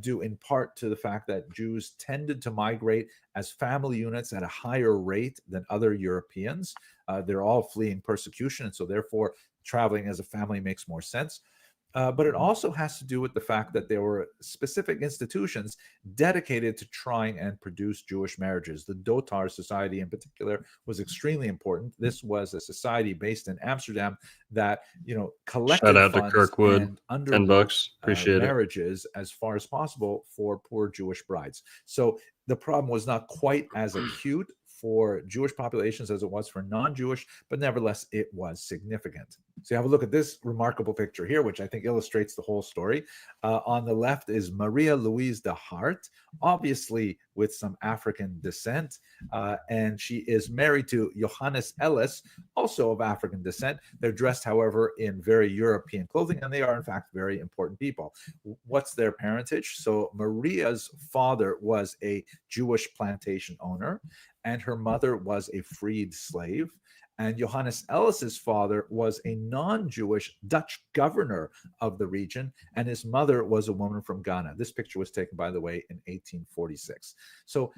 due in part to the fact that Jews tended to migrate as family units at a higher rate than other Europeans. They're all fleeing persecution, and so therefore traveling as a family makes more sense. But it also has to do with the fact that there were specific institutions dedicated to trying and produce Jewish marriages. The Dotar Society in particular was extremely important. This was a society based in Amsterdam that, collected Shout out to funds Kirkwood. and $10. underwrote Appreciate it. marriages as far as possible for poor Jewish brides. So the problem was not quite as acute for Jewish populations as it was for non-Jewish, but nevertheless, it was significant. So you have a look at this remarkable picture here, which I think illustrates the whole story. On the left is Maria Louise de Hart, obviously with some African descent, and she is married to Johannes Ellis, also of African descent. They're dressed, however, in very European clothing, and they are, in fact, very important people. What's their parentage? So Maria's father was a Jewish plantation owner, and her mother was a freed slave. And Johannes Ellis's father was a non-Jewish Dutch governor of the region, and his mother was a woman from Ghana. This picture was taken, by the way, in 1846. So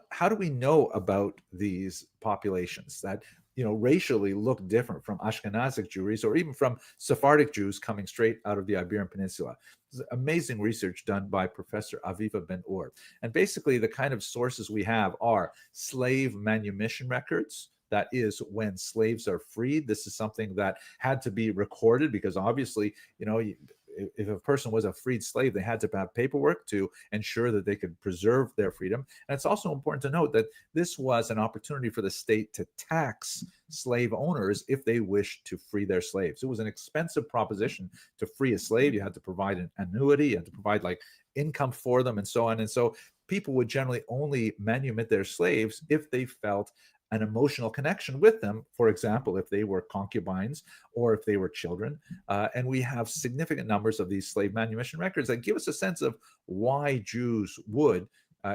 how do we know about these populations that racially look different from Ashkenazic Jewries or even from Sephardic Jews coming straight out of the Iberian Peninsula? This is amazing research done by Professor Aviva Ben-Ur. And basically the kind of sources we have are slave manumission records. That is when slaves are freed. This is something that had to be recorded because obviously, if a person was a freed slave, they had to have paperwork to ensure that they could preserve their freedom. And it's also important to note that this was an opportunity for the state to tax slave owners if they wished to free their slaves. It was an expensive proposition to free a slave. You had to provide an annuity, you had to provide income for them and so on. And so people would generally only manumit their slaves if they felt an emotional connection with them, for example, if they were concubines or if they were children. And we have significant numbers of these slave manumission records that give us a sense of why Jews would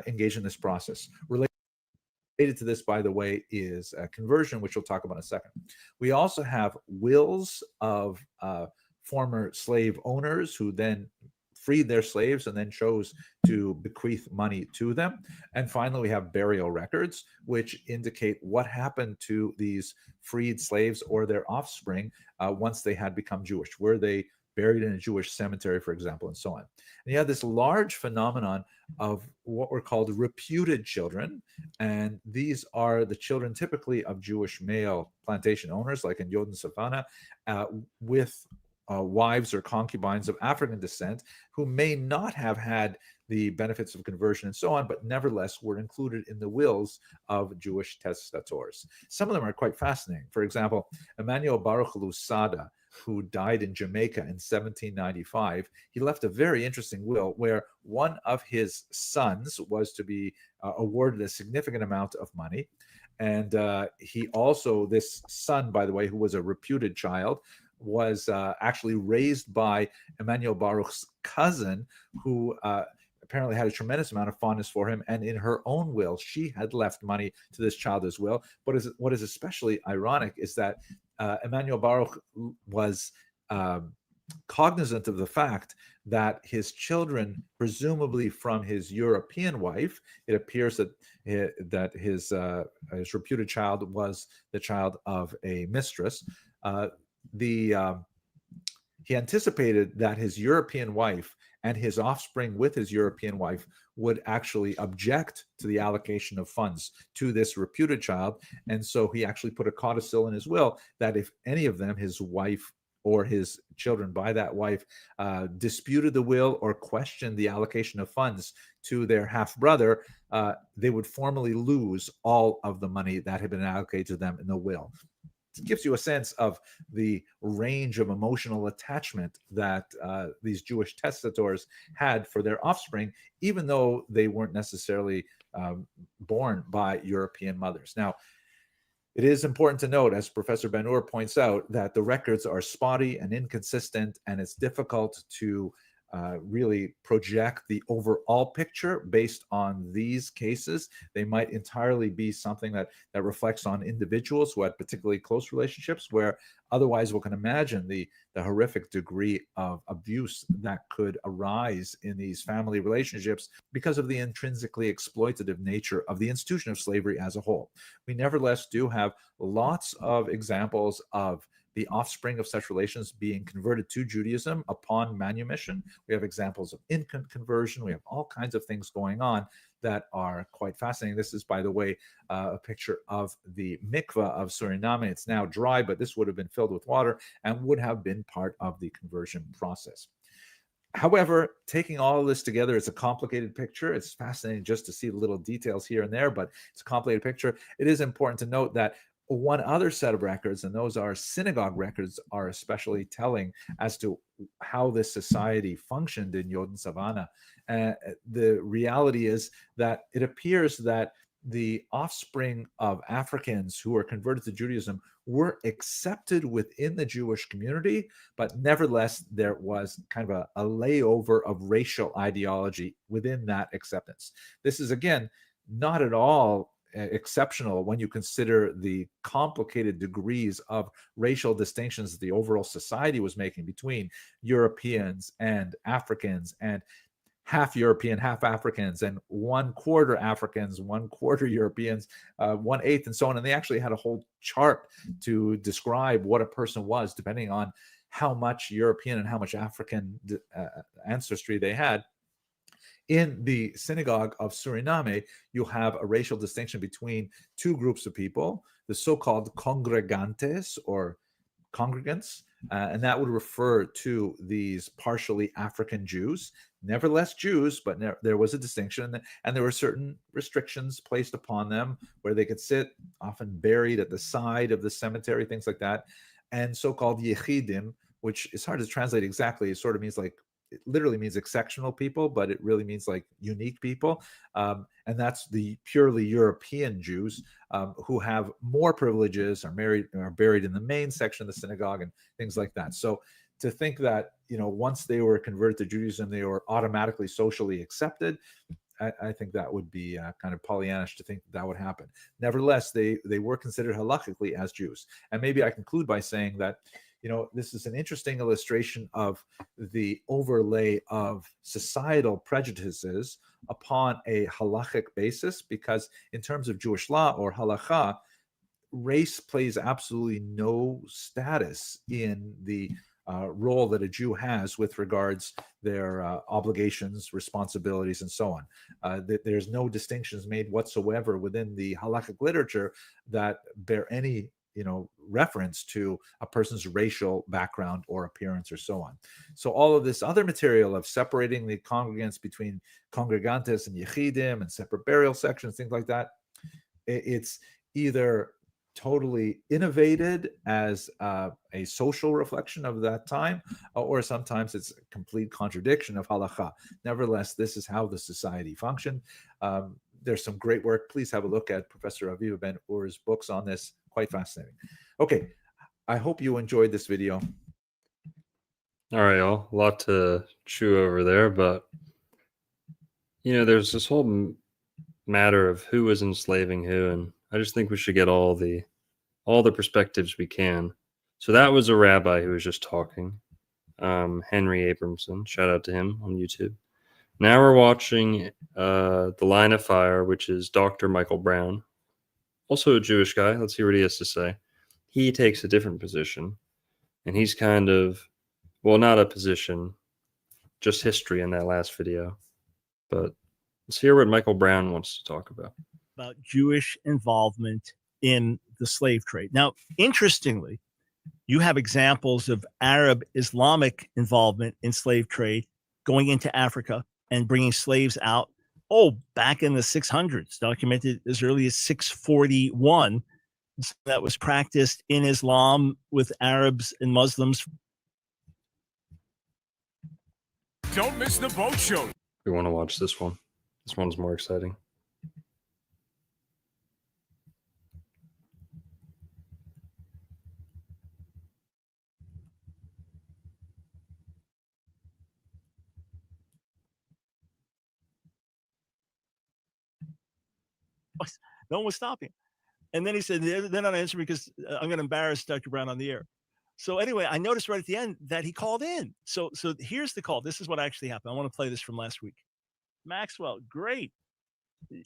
engage in this process. Related to this, by the way, is conversion, which we'll talk about in a second. We also have wills of former slave owners who then freed their slaves and then chose to bequeath money to them. And finally, we have burial records, which indicate what happened to these freed slaves or their offspring once they had become Jewish. Were they buried in a Jewish cemetery, for example, and so on. And you have this large phenomenon of what were called reputed children. And these are the children typically of Jewish male plantation owners, like in Yod and Savannah, with wives or concubines of African descent who may not have had the benefits of conversion and so on, but nevertheless were included in the wills of Jewish testators. Some of them are quite fascinating. For example, Emmanuel Baruch Lusada, who died in Jamaica in 1795, he left a very interesting will where one of his sons was to be awarded a significant amount of money. And he also, this son, by the way, who was a reputed child, was actually raised by Emmanuel Baruch's cousin, who apparently had a tremendous amount of fondness for him. And in her own will, she had left money to this child as well. But what is especially ironic is that Emmanuel Baruch was cognizant of the fact that his children, presumably from his European wife, it appears that his reputed child was the child of a mistress. He anticipated that his European wife and his offspring with his European wife would actually object to the allocation of funds to this reputed child. And so he actually put a codicil in his will that if any of them, his wife or his children by that wife, disputed the will or questioned the allocation of funds to their half-brother, they would formally lose all of the money that had been allocated to them in the will. gives you a sense of the range of emotional attachment that these Jewish testators had for their offspring, even though they weren't necessarily born by European mothers. Now, it is important to note, as Professor Ben-Hur points out, that the records are spotty and inconsistent, and it's difficult to really project the overall picture based on these cases. They might entirely be something that reflects on individuals who had particularly close relationships, where otherwise we can imagine the horrific degree of abuse that could arise in these family relationships because of the intrinsically exploitative nature of the institution of slavery as a whole. We nevertheless do have lots of examples of the offspring of such relations being converted to Judaism upon manumission. We have examples of infant conversion. We have all kinds of things going on that are quite fascinating. This is, by the way, a picture of the mikveh of Suriname. It's now dry, but this would have been filled with water and would have been part of the conversion process. However, taking all of this together, it's a complicated picture. It's fascinating just to see the little details here and there, but it's a complicated picture. It is important to note that one other set of records, and those are synagogue records, are especially telling as to how this society functioned in Yodin Savannah. The reality is that it appears that the offspring of Africans who were converted to Judaism were accepted within the Jewish community, but nevertheless, there was kind of a layover of racial ideology within that acceptance. This is, again, not at all exceptional when you consider the complicated degrees of racial distinctions that the overall society was making between Europeans and Africans, and half European, half Africans, and 1/4 Africans, 1/4 Europeans, 1/8, and so on. And they actually had a whole chart to describe what a person was, depending on how much European and how much African ancestry they had. In the synagogue of Suriname, you have a racial distinction between two groups of people, the so-called congregantes or congregants, and that would refer to these partially African Jews, nevertheless Jews, but there was a distinction, and there were certain restrictions placed upon them where they could sit, often buried at the side of the cemetery, things like that, and so-called yechidim, which is hard to translate exactly. It sort of means like, it literally means exceptional people, but it really means like unique people. And that's the purely European Jews who have more privileges, are buried in the main section of the synagogue and things like that. So to think that, once they were converted to Judaism, they were automatically socially accepted, I think that would be kind of Pollyannish to think that would happen. Nevertheless, they were considered halakhically as Jews. And maybe I conclude by saying that, this is an interesting illustration of the overlay of societal prejudices upon a halachic basis, because in terms of Jewish law or halakha, race plays absolutely no status in the role that a Jew has with regards their obligations, responsibilities, and so on. There's no distinctions made whatsoever within the halakhic literature that bear any reference to a person's racial background or appearance or so on. So all of this other material of separating the congregants between congregantes and yechidim and separate burial sections, things like that, it's either totally innovated as a social reflection of that time, or sometimes it's a complete contradiction of halakha. Nevertheless, this is how the society functioned. There's some great work. Please have a look at Professor Aviva Ben-Hur's books on this. Quite fascinating. Okay, I hope you enjoyed this video. All right, y'all. A lot to chew over there, but there's this whole matter of who was enslaving who, and I just think we should get all the perspectives we can. So that was a rabbi who was just talking, Henry Abramson. Shout out to him on YouTube. Now we're watching The Line of Fire, which is Dr. Michael Brown, also a Jewish guy. Let's hear what he has to say. He takes a different position, and he's kind of, well, not a position, just history in that last video. But let's hear what Michael Brown wants to talk about. About Jewish involvement in the slave trade. Now, interestingly, you have examples of Arab Islamic involvement in slave trade going into Africa and bringing slaves out. Back in the 600s, documented as early as 641, that was practiced in Islam with Arabs and Muslims. Don't miss the boat show. We want to watch this one. This one's more exciting. No one was stopping. And then he said, they're not answering because I'm going to embarrass Dr. Brown on the air. So anyway, I noticed right at the end that he called in. So here's the call. This is what actually happened. I want to play this from last week. Maxwell, great.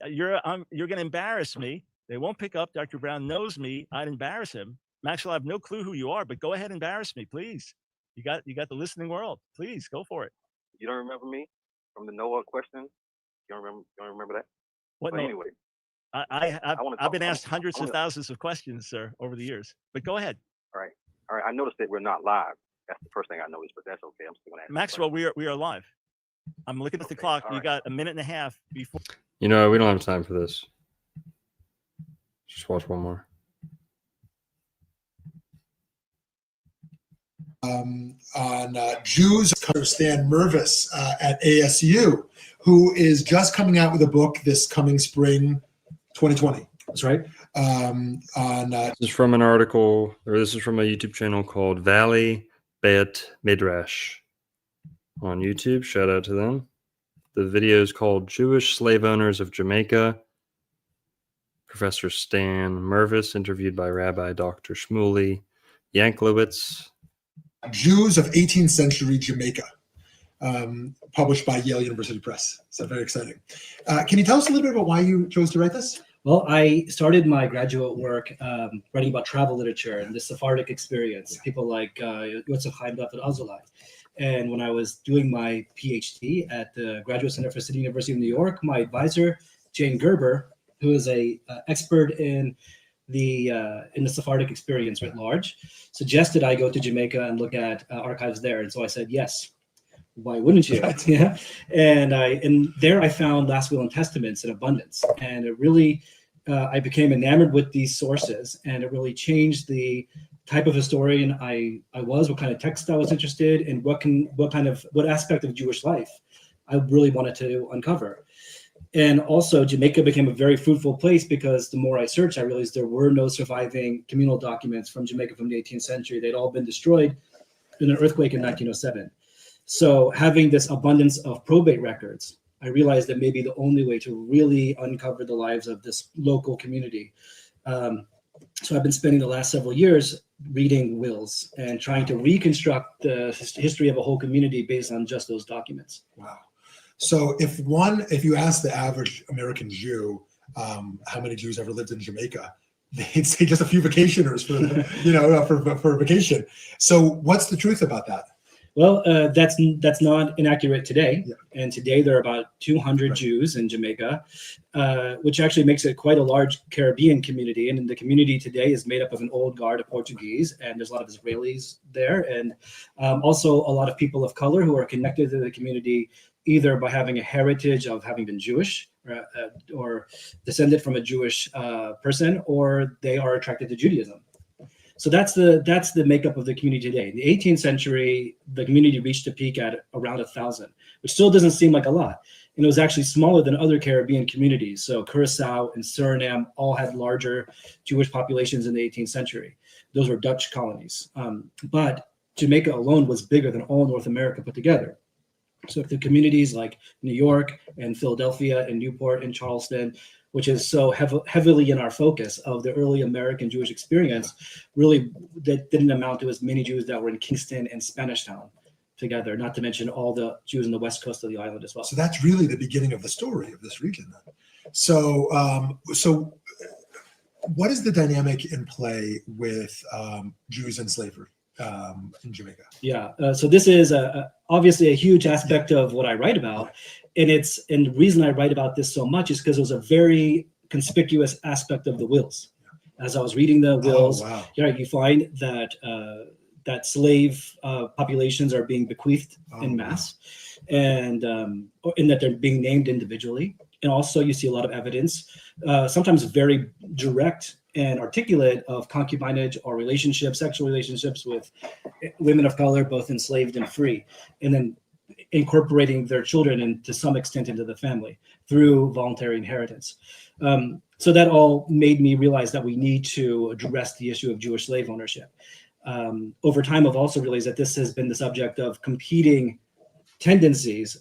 You're going to embarrass me. They won't pick up. Dr. Brown knows me. I'd embarrass him. Maxwell, I have no clue who you are, but go ahead and embarrass me, please. You got the listening world. Please go for it. You don't remember me from the Noah question? You don't remember that? What? But No, anyway, I've been asked hundreds of thousands of questions, sir, over the years. But go ahead. All right. I noticed that we're not live. That's the first thing I noticed, but that's okay. I'm still going to ask. Maxwell, we are live. I'm looking at the clock. You got a minute and a half before. You know, we don't have time for this. Just watch one more. On Jews, Stan Mervis at ASU, who is just coming out with a book this coming spring, 2020. That's right. This is from an article, or this is from a YouTube channel called Valley Bet Midrash on YouTube. Shout out to them. The video is called Jewish Slave Owners of Jamaica. Professor Stan Mervis, interviewed by Rabbi Dr. Shmuley Yanklowitz. Jews of 18th century Jamaica, published by Yale University Press. So very exciting. Can you tell us a little bit about why you chose to write this? Well, I started my graduate work writing about travel literature and the Sephardic experience, people like Yotzef Chaim David Azulai. And when I was doing my PhD at the Graduate Center for City University of New York, my advisor, Jane Gerber, who is a expert in the Sephardic experience writ large, suggested I go to Jamaica and look at archives there. And so I said, yes. Why wouldn't you? Yeah. And there I found Last Will and Testaments in abundance. And it really, I became enamored with these sources, and it really changed the type of historian I was, what kind of text I was interested in, what aspect of Jewish life I really wanted to uncover. And also Jamaica became a very fruitful place because the more I searched, I realized there were no surviving communal documents from Jamaica from the 18th century. They'd all been destroyed in an earthquake in 1907. So having this abundance of probate records, I realized that maybe the only way to really uncover the lives of this local community. So I've been spending the last several years reading wills and trying to reconstruct the history of a whole community based on just those documents. Wow. So if you ask the average American Jew how many Jews ever lived in Jamaica, they'd say just a few vacationers for vacation. So what's the truth about that? Well, that's not inaccurate today. Yeah. And today there are about 200 Jews in Jamaica, which actually makes it quite a large Caribbean community. And the community today is made up of an old guard of Portuguese, and there's a lot of Israelis there, and also a lot of people of color who are connected to the community either by having a heritage of having been Jewish or descended from a Jewish person, or they are attracted to Judaism. So that's the makeup of the community today. In the 18th century, the community reached a peak at around 1,000, which still doesn't seem like a lot. And it was actually smaller than other Caribbean communities. So Curacao and Suriname all had larger Jewish populations in the 18th century. Those were Dutch colonies. But Jamaica alone was bigger than all North America put together. So the communities like New York and Philadelphia and Newport and Charleston, which is so heavily in our focus of the early American Jewish experience, really that didn't amount to as many Jews that were in Kingston and Spanish Town together, not to mention all the Jews on the west coast of the island as well. So that's really the beginning of the story of this region then. So, so what is the dynamic in play with Jews and slavery in Jamaica? Yeah, so this is obviously a huge aspect of what I write about. And the reason I write about this so much is because it was a very conspicuous aspect of the wills. As I was reading the wills, you find that that slave populations are being bequeathed en masse, and in that they're being named individually. And also you see a lot of evidence, sometimes very direct and articulate of concubinage or relationships, sexual relationships with women of color, both enslaved and free, and then incorporating their children and to some extent into the family through voluntary inheritance. So that all made me realize that we need to address the issue of Jewish slave ownership. Over time, I've also realized that this has been the subject of competing tendencies.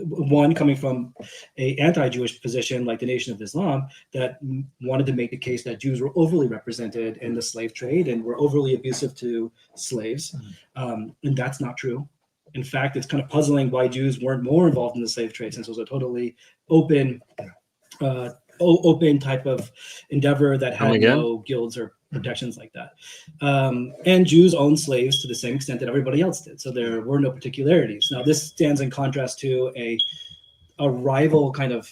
One coming from a anti-Jewish position like the Nation of Islam that wanted to make the case that Jews were overly represented in the slave trade and were overly abusive to slaves. And that's not true. In fact, it's kind of puzzling why Jews weren't more involved in the slave trade, since it was a totally open type of endeavor that had no guilds or protections like that. And Jews owned slaves to the same extent that everybody else did. So there were no particularities. Now, this stands in contrast to a rival kind of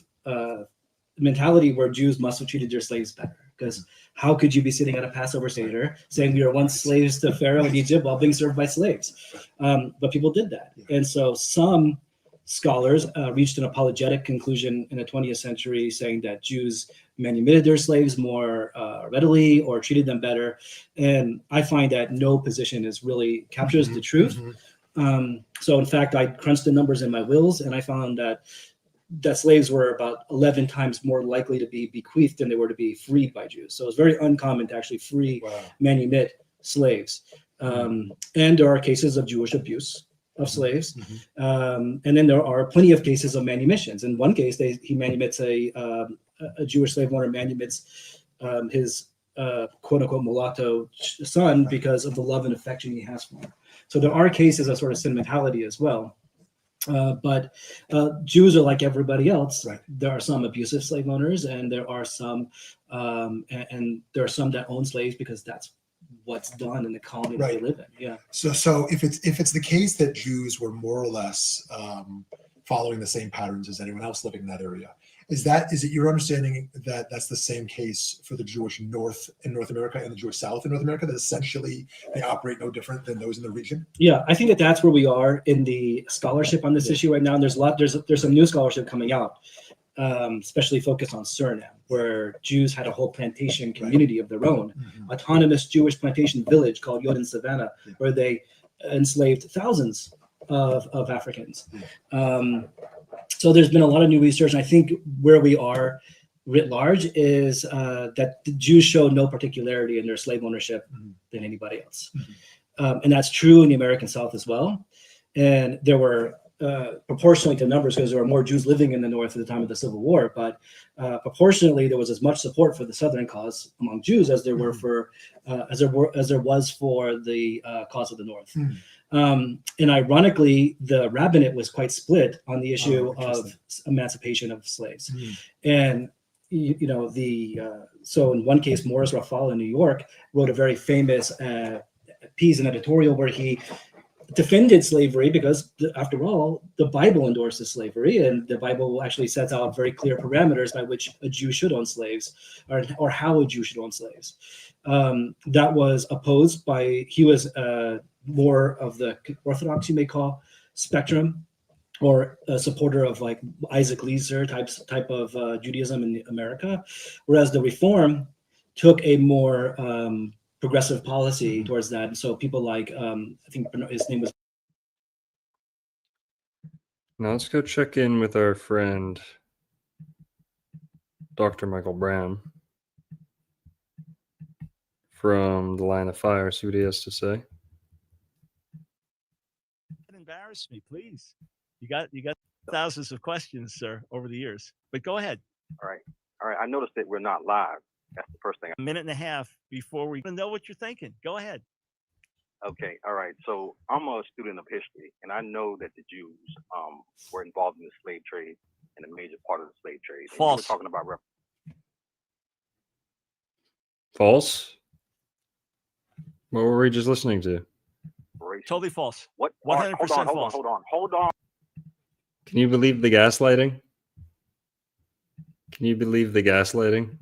mentality where Jews must have treated their slaves better. Because how could you be sitting at a Passover Seder saying we were once slaves to Pharaoh in Egypt while being served by slaves? But people did that. And so some scholars reached an apologetic conclusion in the 20th century saying that Jews manumitted their slaves more readily or treated them better. And I find that no position is really captures the truth. So in fact, I crunched the numbers in my wills and I found that slaves were about 11 times more likely to be bequeathed than they were to be freed by Jews. So it's very uncommon to actually free manumit slaves. And there are cases of Jewish abuse of slaves. And then there are plenty of cases of manumissions. In one case, he manumits a Jewish slave owner manumits his quote unquote mulatto son because of the love and affection he has for him. So there are cases of sort of sentimentality as well. But Jews are like everybody else. There are some abusive slave owners, and there are some that own slaves because that's what's done in the colony that they live in. Yeah. So if it's the case that Jews were more or less following the same patterns as anyone else living in that area, is it your understanding that that's the same case for the Jewish North in North America and the Jewish South in North America, that essentially they operate no different than those in the region? Yeah, I think that's where we are in the scholarship on this issue right now. And there's some new scholarship coming out, especially focused on Suriname, where Jews had a whole plantation community of their own, autonomous Jewish plantation village called Yodin Savannah, where they enslaved thousands of Africans. So there's been a lot of new research, and I think where we are writ large is that the Jews show no particularity in their slave ownership than anybody else. And that's true in the American South as well. And there were, proportionally to numbers, because there were more Jews living in the North at the time of the Civil War, but proportionally there was as much support for the Southern cause among Jews as there were for as there was for the cause of the North. And ironically, the rabbinate was quite split on the issue of emancipation of slaves. And so in one case, Morris Raphael in New York wrote a very famous piece, an editorial, where he defended slavery because, after all, the Bible endorses slavery, and the Bible actually sets out very clear parameters by which a Jew should own slaves, or how a Jew should own slaves. That was opposed by, he was more of the Orthodox, you may call, spectrum, or a supporter of like Isaac Leeser type of Judaism in America, whereas the Reform took a more progressive policy towards that. And so people like, I think his name was. Now let's go check in with our friend, Dr. Michael Brown from the Line of Fire. See what he has to say. Embarrass me, please. You got thousands of questions, sir, over the years, but go ahead. All right. I noticed that we're not live. That's the first thing. A minute and a half before we know what you're thinking. Go ahead. Okay. All right. So I'm a student of history, and I know that the Jews were involved in the slave trade and a major part of the slave trade. And False. we're talking about False? What were we just listening to? Totally false. What? 100% false. Hold on. Can you believe the gaslighting? Can you believe the gaslighting?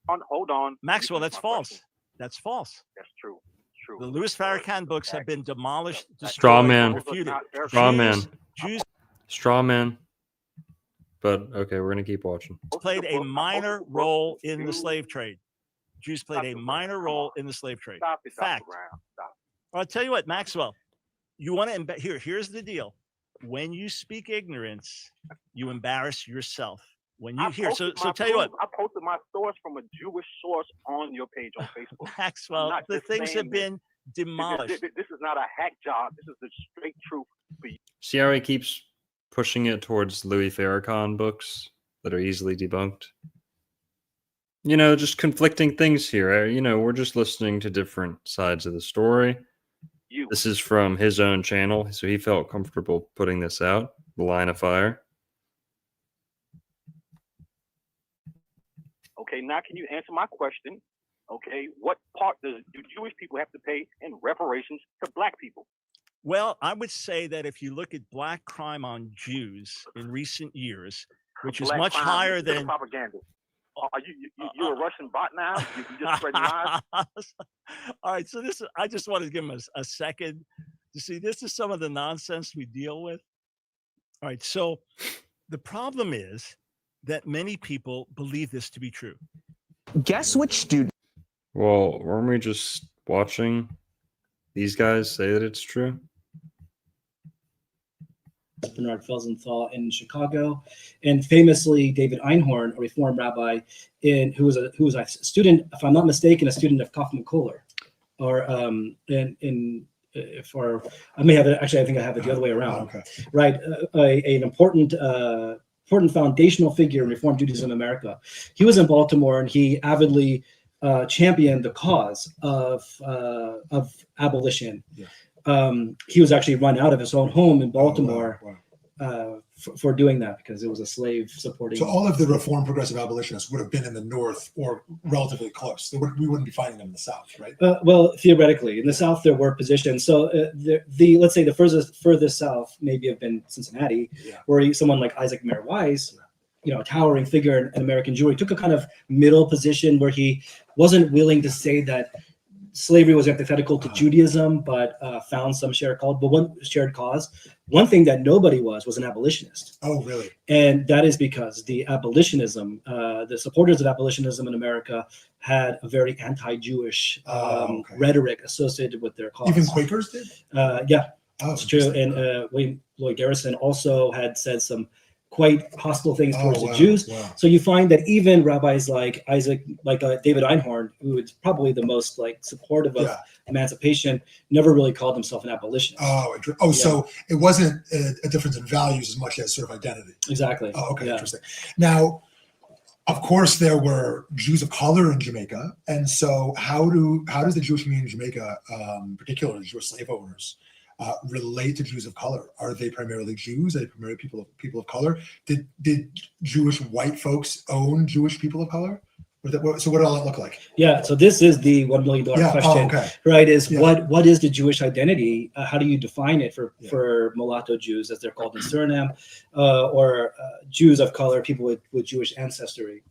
Hold on. Maxwell, that's false. That's false. That's true. True. The Louis Farrakhan books have been demolished, Straw destroyed, man. refuted. Straw man. Jews Straw man. But okay, we're gonna keep watching. played a minor role in the slave trade. Jews played a minor role in the slave trade. Stop it, Fact. Dr. Brown. Stop. I'll tell you what, Maxwell, you want to here's the deal. When you speak ignorance, you embarrass yourself. When you hear, so tell you what, I posted my source from a Jewish source on your page on Facebook. Maxwell, the things have been demolished. This is not a hack job. This is the straight truth for you. See how he keeps pushing it towards Louis Farrakhan books that are easily debunked? You know, just conflicting things here. You know, we're just listening to different sides of the story. This is from his own channel, so he felt comfortable putting this out, The Line of Fire. Okay, now can you answer my question? Okay, what part do Jewish people have to pay in reparations to black people? Well, I would say that if you look at black crime on Jews in recent years, which is Black much crime, higher this is than propaganda. Are you're a Russian bot now? You just spreading lies? All right, so I just wanted to give him a second to see this is some of the nonsense we deal with. All right, so the problem is that many people believe this to be true. Guess which student? Well, weren't we just watching these guys say that it's true? Bernard Felsenthal in Chicago, and famously David Einhorn, a Reform rabbi, who was a student, if I'm not mistaken, a student of Kaufman Kohler, or I may have it. Actually, I think I have it the other way around. Okay. Right, an important foundational figure in Reform Judaism in America. He was in Baltimore, and he avidly championed the cause of abolition. Yeah. He was actually run out of his own home in Baltimore for doing that because it was a slave supporting. So all of the Reform progressive abolitionists would have been in the North or relatively close. We wouldn't be finding them in the South, right? Well, theoretically, in the South there were positions. So let's say the furthest south maybe have been Cincinnati, where someone like Isaac Mayer Wise, a towering figure in American Jewry, took a kind of middle position where he wasn't willing to say that slavery was antithetical to Judaism, but found some shared cause. One thing that nobody was an abolitionist. Oh, really? And that is because the supporters of abolitionism in America had a very anti-Jewish rhetoric associated with their cause. Even Quakers did? Yeah, it's true. And William Lloyd Garrison also had said some quite hostile things towards the Jews. Wow. So you find that even rabbis like David Einhorn, who is probably the most supportive of emancipation, never really called himself an abolitionist. So it wasn't a difference in values as much as sort of identity. Exactly. Oh, okay, interesting. Now, of course, there were Jews of color in Jamaica, and so how does the Jewish community in Jamaica, particularly Jewish slave owners, relate to Jews of color? Are they primarily Jews? Are they primarily people of color? Did Jewish white folks own Jewish people of color? So what did all that look like? Yeah, so this is the $1 million question, right? What is the Jewish identity? How do you define it for mulatto Jews, as they're called in Suriname, or Jews of color, people with Jewish ancestry?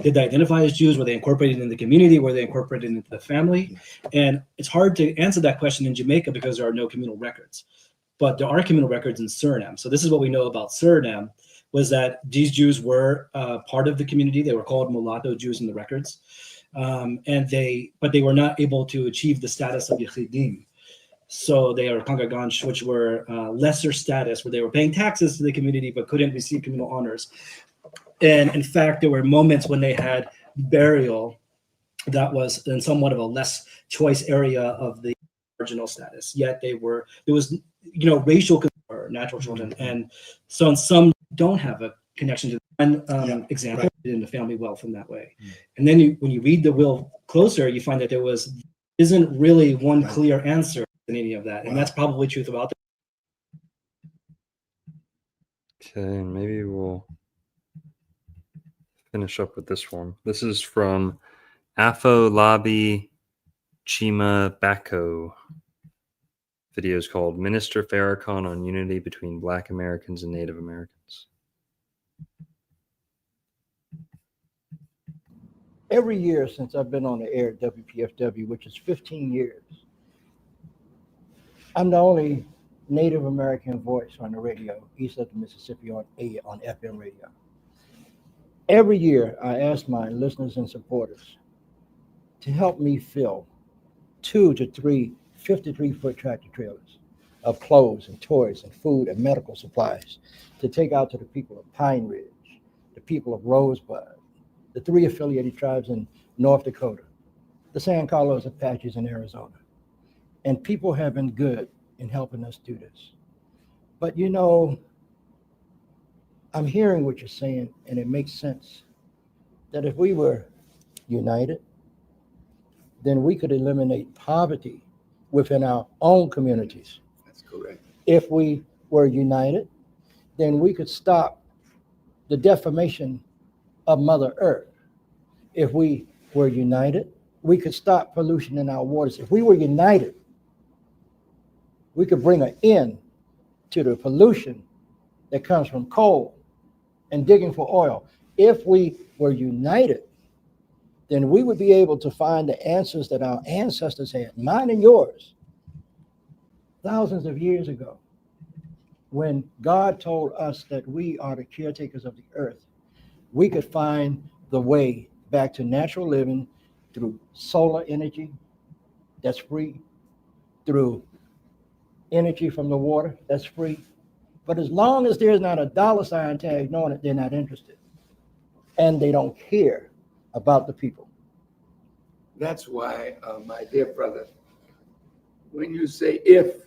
Did they identify as Jews? Were they incorporated in the community? Were they incorporated into the family? And it's hard to answer that question in Jamaica because there are no communal records. But there are communal records in Suriname. So this is what we know about Suriname, was that these Jews were part of the community. They were called mulatto Jews in the records. But they were not able to achieve the status of Yechidim. So they are Congregants, which were lesser status, where they were paying taxes to the community but couldn't receive communal honors. And in fact, there were moments when they had burial that was in somewhat of a less choice area of the marginal status. Yet there was racial or natural children, and so some don't have a connection to one example in the family wealth in that way. And then when you read the will closer, you find that there isn't really one clear answer in any of that, and that's probably truth about it. Okay, and maybe we'll finish up with this one. This is from Afolabi Chima Bako. Video is called Minister Farrakhan on Unity Between Black Americans and Native Americans. Every year since I've been on the air at WPFW, which is 15 years, I'm the only Native American voice on the radio east of the Mississippi on FM radio. Every year, I ask my listeners and supporters, to help me fill 2 to 3 53-foot tractor trailers of clothes and toys and food and medical supplies to take out to the people of Pine Ridge, the people of Rosebud, the 3 affiliated tribes in North Dakota, the San Carlos Apaches in Arizona. And people have been good in helping us do this. But you know, I'm hearing what you're saying, and it makes sense that if we were united, then we could eliminate poverty within our own communities. That's correct. If we were united, then we could stop the defamation of Mother Earth. If we were united, we could stop pollution in our waters. If we were united, we could bring an end to the pollution that comes from coal and digging for oil. If we were united, then we would be able to find the answers that our ancestors had, mine and yours, thousands of years ago, when God told us that we are the caretakers of the earth. We could find the way back to natural living through solar energy that's free, through energy from the water that's free. But as long as there's not a $ tag knowing it, they're not interested. And they don't care about the people. That's why, my dear brother, when you say if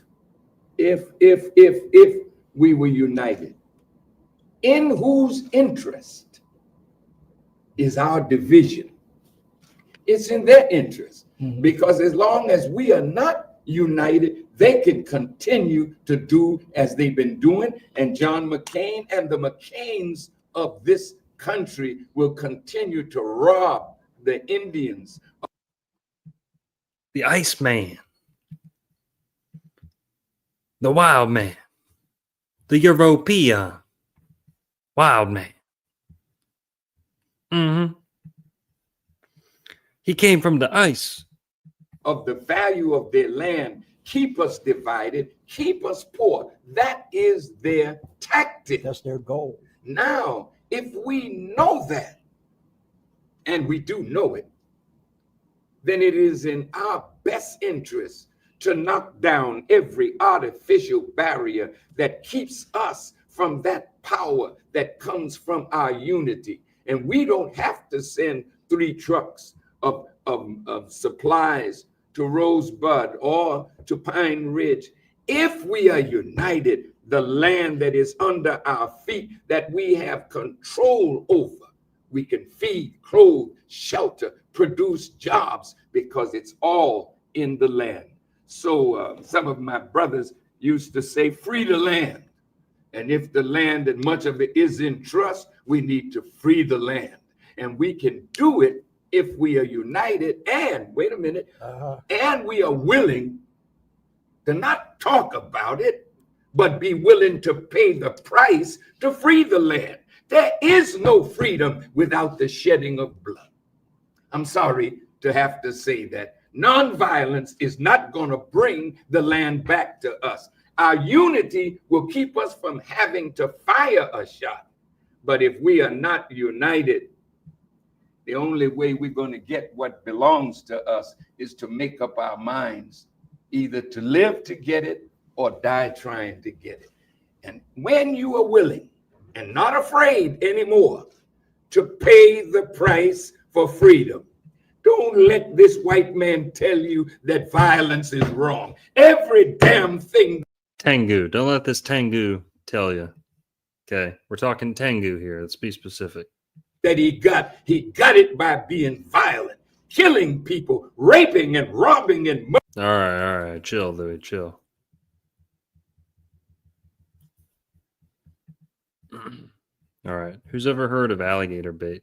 we were united, in whose interest is our division? It's in their interest, because as long as we are not united, they can continue to do as they've been doing, and John McCain and the McCains of this country will continue to rob the Indians. The Iceman, the Wild Man, the European Wild Man. He came from the ice. Of the value of their land, keep us divided, keep us poor. That is their tactic. That's their goal. Now, if we know that, and we do know it, then it is in our best interest to knock down every artificial barrier that keeps us from that power that comes from our unity. And we don't have to send 3 trucks of supplies to Rosebud or to Pine Ridge. If we are united, the land that is under our feet that we have control over, we can feed, clothe, shelter, produce jobs, because it's all in the land. So some of my brothers used to say, free the land. And if the land and much of it is in trust, we need to free the land. And we can do it if we are united and, wait a minute, and we are willing to not talk about it, but be willing to pay the price to free the land. There is no freedom without the shedding of blood. I'm sorry to have to say that. Nonviolence is not going to bring the land back to us. Our unity will keep us from having to fire a shot. But if we are not united, the only way we're going to get what belongs to us is to make up our minds, either to live to get it or die trying to get it. And when you are willing and not afraid anymore to pay the price for freedom, don't let this white man tell you that violence is wrong. Every damn thing. Tengu. Don't let this Tengu tell you. Okay, we're talking Tengu here. Let's be specific. That he got it by being violent, killing people, raping and robbing and murdering. All right, chill, Louis, chill. All right, who's ever heard of alligator bait?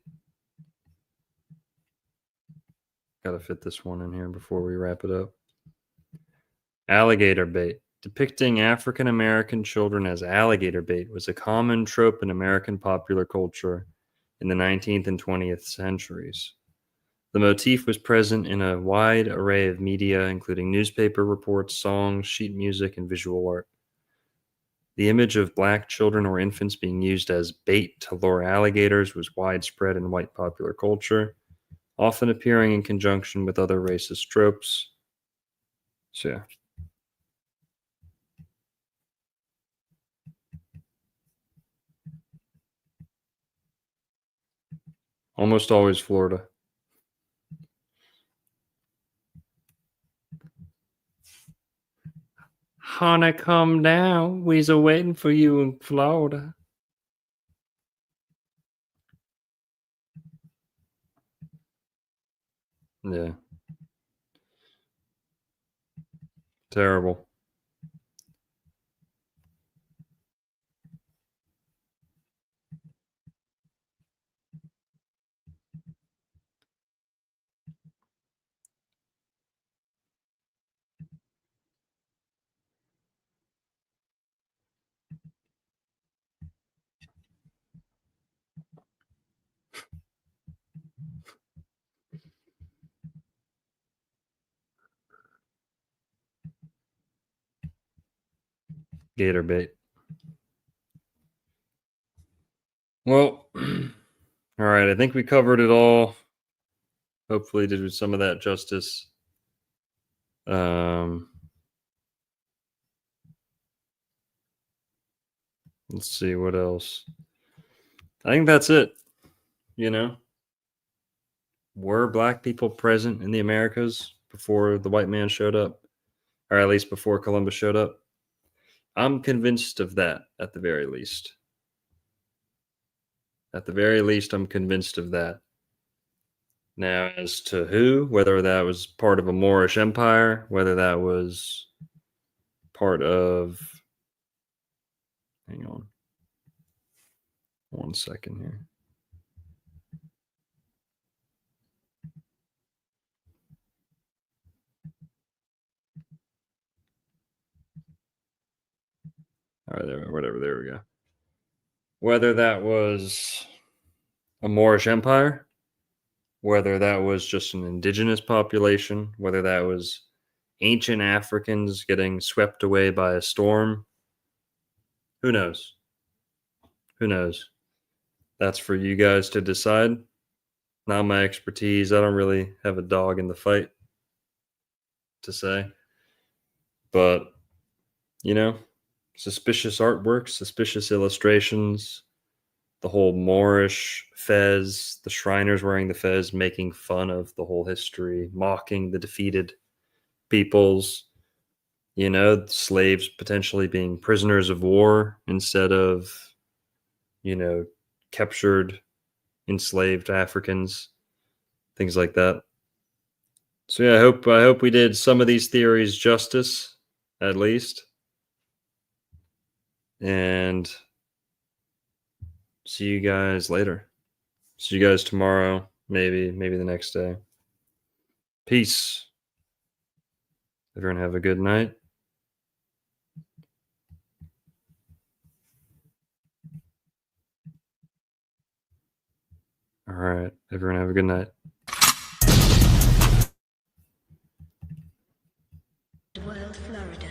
Gotta fit this one in here before we wrap it up. Alligator bait. Depicting African American children as alligator bait was a common trope in American popular culture in the 19th and 20th centuries. The motif was present in a wide array of media, including newspaper reports, songs, sheet music, and visual art. The image of black children or infants being used as bait to lure alligators was widespread in white popular culture. often appearing in conjunction with other racist tropes. So yeah. Almost always Florida. Honey, come down. We's a waiting for you in Florida. Yeah. Terrible. Gator bait. Well, all right. I think we covered it all. Hopefully, did some of that justice. Let's see what else. I think that's it. You know, were black people present in the Americas before the white man showed up, or at least before Columbus showed up? I'm convinced of that, at the very least. At the very least, I'm convinced of that. Now, as to who, whether that was part of a Moorish Empire, whether that was part of... Hang on. 1 second here. All right, there we go. Whether that was a Moorish Empire, whether that was just an indigenous population, whether that was ancient Africans getting swept away by a storm, who knows? Who knows? That's for you guys to decide. Not my expertise. I don't really have a dog in the fight to say. But, you know, suspicious artwork, suspicious illustrations, the whole Moorish fez, the Shriners wearing the fez, making fun of the whole history, mocking the defeated peoples, you know, slaves potentially being prisoners of war instead of, you know, captured, enslaved Africans, things like that. So yeah, I hope we did some of these theories justice, at least. And see you guys later. See you guys tomorrow, maybe the next day. Peace. Everyone have a good night. All right. Everyone have a good night. World, Florida.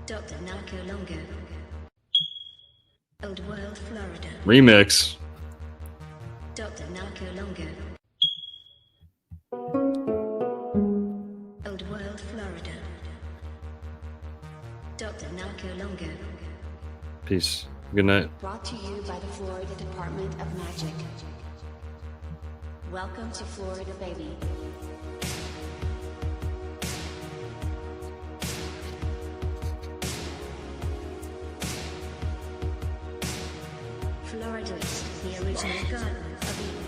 Dr. Narco Longo. Old World, Florida. Remix. Dr. Narco Longo. Old World, Florida. Dr. Narco Longo. Peace. Good night. Brought to you by the Florida Department of Magic. Welcome to Florida, baby. Florida's the original garden of Eden.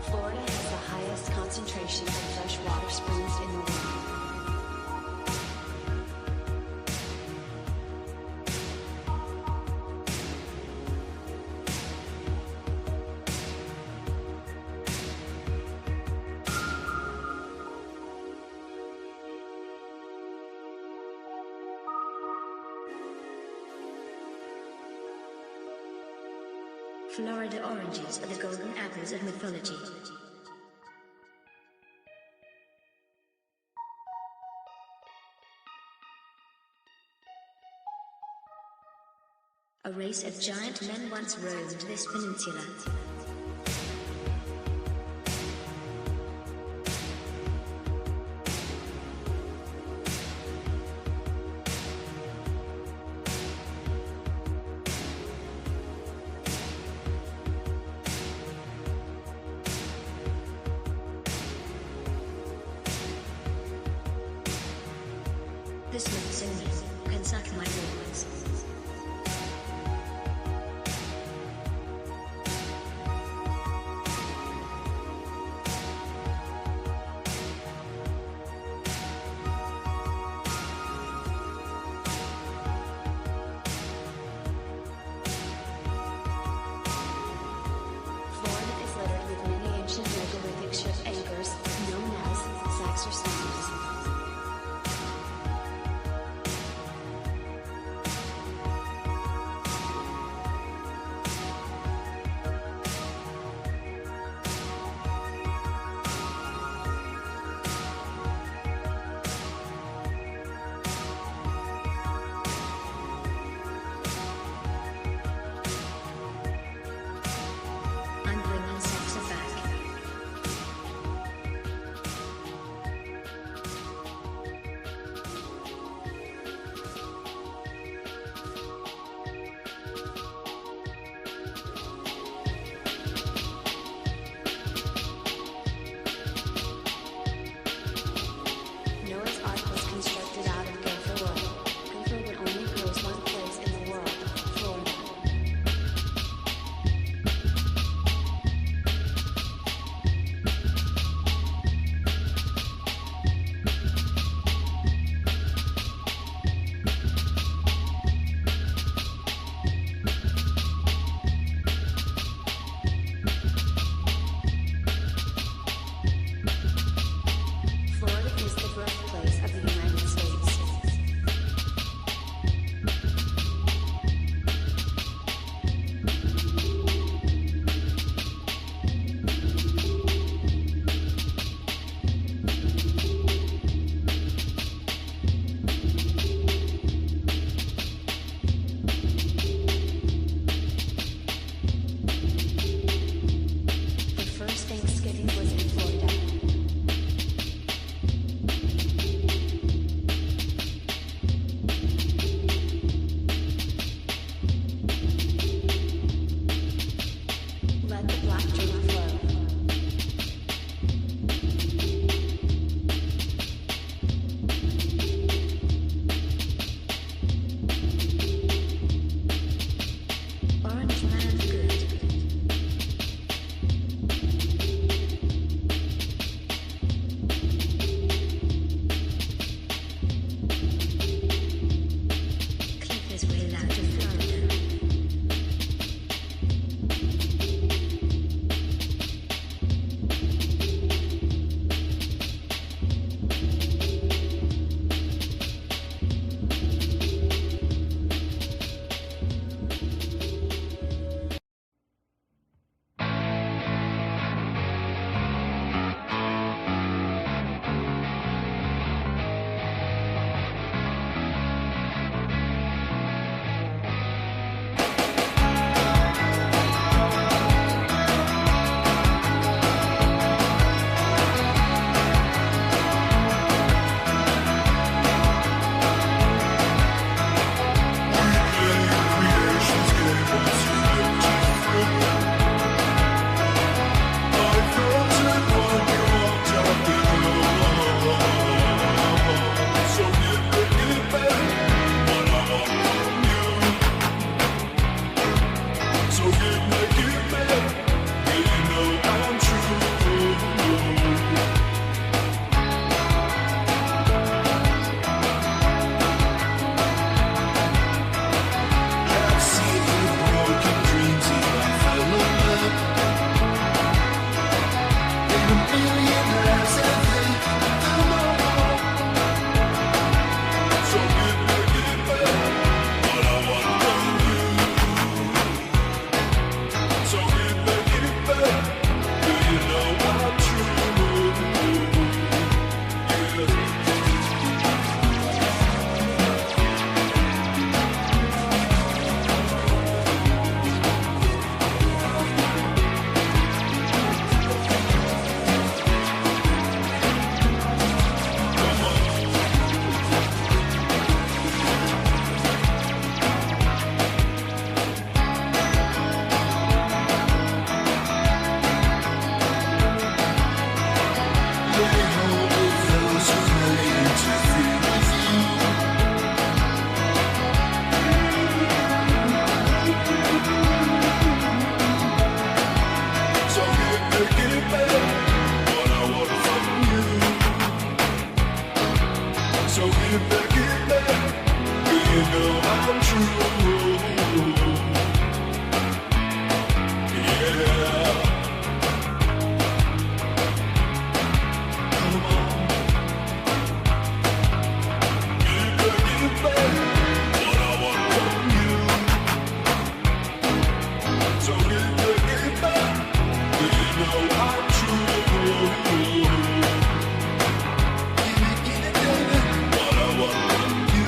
Florida has the highest concentration of freshwater springs in the world. Florida oranges are the golden apples of mythology. A race of giant men once roamed this peninsula. The Smithsonian can suck my balls. So get back. Do you know I'm true? What I want from you.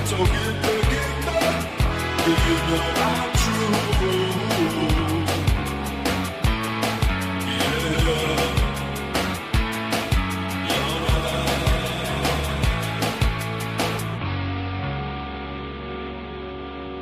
So get back. Do you know I'm true?